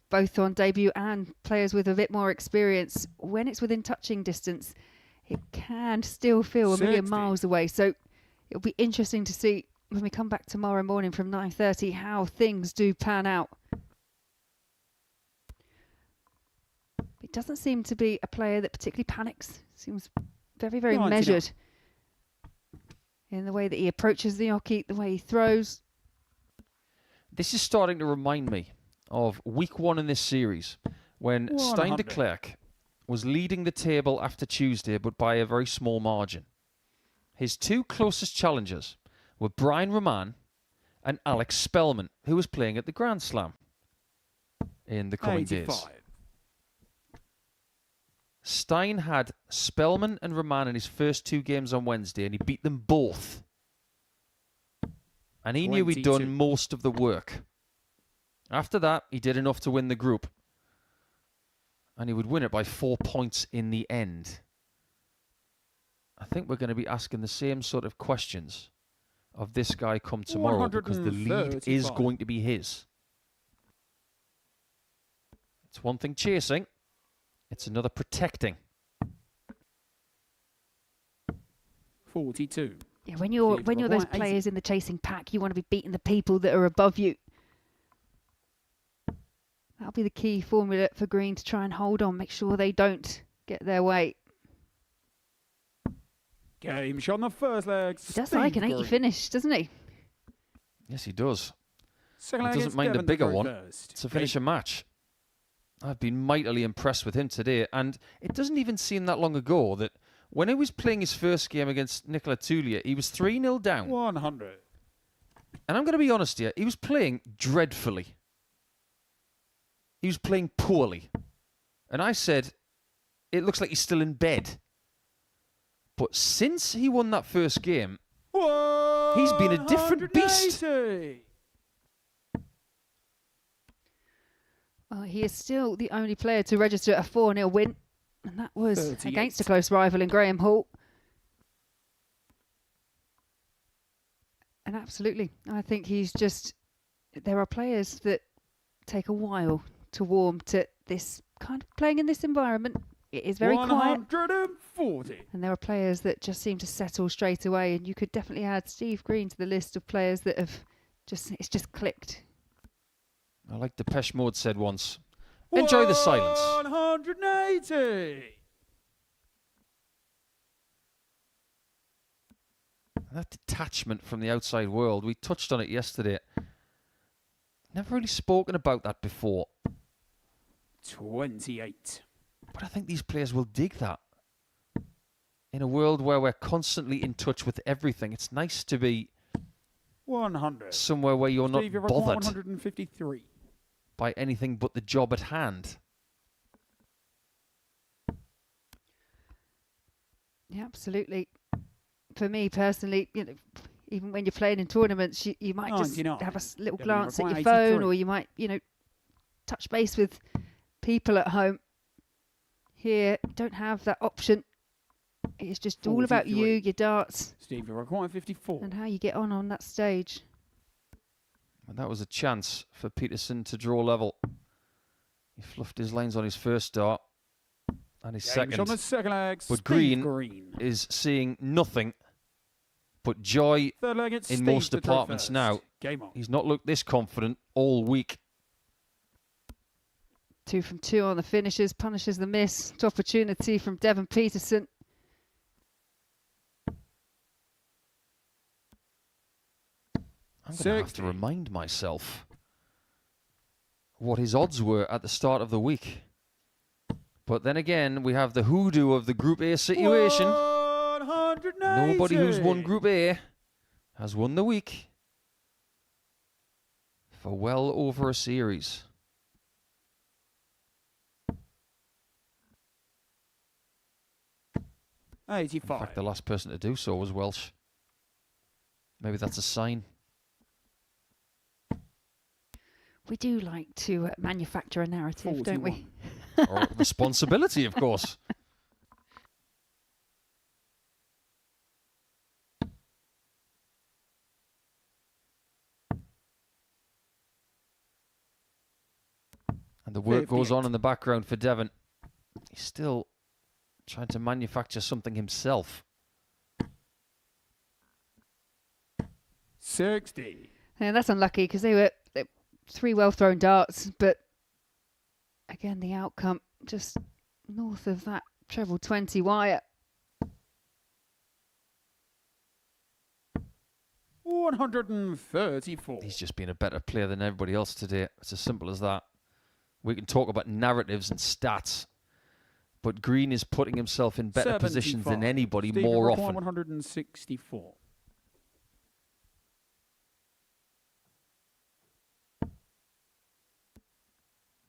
both on debut and players with a bit more experience, when it's within touching distance, it can still feel a million 60. miles away. So it'll be interesting to see when we come back tomorrow morning from 9:30 how things do pan out. It doesn't seem to be a player that particularly panics. Seems very, very 99. measured in the way that he approaches the hockey, the way he throws. This is starting to remind me of week 1 in this series when 100. Stein de Klerk was leading the table after Tuesday, but by a very small margin. His 2 closest challengers were Brian Roman and Alex Spellman, who was playing at the Grand Slam in the coming 85. days. Stein had Spellman and Roman in his first 2 games on Wednesday, and he beat them both. And he knew he'd 22. done most of the work. After that, he did enough to win the group. And he would win it by 4 points in the end. I think we're going to be asking the same sort of questions of this guy come tomorrow, because the lead is 135. going to be his. It's one thing chasing, it's another protecting. 42. Yeah, when you're those players in the chasing pack, you want to be beating the people that are above you. That'll be the key formula for Green to try and hold on, make sure they don't get their way. Game shot on the first leg. He does like an 80 finish, doesn't he? Yes, he does. Second He leg doesn't it's mind a Devon to bigger throw one first. to finish a match. I've been mightily impressed with him today, and it doesn't even seem that long ago that when he was playing his first game against Nicolas Thuillier, he was 3-0 down. 100. And I'm going to be honest here, he was playing dreadfully. He was playing poorly. And I said, it looks like he's still in bed. But since he won that first game, he's been a different beast. 180. Well, he is still the only player to register a 4-0 win. And that was 38. against a close rival in Graham Hall. And absolutely, I think he's just... There are players that take a while to warm to this kind of playing in this environment. It is very quiet. 140. And there are players that just seem to settle straight away. And you could definitely add Steve Green to the list of players that have it's just clicked. I like Depeche Mode said once, enjoy the silence. 180. And that detachment from the outside world, we touched on it yesterday. Never really spoken about that before. 28. But I think these players will dig that. In a world where we're constantly in touch with everything, it's nice to be 100. somewhere where you're not Steve, you're bothered 153. by anything but the job at hand. Yeah, absolutely. For me personally, even when you're playing in tournaments, you might just 99. have a little Devon glance at your require phone, 83. or you might, touch base with people at home. Here, you don't have that option. It's just all about you, 43. your darts, Steve, you're requiring 54. and how you get on that stage. And that was a chance for Peterson to draw level. He fluffed his lines on his first dart and his Game shot on the second. second leg. But Steve Green is seeing nothing but joy Third leg, it's in Steve most to throw departments first. now. Game on. He's not looked this confident all week. 2 from 2 on the finishes, punishes the miss. Opportunity from Devon Peterson. I'm going to have to remind myself what his odds were at the start of the week. But then again, we have the hoodoo of the Group A situation. Nobody who's won Group A has won the week for well over a series. In fact, the last person to do so was Welsh. Maybe that's a sign. We do like to manufacture a narrative, 41. Don't we? Or responsibility, of course. And the work goes on in the background for Devon. He's still trying to manufacture something himself. 60. Yeah, that's unlucky because they were 3 well-thrown darts, but again, the outcome just north of that treble 20 wire. 134. He's just been a better player than everybody else today. It's as simple as that. We can talk about narratives and stats, but Green is putting himself in better positions than anybody more often. 164.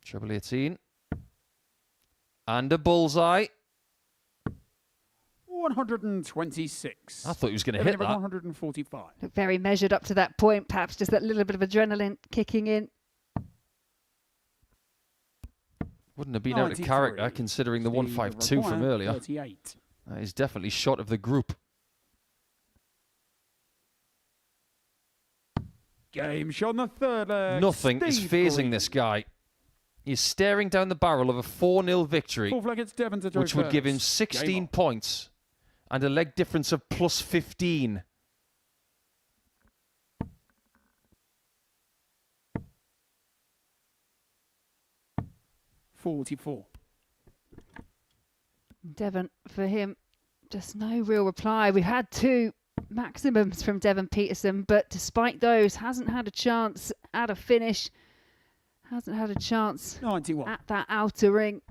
Treble 18. And a bullseye. 126. I thought he was going to hit that. 145. Looked very measured up to that point, perhaps just that little bit of adrenaline kicking in. Wouldn't have been out of character considering the 152 from earlier. 38. That is definitely shot of the group. Game shot on the third leg. Nothing is phasing this guy. He's staring down the barrel of a 4-0 victory, which would give him 16 points and a leg difference of plus 15. .44. Devon, for him, just no real reply. We've had 2 maximums from Devon Peterson, but despite those, hasn't had a chance at a finish. Hasn't had a chance 91. At that outer ring.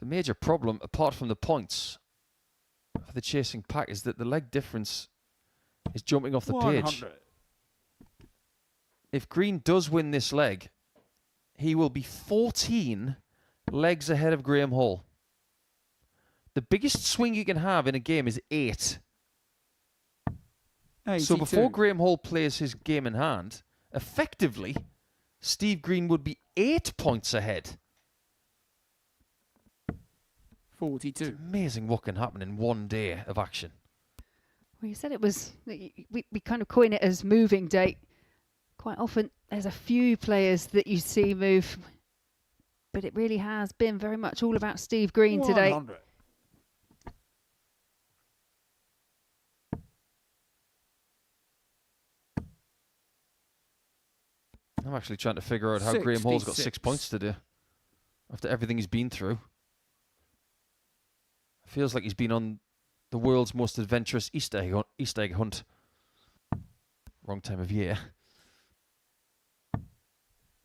The major problem, apart from the points for the chasing pack, is that the leg difference is jumping off the 100. page. If Green does win this leg, he will be 14 legs ahead of Graham Hall. The biggest swing you can have in a game is 8. 82. So before Graham Hall plays his game in hand, effectively, Steve Green would be 8 points ahead. 42. It's amazing what can happen in one day of action. Well, you said it was, we kind of coin it as moving date. Quite often, there's a few players that you see move, but it really has been very much all about Steve Green 100. today. I'm actually trying to figure out how Graham Hall's got 6 points to do after everything he's been through. Feels like he's been on the world's most adventurous Easter egg hunt. Wrong time of year.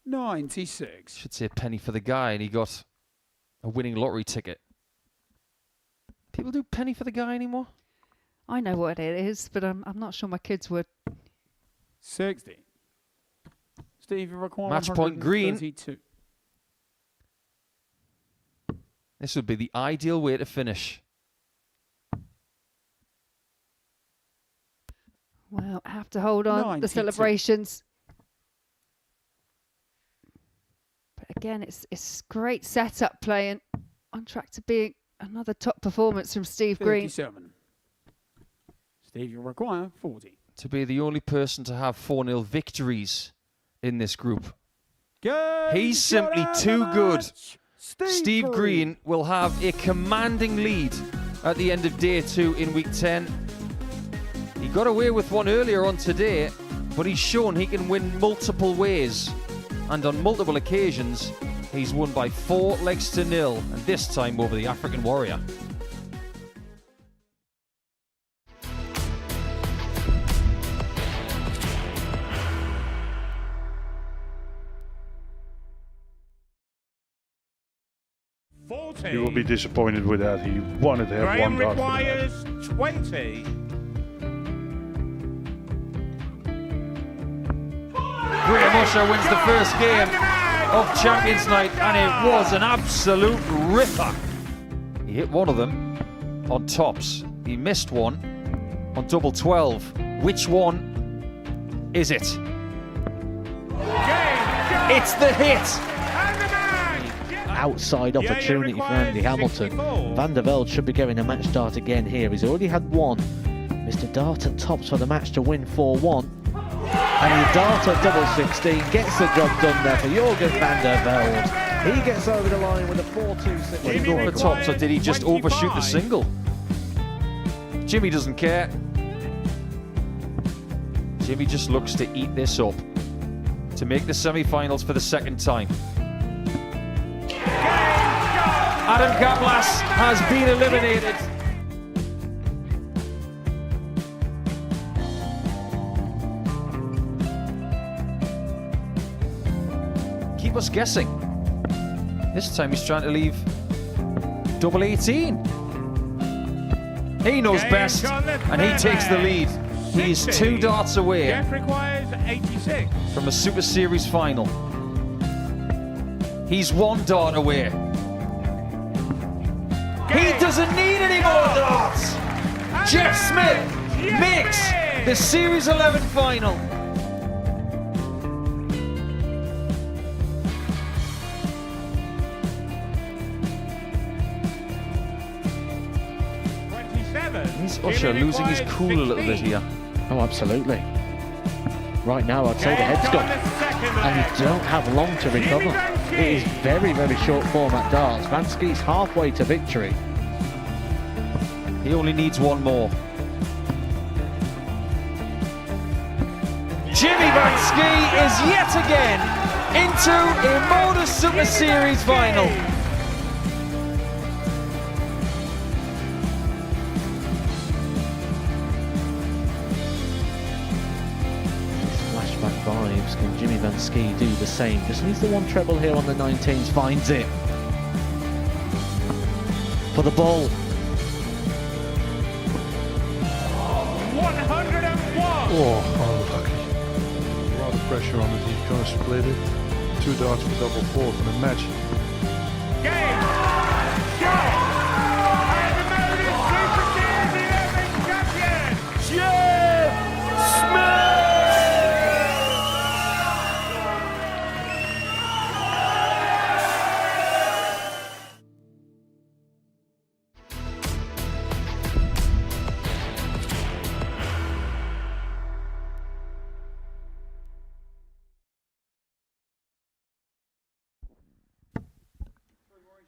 96. Should say a penny for the guy, and he got a winning lottery ticket. People do penny for the guy anymore? I know what it is, but I'm not sure my kids would. 60. Steve, you require Match point Green. 32. This would be the ideal way to finish. Well, have to hold on 92. the celebrations. But again, it's great setup play and on track to being another top performance from Steve Green. 37. Steve, you require 40. To be the only person to have 4-0 victories in this group. He's simply too good. Steve Green will have a commanding lead at the end of day 2 in week 10. He got away with one earlier on today, but he's shown he can win multiple ways and on multiple occasions He's won by 4 legs to 0, and this time over the African Warrior. You will be disappointed with that. He wanted to have one dart for the match. requires 20. Graham Usher wins the first game of Champions Night, and it was an absolute ripper. He hit one of them on tops. He missed one on double 12. Which one is it? It's the hit! Outside opportunity for Andy Hamilton. Van der Velde should be getting a match start again here. He's already had one. Mr. Dart at tops for the match to win 4-1. And he Dart at double 16 gets the job done there for Jurgen van der Velde. He gets over the line with a 4-2. Did he go for the tops, or did he just overshoot the single? Jimmy doesn't care. Jimmy just looks to eat this up to make the semi-finals for the second time. Adam Gablas has been eliminated. Keep us guessing. This time he's trying to leave double 18. He knows best, and he takes the lead. He's 2 darts away from a Super Series final. He's 1 dart away. He doesn't need any more darts. Jeff Smith makes the Series 11 final. Is Usher losing his cool a little bit here? Oh, absolutely. Right now, I'd say the head's gone. And you don't have long to recover. It is very, very short format darts. Vansky's halfway to victory. He only needs one more. Jimmy Vansky is yet again into a Modus Super Series final. Flashback vibes. Can Jimmy Vansky do the same? Just needs the one treble here on the 19s. Finds it. For the ball. 101. Oh, unlucky. A lot of pressure on it. He's going to split it. 2 darts for double 4 for the match. Game. Go. And the Modus Super Series 11 champion, Jeff Smith.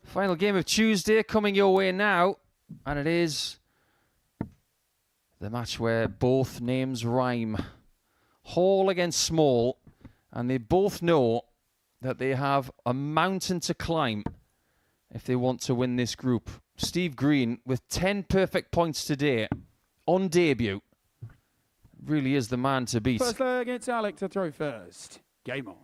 Final game of Tuesday coming your way now, and it is the match where both names rhyme. Hall against Small, and they both know that they have a mountain to climb if they want to win this group. Steve Green, with 10 perfect points today on debut, really is the man to beat. First leg, it's Alec to throw first. Game on.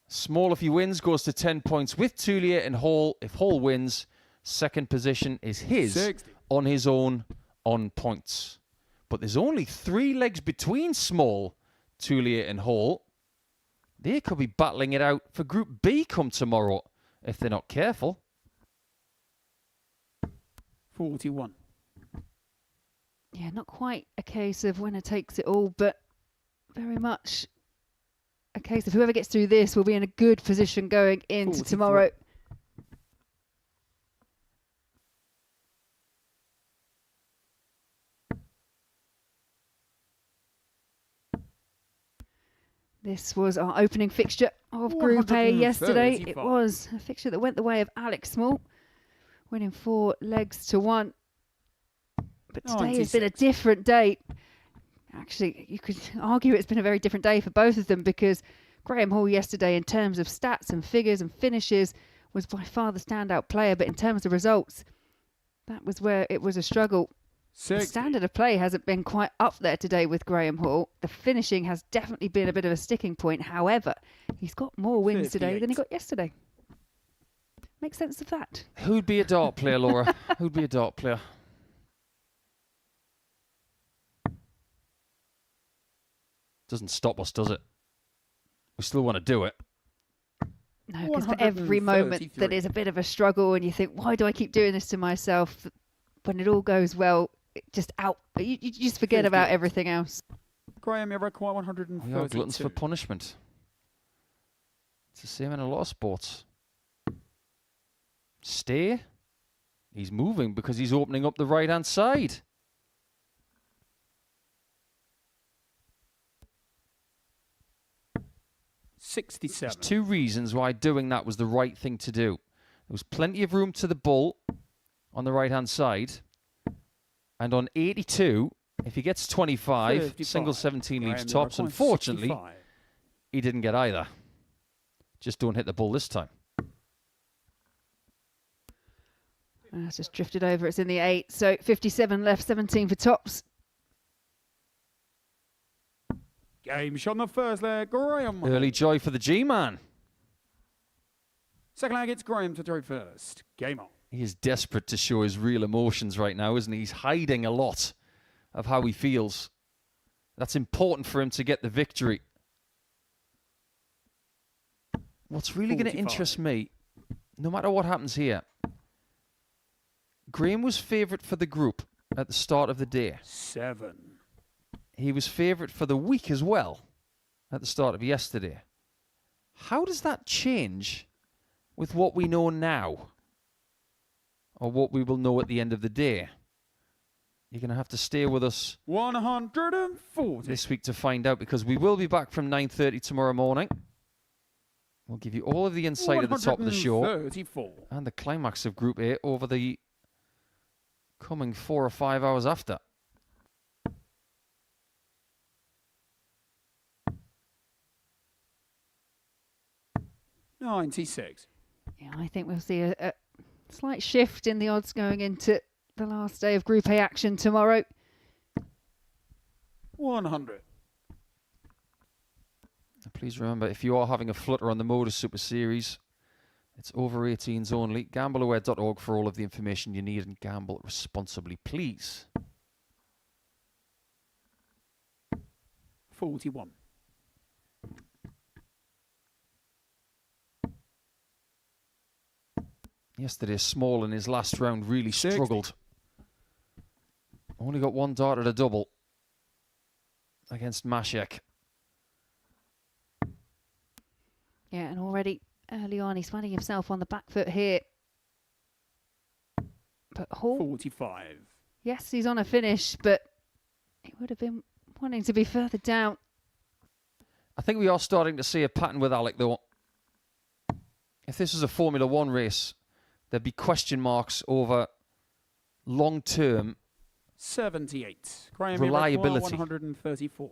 Small, if he wins, goes to 10 points with Tulillier, and Hall, if Hall wins, second position is his 60. on his own on points. But there's only 3 legs between Small, Tulillier and Hall. They could be battling it out for Group B come tomorrow if they're not careful. 41. Yeah, not quite a case of winner takes it all, but very much a case of whoever gets through this will be in a good position going into 43. tomorrow. This was our opening fixture of Group A yesterday. It was a fixture that went the way of Alex Small, winning 4 legs to 1. But today has been a different day. Actually, you could argue it's been a very different day for both of them, because Graham Hall yesterday, in terms of stats and figures and finishes, was by far the standout player, but in terms of results, that was where it was a struggle. The standard of play hasn't been quite up there today with Graham Hall. The finishing has definitely been a bit of a sticking point. However, he's got more wins today than he got yesterday. Make sense of that. Who'd be a dart player, Laura? Who'd be a dart player? Doesn't stop us, does it? We still want to do it. No, because for every moment that is a bit of a struggle and you think, why do I keep doing this to myself? When it all goes well, you just forget about everything else. Graham, you require 132. We are gluttons for punishment. It's the same in a lot of sports. Stay. He's moving because he's opening up the right-hand side. There's 2 reasons why doing that was the right thing to do. There was plenty of room to the bull on the right-hand side. And on 82, if he gets 25, single 17 leaves tops. Unfortunately, he didn't get either. Just don't hit the bull this time. It's just drifted over. It's in the 8. So 57 left, 17 for tops. Game shot on the first leg, Graham. Early joy for the G-man. Second leg, it's Graham to throw first. Game on. He is desperate to show his real emotions right now, isn't he? He's hiding a lot of how he feels. That's important for him to get the victory. What's really going to interest me, no matter what happens here, Graham was favourite for the group at the start of the day. 7. He was favourite for the week as well at the start of yesterday. How does that change with what we know now? Or what we will know at the end of the day? You're going to have to stay with us 140 this week to find out, because we will be back from 9:30 tomorrow morning. We'll give you all of the insight at the top of the show and the climax of Group A over the coming 4 or 5 hours after. $96. Yeah, I think we'll see a slight shift in the odds going into the last day of Group A action tomorrow. 100. Please remember, if you are having a flutter on the Modus Super Series, it's over 18s only. Gambleaware.org for all of the information you need, and gamble responsibly, please. 41. Yesterday, Small in his last round really struggled. Only got 1 dart at a double against Machek. Yeah, and already early on, he's finding himself on the back foot here. But Hall, 45. yes, he's on a finish, but he would have been wanting to be further down. I think we are starting to see a pattern with Alec, though. If this was a Formula 1 race, there'd be question marks over long-term 78. reliability. 134.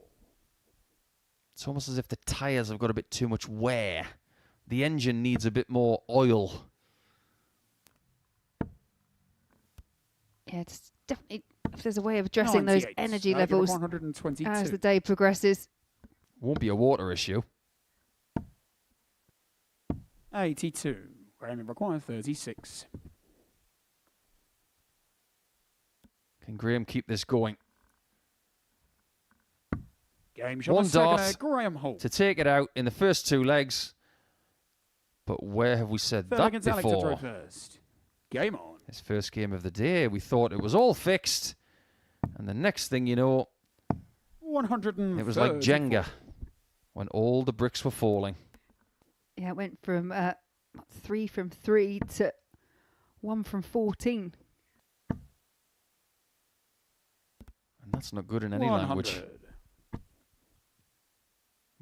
It's almost as if the tyres have got a bit too much wear. The engine needs a bit more oil. Yeah, it's definitely, if there's a way of addressing those energy levels as the day progresses. Won't be a water issue. 82. Graham require 36. Can Graham keep this going? Game shot 1 dart Graham Hall to take it out in the first 2 legs. But where have we said that before? Game on. His first game of the day. We thought it was all fixed. And the next thing you know, 134. it was like Jenga when all the bricks were falling. Yeah, it went from 3 from 3 to 1 from 14. And that's not good in any 100. language.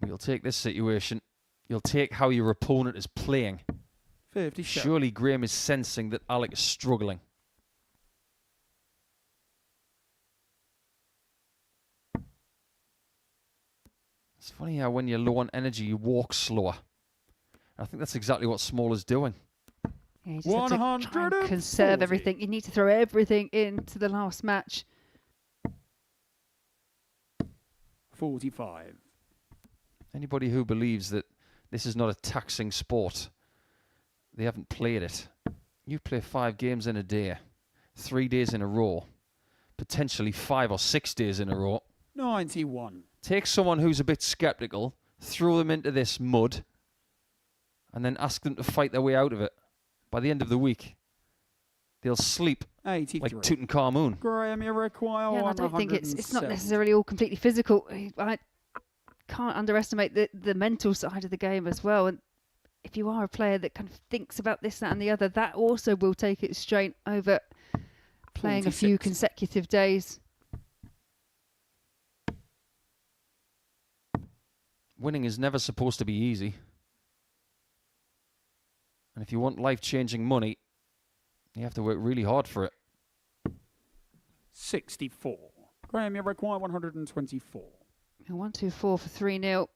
You'll take this situation. You'll take how your opponent is playing. 57. Surely Graham is sensing that Alec is struggling. It's funny how when you're low on energy, you walk slower. I think that's exactly what Small is doing. Yeah, you just have to try and conserve everything. You need to throw everything into the last match. 45. Anybody who believes that this is not a taxing sport, they haven't played it. You play 5 games in a day, 3 days in a row, potentially 5 or 6 days in a row. 91. Take someone who's a bit skeptical, throw them into this mud, and then ask them to fight their way out of it. By the end of the week, they'll sleep 83. like Tutankhamun. Graham, you require Yeah, and I don't think it's not necessarily all completely physical. I can't underestimate the mental side of the game as well. And if you are a player that kind of thinks about this, that, and the other, that also will take its strain over playing 46. a few consecutive days. Winning is never supposed to be easy. And if you want life-changing money, you have to work really hard for it. 64. Graham, you require 124. 1-2-4 for 3-0.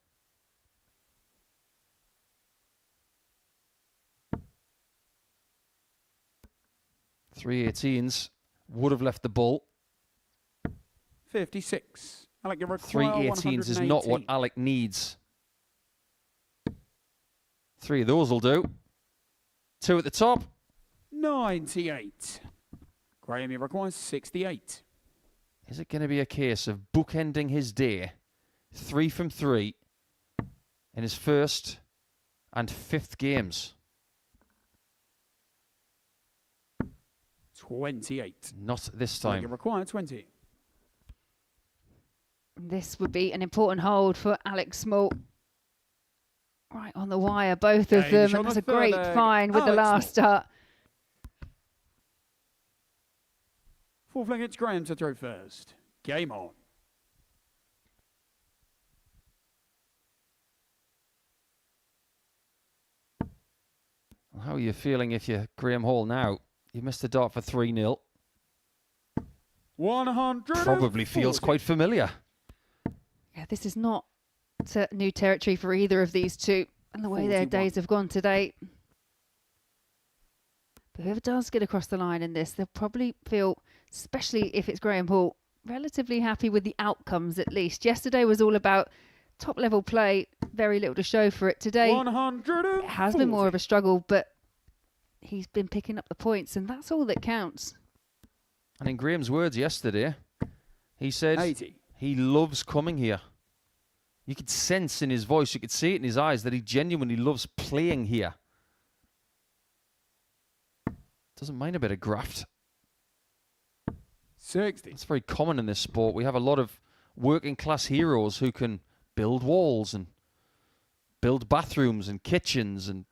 Three 18s would have left the bull. 56. Alec, you require 3 18s is not what 118. Alec needs. 3 of those will do. 2 at the top. 98. Graham, you require 68. Is it going to be a case of bookending his day? 3 from 3 in his first and 5th games. 28. Not this Alec, you time. require 20. This would be an important hold for Alex Small. Right on the wire, both of them. Game And that's on a the great third leg. find with the Alex last Small. start. Fourth leg, it's Graham to throw first. Game on. How are you feeling if you're Graham Hall now? You missed the dart for 3-0. 100. Probably feels quite familiar. Yeah, this is not new territory for either of these two and the way their 41. days have gone today. But whoever does get across the line in this, they'll probably feel, especially if it's Graham Hall, relatively happy with the outcomes at least. Yesterday was all about top level play, very little to show for it. Today, 100. it has been more of a struggle, but he's been picking up the points, and that's all that counts. And in Graham's words yesterday, he said 80. he loves coming here. You could sense in his voice, you could see it in his eyes that he genuinely loves playing here. Doesn't mind a bit of graft. 60. It's very common in this sport. We have a lot of working class heroes who can build walls and build bathrooms and kitchens and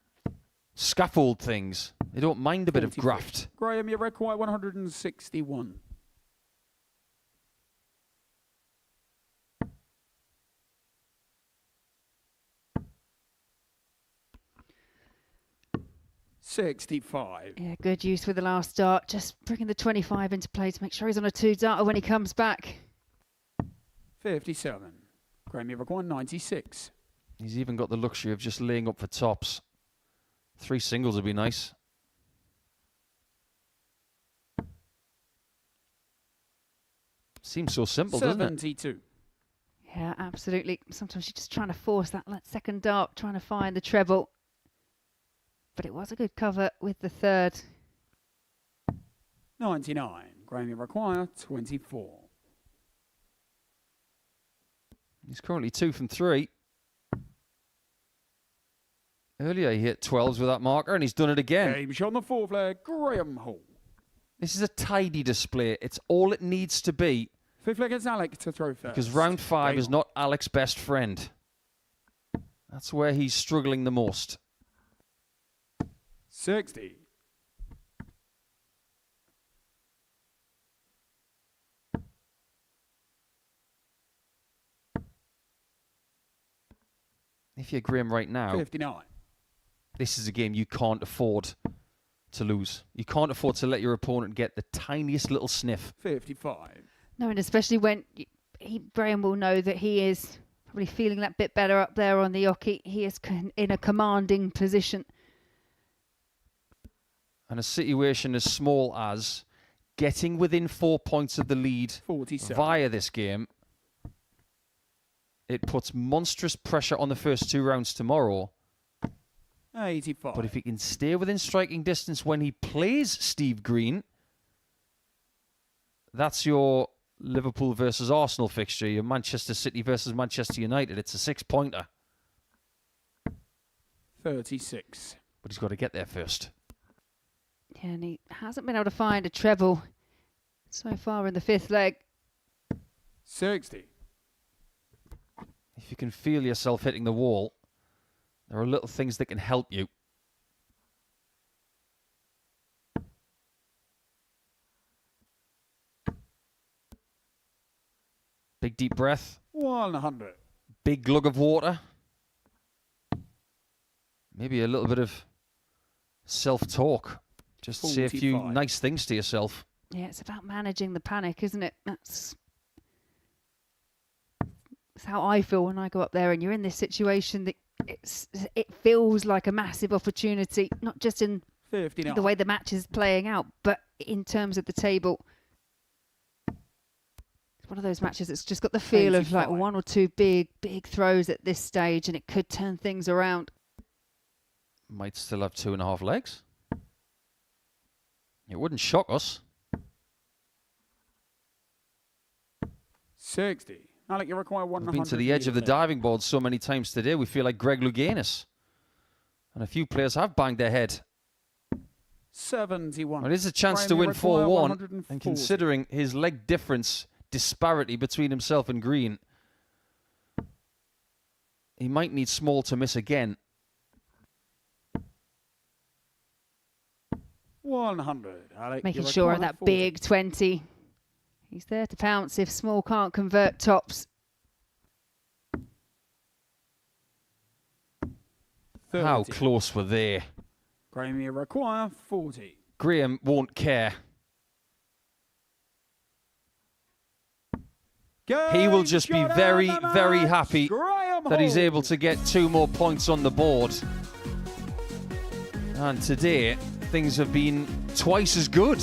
scaffold things. They don't mind a bit of 44. graft. Graham, you require 161. $65. Yeah, good use with the last start. Just bringing the 25 into play to make sure he's on a 2-darter when he comes back. 57. Graham, you require 96. He's even got the luxury of just laying up for tops. 3 singles would be nice. Seems so simple, doesn't it? 72. Yeah, absolutely. Sometimes you're just trying to force that second dart, trying to find the treble. But it was a good cover with the third. 99. Graham, you require 24. He's currently 2 from 3. Earlier he hit 12s with that marker and he's done it again. Game shot on the fourth leg, Graham Hall. This is a tidy display. It's all it needs to be. Fifth leg, it's Alec to throw first. Because round 5 Game is on. not Alec's best friend. That's where he's struggling the most. 60. If you're Graham right now, 59. this is a game you can't afford to lose. You can't afford to let your opponent get the tiniest little sniff. 55. No, and especially when Graham will know that he is probably feeling that bit better up there on the oche. He is in a commanding position. And a situation as small as getting within 4 points of the lead 47. via this game, it puts monstrous pressure on the first 2 rounds tomorrow. 85. But if he can stay within striking distance when he plays Steve Green, that's your Liverpool versus Arsenal fixture, your Manchester City versus Manchester United. It's a 6-pointer. 36. But he's got to get there first. Yeah, and he hasn't been able to find a treble so far in the 5th leg. 60. If you can feel yourself hitting the wall, there are little things that can help you. Big deep breath. 100. Big glug of water. Maybe a little bit of self-talk. Just say a few 45. nice things to yourself. Yeah, it's about managing the panic, isn't it? That's how I feel when I go up there and you're in this situation that it feels like a massive opportunity, not just in 59. the way the match is playing out, but in terms of the table. It's one of those matches that's just got the feel of like 1 or 2 big throws at this stage, and it could turn things around. Might still have 2.5 legs. It wouldn't shock us. 60. Alec, you require 100. We've been to the edge of the diving board so many times today, we feel like Greg Louganis. And a few players have banged their head. 71. Well, it is a chance to win 4-1. And considering his leg difference disparity between himself and Green, he might need Small to miss again. 100. Alec, Making you sure of require that 40. big 20. He's there to pounce if Small can't convert tops. 30. How close were they? Graham, you require 40. Graham won't care. He will just be very, very happy that he's able to get 2 more points on the board. And today, things have been twice as good.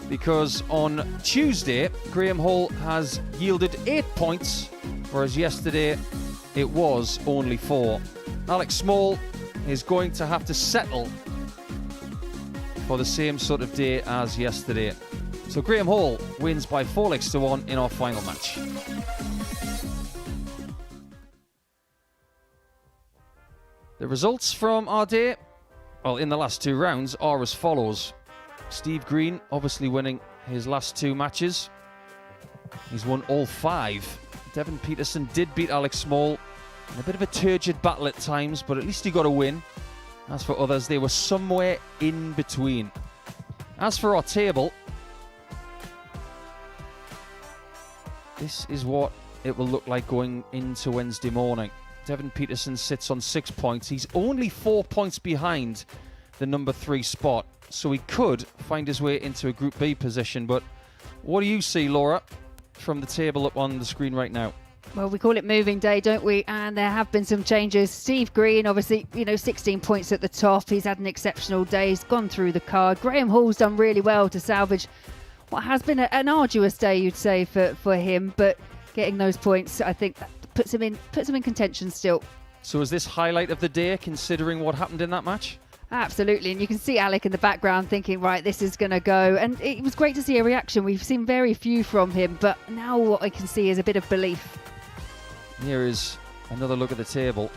Because on Tuesday, Graham Hull has yielded 8 points, whereas yesterday it was only 4. Alex Small is going to have to settle for the same sort of day as yesterday. So Graham Hull wins by 4 legs to 1 in our final match. The results from our day, well, in the last 2 rounds, are as follows. Steve Green obviously winning his last 2 matches. He's won all 5. Devin Peterson did beat Alex Small in a bit of a turgid battle at times, but at least he got a win. As for others, they were somewhere in between. As for our table, this is what it will look like going into Wednesday morning. Devin Peterson sits on 6 points. He's only 4 points behind the number 3 spot, so he could find his way into a Group B position. But what do you see, Laura, from the table up on the screen right now? Well, we call it moving day, don't we? And there have been some changes. Steve Green, obviously, 16 points at the top. He's had an exceptional day. He's gone through the card. Graham Hall's done really well to salvage what has been an arduous day, you'd say, for him. But getting those points, I think, that puts him in contention still. So is this highlight of the day, considering what happened in that match? Absolutely, and you can see Alec in the background thinking, right, this is going to go. And it was great to see a reaction. We've seen very few from him, but now what I can see is a bit of belief. Here is another look at the table.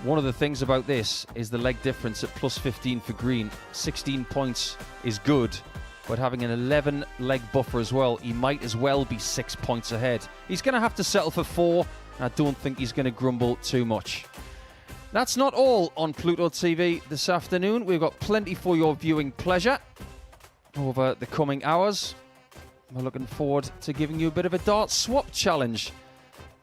One of the things about this is the leg difference at plus 15 for Green. 16 points is good, but having an 11 leg buffer as well, he might as well be 6 points ahead. He's going to have to settle for 4. I don't think he's going to grumble too much. That's not all on Pluto TV this afternoon. We've got plenty for your viewing pleasure over the coming hours. We're looking forward to giving you a bit of a dart swap challenge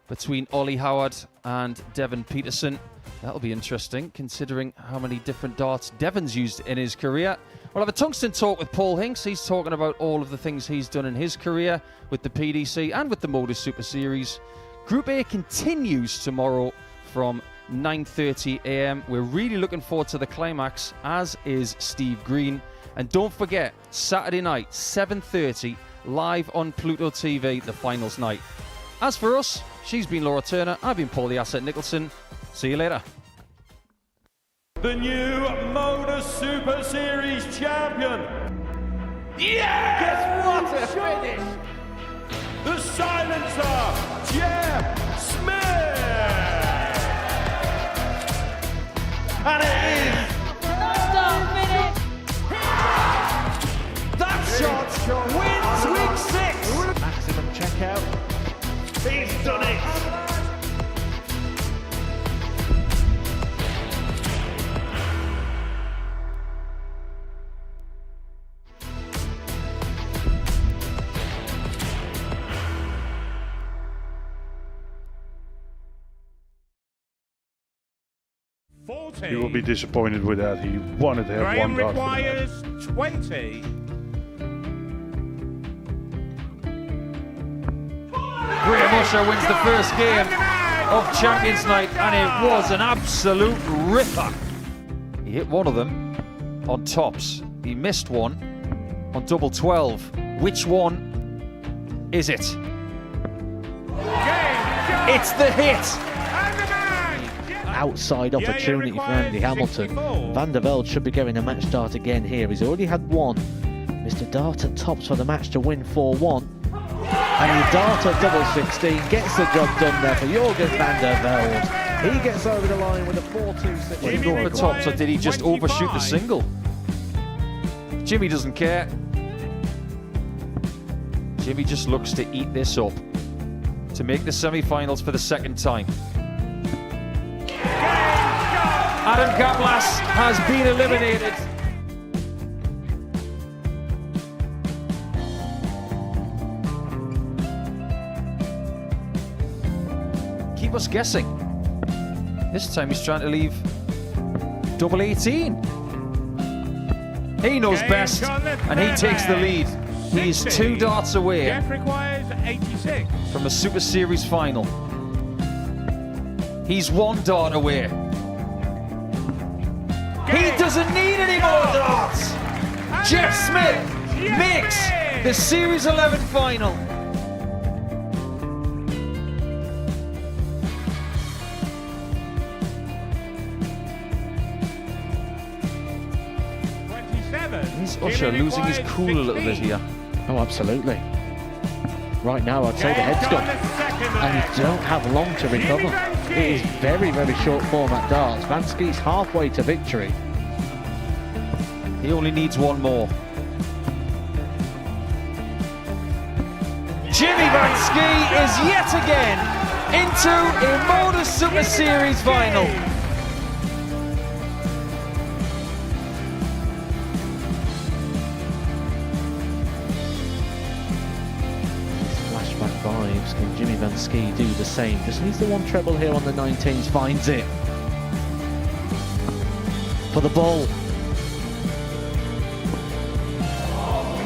between Ollie Howard and Devin Peterson. That'll be interesting, considering how many different darts Devin's used in his career. We'll have a tungsten talk with Paul Hinks. He's talking about all of the things he's done in his career with the PDC and with the Modus Super Series. Group A continues tomorrow from 9:30 a.m. We're really looking forward to the climax, as is Steve Green. And don't forget, Saturday night, 7:30, live on Pluto TV, the finals night. As for us, she's been Laura Turner, I've been Paul the Asset Nicholson. See you later. The new Modus Super Series champion. Yes! What a finish! The silencer, Jeff Smith! And it is that shot wins week 6. Maximum checkout. He's done it. 40. You will be disappointed with that. He wanted to have Graham one dart. requires 20. Graham Usher wins the first game of Champions Night, and it was an absolute ripper. He hit one of them on tops. He missed one on double 12. Which one is it? It's the hit! Outside opportunity for Andy Hamilton. Van der Velde should be getting a match start again here. He's already had one. Mr. Dart at tops for the match to win 4-1. And he Dart at double 16 gets the job done there for Jürgen van der Velde. He gets over the line with a 4-2. Did he go for tops, or did he just overshoot the single? Jimmy doesn't care. Jimmy just looks to eat this up to make the semi-finals for the second time. Adam Kaplas has been eliminated. Keep us guessing. This time he's trying to leave double 18. He knows best, and he takes the lead. He is 2 darts away from a Super Series final. He's 1 dart away. He doesn't need any more darts. Jeff Smith makes the Series 11 final. Is Usher losing his cool a little bit here? Oh, absolutely. Right now, I'd say the head's gone. And you don't have long to recover. It is very, very short format darts. Van Skee's halfway to victory. He only needs one more. Jimmy Van Ski is yet again into a Modus Super Series final. Flashback vibes. Can Jimmy Van Ski do the same? Just needs the one treble here on the 19s. Finds it. For the ball.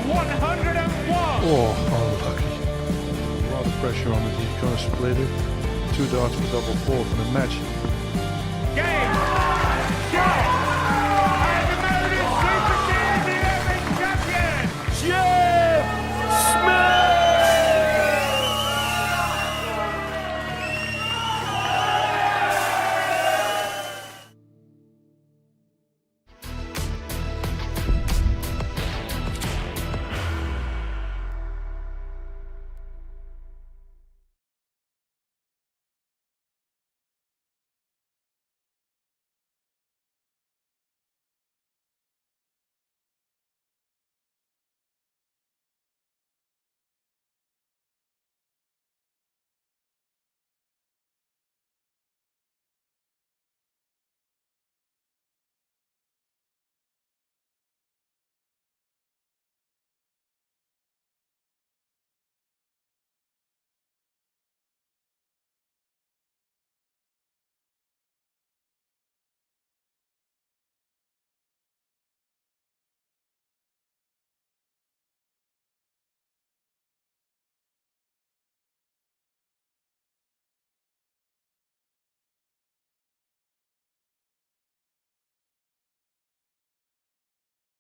101. Oh, unlucky. A lot of pressure on it. He's going to split it. 2 darts for double 4 for the match. Game